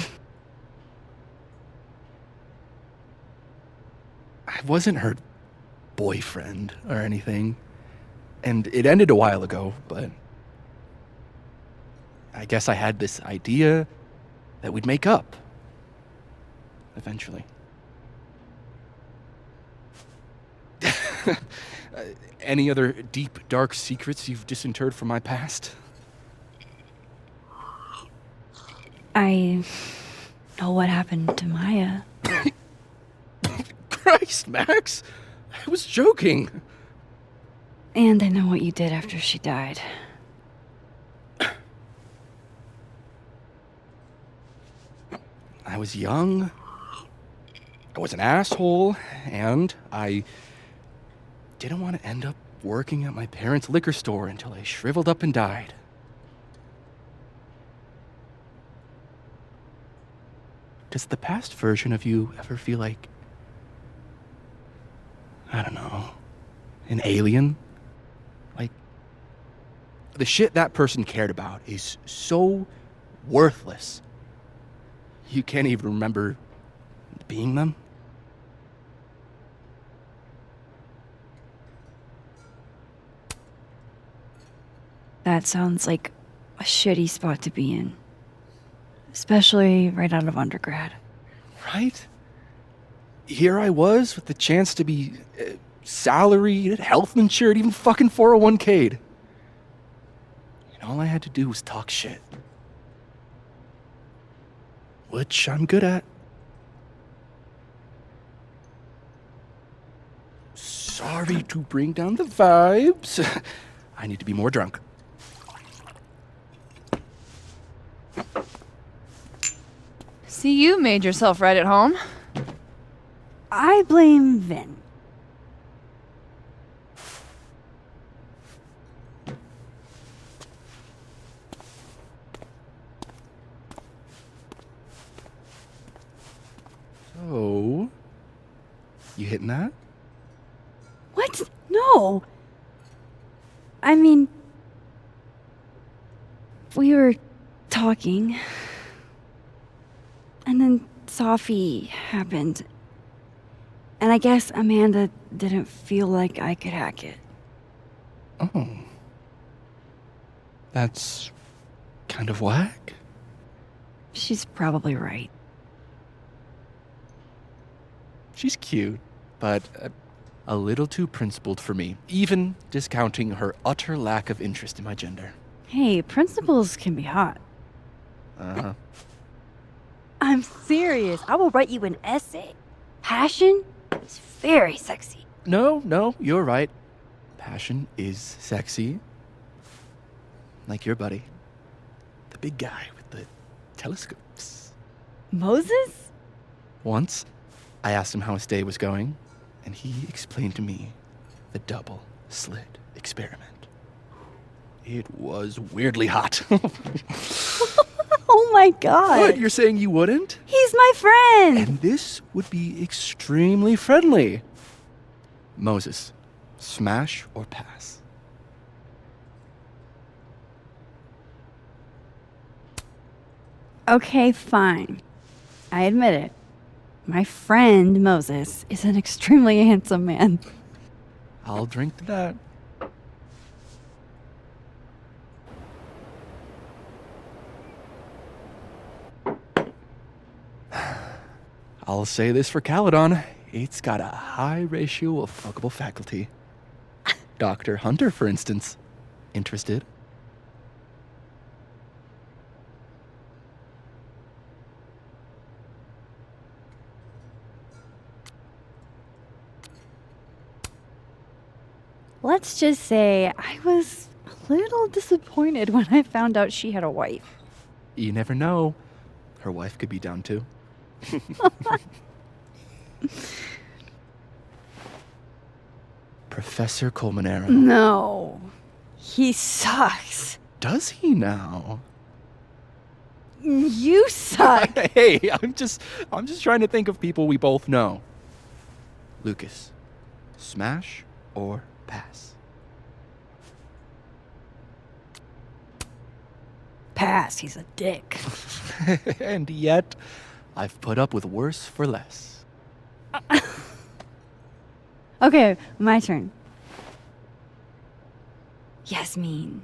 I wasn't her boyfriend or anything. And it ended a while ago, but I guess I had this idea that we'd make up. Eventually. Any other deep, dark secrets you've disinterred from my past? I know what happened to Maya. Christ, Max! I was joking. And I know what you did after she died. I was young. I was an asshole, and I didn't want to end up working at my parents' liquor store until I shriveled up and died. Does the past version of you ever feel like, I don't know, an alien? Like, the shit that person cared about is so worthless. You can't even remember being them? That sounds like a shitty spot to be in. Especially right out of undergrad. Right? Here I was with the chance to be salaried, health insured, even fucking 401k'd. And all I had to do was talk shit. Which I'm good at. Sorry to bring down the vibes. I need to be more drunk. See, you made yourself right at home. I blame Vin. So, you hitting that? What? No. I mean, we were talking, and then Safi happened. And I guess Amanda didn't feel like I could hack it. Oh. That's kind of whack. She's probably right. She's cute, but a little too principled for me, even discounting her utter lack of interest in my gender. Hey, principals can be hot. Uh-huh. I'm serious. I will write you an essay. Passion is very sexy. No, you're right. Passion is sexy. Like your buddy. The big guy with the telescopes. Moses? Once, I asked him how his day was going, and he explained to me the double slit experiment. It was weirdly hot. Oh my god. What, you're saying you wouldn't? He's my friend. And this would be extremely friendly. Moses, smash or pass? Okay, fine. I admit it. My friend Moses is an extremely handsome man. I'll drink to that. I'll say this for Caledon. It's got a high ratio of fuckable faculty. Dr. Hunter, for instance. Interested? Let's just say I was a little disappointed when I found out she had a wife. You never know. Her wife could be down too. Professor Colmenero. No. He sucks. Does he now? You suck. Hey, I'm just trying to think of people we both know. Lucas, smash or pass? Pass, he's a dick. And yet, I've put up with worse for less. Okay, my turn. Yasmin.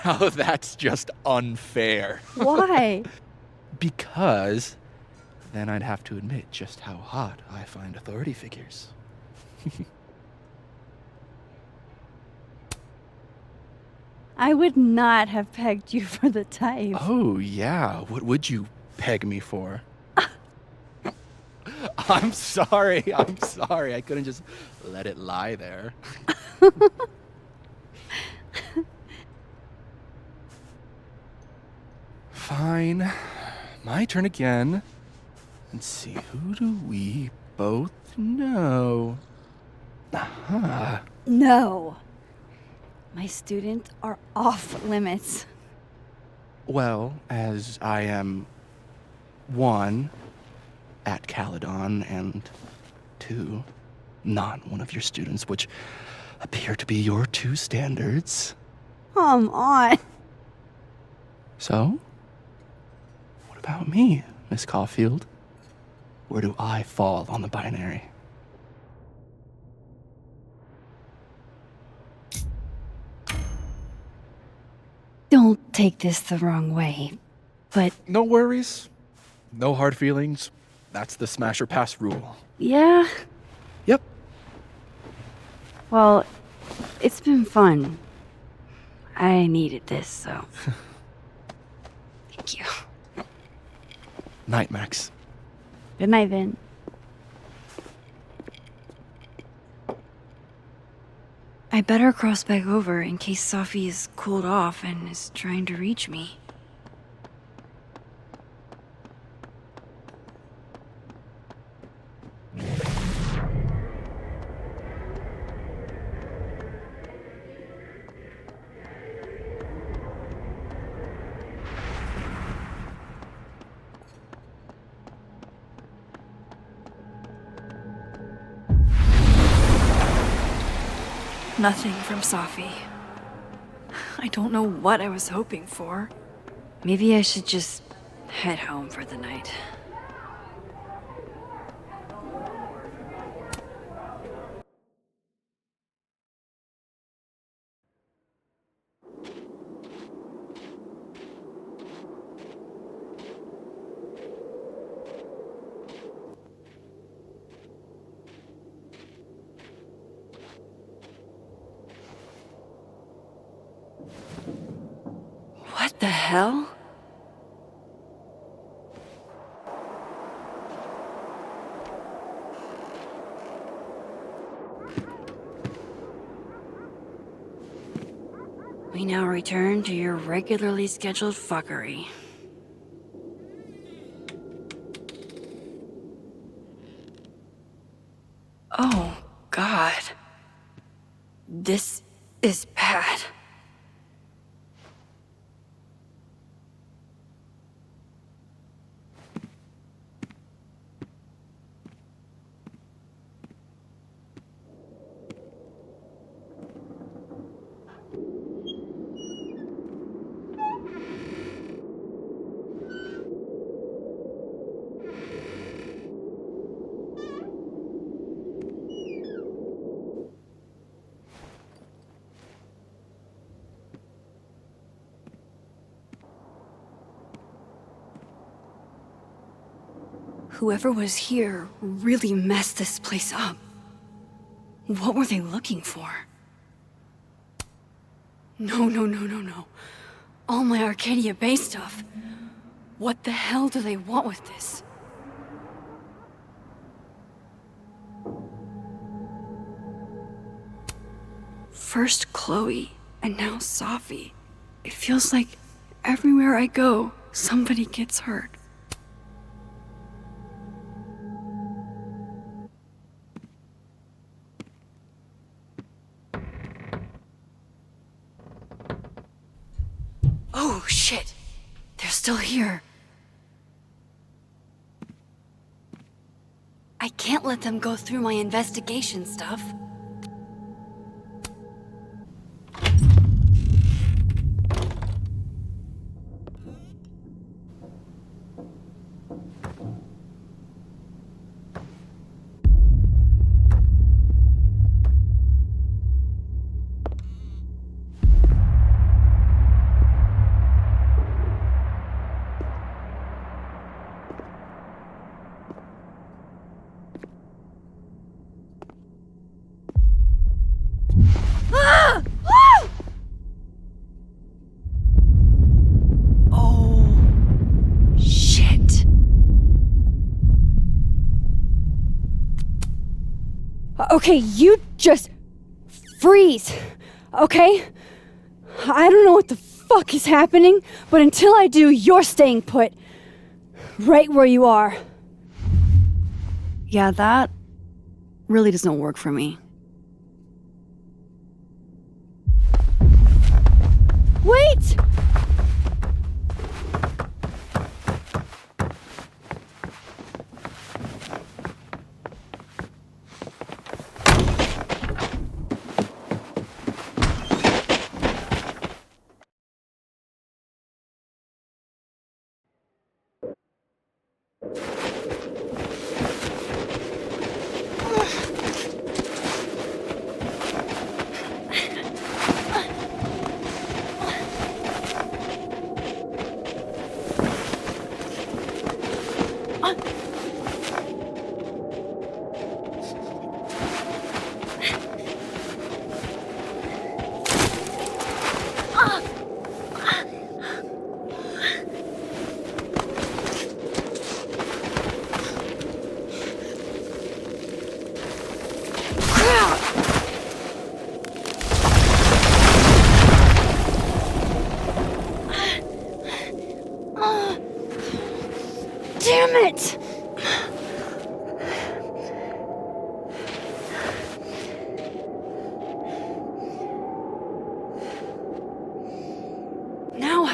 Now that's just unfair. Why? Because then I'd have to admit just how hot I find authority figures. I would not have pegged you for the type. Oh, yeah. What would you peg me for? I'm sorry. I couldn't just let it lie there. Fine. My turn again. Let's see, who do we both know? Aha. No. My students are off limits. Well, as I am 1, at Caledon, and 2, not one of your students, which appear to be your 2 standards. Come on. So, what about me, Miss Caulfield? Where do I fall on the binary? Don't take this the wrong way, but... No worries. No hard feelings. That's the smash or pass rule. Yeah? Yep. Well, it's been fun. I needed this, so... Thank you. Night, Max. Good night, Vin. I better cross back over in case Safi is cooled off and is trying to reach me. Nothing from Safi. I don't know what I was hoping for. Maybe I should just head home for the night. What the hell? We now return to your regularly scheduled fuckery. Oh, God. This is bad. Whoever was here really messed this place up. What were they looking for? No. All my Arcadia Bay stuff. What the hell do they want with this? First Chloe, and now Safi. It feels like everywhere I go, somebody gets hurt. Oh, shit. They're still here. I can't let them go through my investigation stuff. Okay, you just freeze, okay? I don't know what the fuck is happening, but until I do, you're staying put. Right where you are. Yeah, that really doesn't work for me. Wait!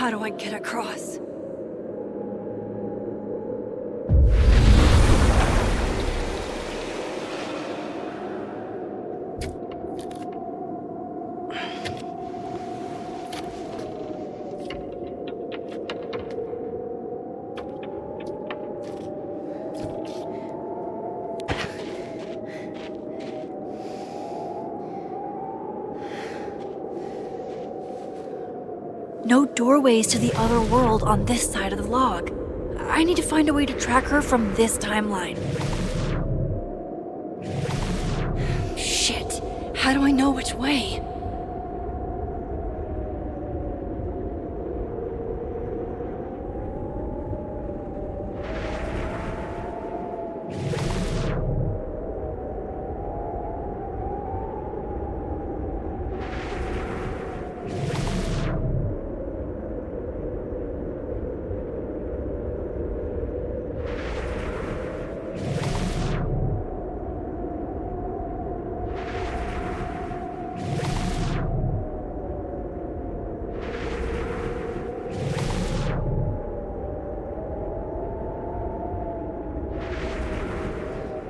How do I get across? No doorways to the other world on this side of the log. I need to find a way to track her from this timeline. Shit. How do I know which way?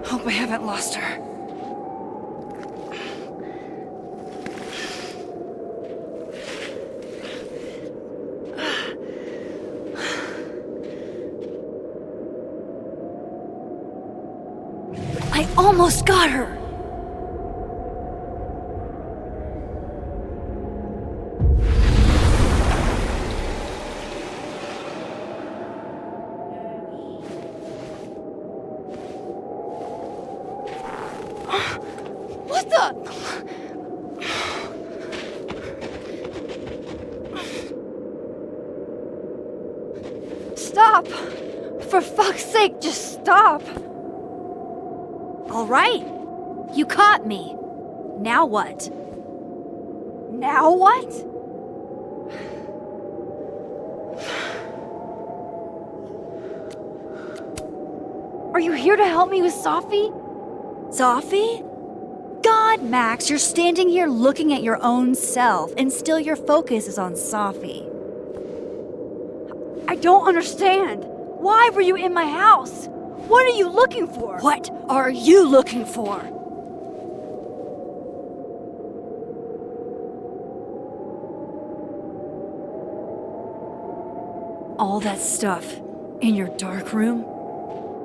Hope I haven't lost her. I almost got her! What the? Stop! For fuck's sake, just stop! All right. You caught me. Now what? Now what? Are you here to help me with Safi? Safi? God, Max, you're standing here looking at your own self, and still your focus is on Safi. I don't understand. Why were you in my house? What are you looking for? What are you looking for? All that stuff in your dark room?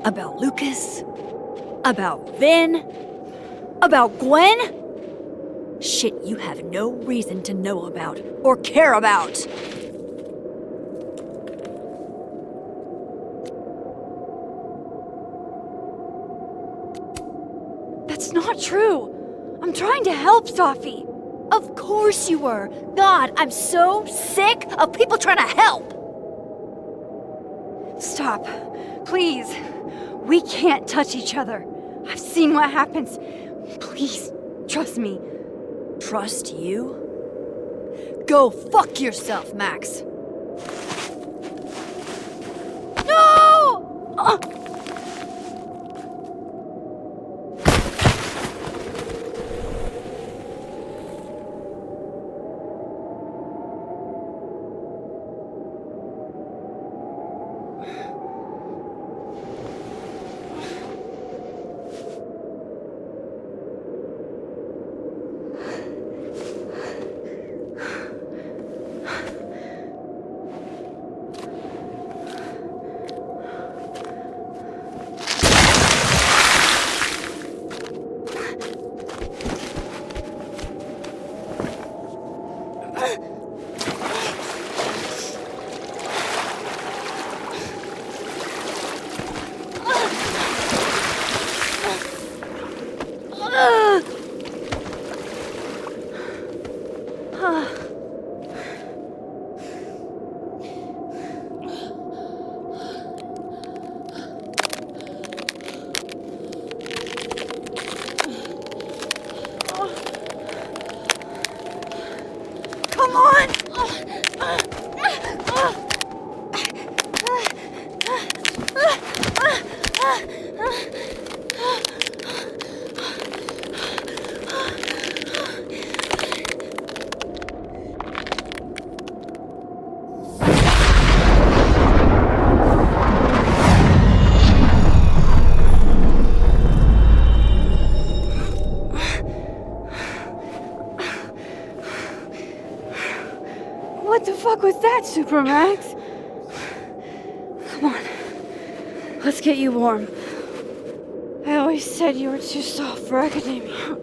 About Lucas? About Vin? About Gwen? Shit you have no reason to know about or care about. That's not true. I'm trying to help Safi. Of course you were. God, I'm so sick of people trying to help. Stop. Please. We can't touch each other. I've seen what happens. Please, trust me. Trust you? Go fuck yourself, Max. No! What the fuck was that, Supermax? Come on. Let's get you warm. I always said you were too soft for academia.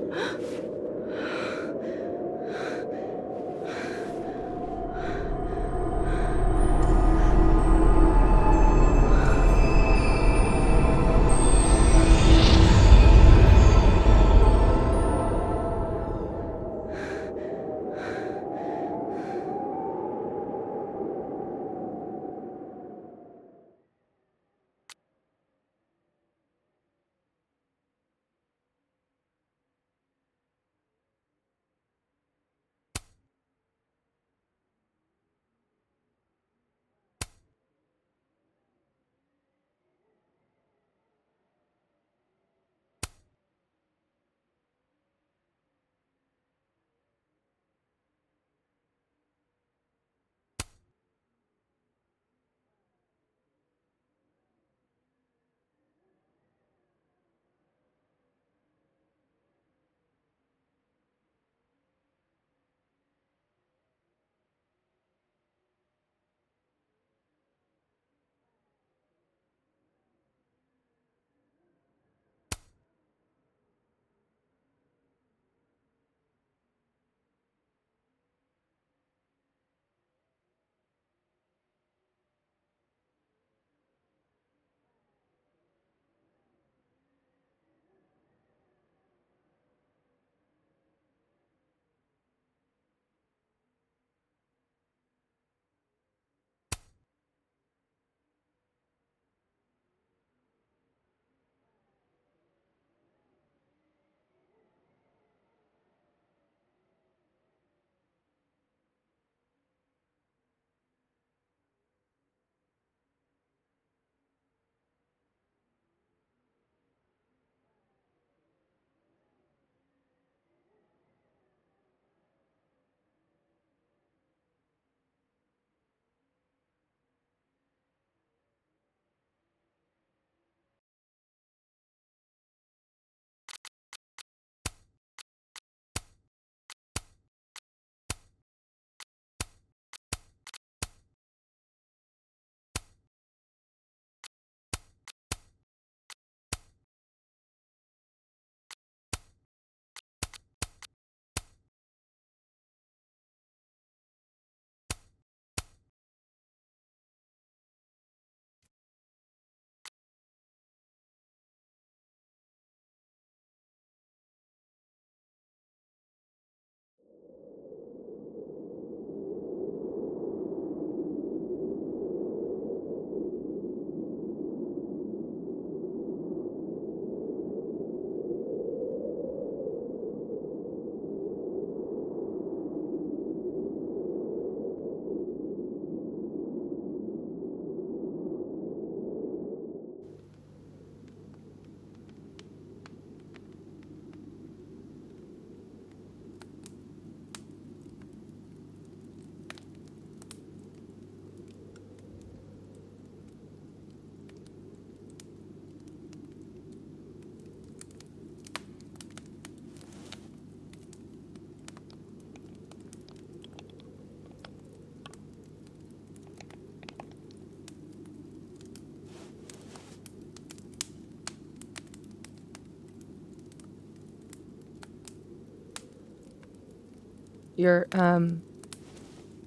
You're,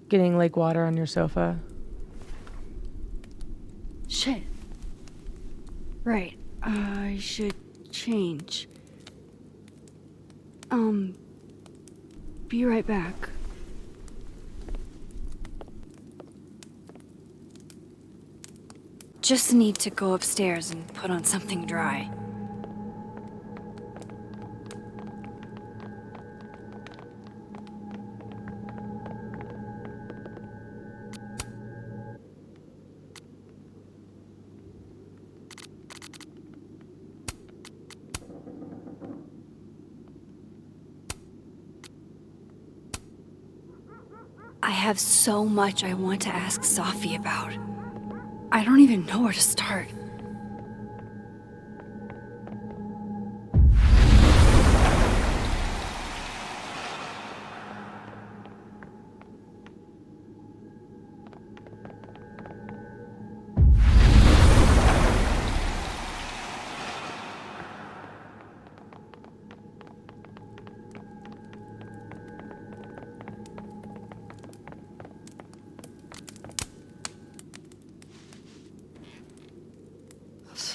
getting lake water on your sofa. Shit. Right. I should change. Be right back. Just need to go upstairs and put on something dry. I have so much I want to ask Safi about. I don't even know where to start.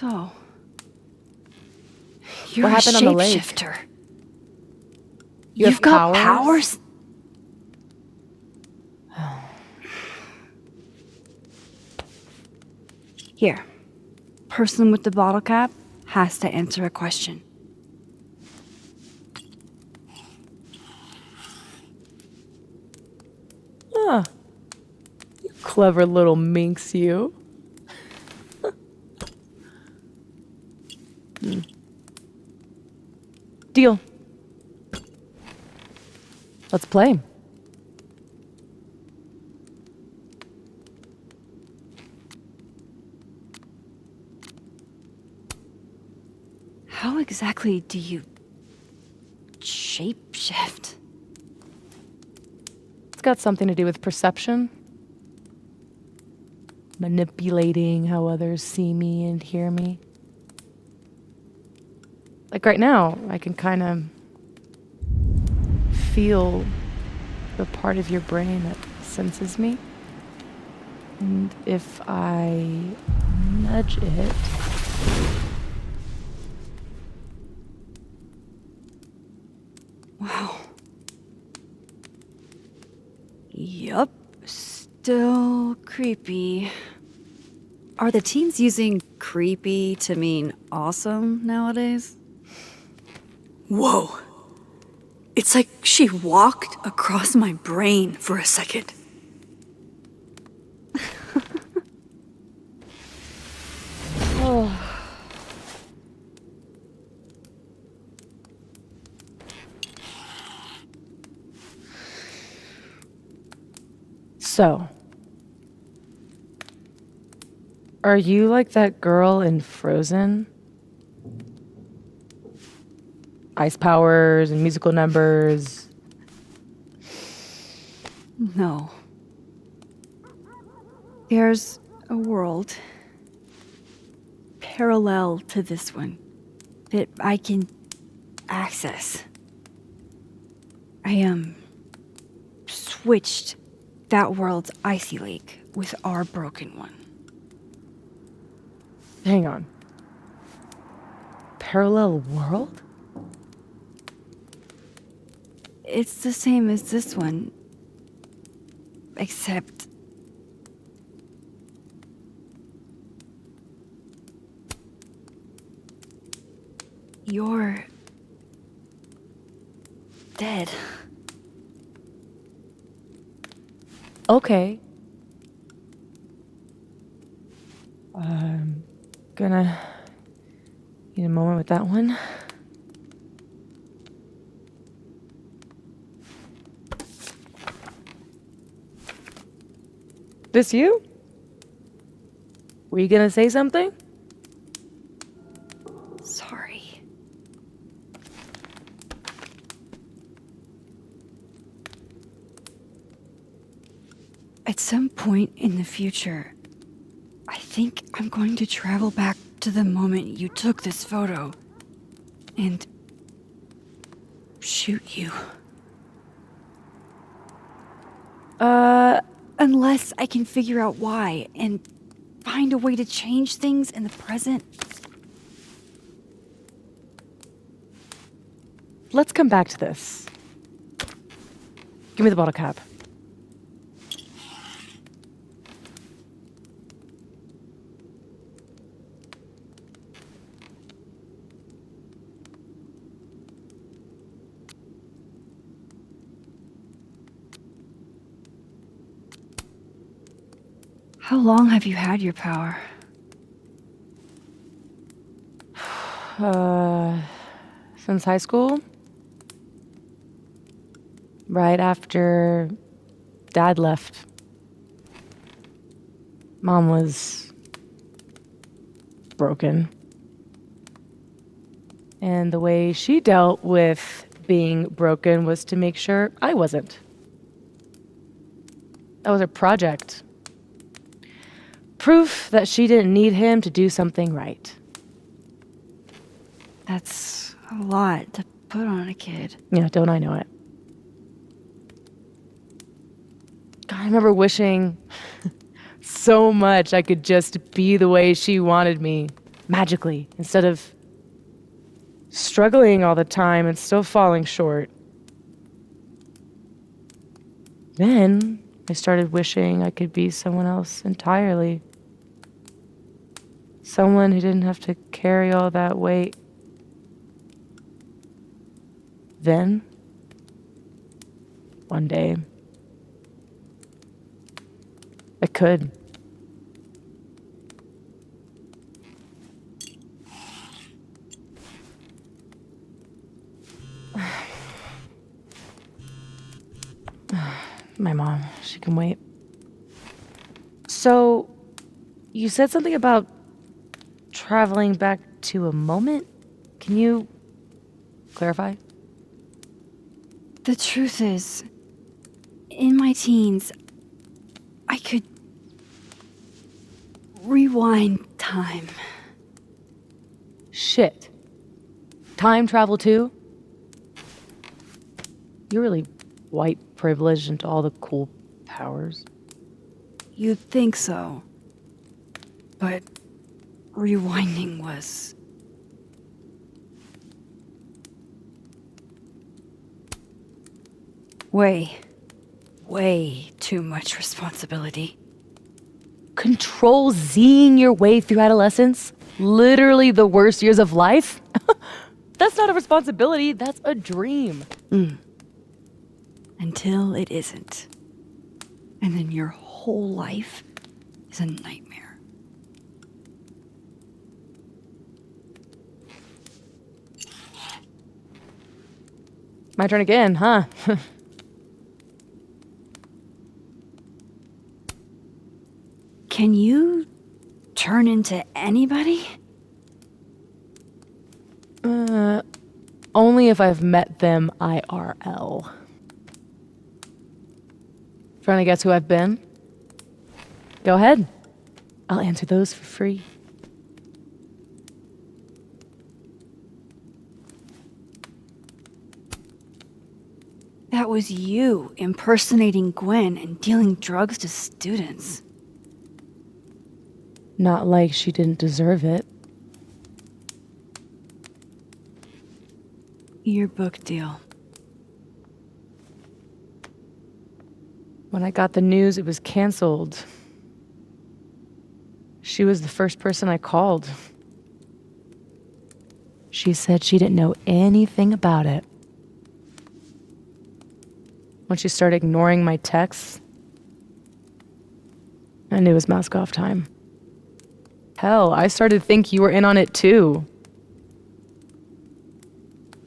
So, you're What happened a on the lake? shapeshifter. You have You've got powers? powers? Here. Person with the bottle cap has to answer a question. Huh. You clever little minx, you. Deal. Let's play. How exactly do you shapeshift? It's got something to do with perception. Manipulating how others see me and hear me. Like right now, I can kind of feel the part of your brain that senses me. And if I nudge it, Wow. Yup. Still creepy. Are the teens using creepy to mean awesome nowadays? Whoa. It's like she walked across my brain for a second. oh. So, are you like that girl in Frozen? Ice powers and musical numbers. No. There's a world parallel to this one that I can access. I switched that world's icy lake with our broken one. Hang on. Parallel world? It's the same as this one, except you're dead. Okay. I'm gonna need a moment with that one. This you? Were you gonna say something? Sorry. At some point in the future, I think I'm going to travel back to the moment you took this photo and shoot you. Unless I can figure out why and find a way to change things in the present. Let's come back to this. Give me the bottle cap. How long have you had your power? Since high school? Right after Dad left. Mom was broken. And the way she dealt with being broken was to make sure I wasn't. That was her project. Proof that she didn't need him to do something right. That's a lot to put on a kid. Yeah, don't I know it? God, I remember wishing so much I could just be the way she wanted me. magically, instead of struggling all the time and still falling short. Then I started wishing I could be someone else entirely. Someone who didn't have to carry all that weight. Then, one day, I could. My mom, she can wait. So, you said something about traveling back to a moment? Can you clarify? The truth is, in my teens, I could rewind time. Shit. Time travel too? You're really white privileged into all the cool powers. You'd think so. But rewinding was... way too much responsibility. Control Zing your way through adolescence? Literally the worst years of life? That's not a responsibility, that's a dream. Until it isn't. And then your whole life is a nightmare. My turn again, huh? Can you turn into anybody? Only if I've met them IRL. Trying to guess who I've been? Go ahead. I'll answer those for free. That was you impersonating Gwen and dealing drugs to students. Not like she didn't deserve it. Your book deal. When I got the news it was canceled, she was the first person I called. She said she didn't know anything about it. When she started ignoring my texts, I knew it was mask off time. Hell, I started to think you were in on it too.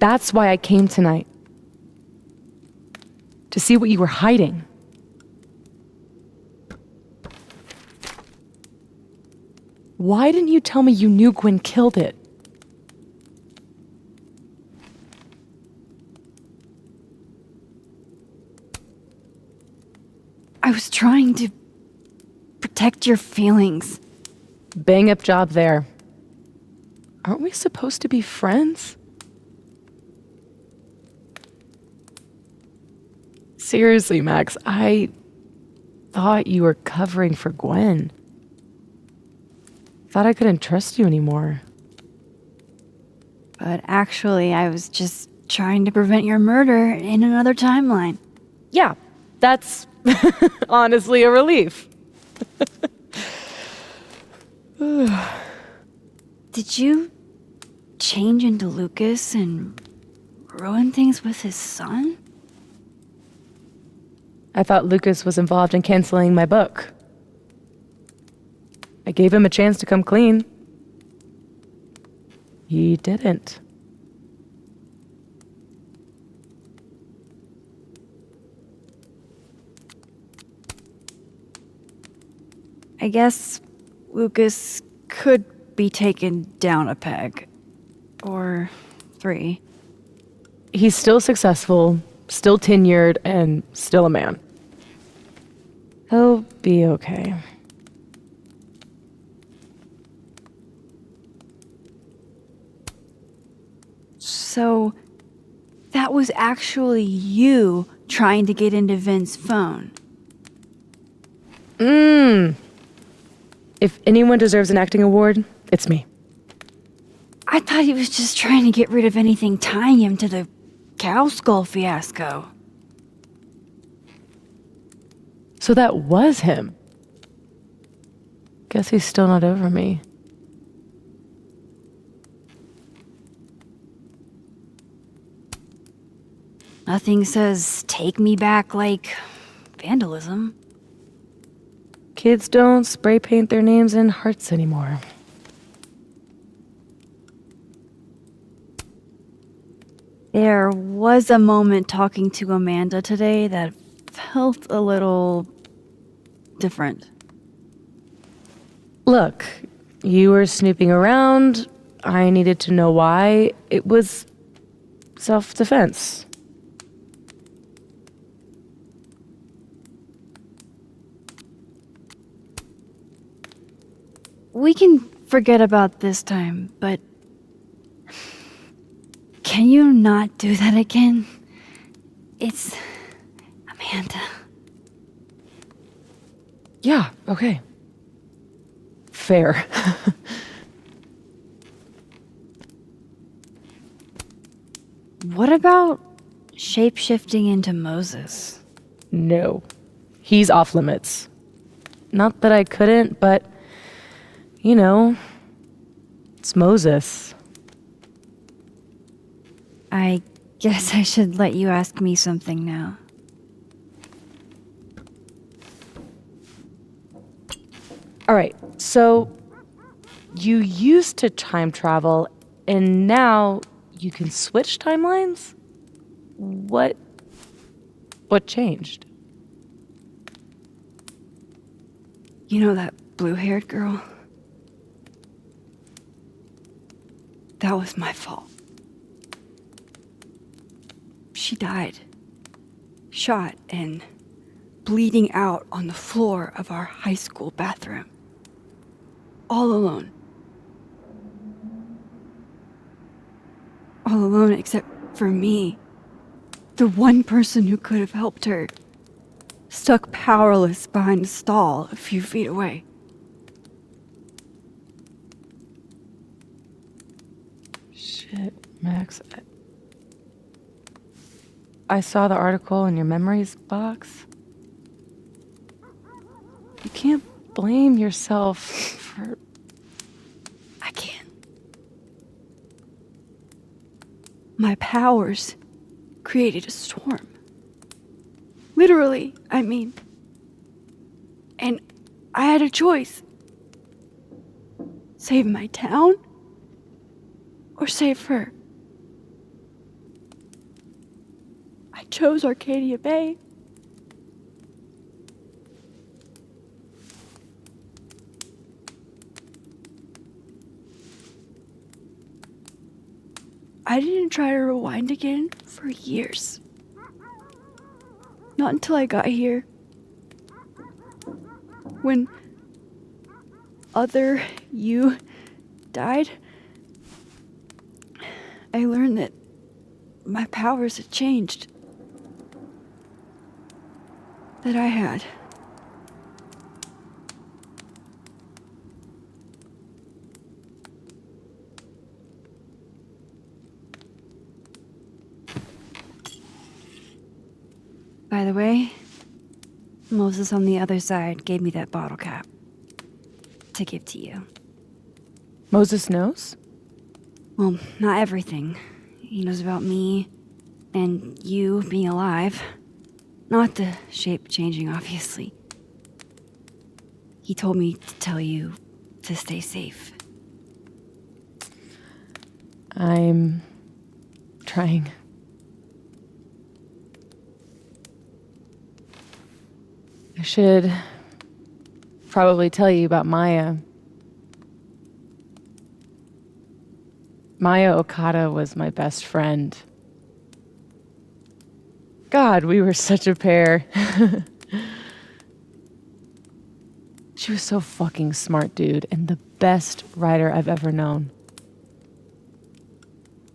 That's why I came tonight. To see what you were hiding. Why didn't you tell me you knew Gwen killed it? I was trying to protect your feelings. Bang up job there. Aren't we supposed to be friends? Seriously, Max, I thought you were covering for Gwen. Thought I couldn't trust you anymore. But actually, I was just trying to prevent your murder in another timeline. Yeah, that's honestly a relief. Did you change into Lucas and ruin things with his son? I thought Lucas was involved in canceling my book. I gave him a chance to come clean. He didn't. I guess Lucas could be taken down a peg. Or 3. He's still successful, still tenured, and still a man. He'll be okay. So, that was actually you trying to get into Vin's phone. If anyone deserves an acting award, it's me. I thought he was just trying to get rid of anything tying him to the cow skull fiasco. So that was him. Guess he's still not over me. Nothing says take me back like vandalism. Kids don't spray paint their names in hearts anymore. There was a moment talking to Amanda today that felt a little different. Look, you were snooping around. I needed to know why. It was self-defense. We can forget about this time, but can you not do that again? It's Amanda. Yeah, okay. Fair. What about shape-shifting into Moses? No. He's off limits. Not that I couldn't, but, you know, it's Moses. I guess I should let you ask me something now. All right, so you used to time travel, and now you can switch timelines? What changed? You know that blue-haired girl? That was my fault. She died. Shot and bleeding out on the floor of our high school bathroom. All alone. All alone except for me. The one person who could have helped her. Stuck powerless behind a stall a few feet away. Shit, Max. I saw the article in your memories box. You can't blame yourself for... I can't. My powers created a storm. Literally, I mean. And I had a choice. Save my town or save her. I chose Arcadia Bay. I didn't try to rewind again for years. Not until I got here. When other you died, I learned that my powers had changed. That I had. By the way, Moses on the other side gave me that bottle cap to give to you. Moses knows? Well, not everything. He knows about me and you being alive. Not the shape changing, obviously. He told me to tell you to stay safe. I'm trying. I should probably tell you about Maya. Maya Okada was my best friend. God, we were such a pair. She was so fucking smart, dude, and the best writer I've ever known.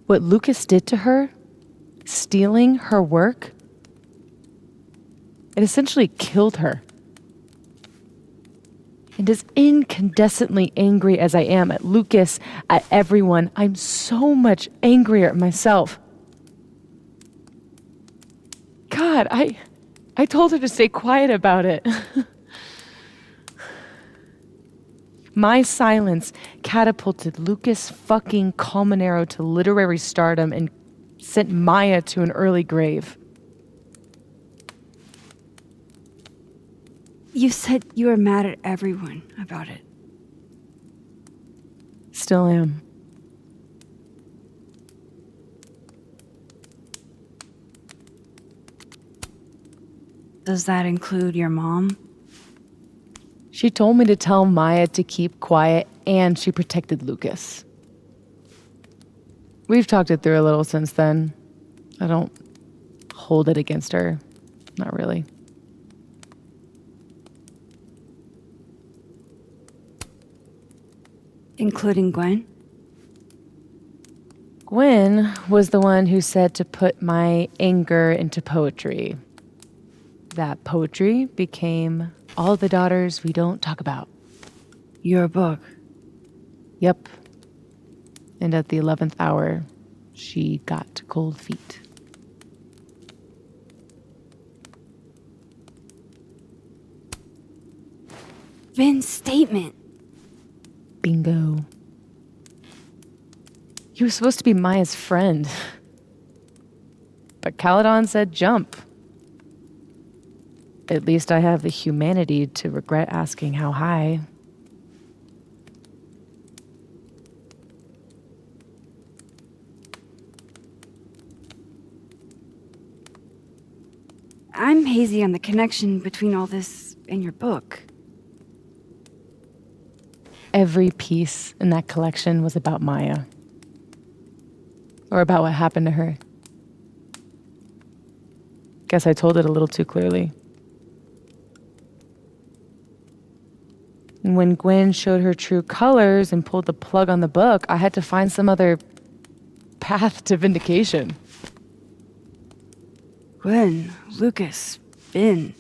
What Lucas did to her, stealing her work, it essentially killed her. And as incandescently angry as I am at Lucas, at everyone, I'm so much angrier at myself. God, I told her to stay quiet about it. My silence catapulted Lucas fucking Colmenero to literary stardom and sent Maya to an early grave. You said you were mad at everyone about it. Still am. Does that include your mom? She told me to tell Maya to keep quiet, and she protected Lucas. We've talked it through a little since then. I don't hold it against her. Not really. Including Gwen? Gwen was the one who said to put my anger into poetry. That poetry became All the Daughters We Don't Talk About. Your book? Yep. And at the 11th hour, she got cold feet. Vin's statement. Bingo. You were supposed to be Maya's friend. But Caledon said jump. At least I have the humanity to regret asking how high. I'm hazy on the connection between all this and your book. Every piece in that collection was about Maya. Or about what happened to her. Guess I told it a little too clearly. And when Gwen showed her true colors and pulled the plug on the book, I had to find some other path to vindication. Gwen, Lucas, Vin,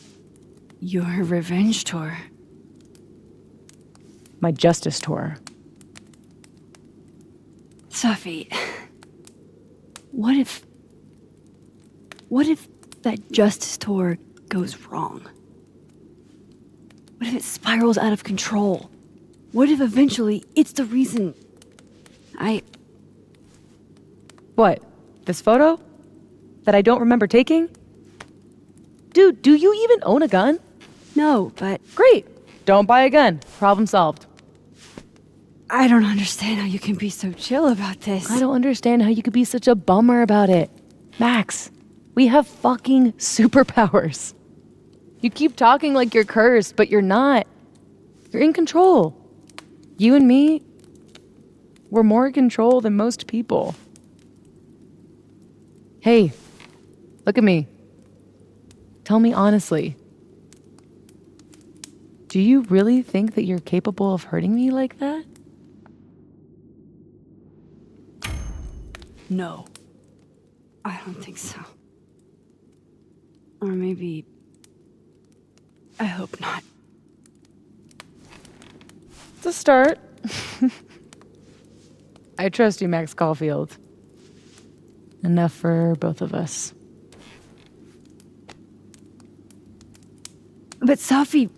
your revenge tour. My justice tour. Safi, what if that justice tour goes wrong? What if it spirals out of control? What if eventually it's the reason What? This photo? That I don't remember taking? Dude, do you even own a gun? No, but... Great! Don't buy a gun. Problem solved. I don't understand how you can be so chill about this. I don't understand how you could be such a bummer about it. Max, we have fucking superpowers. You keep talking like you're cursed, but you're not. You're in control. You and me, we're more in control than most people. Hey, look at me. Tell me honestly. Do you really think that you're capable of hurting me like that? No. I don't think so. Or maybe... I hope not. It's a start. I trust you, Max Caulfield. Enough for both of us. But Safi,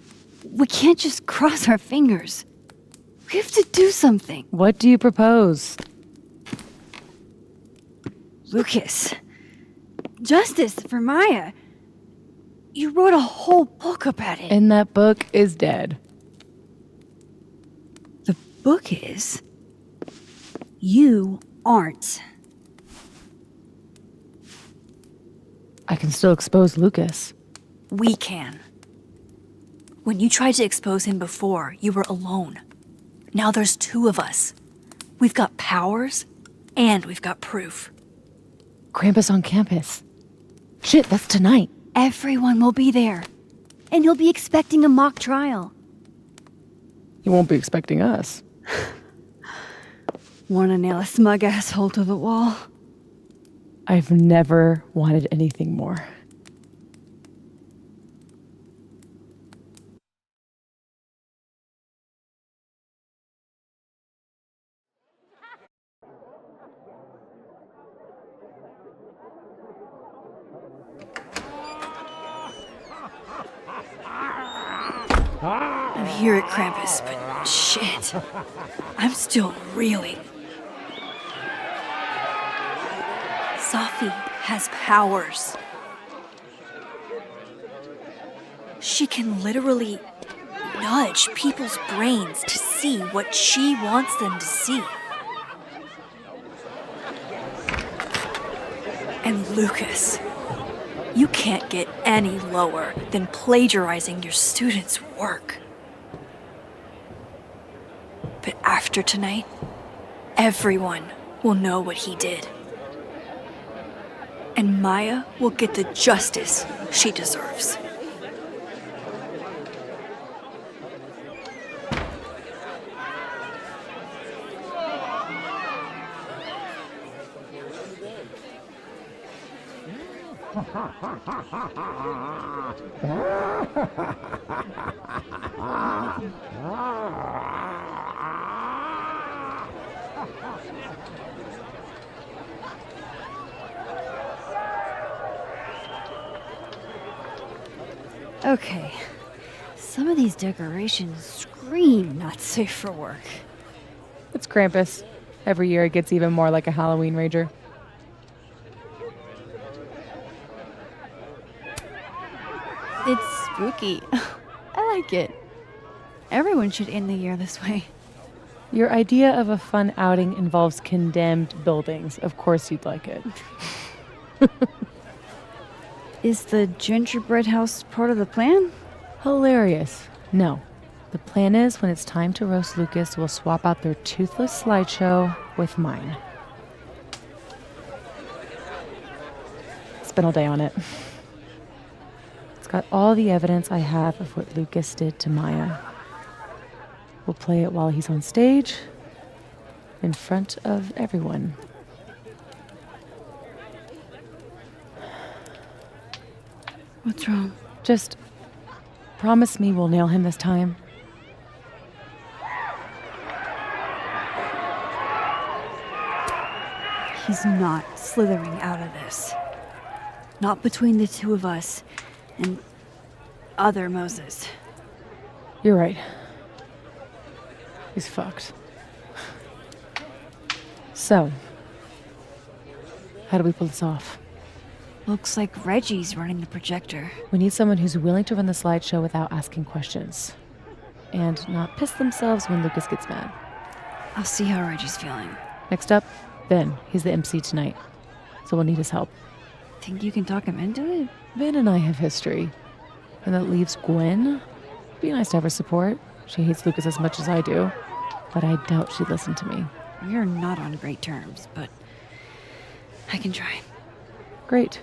we can't just cross our fingers. We have to do something. What do you propose? Lucas. Justice for Maya. You wrote a whole book about it. And that book is dead. The book is... You aren't. I can still expose Lucas. We can. When you tried to expose him before, you were alone. Now there's two of us. We've got powers, and we've got proof. Krampus on campus. Shit, that's tonight. Everyone will be there. And he'll be expecting a mock trial. He won't be expecting us. Wanna nail a smug asshole to the wall? I've never wanted anything more. I'm here at Krampus, but shit. I'm still reeling. Safi has powers. She can literally nudge people's brains to see what she wants them to see. And Lucas, you can't get any lower than plagiarizing your students' work. But after tonight, everyone will know what he did. And Maya will get the justice she deserves. Okay, some of these decorations scream not safe for work. It's Krampus. Every year it gets even more like a Halloween rager. It's spooky. I like it. Everyone should end the year this way. Your idea of a fun outing involves condemned buildings. Of course you'd like it. Is the gingerbread house part of the plan? Hilarious. No. The plan is when it's time to roast Lucas, we'll swap out their toothless slideshow with mine. Spent all day on it. It's got all the evidence I have of what Lucas did to Maya. We'll play it while he's on stage, in front of everyone. What's wrong? Just promise me we'll nail him this time. He's not slithering out of this. Not between the two of us and other Moses. You're right. He's fucked. So, how do we pull this off? Looks like Reggie's running the projector. We need someone who's willing to run the slideshow without asking questions. And not piss themselves when Lucas gets mad. I'll see how Reggie's feeling. Next up, Ben. He's the MC tonight. So we'll need his help. Think you can talk him into it? Ben and I have history. And that leaves Gwen. Be nice to have her support. She hates Lucas as much as I do. But I doubt she'd listen to me. We're not on great terms, but I can try. Great.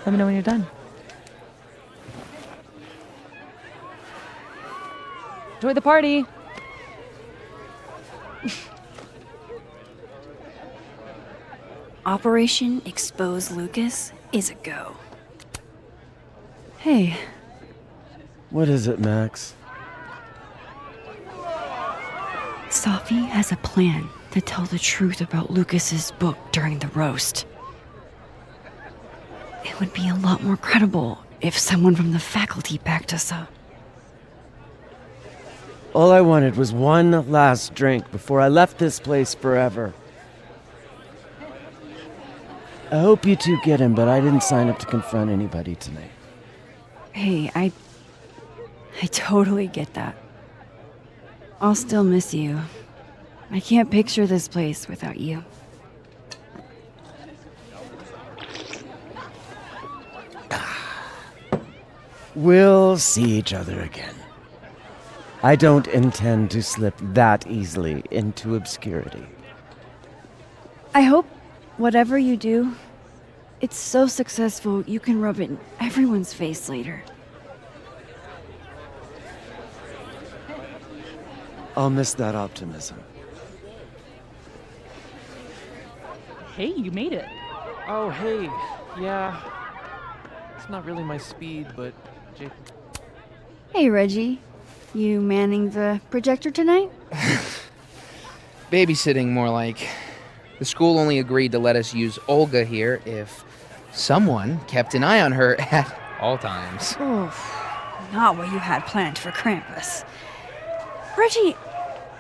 Let me know when you're done. Enjoy the party! Operation Expose Lucas is a go. Hey. What is it, Max? Safi has a plan to tell the truth about Lucas's book during the roast. It would be a lot more credible if someone from the faculty backed us up. All I wanted was one last drink before I left this place forever. I hope you two get him, but I didn't sign up to confront anybody tonight. Hey, I totally get that. I'll still miss you. I can't picture this place without you. We'll see each other again. I don't intend to slip that easily into obscurity. I hope whatever you do, it's so successful you can rub it in everyone's face later. I'll miss that optimism. Hey, you made it. Oh, hey. Yeah. It's not really my speed, but Jake. Hey, Reggie. You manning the projector tonight? Babysitting, more like. The school only agreed to let us use Olga here if someone kept an eye on her at all times. Oof. not what you had planned for Krampus. Reggie,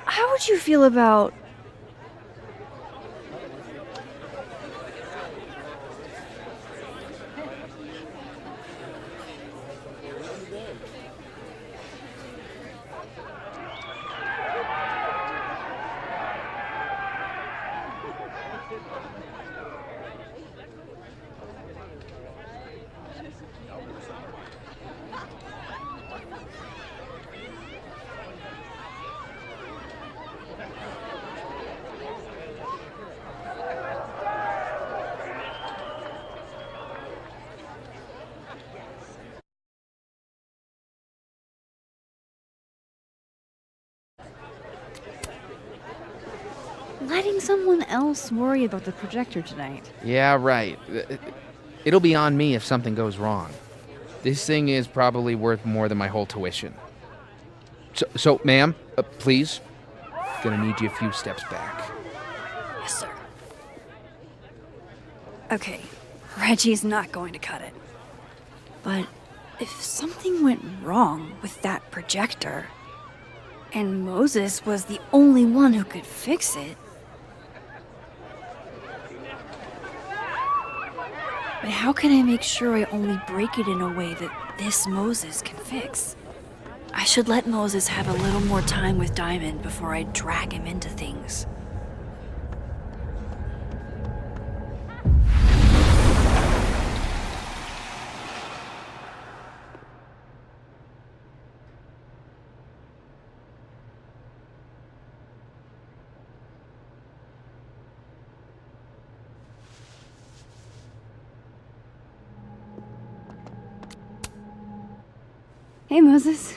how would you feel about... letting someone else worry about the projector tonight? Yeah, right. It'll be on me if something goes wrong. This thing is probably worth more than my whole tuition. So ma'am, please. Gonna need you a few steps back. Yes, sir. Okay, Reggie's not going to cut it. But if something went wrong with that projector, and Moses was the only one who could fix it... But how can I make sure I only break it in a way that this Moses can fix? I should let Moses have a little more time with Diamond before I drag him into things. Hey, Moses.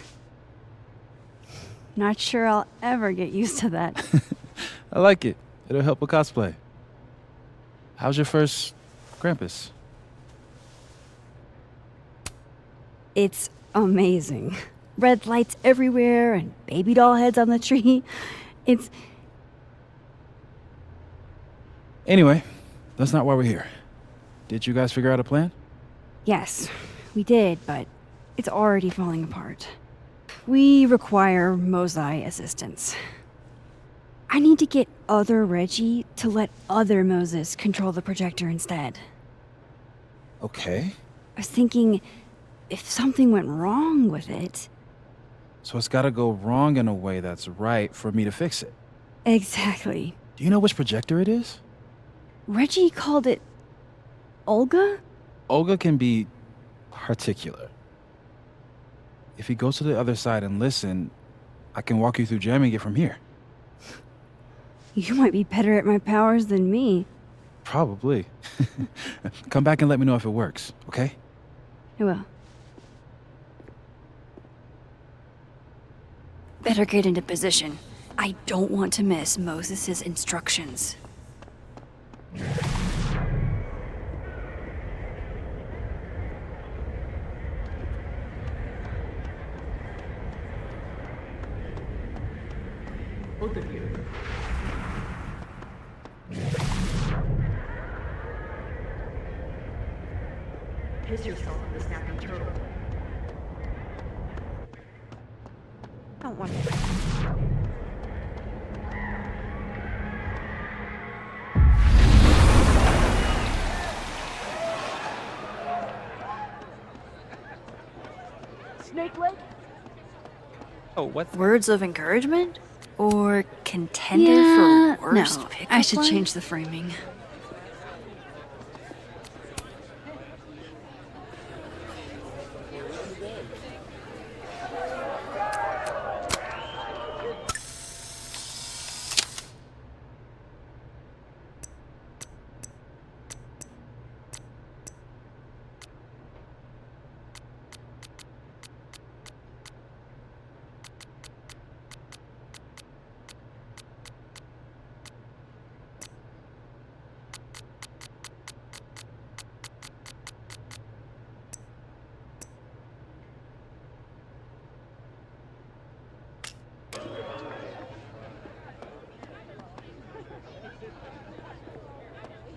Not sure I'll ever get used to that. I like it. It'll help with cosplay. How's your first Krampus? It's amazing. Red lights everywhere and baby doll heads on the tree. It's... Anyway, that's not why we're here. Did you guys figure out a plan? Yes, we did, but it's already falling apart. We require Mosai assistance. I need to get other Reggie to let other Moses control the projector instead. Okay. I was thinking, if something went wrong with it... So it's gotta go wrong in a way that's right for me to fix it. Exactly. Do you know which projector it is? Reggie called it... Olga? Olga can be particular. If you go to the other side and listen, I can walk you through jamming it from here. You might be better at my powers than me. Probably. Come back and let me know if it works, okay? I will. Better get into position. I don't want to miss Moses' instructions. Both of you. Piss yourself on the snapping turtle. Don't want Snake leg? Oh, what? Words of encouragement? Or contender for worst no, pickup I should line? change the framing.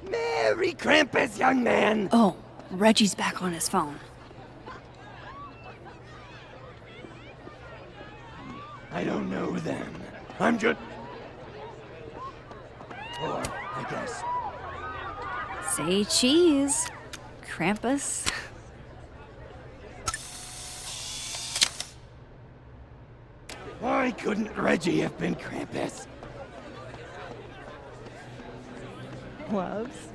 Merry Krampus, young man! Oh, Reggie's back on his phone. I don't know them. I'm just... Or, I guess. Say cheese, Krampus. Why couldn't Reggie have been Krampus? Gloves?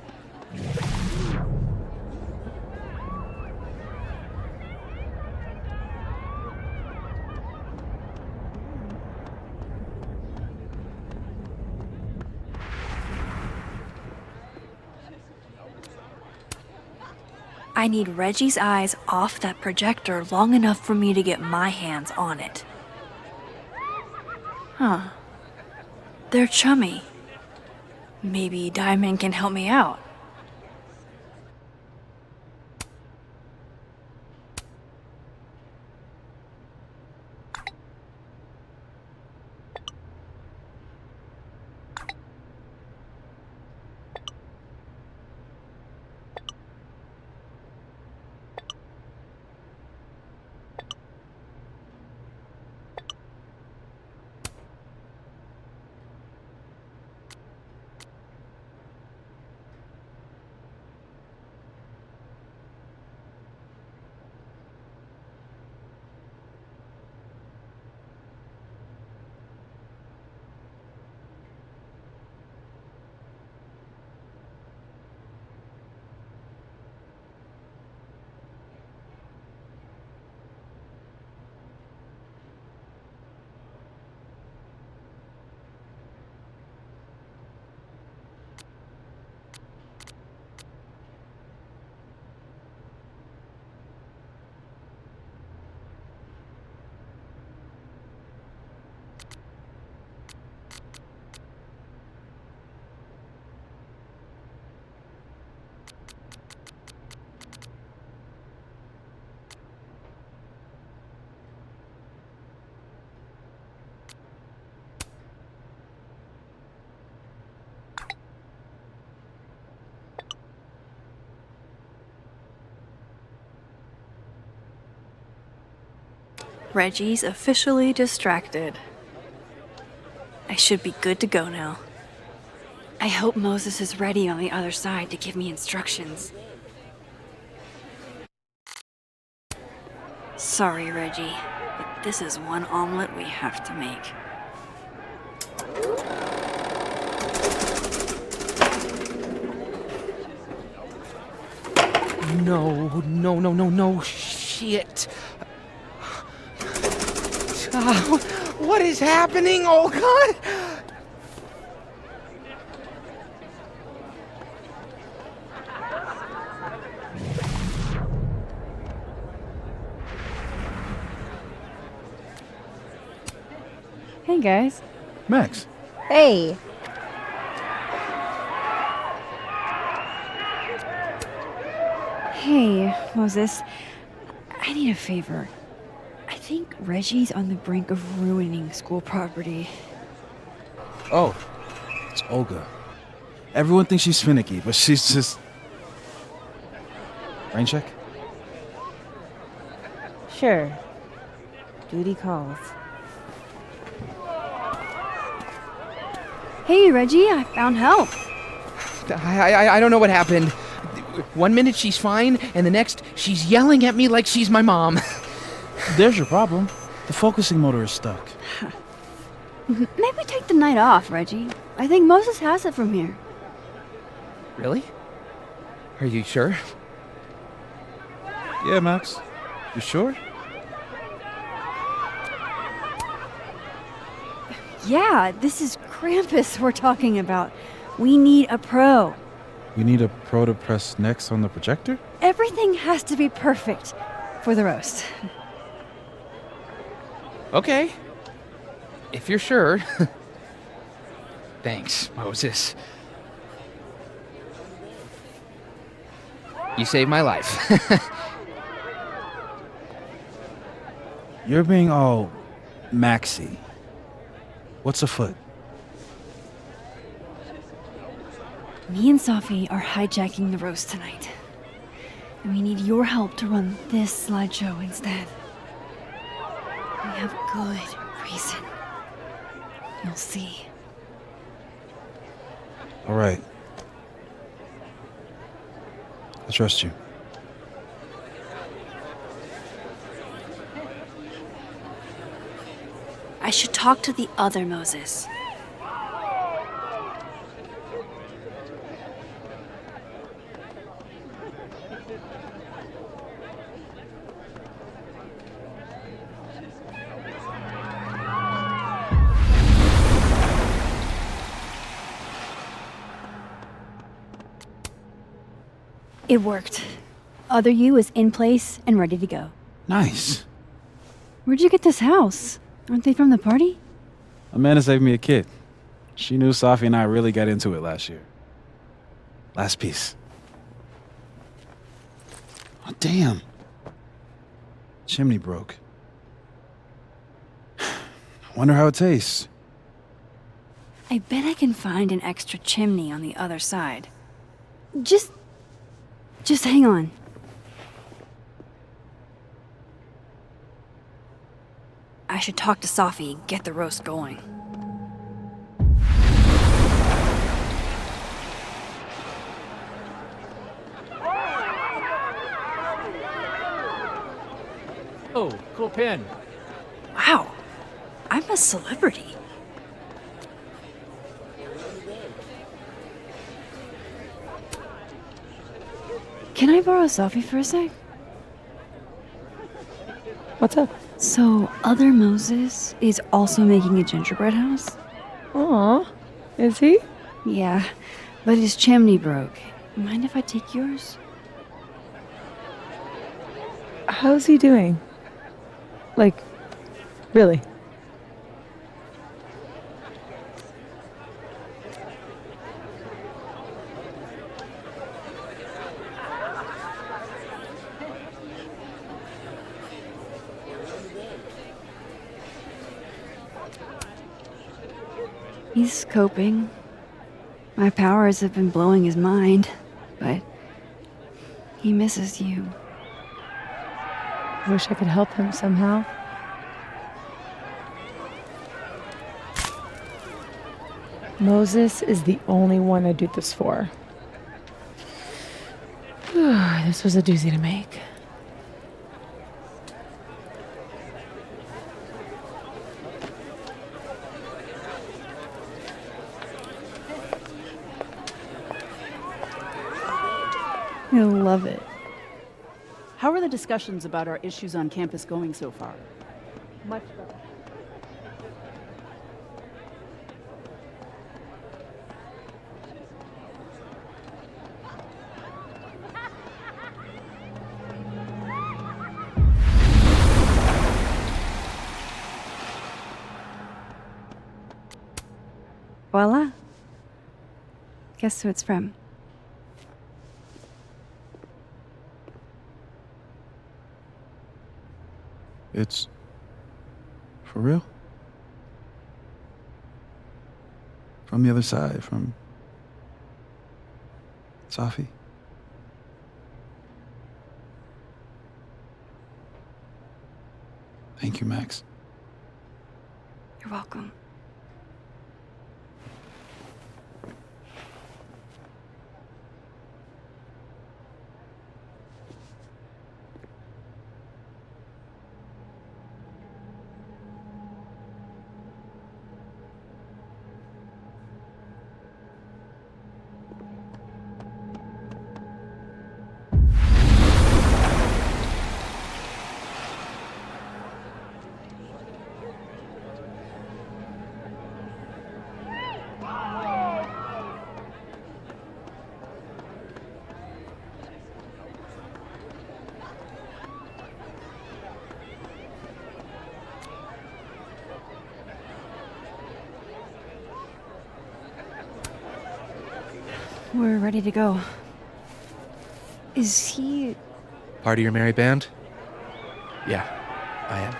I need Reggie's eyes off that projector long enough for me to get my hands on it. Huh. They're chummy. Maybe Diamond can help me out. Reggie's officially distracted. I should be good to go now. I hope Moses is ready on the other side to give me instructions. Sorry, Reggie, but this is one omelet we have to make. No, shit. What is happening? Oh, God! Hey, guys. Max. Hey. Hey, Moses. I need a favor. I think Reggie's on the brink of ruining school property. Oh, it's Olga. Everyone thinks she's finicky, but she's just... Rain check? Sure. Duty calls. Hey, Reggie, I found help. I don't know what happened. 1 minute she's fine, and the next she's yelling at me like she's my mom. There's your problem. The focusing motor is stuck. Maybe take the night off, Reggie. I think Moses has it from here. Really? Are you sure? Yeah, Max. You sure? Yeah, this is Krampus we're talking about. We need a pro. We need a pro to press next on the projector? Everything has to be perfect for the roast. Okay. If you're sure. Thanks, Moses. You saved my life. You're being all Maxy. What's afoot? Me and Safi are hijacking the roast tonight. And we need your help to run this slideshow instead. We have good reason. You'll see. All right. I trust you. I should talk to the other Moses. It worked. Other you is in place and ready to go. Nice. Where'd you get this house? Aren't they from the party? Amanda saved me a kid. She knew Safi and I really got into it last year. Last piece. Oh, damn. Chimney broke. Wonder how it tastes. I bet I can find an extra chimney on the other side. Just hang on. I should talk to Safi and get the roast going. Oh, cool pin. Wow, I'm a celebrity. Can I borrow Safi for a sec? What's up? So, other Moses is also making a gingerbread house? Aw, is he? Yeah, but his chimney broke. Mind if I take yours? How's he doing? Like, really? He's coping. My powers have been blowing his mind, but he misses you. I wish I could help him somehow. Moses is the only one I do this for. This was a doozy to make. I love it. How are the discussions about our issues on campus going so far? Much better. Voila. Guess who it's from? It's for real? From the other side, from Safi? Thank you, Max. You're welcome. We're ready to go. Is he... Part of your merry band? Yeah, I am.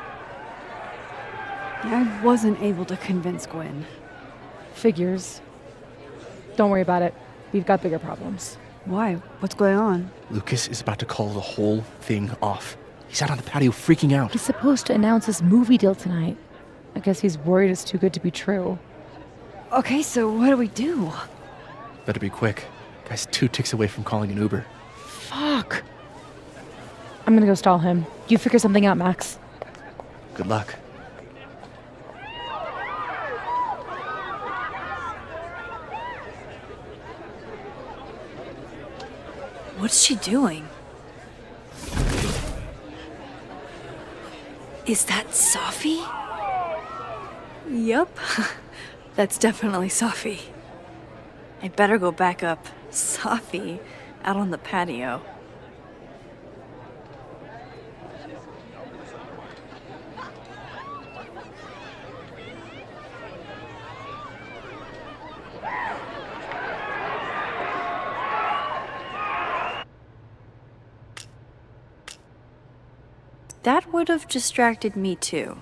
I wasn't able to convince Gwen. Figures. Don't worry about it. We've got bigger problems. Why? What's going on? Lucas is about to call the whole thing off. He's out on the patio freaking out. He's supposed to announce his movie deal tonight. I guess he's worried it's too good to be true. Okay, so what do we do? Better be quick. Guy's 2 ticks away from calling an Uber. Fuck. I'm gonna go stall him. You figure something out, Max. Good luck. What's she doing? Is that Safi? Yup. That's definitely Safi. I better go back up Safi out on the patio. That would have distracted me too.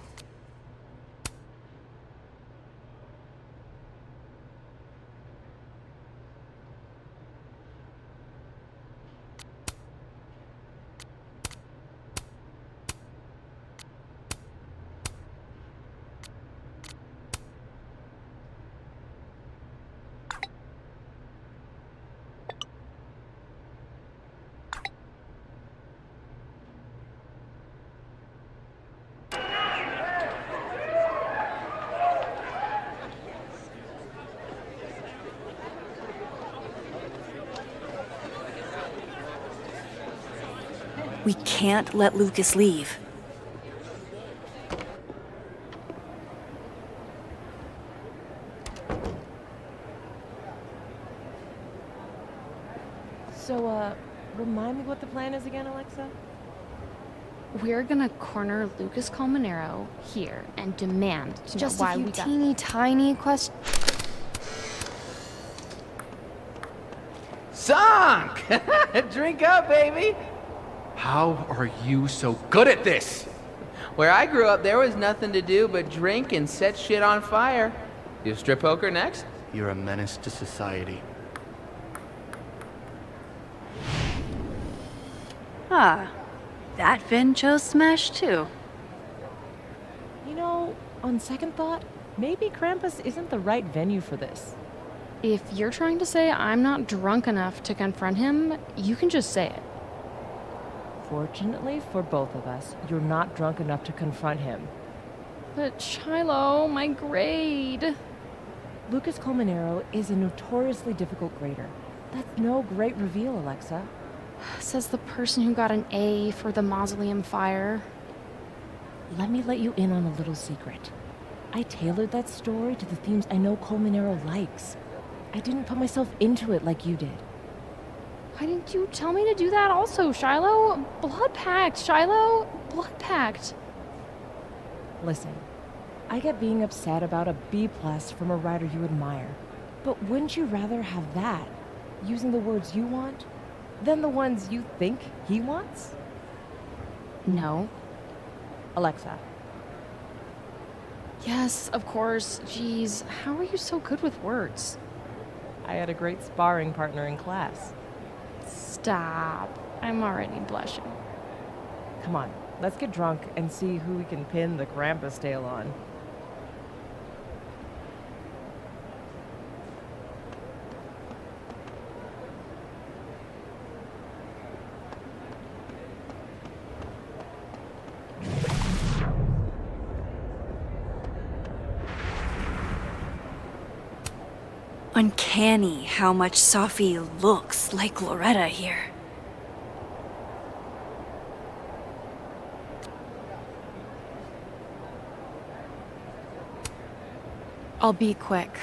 We can't let Lucas leave. So, remind me what the plan is again, Alexa? We're gonna corner Lucas Colmenero here and demand to know why we got... Just a few teeny tiny questions. Sunk! Drink up, baby! How are you so good at this? Where I grew up, there was nothing to do but drink and set shit on fire. You strip poker next? You're a menace to society. Ah, that Vin chose Smash too. You know, on second thought, maybe Krampus isn't the right venue for this. If you're trying to say I'm not drunk enough to confront him, you can just say it. Fortunately for both of us, you're not drunk enough to confront him. But Shiloh, my grade. Lucas Colmenero is a notoriously difficult grader. That's no great reveal, Alexa. Says the person who got an A for the mausoleum fire. Let me let you in on a little secret. I tailored that story to the themes I know Colmenero likes. I didn't put myself into it like you did. Why didn't you tell me to do that also, Shiloh? Blood pact, Shiloh. Blood pact. Listen, I get being upset about a B+ from a writer you admire. But wouldn't you rather have that, using the words you want, than the ones you think he wants? No. Alexa. Yes, of course. Jeez, how are you so good with words? I had a great sparring partner in class. Stop. I'm already blushing. Come on, let's get drunk and see who we can pin the Krampus tail on. Uncanny how much Safi looks like Loretta here. I'll be quick.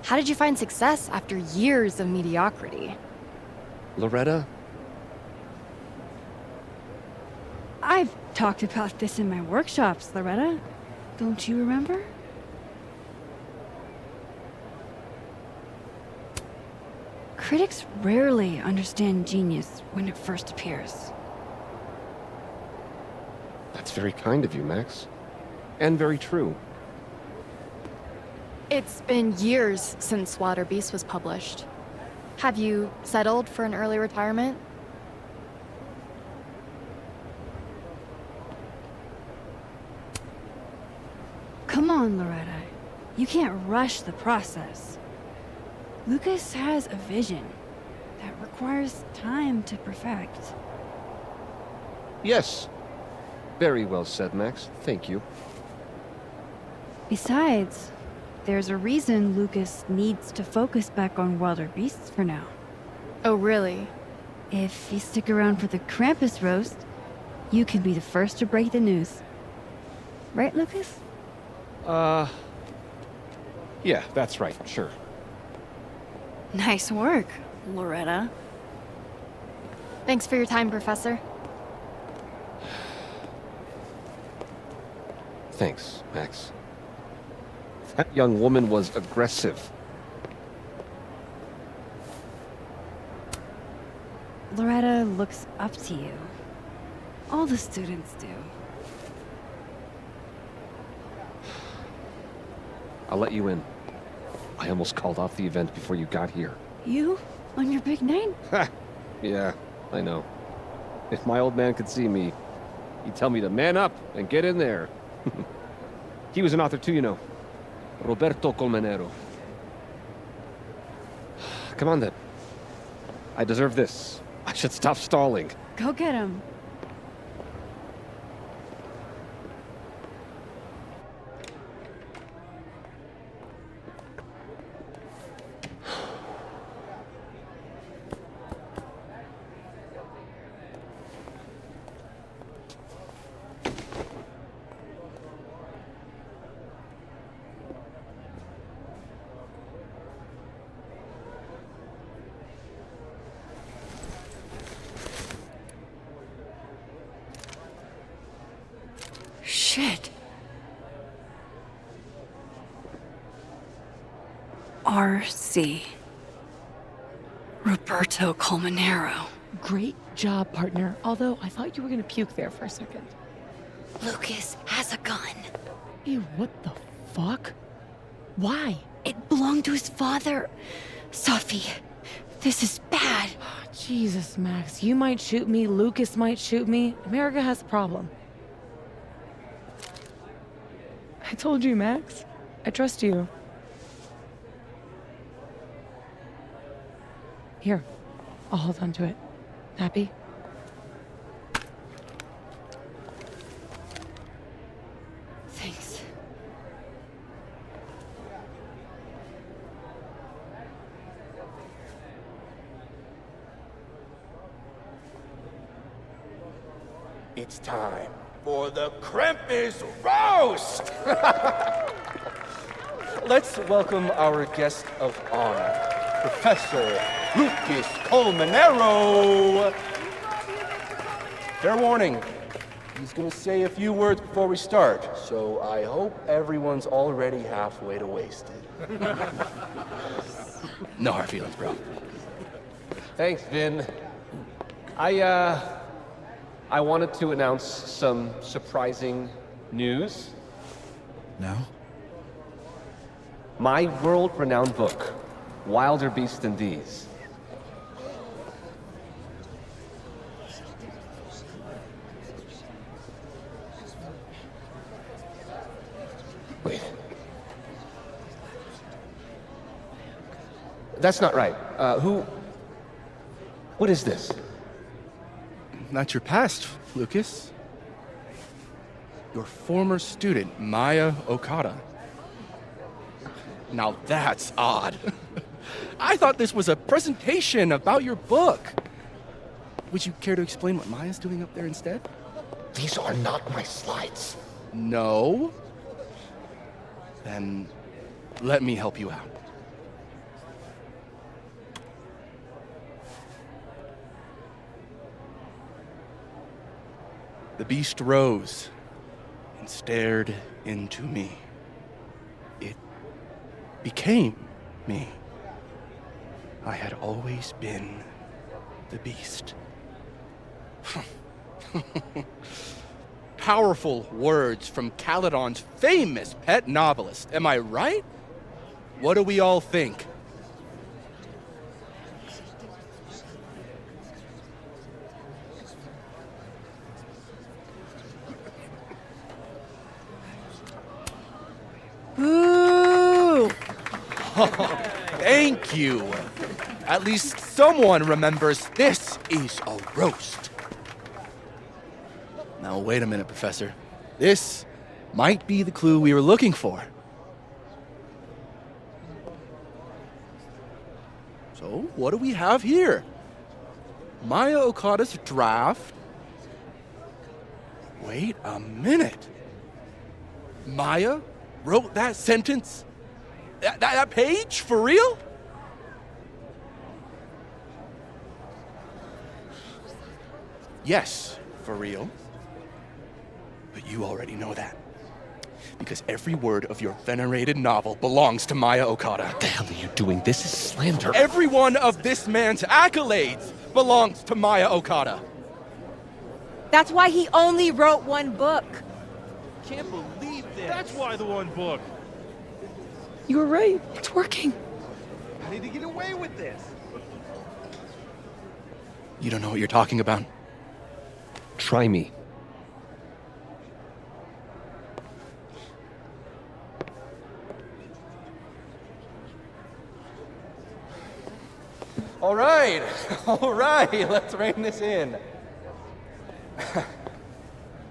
How did you find success after years of mediocrity? Loretta? I've talked about this in my workshops, Loretta. Don't you remember? Critics rarely understand genius when it first appears. That's very kind of you, Max. And very true. It's been years since Water Beast was published. Have you settled for an early retirement? Come on, Loretta. You can't rush the process. Lucas has a vision that requires time to perfect. Yes. Very well said, Max. Thank you. Besides, there's a reason Lucas needs to focus back on wilder beasts for now. Oh, really? If you stick around for the Krampus roast, you can be the first to break the news. Right, Lucas? Yeah, that's right, sure. Nice work, Loretta. Thanks for your time, Professor. Thanks, Max. That young woman was aggressive. Loretta looks up to you. All the students do. I'll let you in. I almost called off the event before you got here. You? On your big night? Yeah, I know. If my old man could see me, he'd tell me to man up and get in there. He was an author too, you know. Roberto Colmenero. Come on then. I deserve this. I should stop stalling. Go get him. Shit. R.C. Roberto Colmenero. Great job, partner. Although, I thought you were gonna puke there for a second. Lucas has a gun. Ew, what the fuck? Why? It belonged to his father. Safi, this is bad. Jesus, Max. You might shoot me, Lucas might shoot me. America has a problem. I told you, Max. I trust you. Here, I'll hold on to it. Happy? Thanks. It's time for the Krampus roast! Let's welcome our guest of honor, Professor Lucas Colmenero. Fair warning, he's gonna say a few words before we start, so I hope everyone's already halfway to wasted. No hard feelings, bro. Thanks, Vin. I wanted to announce some surprising news. No? My world-renowned book, Wilder Beasts Than These. Wait. That's not right. What is this? Not your past, Lucas. Your former student, Maya Okada. Now that's odd. I thought this was a presentation about your book. Would you care to explain what Maya's doing up there instead? These are not my slides. No? Then let me help you out. The beast rose and stared into me. It became me. I had always been the beast. Powerful words from Caledon's famous pet novelist. Am I right? What do we all think? Boo! Thank you. At least someone remembers this is a roast. Now, wait a minute, Professor. This might be the clue we were looking for. So, what do we have here? Maya Okada's draft. Wait a minute. Maya wrote that sentence? That page? For real? Yes, for real. But you already know that. Because every word of your venerated novel belongs to Maya Okada. What the hell are you doing? This is slander. Every one of this man's accolades belongs to Maya Okada. That's why he only wrote one book. Can't believe this. That's why the one book. You were right. It's working. I need to get away with this. You don't know what you're talking about? Try me. All right, let's rein this in.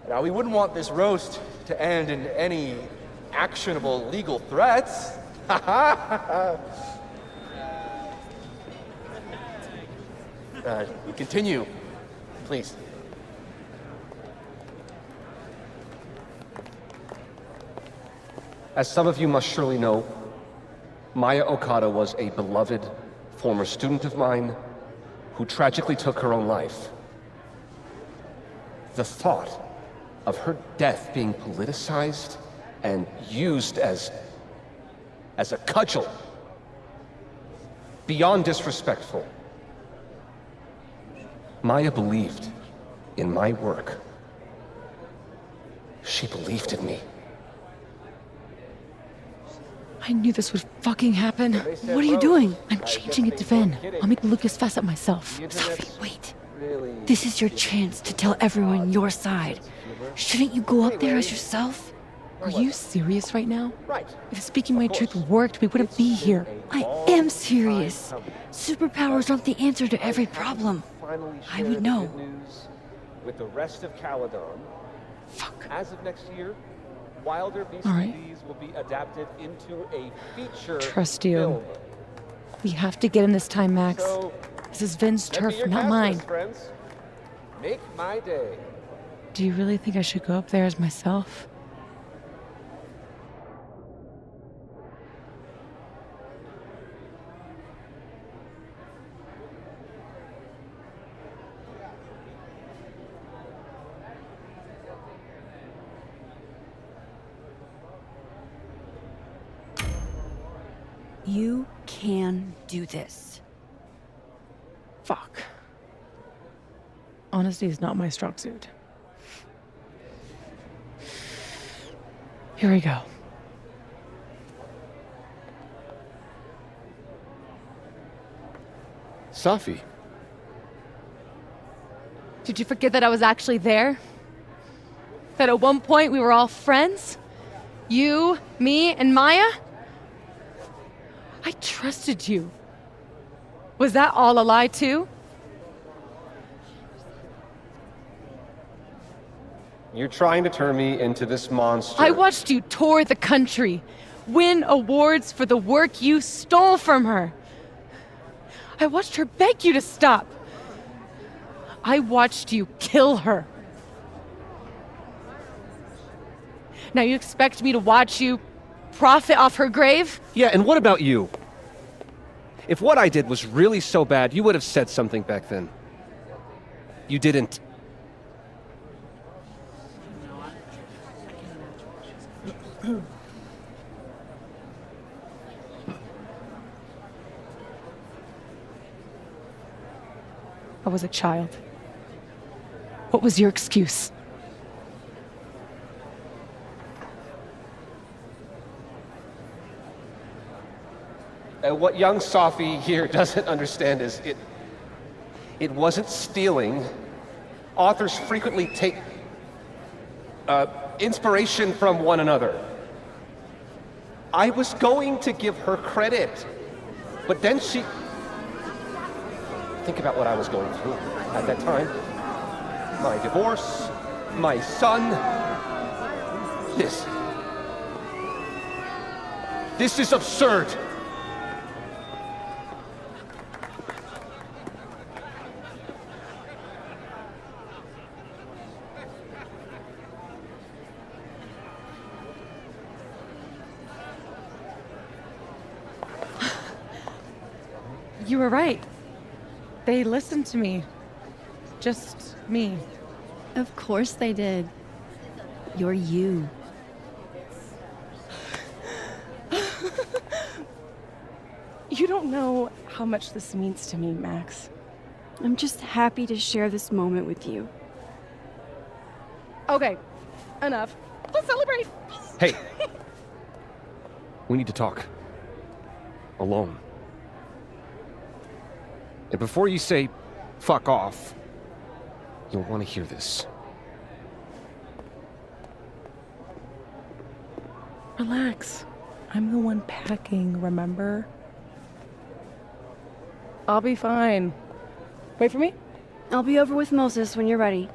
Now, we wouldn't want this roast to end in any actionable legal threats. Continue, please. As some of you must surely know, Maya Okada was a beloved former student of mine who tragically took her own life. The thought of her death being politicized and used as a cudgel, beyond disrespectful. Maya believed in my work. She believed in me. I knew this would fucking happen. What are you doing? I'm changing it to Ven. I'll make Lucas fess up myself. Safi, wait. This is your chance to tell everyone your side. Shouldn't you go up there as yourself? Are you serious right now? If speaking my truth worked, we wouldn't be here. I am serious. Superpowers aren't the answer to every problem. I would know. With the rest of Caledon. Fuck. As of next year, Wilder All right. BCDs will be adapted into a feature Trust you. film. We have to get him this time, Max. So, This is Ven's send me turf, your not cast mine. list, friends. Make my day. Do you really think I should go up there as myself? You can do this. Fuck. Honesty is not my strong suit. Here we go. Safi. Did you forget that I was actually there? That at one point we were all friends? You, me, and Maya? I trusted you. Was that all a lie too? You're trying to turn me into this monster. I watched you tour the country, win awards for the work you stole from her. I watched her beg you to stop. I watched you kill her. Now you expect me to watch you profit off her grave? Yeah, and what about you? If what I did was really so bad, you would have said something back then. You didn't. I was a child. What was your excuse? And what young Safi here doesn't understand is it wasn't stealing. Authors frequently take inspiration from one another. I was going to give her credit, but then she... Think about what I was going through at that time. My divorce, my son. This is absurd. You were right. They listened to me. Just me. Of course they did. You're you. You don't know how much this means to me, Max. I'm just happy to share this moment with you. Okay, enough. Let's celebrate. Hey! We need to talk. Alone. And before you say, fuck off, you'll want to hear this. Relax. I'm the one packing, remember? I'll be fine. Wait for me? I'll be over with Moses when you're ready.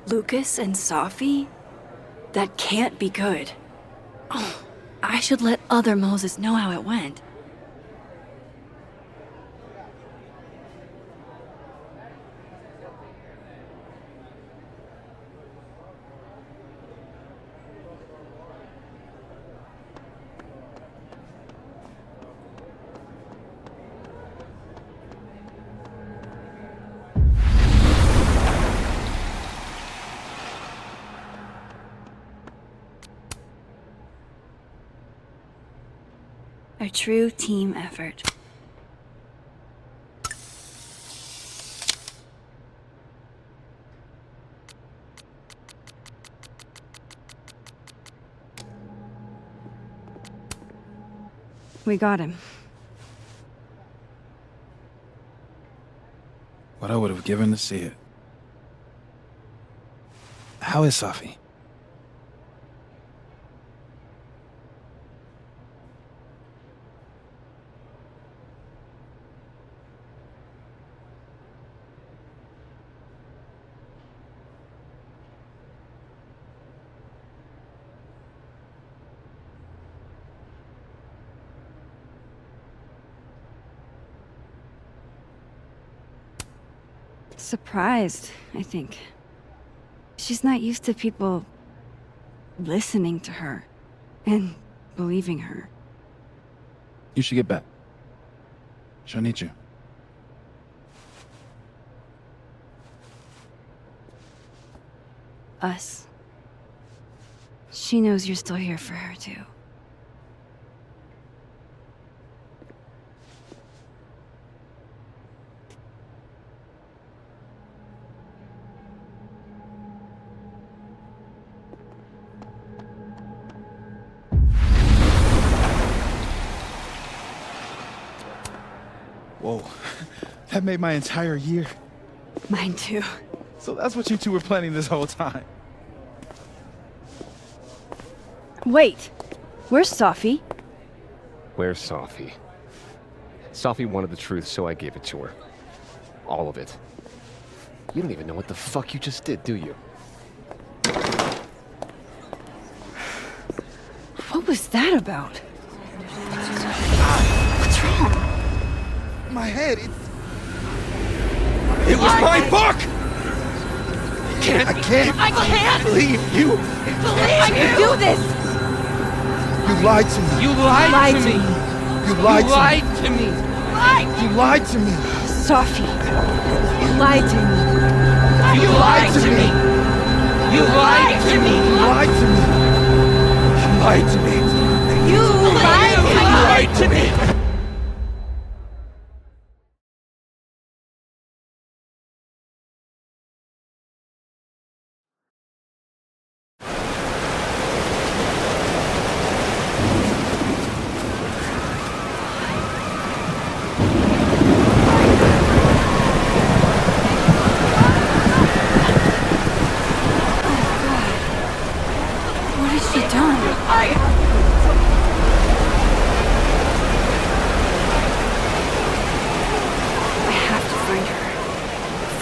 Lucas and Safi? That can't be good. Oh, I should let other Moses know how it went. A true team effort. We got him. What I would have given to see it. How is Safi? Surprised, I think. She's not used to people listening to her and believing her. You should get back. She'll need you. Us. She knows you're still here for her, too. Whoa, that made my entire year. Mine too. So that's what you two were planning this whole time. Wait, where's Safi? Where's Safi? Safi wanted the truth, so I gave it to her. All of it. You don't even know what the fuck you just did, do you? What was that about? What's wrong? My head, It was my book! I can't believe you! I can do this! You lied to me. You lied to me. You lied to me. You lied to me. Safi, you lied to me. You lied to me. You lied to me. You lied to me. You lied to me. You lied to me.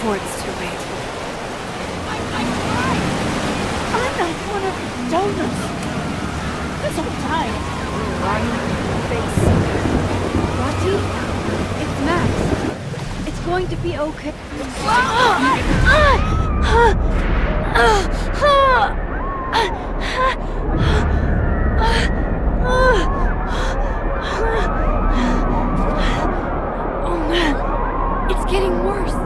before it's too late. I'm not one of your donors. This whole time. Lying to your face. Lottie? It's Max. It's going to be okay. Oh man, it's getting worse.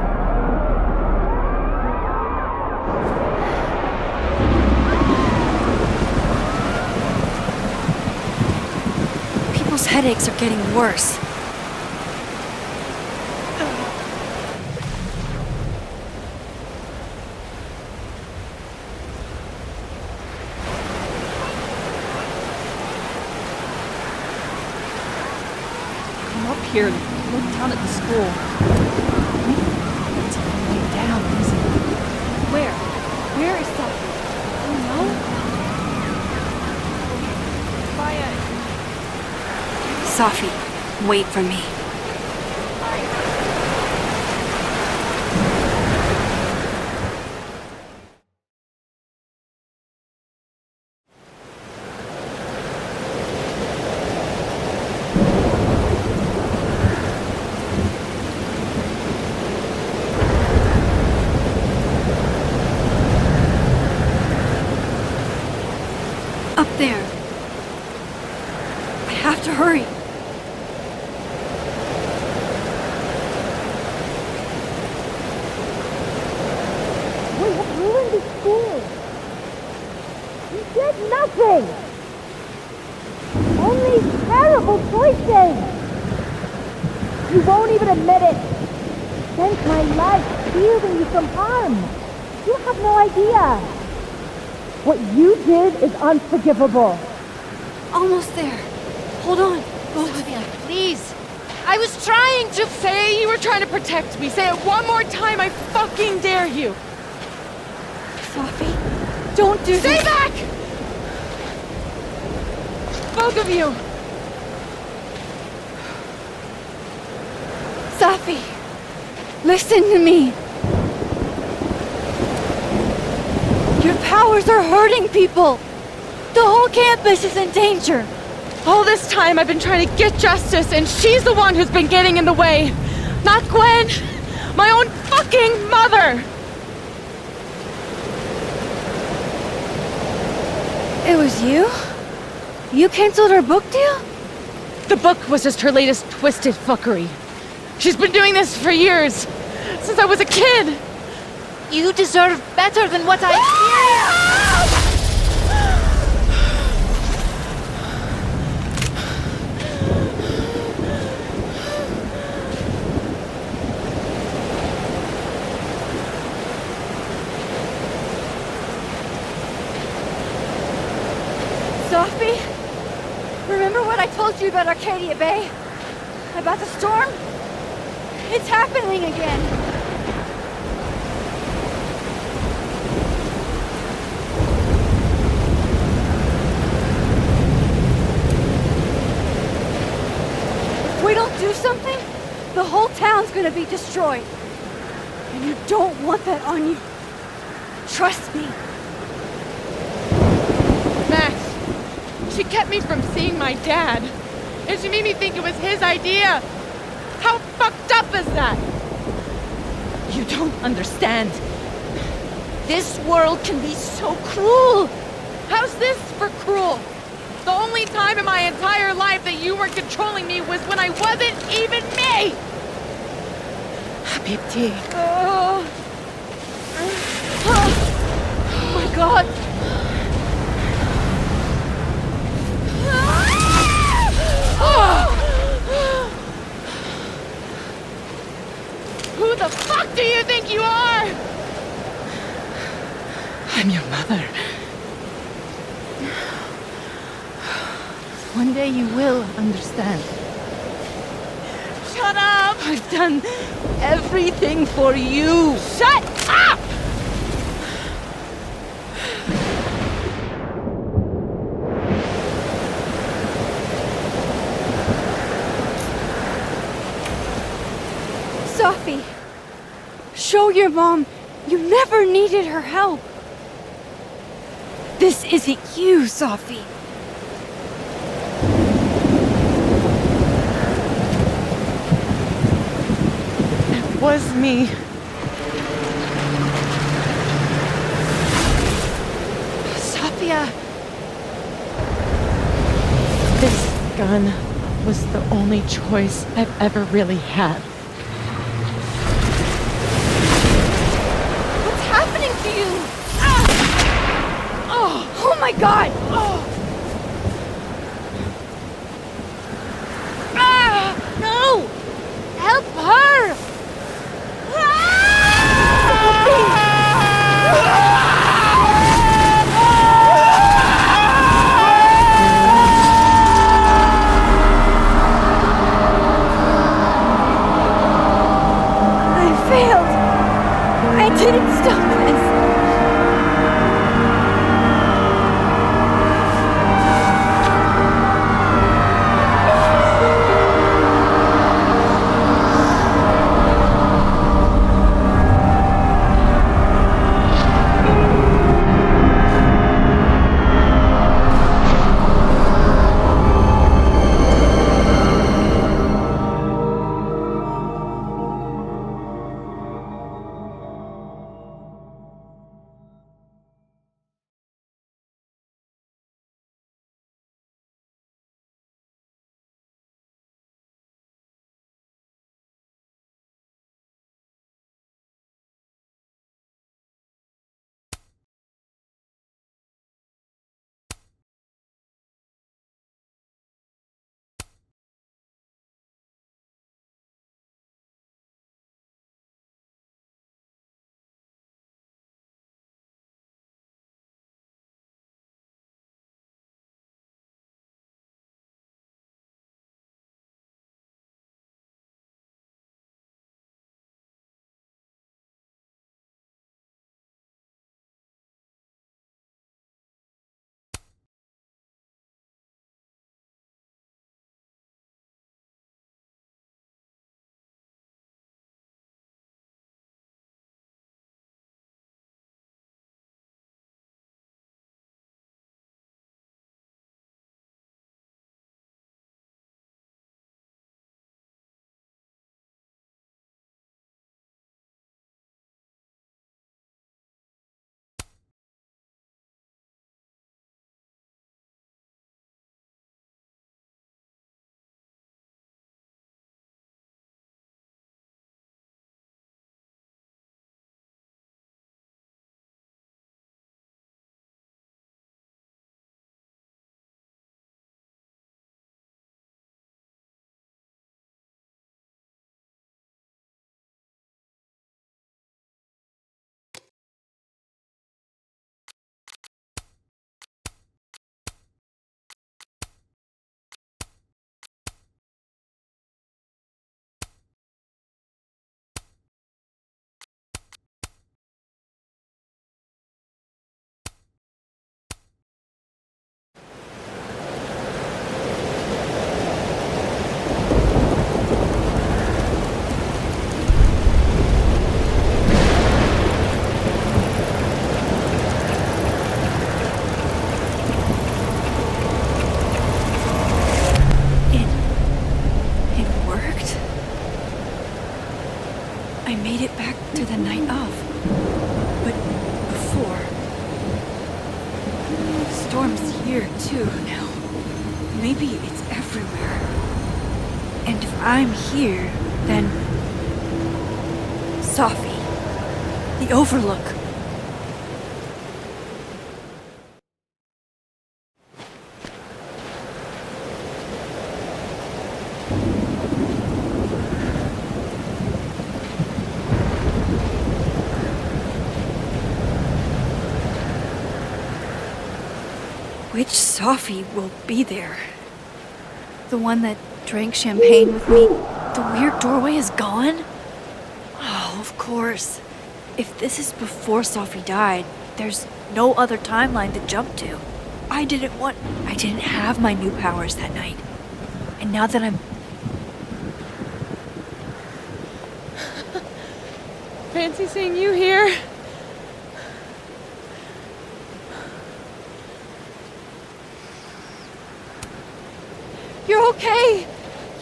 People's headaches are getting worse. Here, look down at the school. It's way down, isn't it? Where? Where is that? Oh no? Safi, wait for me. Up there. I have to hurry. We have ruined the school. You did nothing. Only terrible choices. You won't even admit it. Spent my life shielding you from harm. You have no idea. What you did is unforgivable. Almost there. Hold on. Safiya, please. I was trying to say you were trying to protect me. Say it one more time, I fucking dare you. Safi, don't do Stay this. back! Both of you. Safi, listen to me. Your powers are hurting people. The whole campus is in danger. All this time I've been trying to get justice, and she's the one who's been getting in the way. Not Gwen. My own fucking mother. It was you? You canceled her book deal? The book was just her latest twisted fuckery. She's been doing this for years. Since I was a kid. You deserve better than what I experienced. Safi, remember what I told you about Arcadia Bay? About the storm? It's happening again. If we don't do something, the whole town's gonna be destroyed. And you don't want that on you. Trust me. Max, she kept me from seeing my dad. And she made me think it was his idea. How fucked up is that? You don't understand. This world can be so cruel. How's this for cruel? The only time in my entire life that you were controlling me was when I wasn't even me! Habibti. Oh my god! Who the fuck do you think you are? I'm your mother. One day you will understand. Shut up! I've done everything for you. Shut up! Safi, Show your mom you never needed her help. This isn't you, Safi. It was me. Safiya. This gun was the only choice I've ever really had. What's happening to you? Oh my god! No! Help her! I failed! I didn't stop this! I made it back to the night of. But before... Storm's here too now. Maybe it's everywhere. And if I'm here, then... Safi. The Overlook. Which Safi will be there? The one that drank champagne with me? The weird doorway is gone? Oh, of course. If this is before Safi died, there's no other timeline to jump to. I didn't have my new powers that night. And now that I'm... fancy seeing you here. You're okay.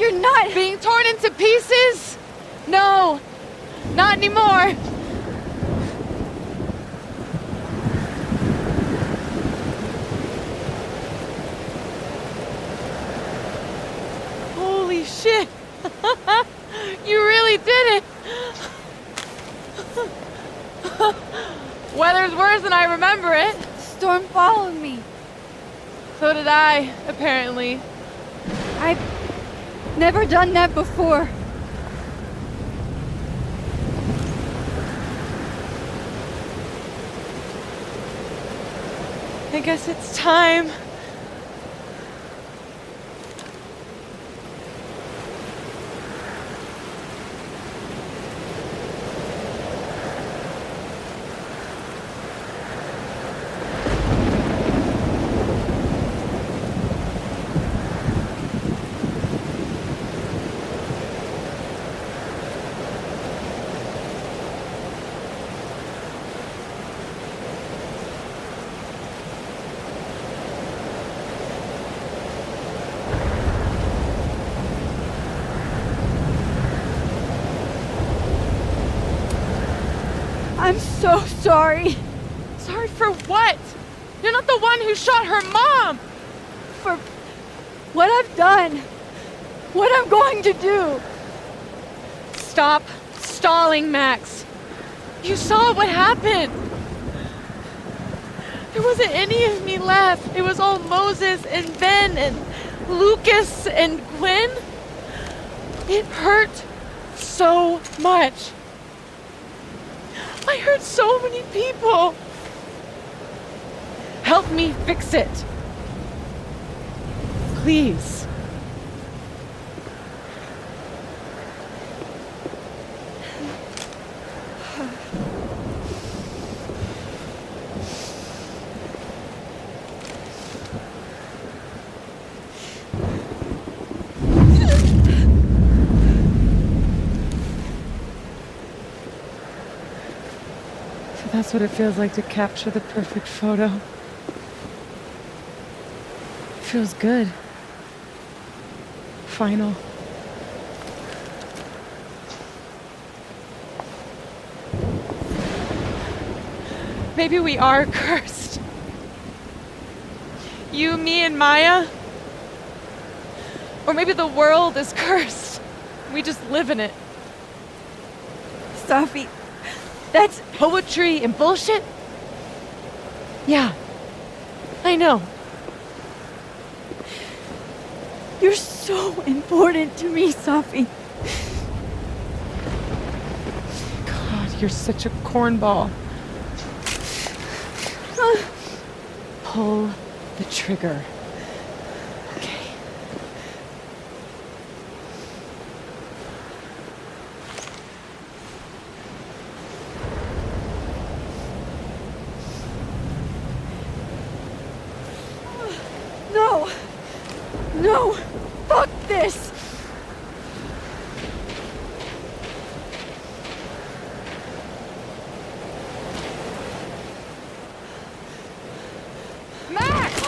You're not being torn into pieces. No, not anymore. Holy shit. You really did it. Weather's worse than I remember it. Storm followed me. So did I, apparently. I've never done that before. I guess it's time. I'm so sorry. Sorry for what? You're not the one who shot her mom! For what I've done. What I'm going to do. Stop stalling, Max. You saw what happened. There wasn't any of me left. It was all Moses and Ben and Lucas and Gwen. It hurt so much. I hurt so many people. Help me fix it. Please. That's what it feels like to capture the perfect photo. It feels good. Final. Maybe we are cursed. You, me, and Maya. Or maybe the world is cursed. We just live in it. Safi, that's poetry and bullshit? Yeah, I know. You're so important to me, Safi. God, you're such a cornball. Pull the trigger. Okay. No! No! Fuck this! Max!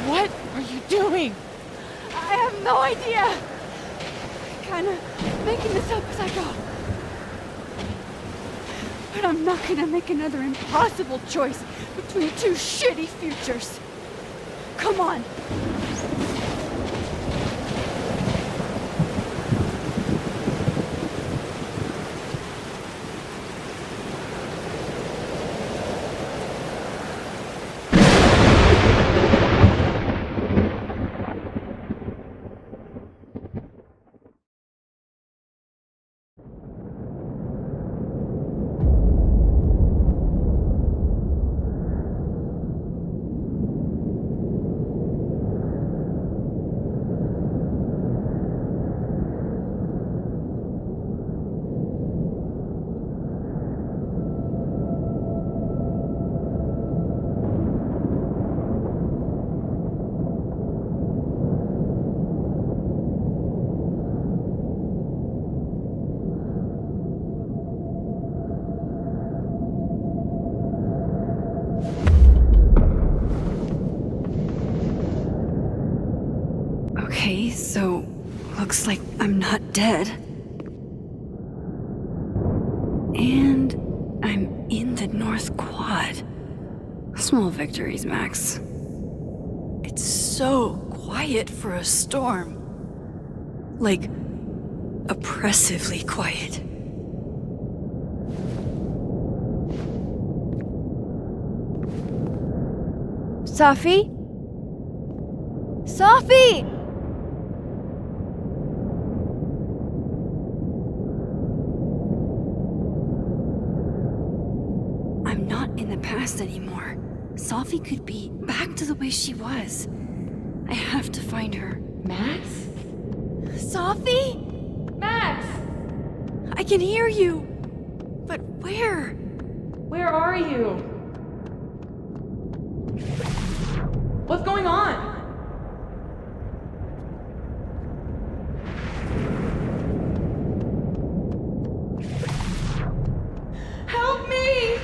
What are you doing? I have no idea! Kinda making this up as I go. But I'm not gonna make another impossible choice between two shitty futures. Come on. Okay, so looks like I'm not dead. And I'm in the North Quad. Small victories, Max. It's so quiet for a storm. Like, oppressively quiet. Safi? Safi! I'm not in the past anymore. Safi could be back to the way she was. I have to find her. Max? Safi? Max! I can hear you. But where? Where are you? What's going on? Help me!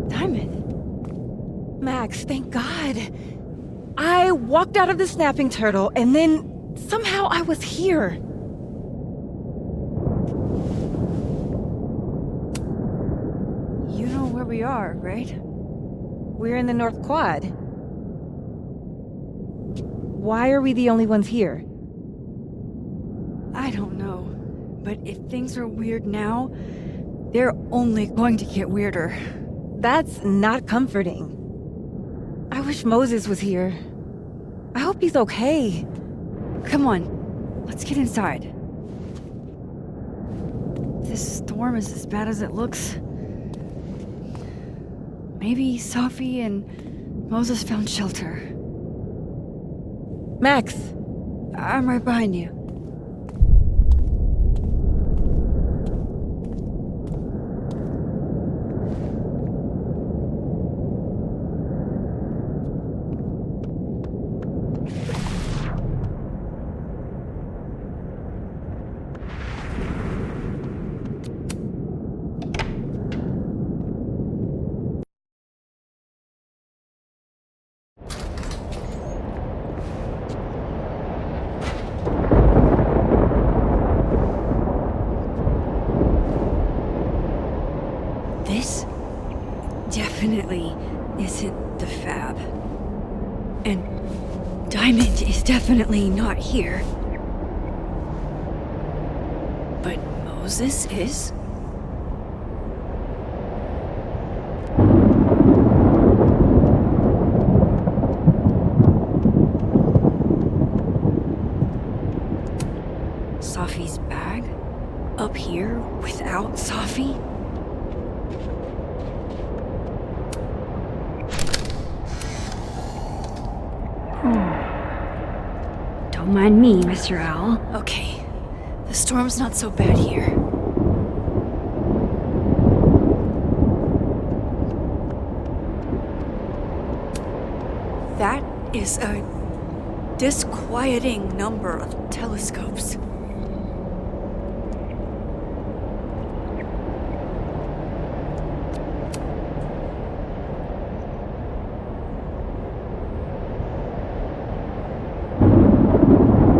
Diamond. Max, thank God. I walked out of the snapping turtle, and then somehow I was here. You know where we are, right? We're in the North Quad. Why are we the only ones here? I don't know. But if things are weird now, they're only going to get weirder. That's not comforting. I wish Moses was here. I hope he's okay. Come on, let's get inside. This storm is as bad as it looks. Maybe Safi and Moses found shelter. Max! I'm right behind you. This definitely isn't the Fab. And Diamond is definitely not here. But Moses is? Safi's bag? Up here without Safi? Don't mind me, Mr. Owl. Okay, the storm's not so bad here. That is a disquieting number of telescopes.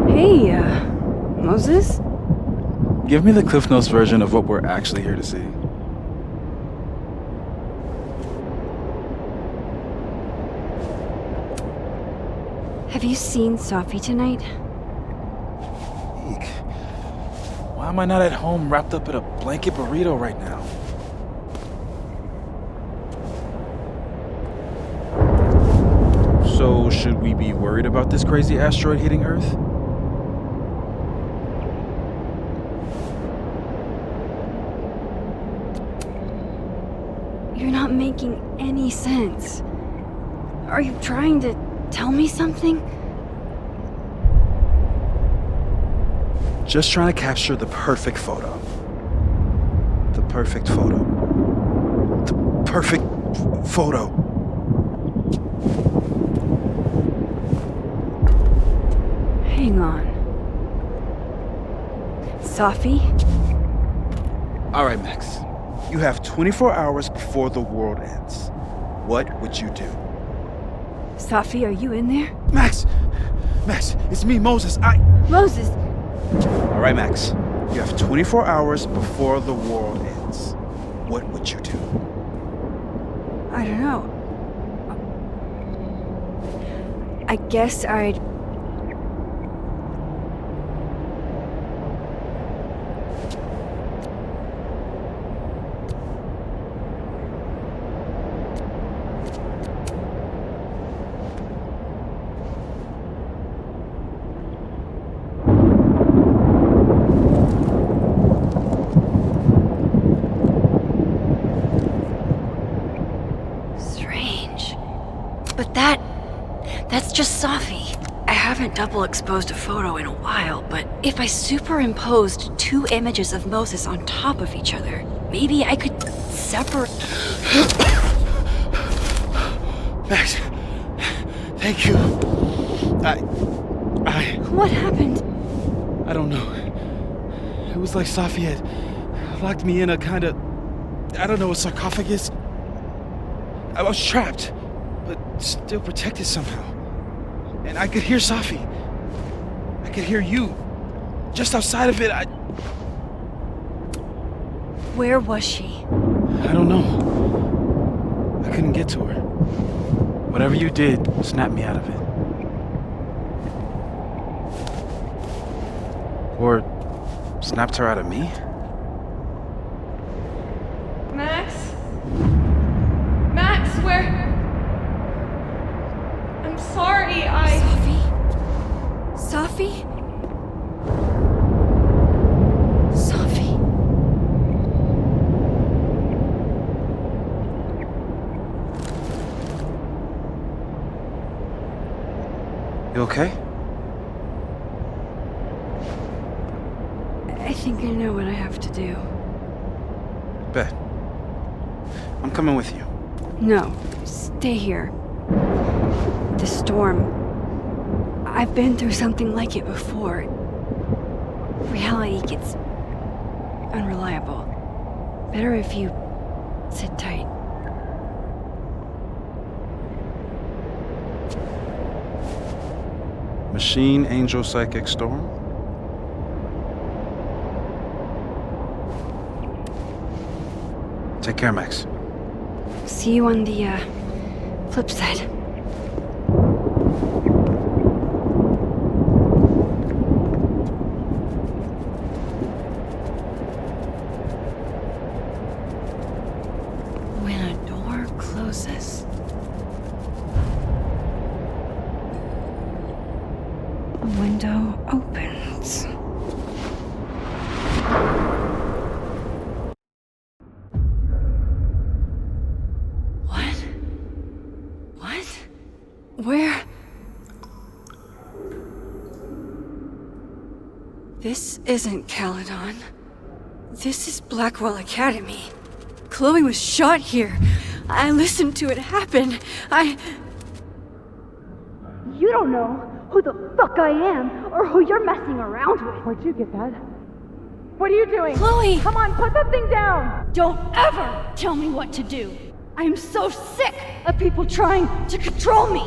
Hey, Moses? Give me the Cliff Notes version of what we're actually here to see. Have you seen Safi tonight? Eek. Why am I not at home wrapped up in a blanket burrito right now? So, should we be worried about this crazy asteroid hitting Earth? You're not making any sense. Are you trying to tell me something? Just trying to capture the perfect photo. The perfect photo. The perfect photo. Hang on. Safi? All right, Max. You have 24 hours before the world ends. What would you do? Safi, are you in there? Max, it's me, Moses. Moses! All right, Max. You have 24 hours before the world ends. What would you do? I don't know. I guess I'd... Strange. But that's just Safi. I haven't double exposed a photo in a while, but if I superimposed 2 images of Moses on top of each other, maybe I could separate... Max, thank you. What happened? I don't know. It was like Safi had locked me in a kind of, I don't know, a sarcophagus. I was trapped, but still protected somehow. And I could hear Safi. I could hear you. Just outside of it, Where was she? I don't know. I couldn't get to her. Whatever you did snapped me out of it. Or snapped her out of me? Max? Max, where? I'm sorry, Safi? Safi? You okay? I think I know what I have to do. Bet. I'm coming with you. No, stay here. The storm. I've been through something like it before. Reality gets unreliable. Better if you sit tight. Machine Angel Psychic Storm? Take care, Max. See you on the, flip side. When a door closes, a window opens. Where? This isn't Caledon. This is Blackwell Academy. Chloe was shot here. I listened to it happen. You don't know who the fuck I am or who you're messing around with. Where'd you get that? What are you doing? Chloe! Come on, put that thing down! Don't ever tell me what to do. I am so sick of people trying to control me.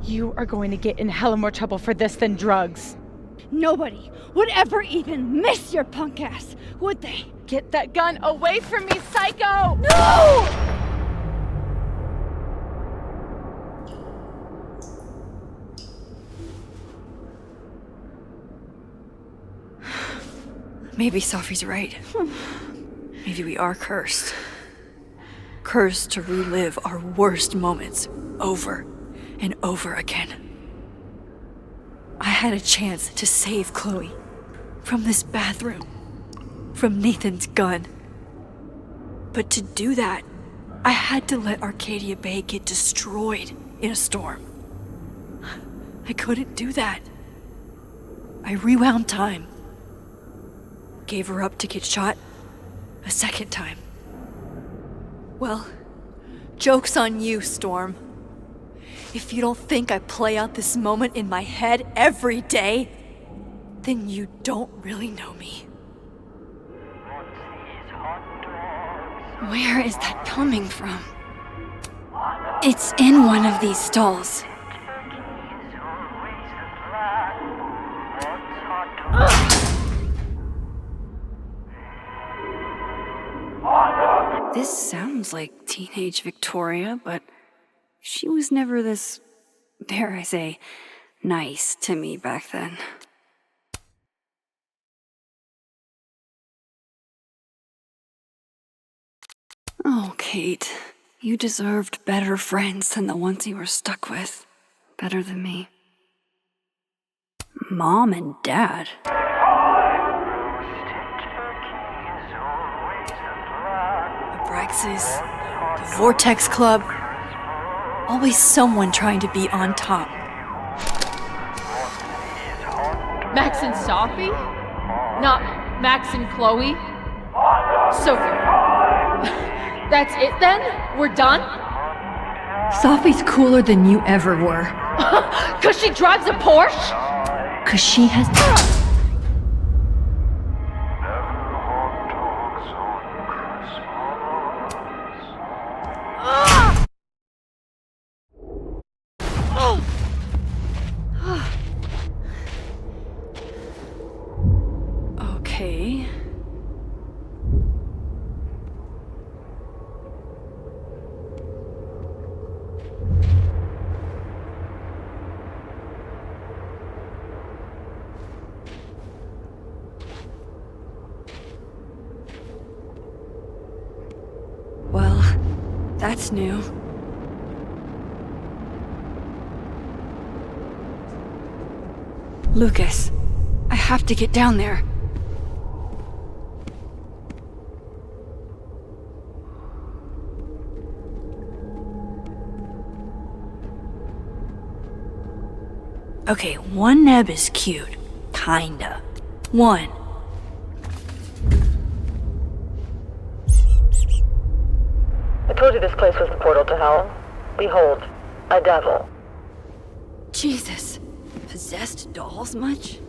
You are going to get in hella more trouble for this than drugs. Nobody would ever even miss your punk ass, would they? Get that gun away from me, psycho! No! Maybe Safi's right. Maybe we are cursed. Cursed to relive our worst moments over and over again. I had a chance to save Chloe from this bathroom, from Nathan's gun. But to do that, I had to let Arcadia Bay get destroyed in a storm. I couldn't do that. I rewound time. Gave her up to get shot a second time. Well, joke's on you, Storm. If you don't think I play out this moment in my head every day, then you don't really know me. Where is that coming from? It's in one of these stalls. This sounds like teenage Victoria, but she was never this, dare I say, nice to me back then. Oh, Kate, you deserved better friends than the ones you were stuck with. Better than me. Mom and Dad. Abraxas, the Vortex Club. Always someone trying to be on top. Max and Safi? Not Max and Chloe? So, that's it then? We're done? Safi's cooler than you ever were. 'Cause she drives a Porsche? 'Cause she has... Okay. Well, that's new. Lucas, I have to get down there. Okay, one neb is cute. Kinda. One. I told you this place was the portal to hell. Behold, a devil. Jesus. Possessed dolls much?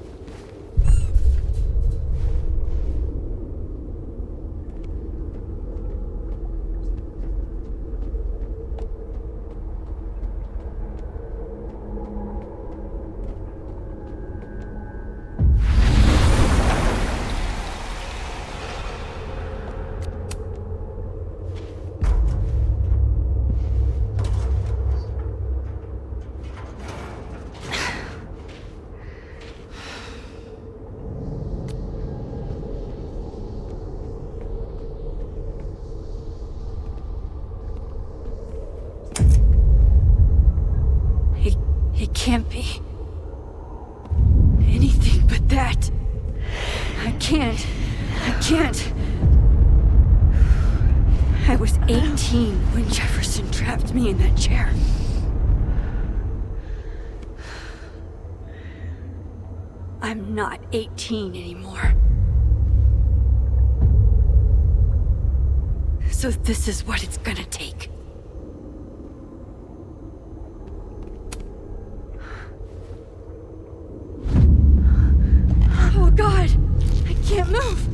It can't be anything but that. I can't. I was 18 when Jefferson trapped me in that chair. I'm not 18 anymore. So this is what it's gonna take. Oh God, I can't move.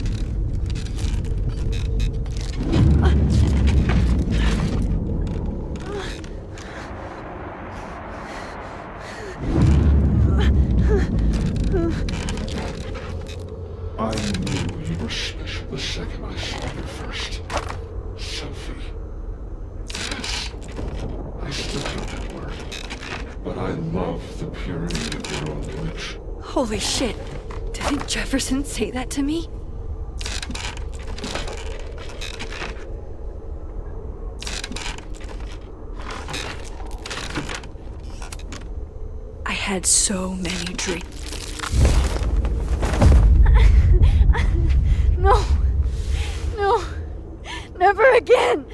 I knew you were special the second I saw you first. Safi. Yes, I still hate that word. But I love the purity of your old image. Holy shit. Didn't Jefferson say that to me? I had so many dreams. No, never again.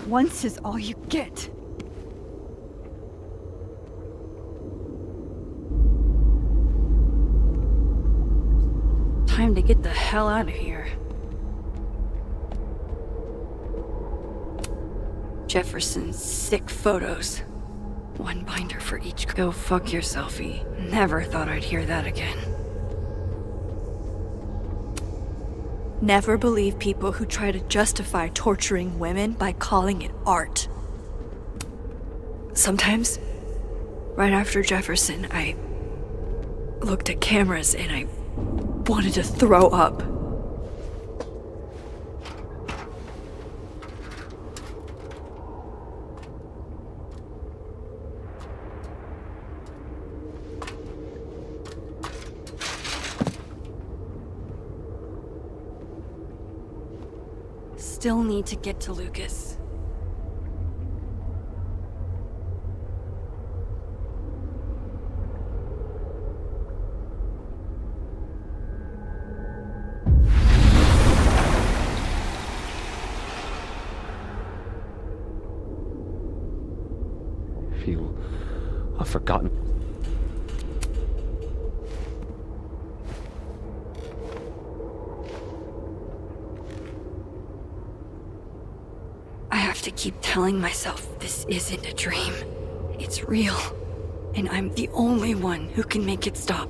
Once is all you get. Time to get the hell out of here. Jefferson's sick photos. One binder for each. Go fuck yourself, E. Never thought I'd hear that again. Never believe people who try to justify torturing women by calling it art. Sometimes, right after Jefferson, I looked at cameras and I wanted to throw up. Still need to get to Lucas. Feel a forgotten. I have to keep telling myself this isn't a dream. It's real. And I'm the only one who can make it stop.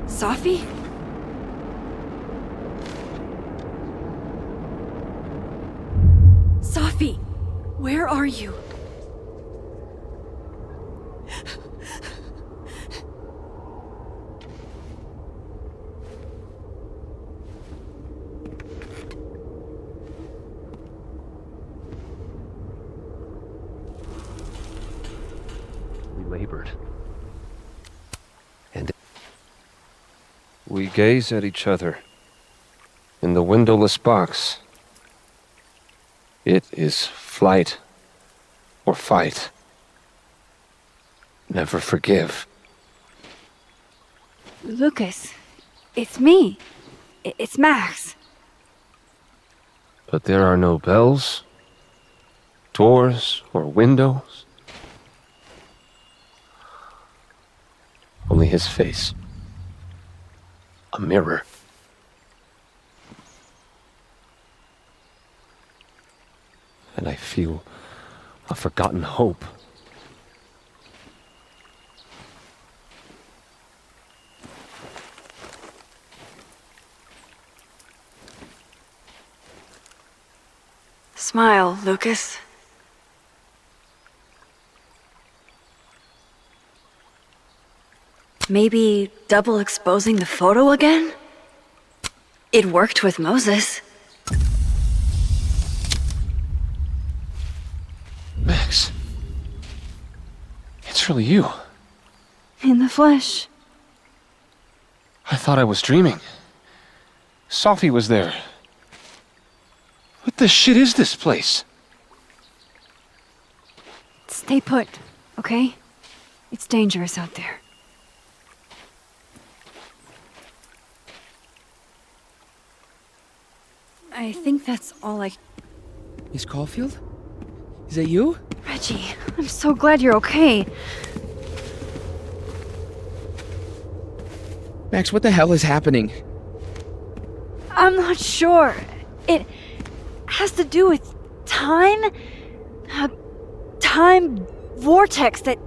Safi? Safi, where are you? We labored. And we gaze at each other in the windowless box. It is flight or fight. Never forgive. Lucas, it's me. It's Max. But there are no bells, doors, or windows. Only his face. A mirror. And I feel a forgotten hope. Smile, Lucas. Maybe double exposing the photo again? It worked with Moses. Max. It's really you. In the flesh. I thought I was dreaming. Safi was there. What the shit is this place? Stay put, okay? It's dangerous out there. I think that's all I... Miss Caulfield? Is that you? Reggie, I'm so glad you're okay. Max, what the hell is happening? I'm not sure. It has to do with time? A time vortex that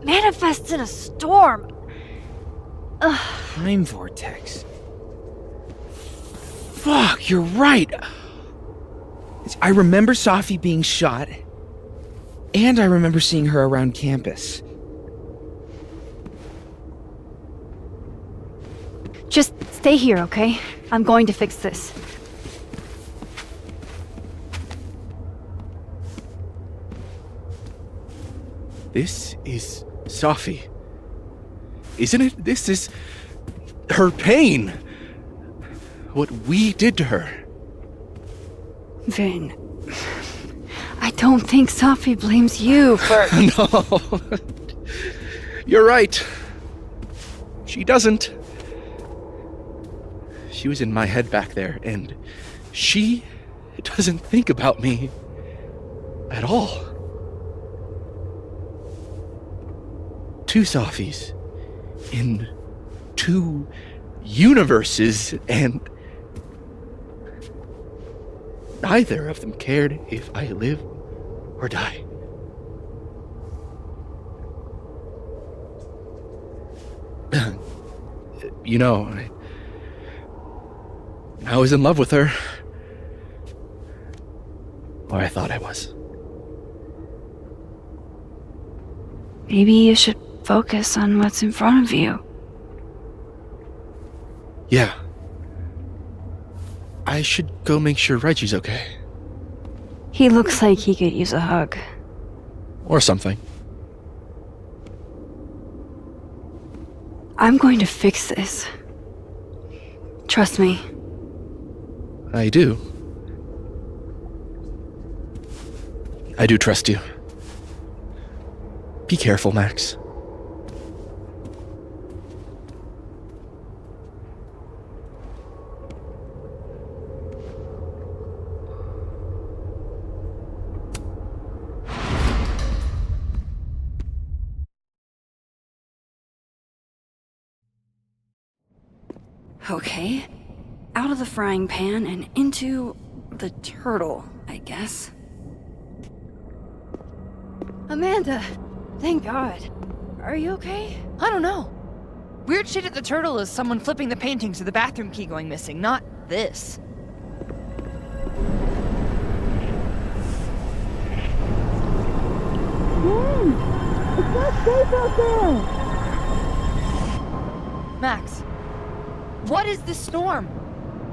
manifests in a storm. Ugh. Time vortex. Fuck, you're right. I remember Safi being shot, and I remember seeing her around campus. Just stay here, okay? I'm going to fix this. This is Safi. Isn't it? This is her pain. What we did to her. Vin, I don't think Safi blames you for... No. You're right. She doesn't. She was in my head back there, and she doesn't think about me at all. Two Safis in two universes, and neither of them cared if I live or die. You know, I was in love with her. Or I thought I was. Maybe you should focus on what's in front of you. Yeah. I should go make sure Reggie's okay. He looks like he could use a hug. Or something. I'm going to fix this. Trust me. I do. I do trust you. Be careful, Max. Okay. Out of the frying pan and into the turtle, I guess. Amanda! Thank God. Are you okay? I don't know. Weird shit at the turtle is someone flipping the paintings or the bathroom key going missing, not this. It's not safe out there! Max, what is this storm?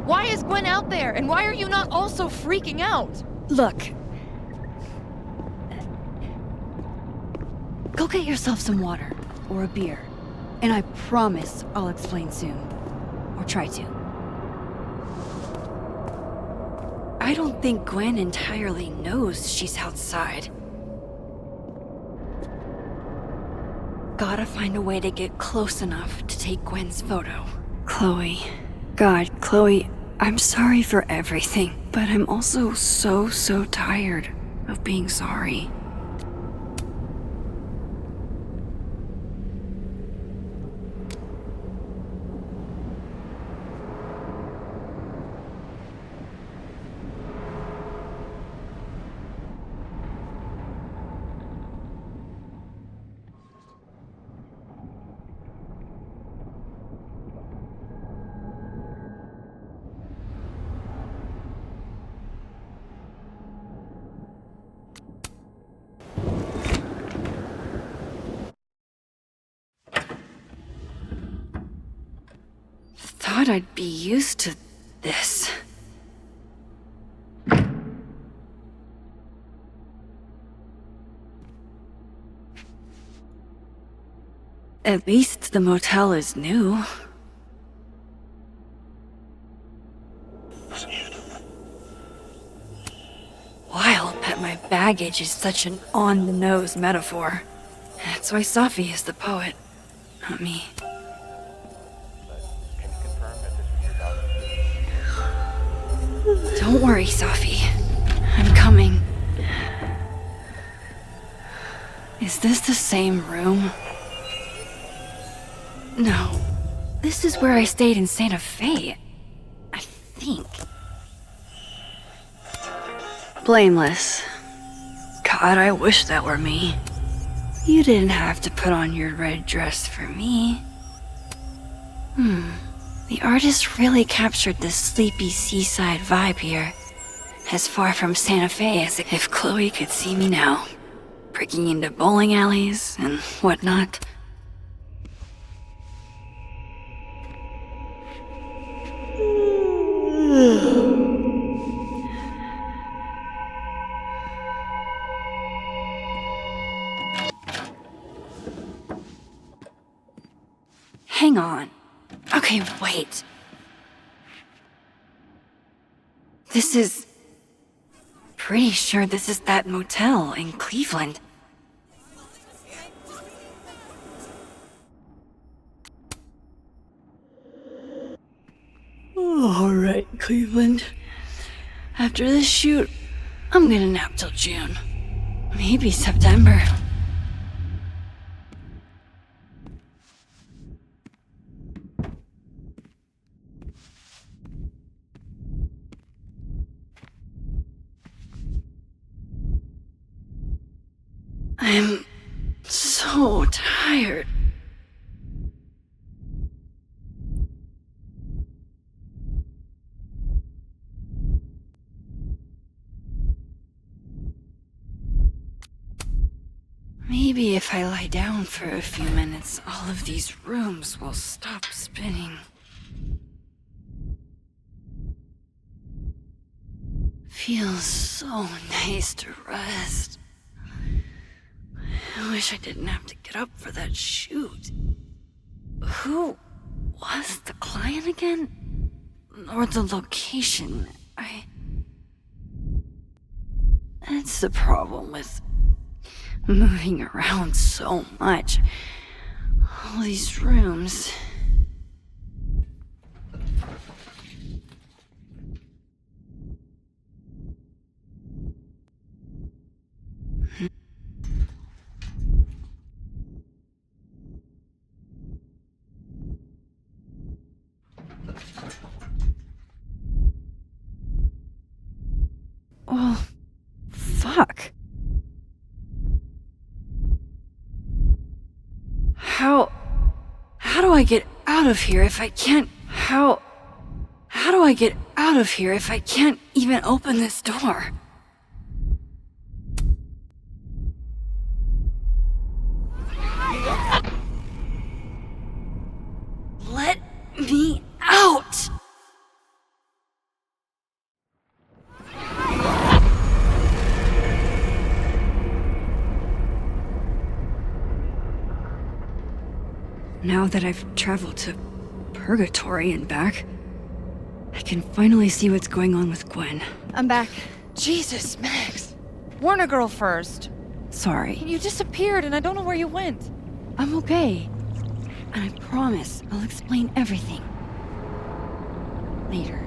Why is Gwen out there, and why are you not also freaking out? Look. Go get yourself some water, or a beer. And I promise I'll explain soon. Or try to. I don't think Gwen entirely knows she's outside. Gotta find a way to get close enough to take Gwen's photo. Chloe. God, Chloe, I'm sorry for everything, but I'm also so tired of being sorry. Thought I'd be used to this. At least the motel is new. Wild that my baggage is such an on-the-nose metaphor. That's why Safi is the poet, not me. Don't worry, Safi. I'm coming. Is this the same room? No. This is where I stayed in Santa Fe. I think. Blameless. God, I wish that were me. You didn't have to put on your red dress for me. The artist really captured this sleepy seaside vibe here. As far from Santa Fe as if Chloe could see me now. Breaking into bowling alleys and whatnot. Hang on. Okay, wait. This is... Pretty sure this is that motel in Cleveland. Alright, Cleveland. After this shoot, I'm gonna nap till June. Maybe September. I'm so tired. Maybe if I lie down for a few minutes, all of these rooms will stop spinning. Feels so nice to rest. I wish I didn't have to get up for that shoot. Who was the client again? Or the location? That's the problem with moving around so much. All these rooms. Oh, fuck. How do I get out of here if I can't... How do I get out of here if I can't even open this door? Let me out! Now that I've traveled to Purgatory and back, I can finally see what's going on with Gwen. I'm back. Jesus, Max. Warn a girl first. Sorry. You disappeared and I don't know where you went. I'm okay. And I promise I'll explain everything. Later.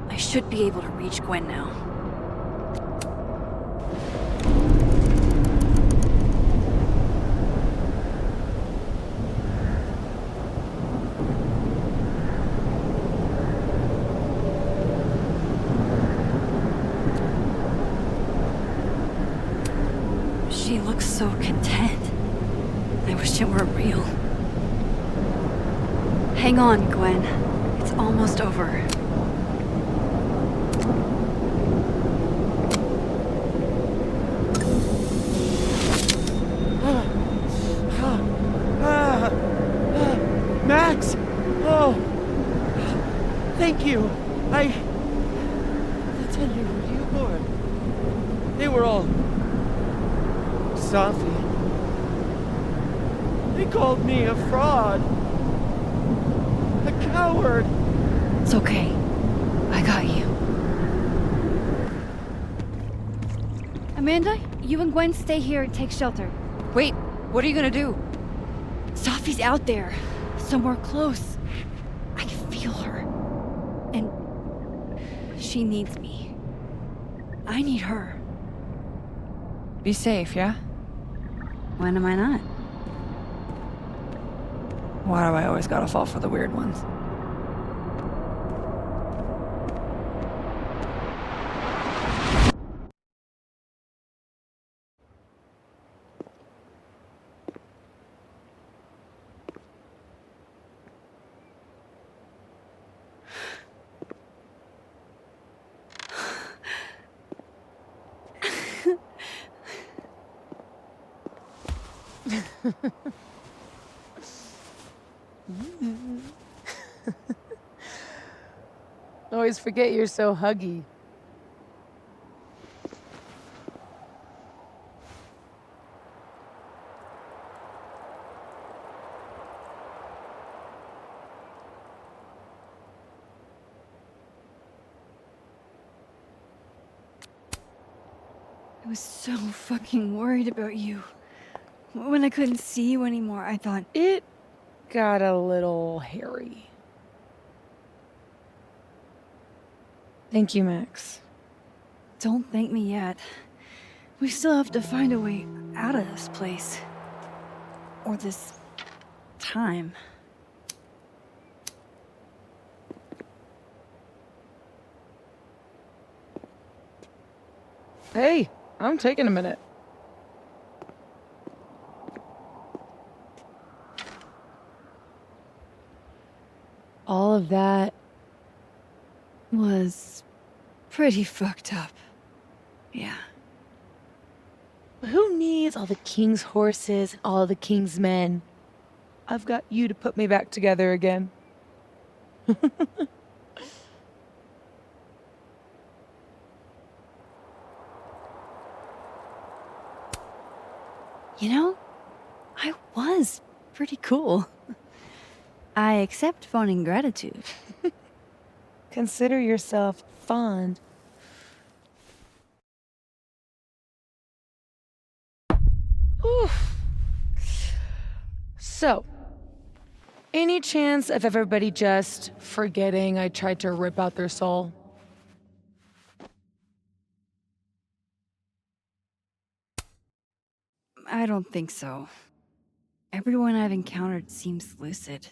I should be able to reach Gwen now. She looks so content. I wish it were real. Hang on, Gwen. It's almost over. Max! Oh! Thank you! The tender newborn. They were all... Safi. They called me a fraud. A coward. It's okay. I got you. Amanda, you and Gwen stay here and take shelter. Wait, what are you gonna do? Safi's out there. Somewhere close. I can feel her. And she needs me. I need her. Be safe, yeah? When am I not? Why do I always gotta fall for the weird ones? Always forget you're so huggy. I was so fucking worried about you. When I couldn't see you anymore, I thought... It got a little hairy. Thank you, Max. Don't thank me yet. We still have to find a way out of this place. Or this... time. Hey, I'm taking a minute. all of that was pretty fucked up. Yeah. Who needs all the king's horses and all the king's men? I've got you to put me back together again. You know, I was pretty cool. I accept fun and gratitude. Consider yourself fond. Oof. So, any chance of everybody just forgetting I tried to rip out their soul? I don't think so. Everyone I've encountered seems lucid.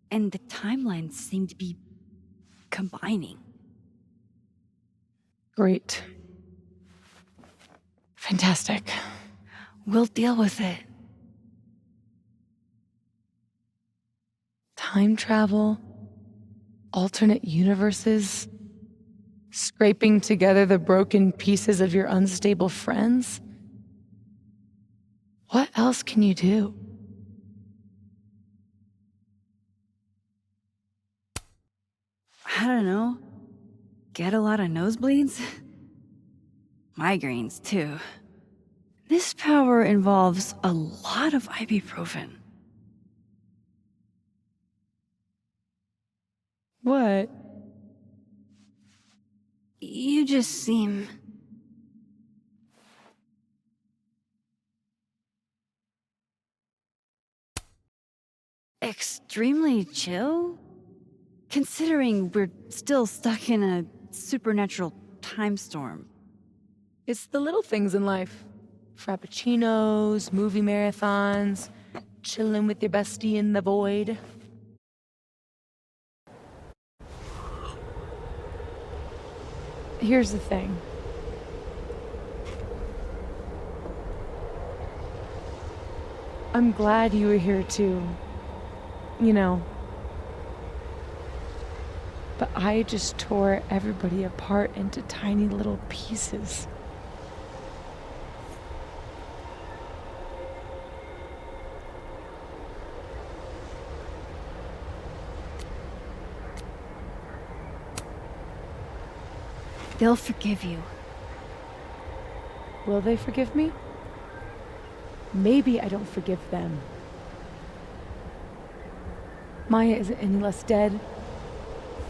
And the timelines seem to be combining. Great. Fantastic. We'll deal with it. Time travel, alternate universes, scraping together the broken pieces of your unstable friends. What else can you do? I don't know. Get a lot of nosebleeds? Migraines, too. This power involves a lot of ibuprofen. What? You just seem... extremely chill? Considering we're still stuck in a supernatural time storm. It's the little things in life. Frappuccinos, movie marathons, chilling with your bestie in the void. Here's the thing. I'm glad you were here too. You know. But I just tore everybody apart into tiny little pieces. They'll forgive you. Will they forgive me? Maybe I don't forgive them. Maya isn't any less dead.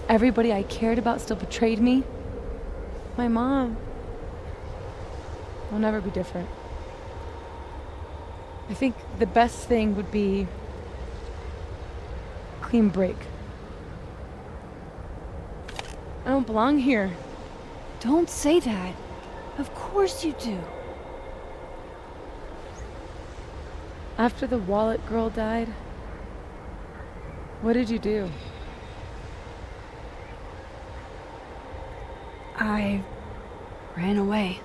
Everybody I cared about still betrayed me. My mom will never be different. I think the best thing would be clean break. I don't belong here. Don't say that. Of course you do. After the wallet girl died, what did you do? I ran away.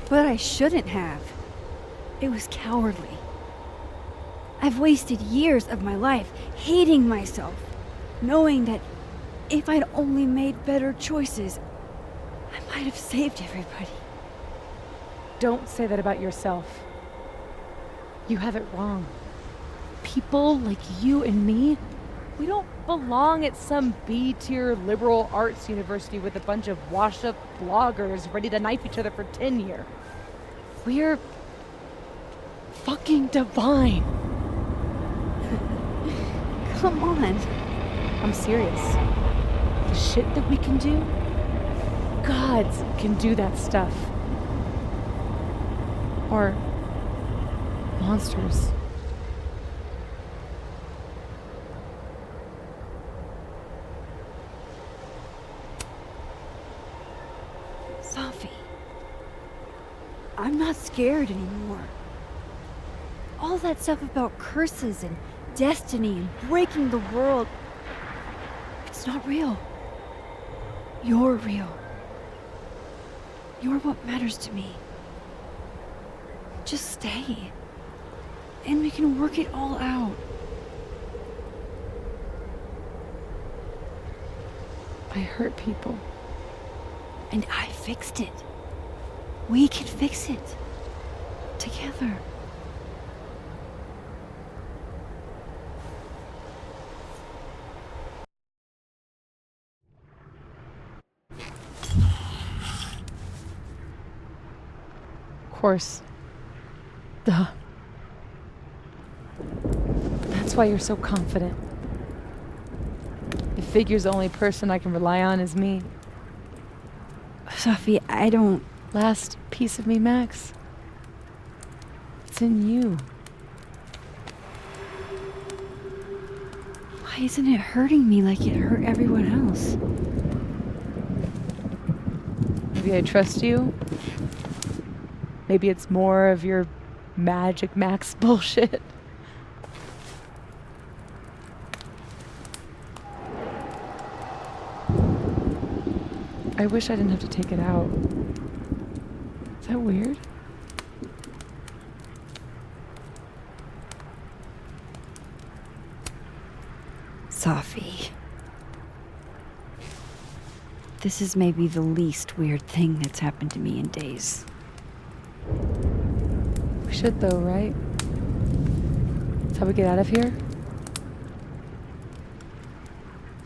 But I shouldn't have. It was cowardly. I've wasted years of my life hating myself, knowing that if I'd only made better choices, I might have saved everybody. Don't say that about yourself. You have it wrong. People like you and me, we don't belong at some B-tier liberal arts university with a bunch of washed-up bloggers ready to knife each other for tenure. We're fucking divine. Come on. I'm serious. The shit that we can do, gods can do that stuff. Or monsters. Safi, I'm not scared anymore. All that stuff about curses and destiny and breaking the world, it's not real. You're real. You're what matters to me. Just stay. And we can work it all out. I hurt people. And I fixed it. We can fix it. Together. Of course. Duh. That's why you're so confident. It figures the only person I can rely on is me. Safi, I don't... Last piece of me, Max. It's in you. Why isn't it hurting me like it hurt everyone else? Maybe I trust you. Maybe it's more of your Magic Max bullshit. I wish I didn't have to take it out. Is that weird? Safi. This is maybe the least weird thing that's happened to me in days. We should though, right? That's how we get out of here?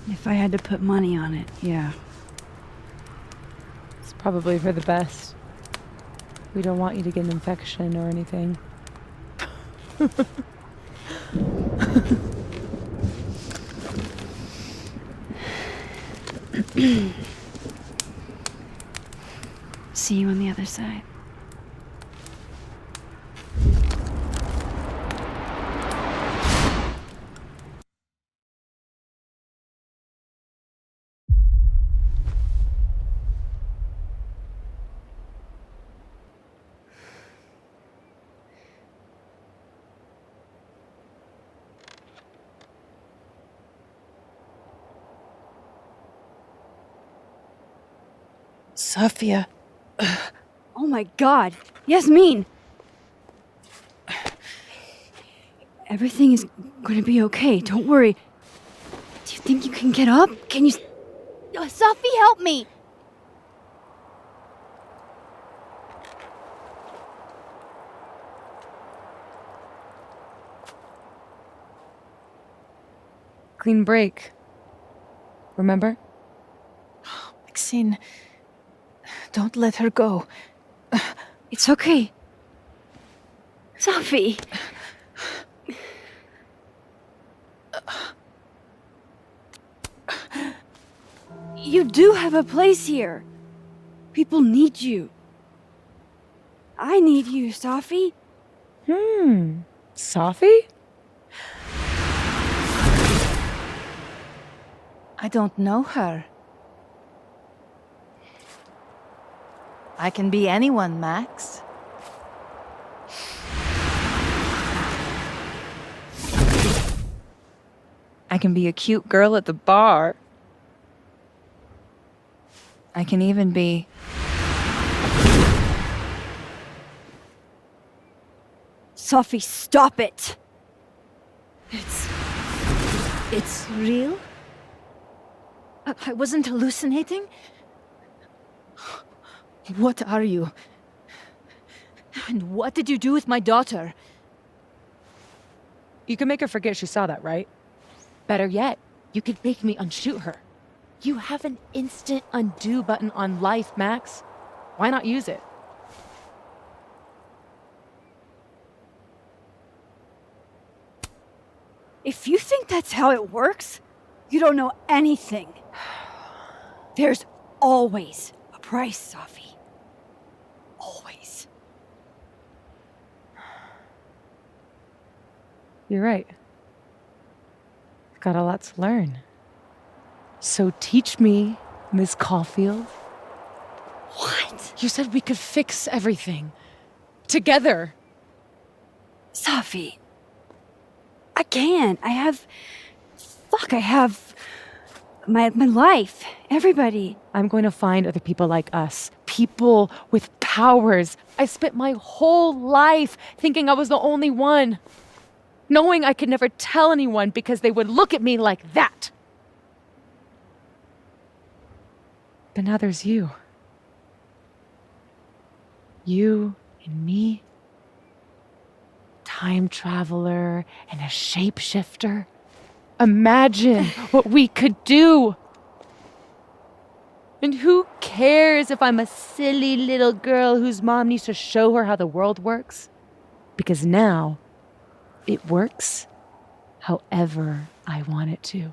If I had to put money on it, yeah. It's probably for the best. We don't want you to get an infection or anything. See you on the other side. Safiya. Oh my god! Yasmin! Everything is gonna be okay, don't worry. Do you think you can get up? Can you... Safi, help me! Clean break. Remember? Maxine, don't let her go. It's okay. Safi! You do have a place here. People need you. I need you, Safi. Safi? I don't know her. I can be anyone, Max. I can be a cute girl at the bar. I can even be... Safi, stop it! It's real? I wasn't hallucinating? What are you? And what did you do with my daughter? You can make her forget she saw that, right? Better yet, you could make me unshoot her. You have an instant undo button on life, Max. Why not use it? If you think that's how it works, you don't know anything. There's always a price, Safi. Always. You're right. I've got a lot to learn. So teach me, Miss Caulfield. What? You said we could fix everything. Together. Safi. I can. I have my life. Everybody. I'm going to find other people like us. people with powers. I spent my whole life thinking I was the only one, knowing I could never tell anyone because they would look at me like that. But now there's you. You and me. Time traveler and a shapeshifter. Imagine what we could do. And who cares if I'm a silly little girl whose mom needs to show her how the world works? Because now, it works however I want it to.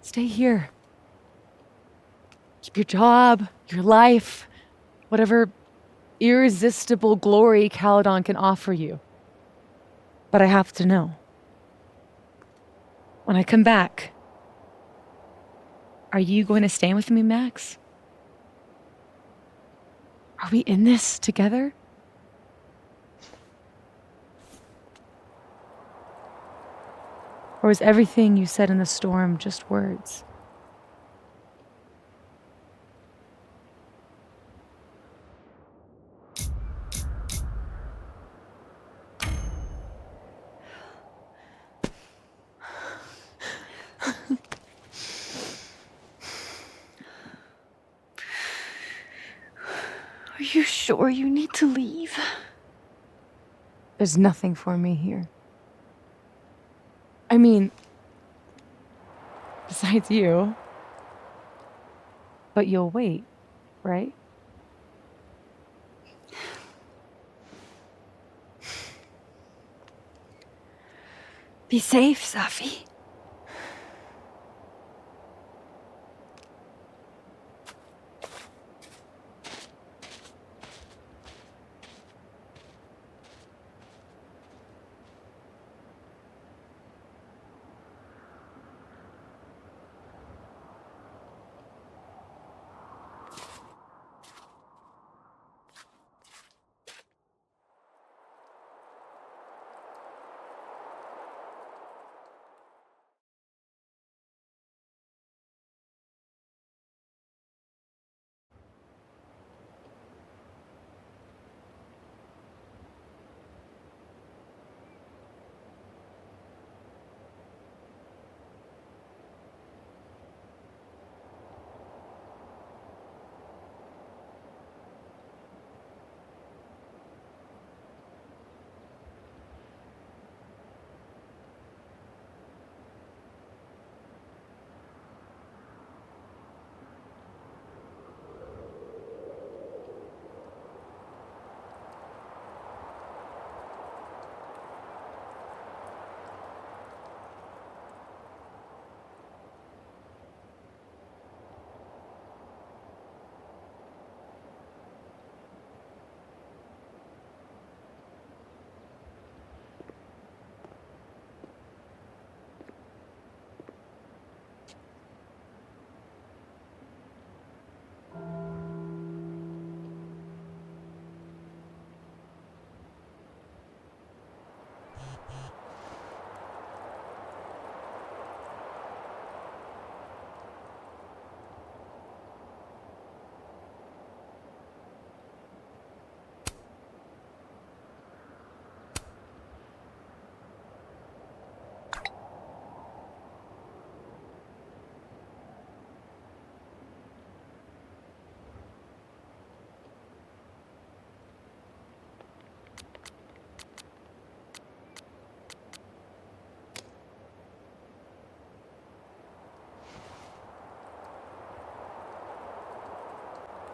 Stay here. Keep your job, your life, whatever irresistible glory Caledon can offer you. But I have to know. When I come back, are you going to stay with me, Max? Are we in this together? Or was everything you said in the storm just words? Are you sure you need to leave? There's nothing for me here. I mean, besides you. But you'll wait, right? Be safe, Safi.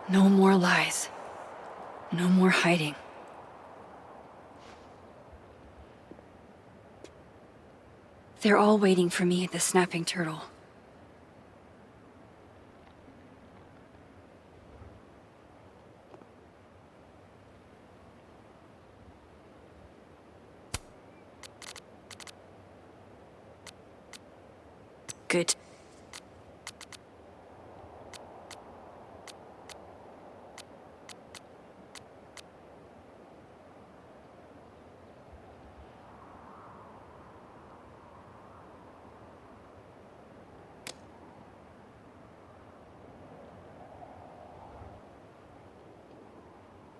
No more lies. No more hiding. They're all waiting for me at the Snapping Turtle. Good.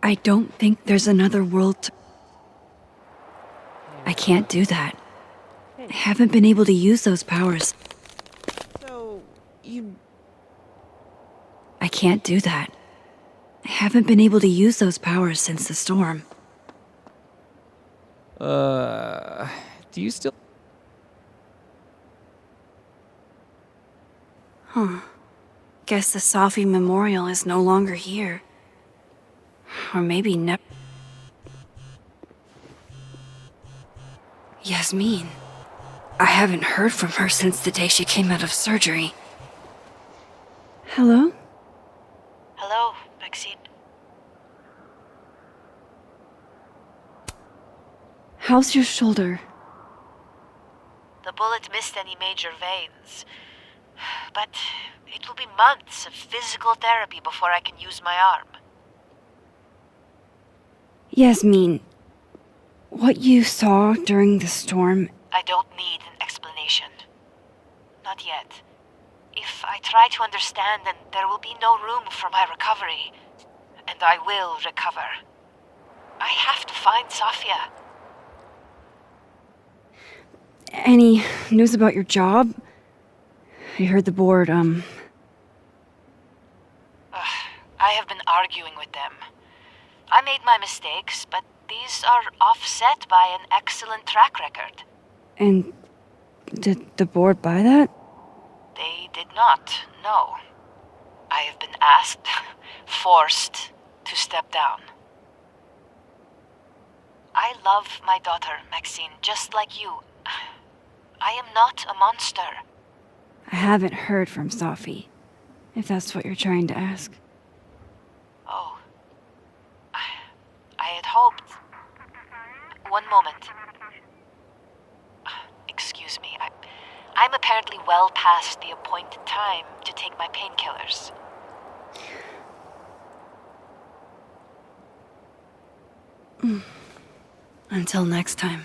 I don't think there's another world to... I can't do that. I haven't been able to use those powers. So, you... I can't do that. I haven't been able to use those powers since the storm. Do you still... Huh. Guess the Safi memorial is no longer here. Or maybe Yasmin. I haven't heard from her since the day she came out of surgery. Hello? Hello, Maxine. How's your shoulder? The bullet missed any major veins. But it will be months of physical therapy before I can use my arm. Yasmin, what you saw during the storm... I don't need an explanation. Not yet. If I try to understand, then there will be no room for my recovery. And I will recover. I have to find Safiya. Any news about your job? I heard the board, I have been arguing with them. I made my mistakes, but these are offset by an excellent track record. And did the board buy that? They did not, no. I have been asked, forced to step down. I love my daughter, Maxine, just like you. I am not a monster. I haven't heard from Safi, if that's what you're trying to ask. Oh. I had hoped... One moment. Excuse me, I'm apparently well past the appointed time to take my painkillers. Until next time.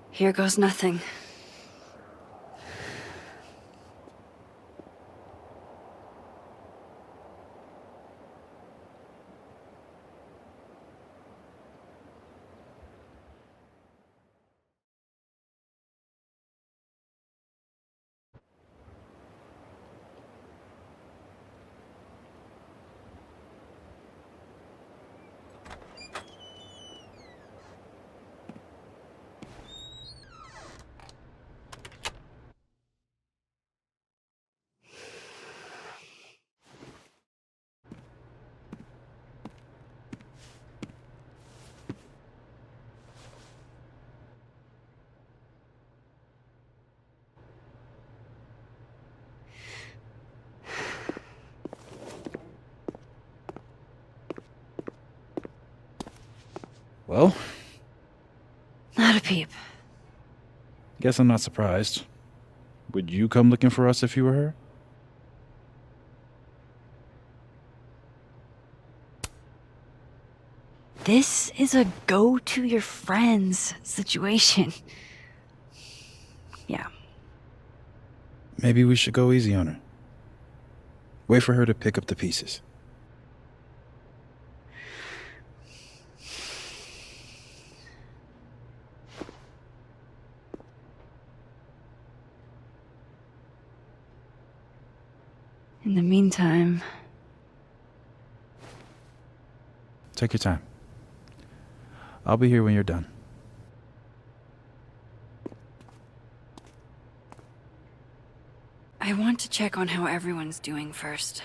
Here goes nothing. Well? Not a peep. Guess I'm not surprised. Would you come looking for us if you were her? This is a go-to-your-friends situation. Yeah. Maybe we should go easy on her. Wait for her to pick up the pieces. In the meantime... Take your time. I'll be here when you're done. I want to check on how everyone's doing first.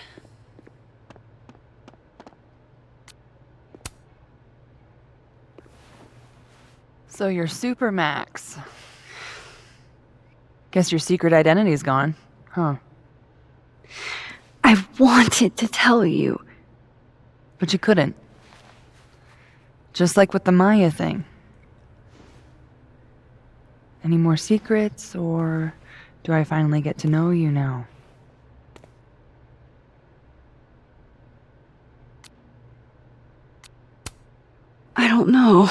So you're Super Max. Guess your secret identity's gone, huh? I wanted to tell you. But you couldn't. Just like with the Maya thing. Any more secrets, or do I finally get to know you now? don't know.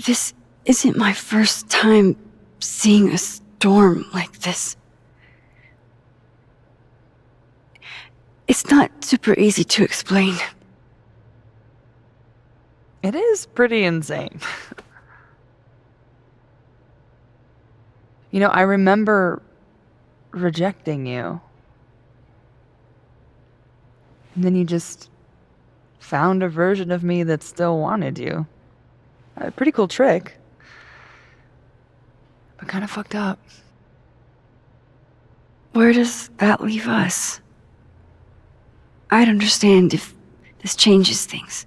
This isn't my first time seeing a storm like this. It's not super easy to explain. It is pretty insane. You know, I remember rejecting you. And then you just found a version of me that still wanted you. A pretty cool trick. But kind of fucked up. Where does that leave us? I'd understand if this changes things.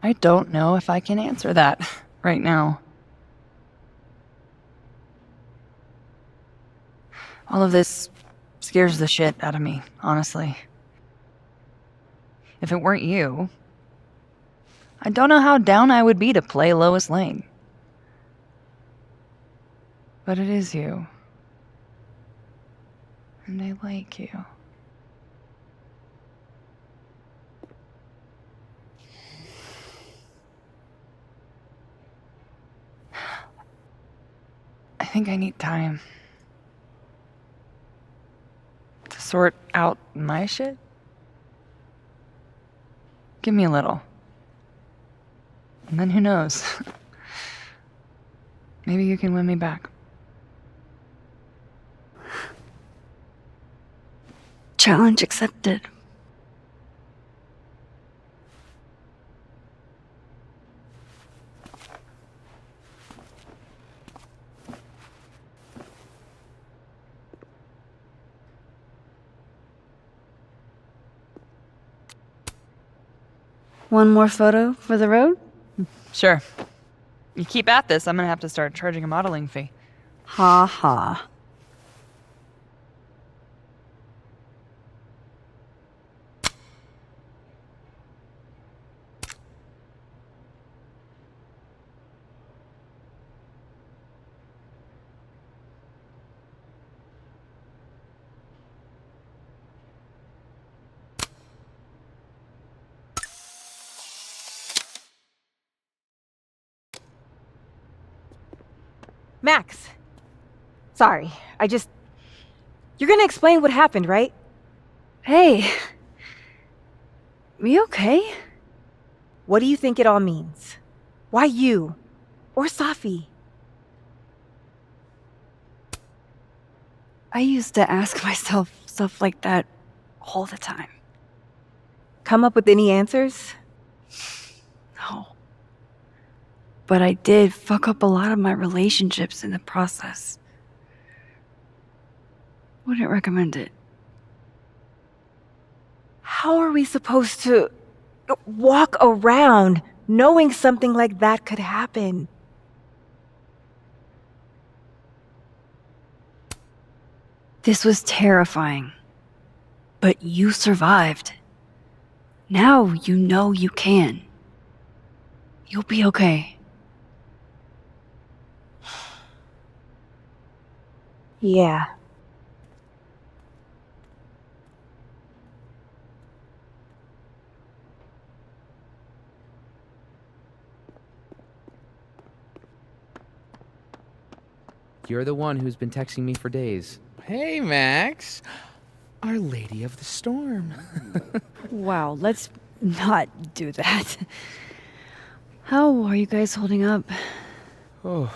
I don't know if I can answer that right now. All of this scares the shit out of me, honestly. If it weren't you, I don't know how down I would be to play Lois Lane. But it is you. And I like you. I think I need time to sort out my shit. Give me a little. And then who knows? Maybe you can win me back. Challenge accepted. One more photo for the road? Sure. You keep at this, I'm gonna have to start charging a modeling fee. Ha ha. Max! Sorry, You're gonna explain what happened, right? Hey. You okay? What do you think it all means? Why you? Or Safi? I used to ask myself stuff like that all the time. Come up with any answers? No. But I did fuck up a lot of my relationships in the process. Wouldn't recommend it. How are we supposed to walk around knowing something like that could happen? This was terrifying. But you survived. Now you know you can. You'll be okay. Yeah. You're the one who's been texting me for days. Hey, Max. Our Lady of the Storm. Wow, let's not do that. How are you guys holding up? Oh,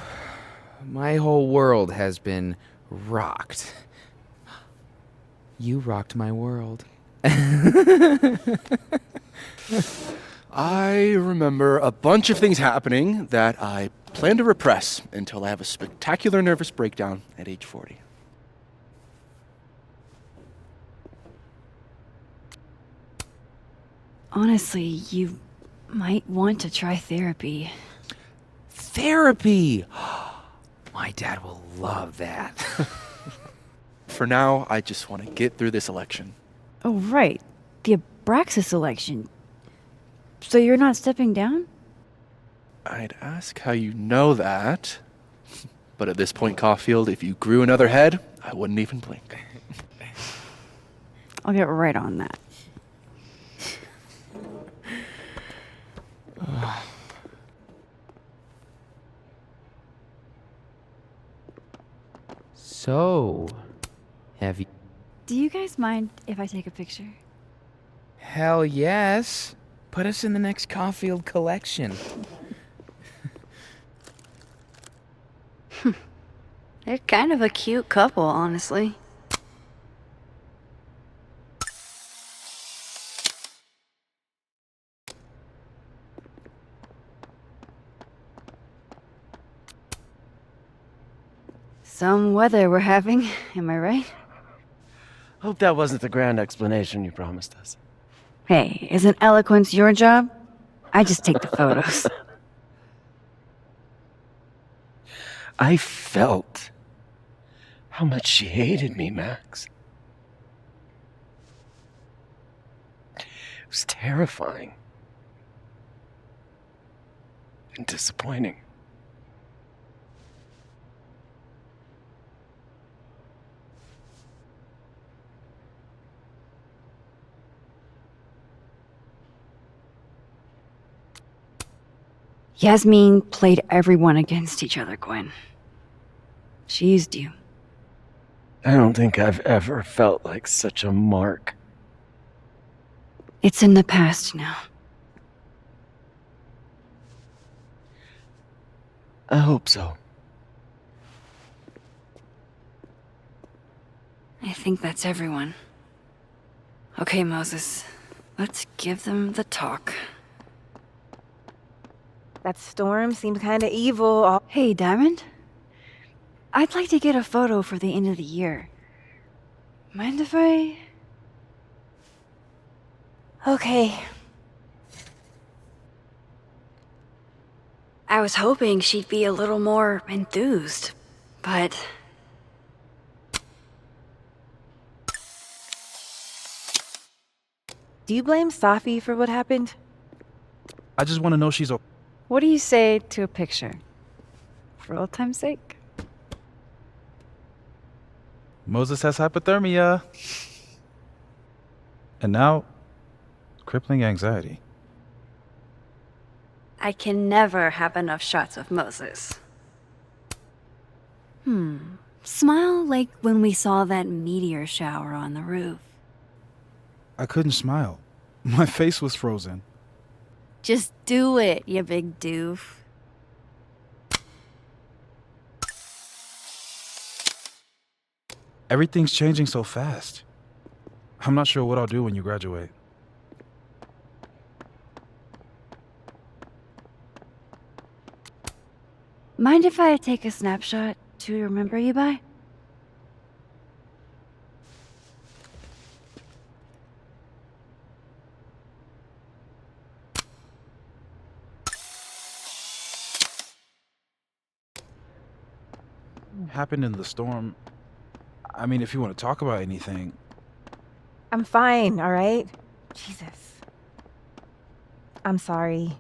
my whole world has been rocked. You rocked my world. I remember a bunch of things happening that I plan to repress until I have a spectacular nervous breakdown at age 40. Honestly, you might want to try therapy. Therapy! My dad will love that. For now, I just want to get through this election. Oh, right. The Abraxas election. So you're not stepping down? I'd ask how you know that. But at this point, Caulfield, if you grew another head, I wouldn't even blink. I'll get right on that. So, have you... Do you guys mind if I take a picture? Hell yes. Put us in the next Caulfield collection. They're kind of a cute couple, honestly. Some weather we're having, am I right? Hope that wasn't the grand explanation you promised us. Hey, isn't eloquence your job? I just take the photos. I felt how much she hated me, Max. It was terrifying. And disappointing. Yasmin played everyone against each other, Gwen. She used you. I don't think I've ever felt like such a mark. It's in the past now. I hope so. I think that's everyone. Okay, Moses. Let's give them the talk. That storm seemed kinda evil. Hey, Diamond. I'd like to get a photo for the end of the year. Mind if I... Okay. I was hoping she'd be a little more enthused, but... Do you blame Safi for what happened? I just want to know she's okay. What do you say to a picture? For old time's sake? Moses has hypothermia. And now, crippling anxiety. I can never have enough shots of Moses. Smile like when we saw that meteor shower on the roof. I couldn't smile. My face was frozen. Just do it, you big doof. Everything's changing so fast. I'm not sure what I'll do when you graduate. Mind if I take a snapshot to remember you by? Happened in the storm. I mean, if you want to talk about anything. I'm fine, all right? Jesus. I'm sorry.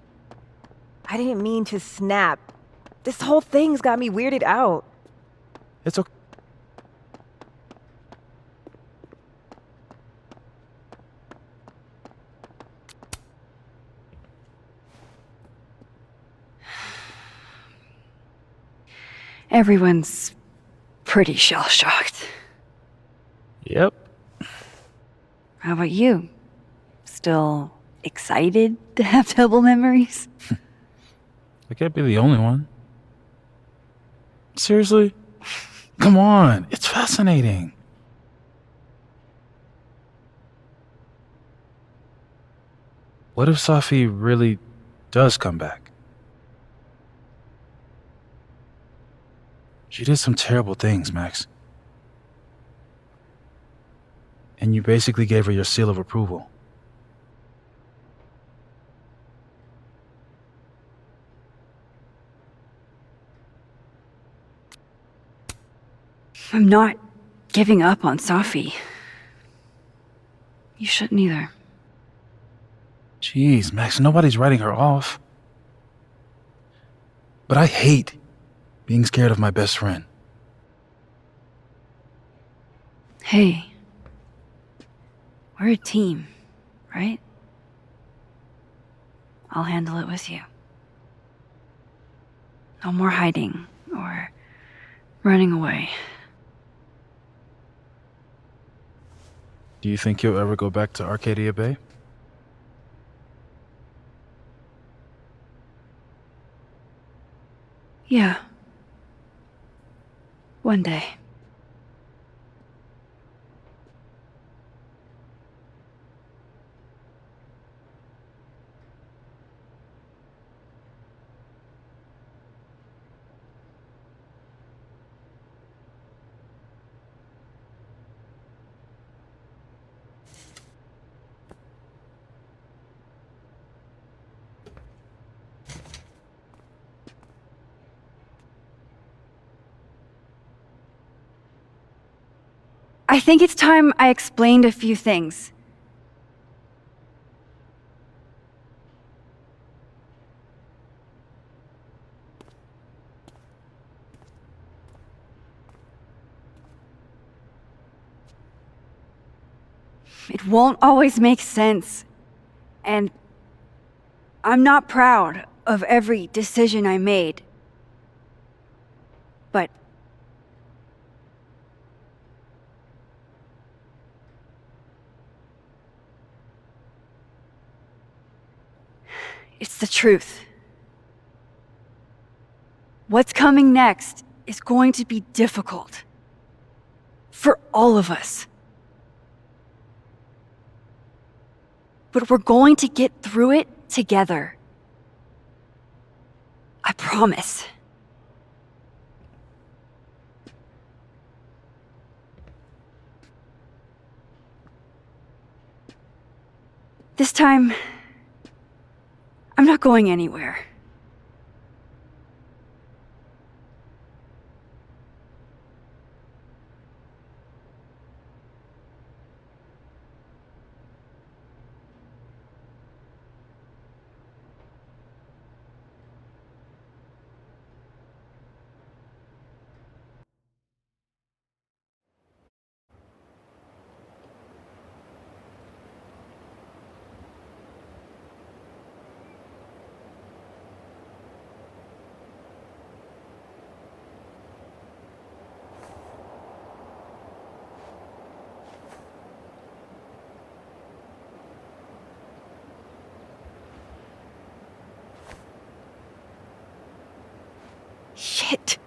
I didn't mean to snap. This whole thing's got me weirded out. It's okay. Everyone's pretty shell-shocked. Yep. How about you? Still excited to have double memories? I can't be the only one. Seriously? Come on, it's fascinating. What if Safi really does come back? She did some terrible things, Max. And you basically gave her your seal of approval. I'm not giving up on Safi. You shouldn't either. Jeez, Max, nobody's writing her off. But I hate being scared of my best friend. Hey. We're a team, right? I'll handle it with you. No more hiding or running away. Do you think you'll ever go back to Arcadia Bay? Yeah. One day. I think it's time I explained a few things. It won't always make sense, and I'm not proud of every decision I made. But it's the truth. What's coming next is going to be difficult. For all of us. But we're going to get through it together. I promise. This time, I'm not going anywhere. Shit.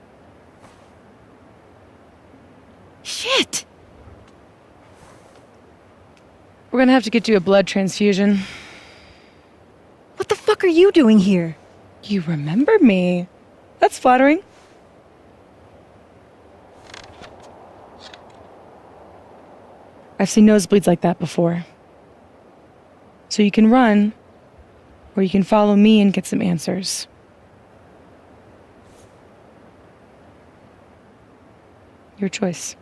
Shit. We're gonna have to get you a blood transfusion. What the fuck are you doing here? You remember me. That's flattering. I've seen nosebleeds like that before. So you can run, or you can follow me and get some answers. Your choice.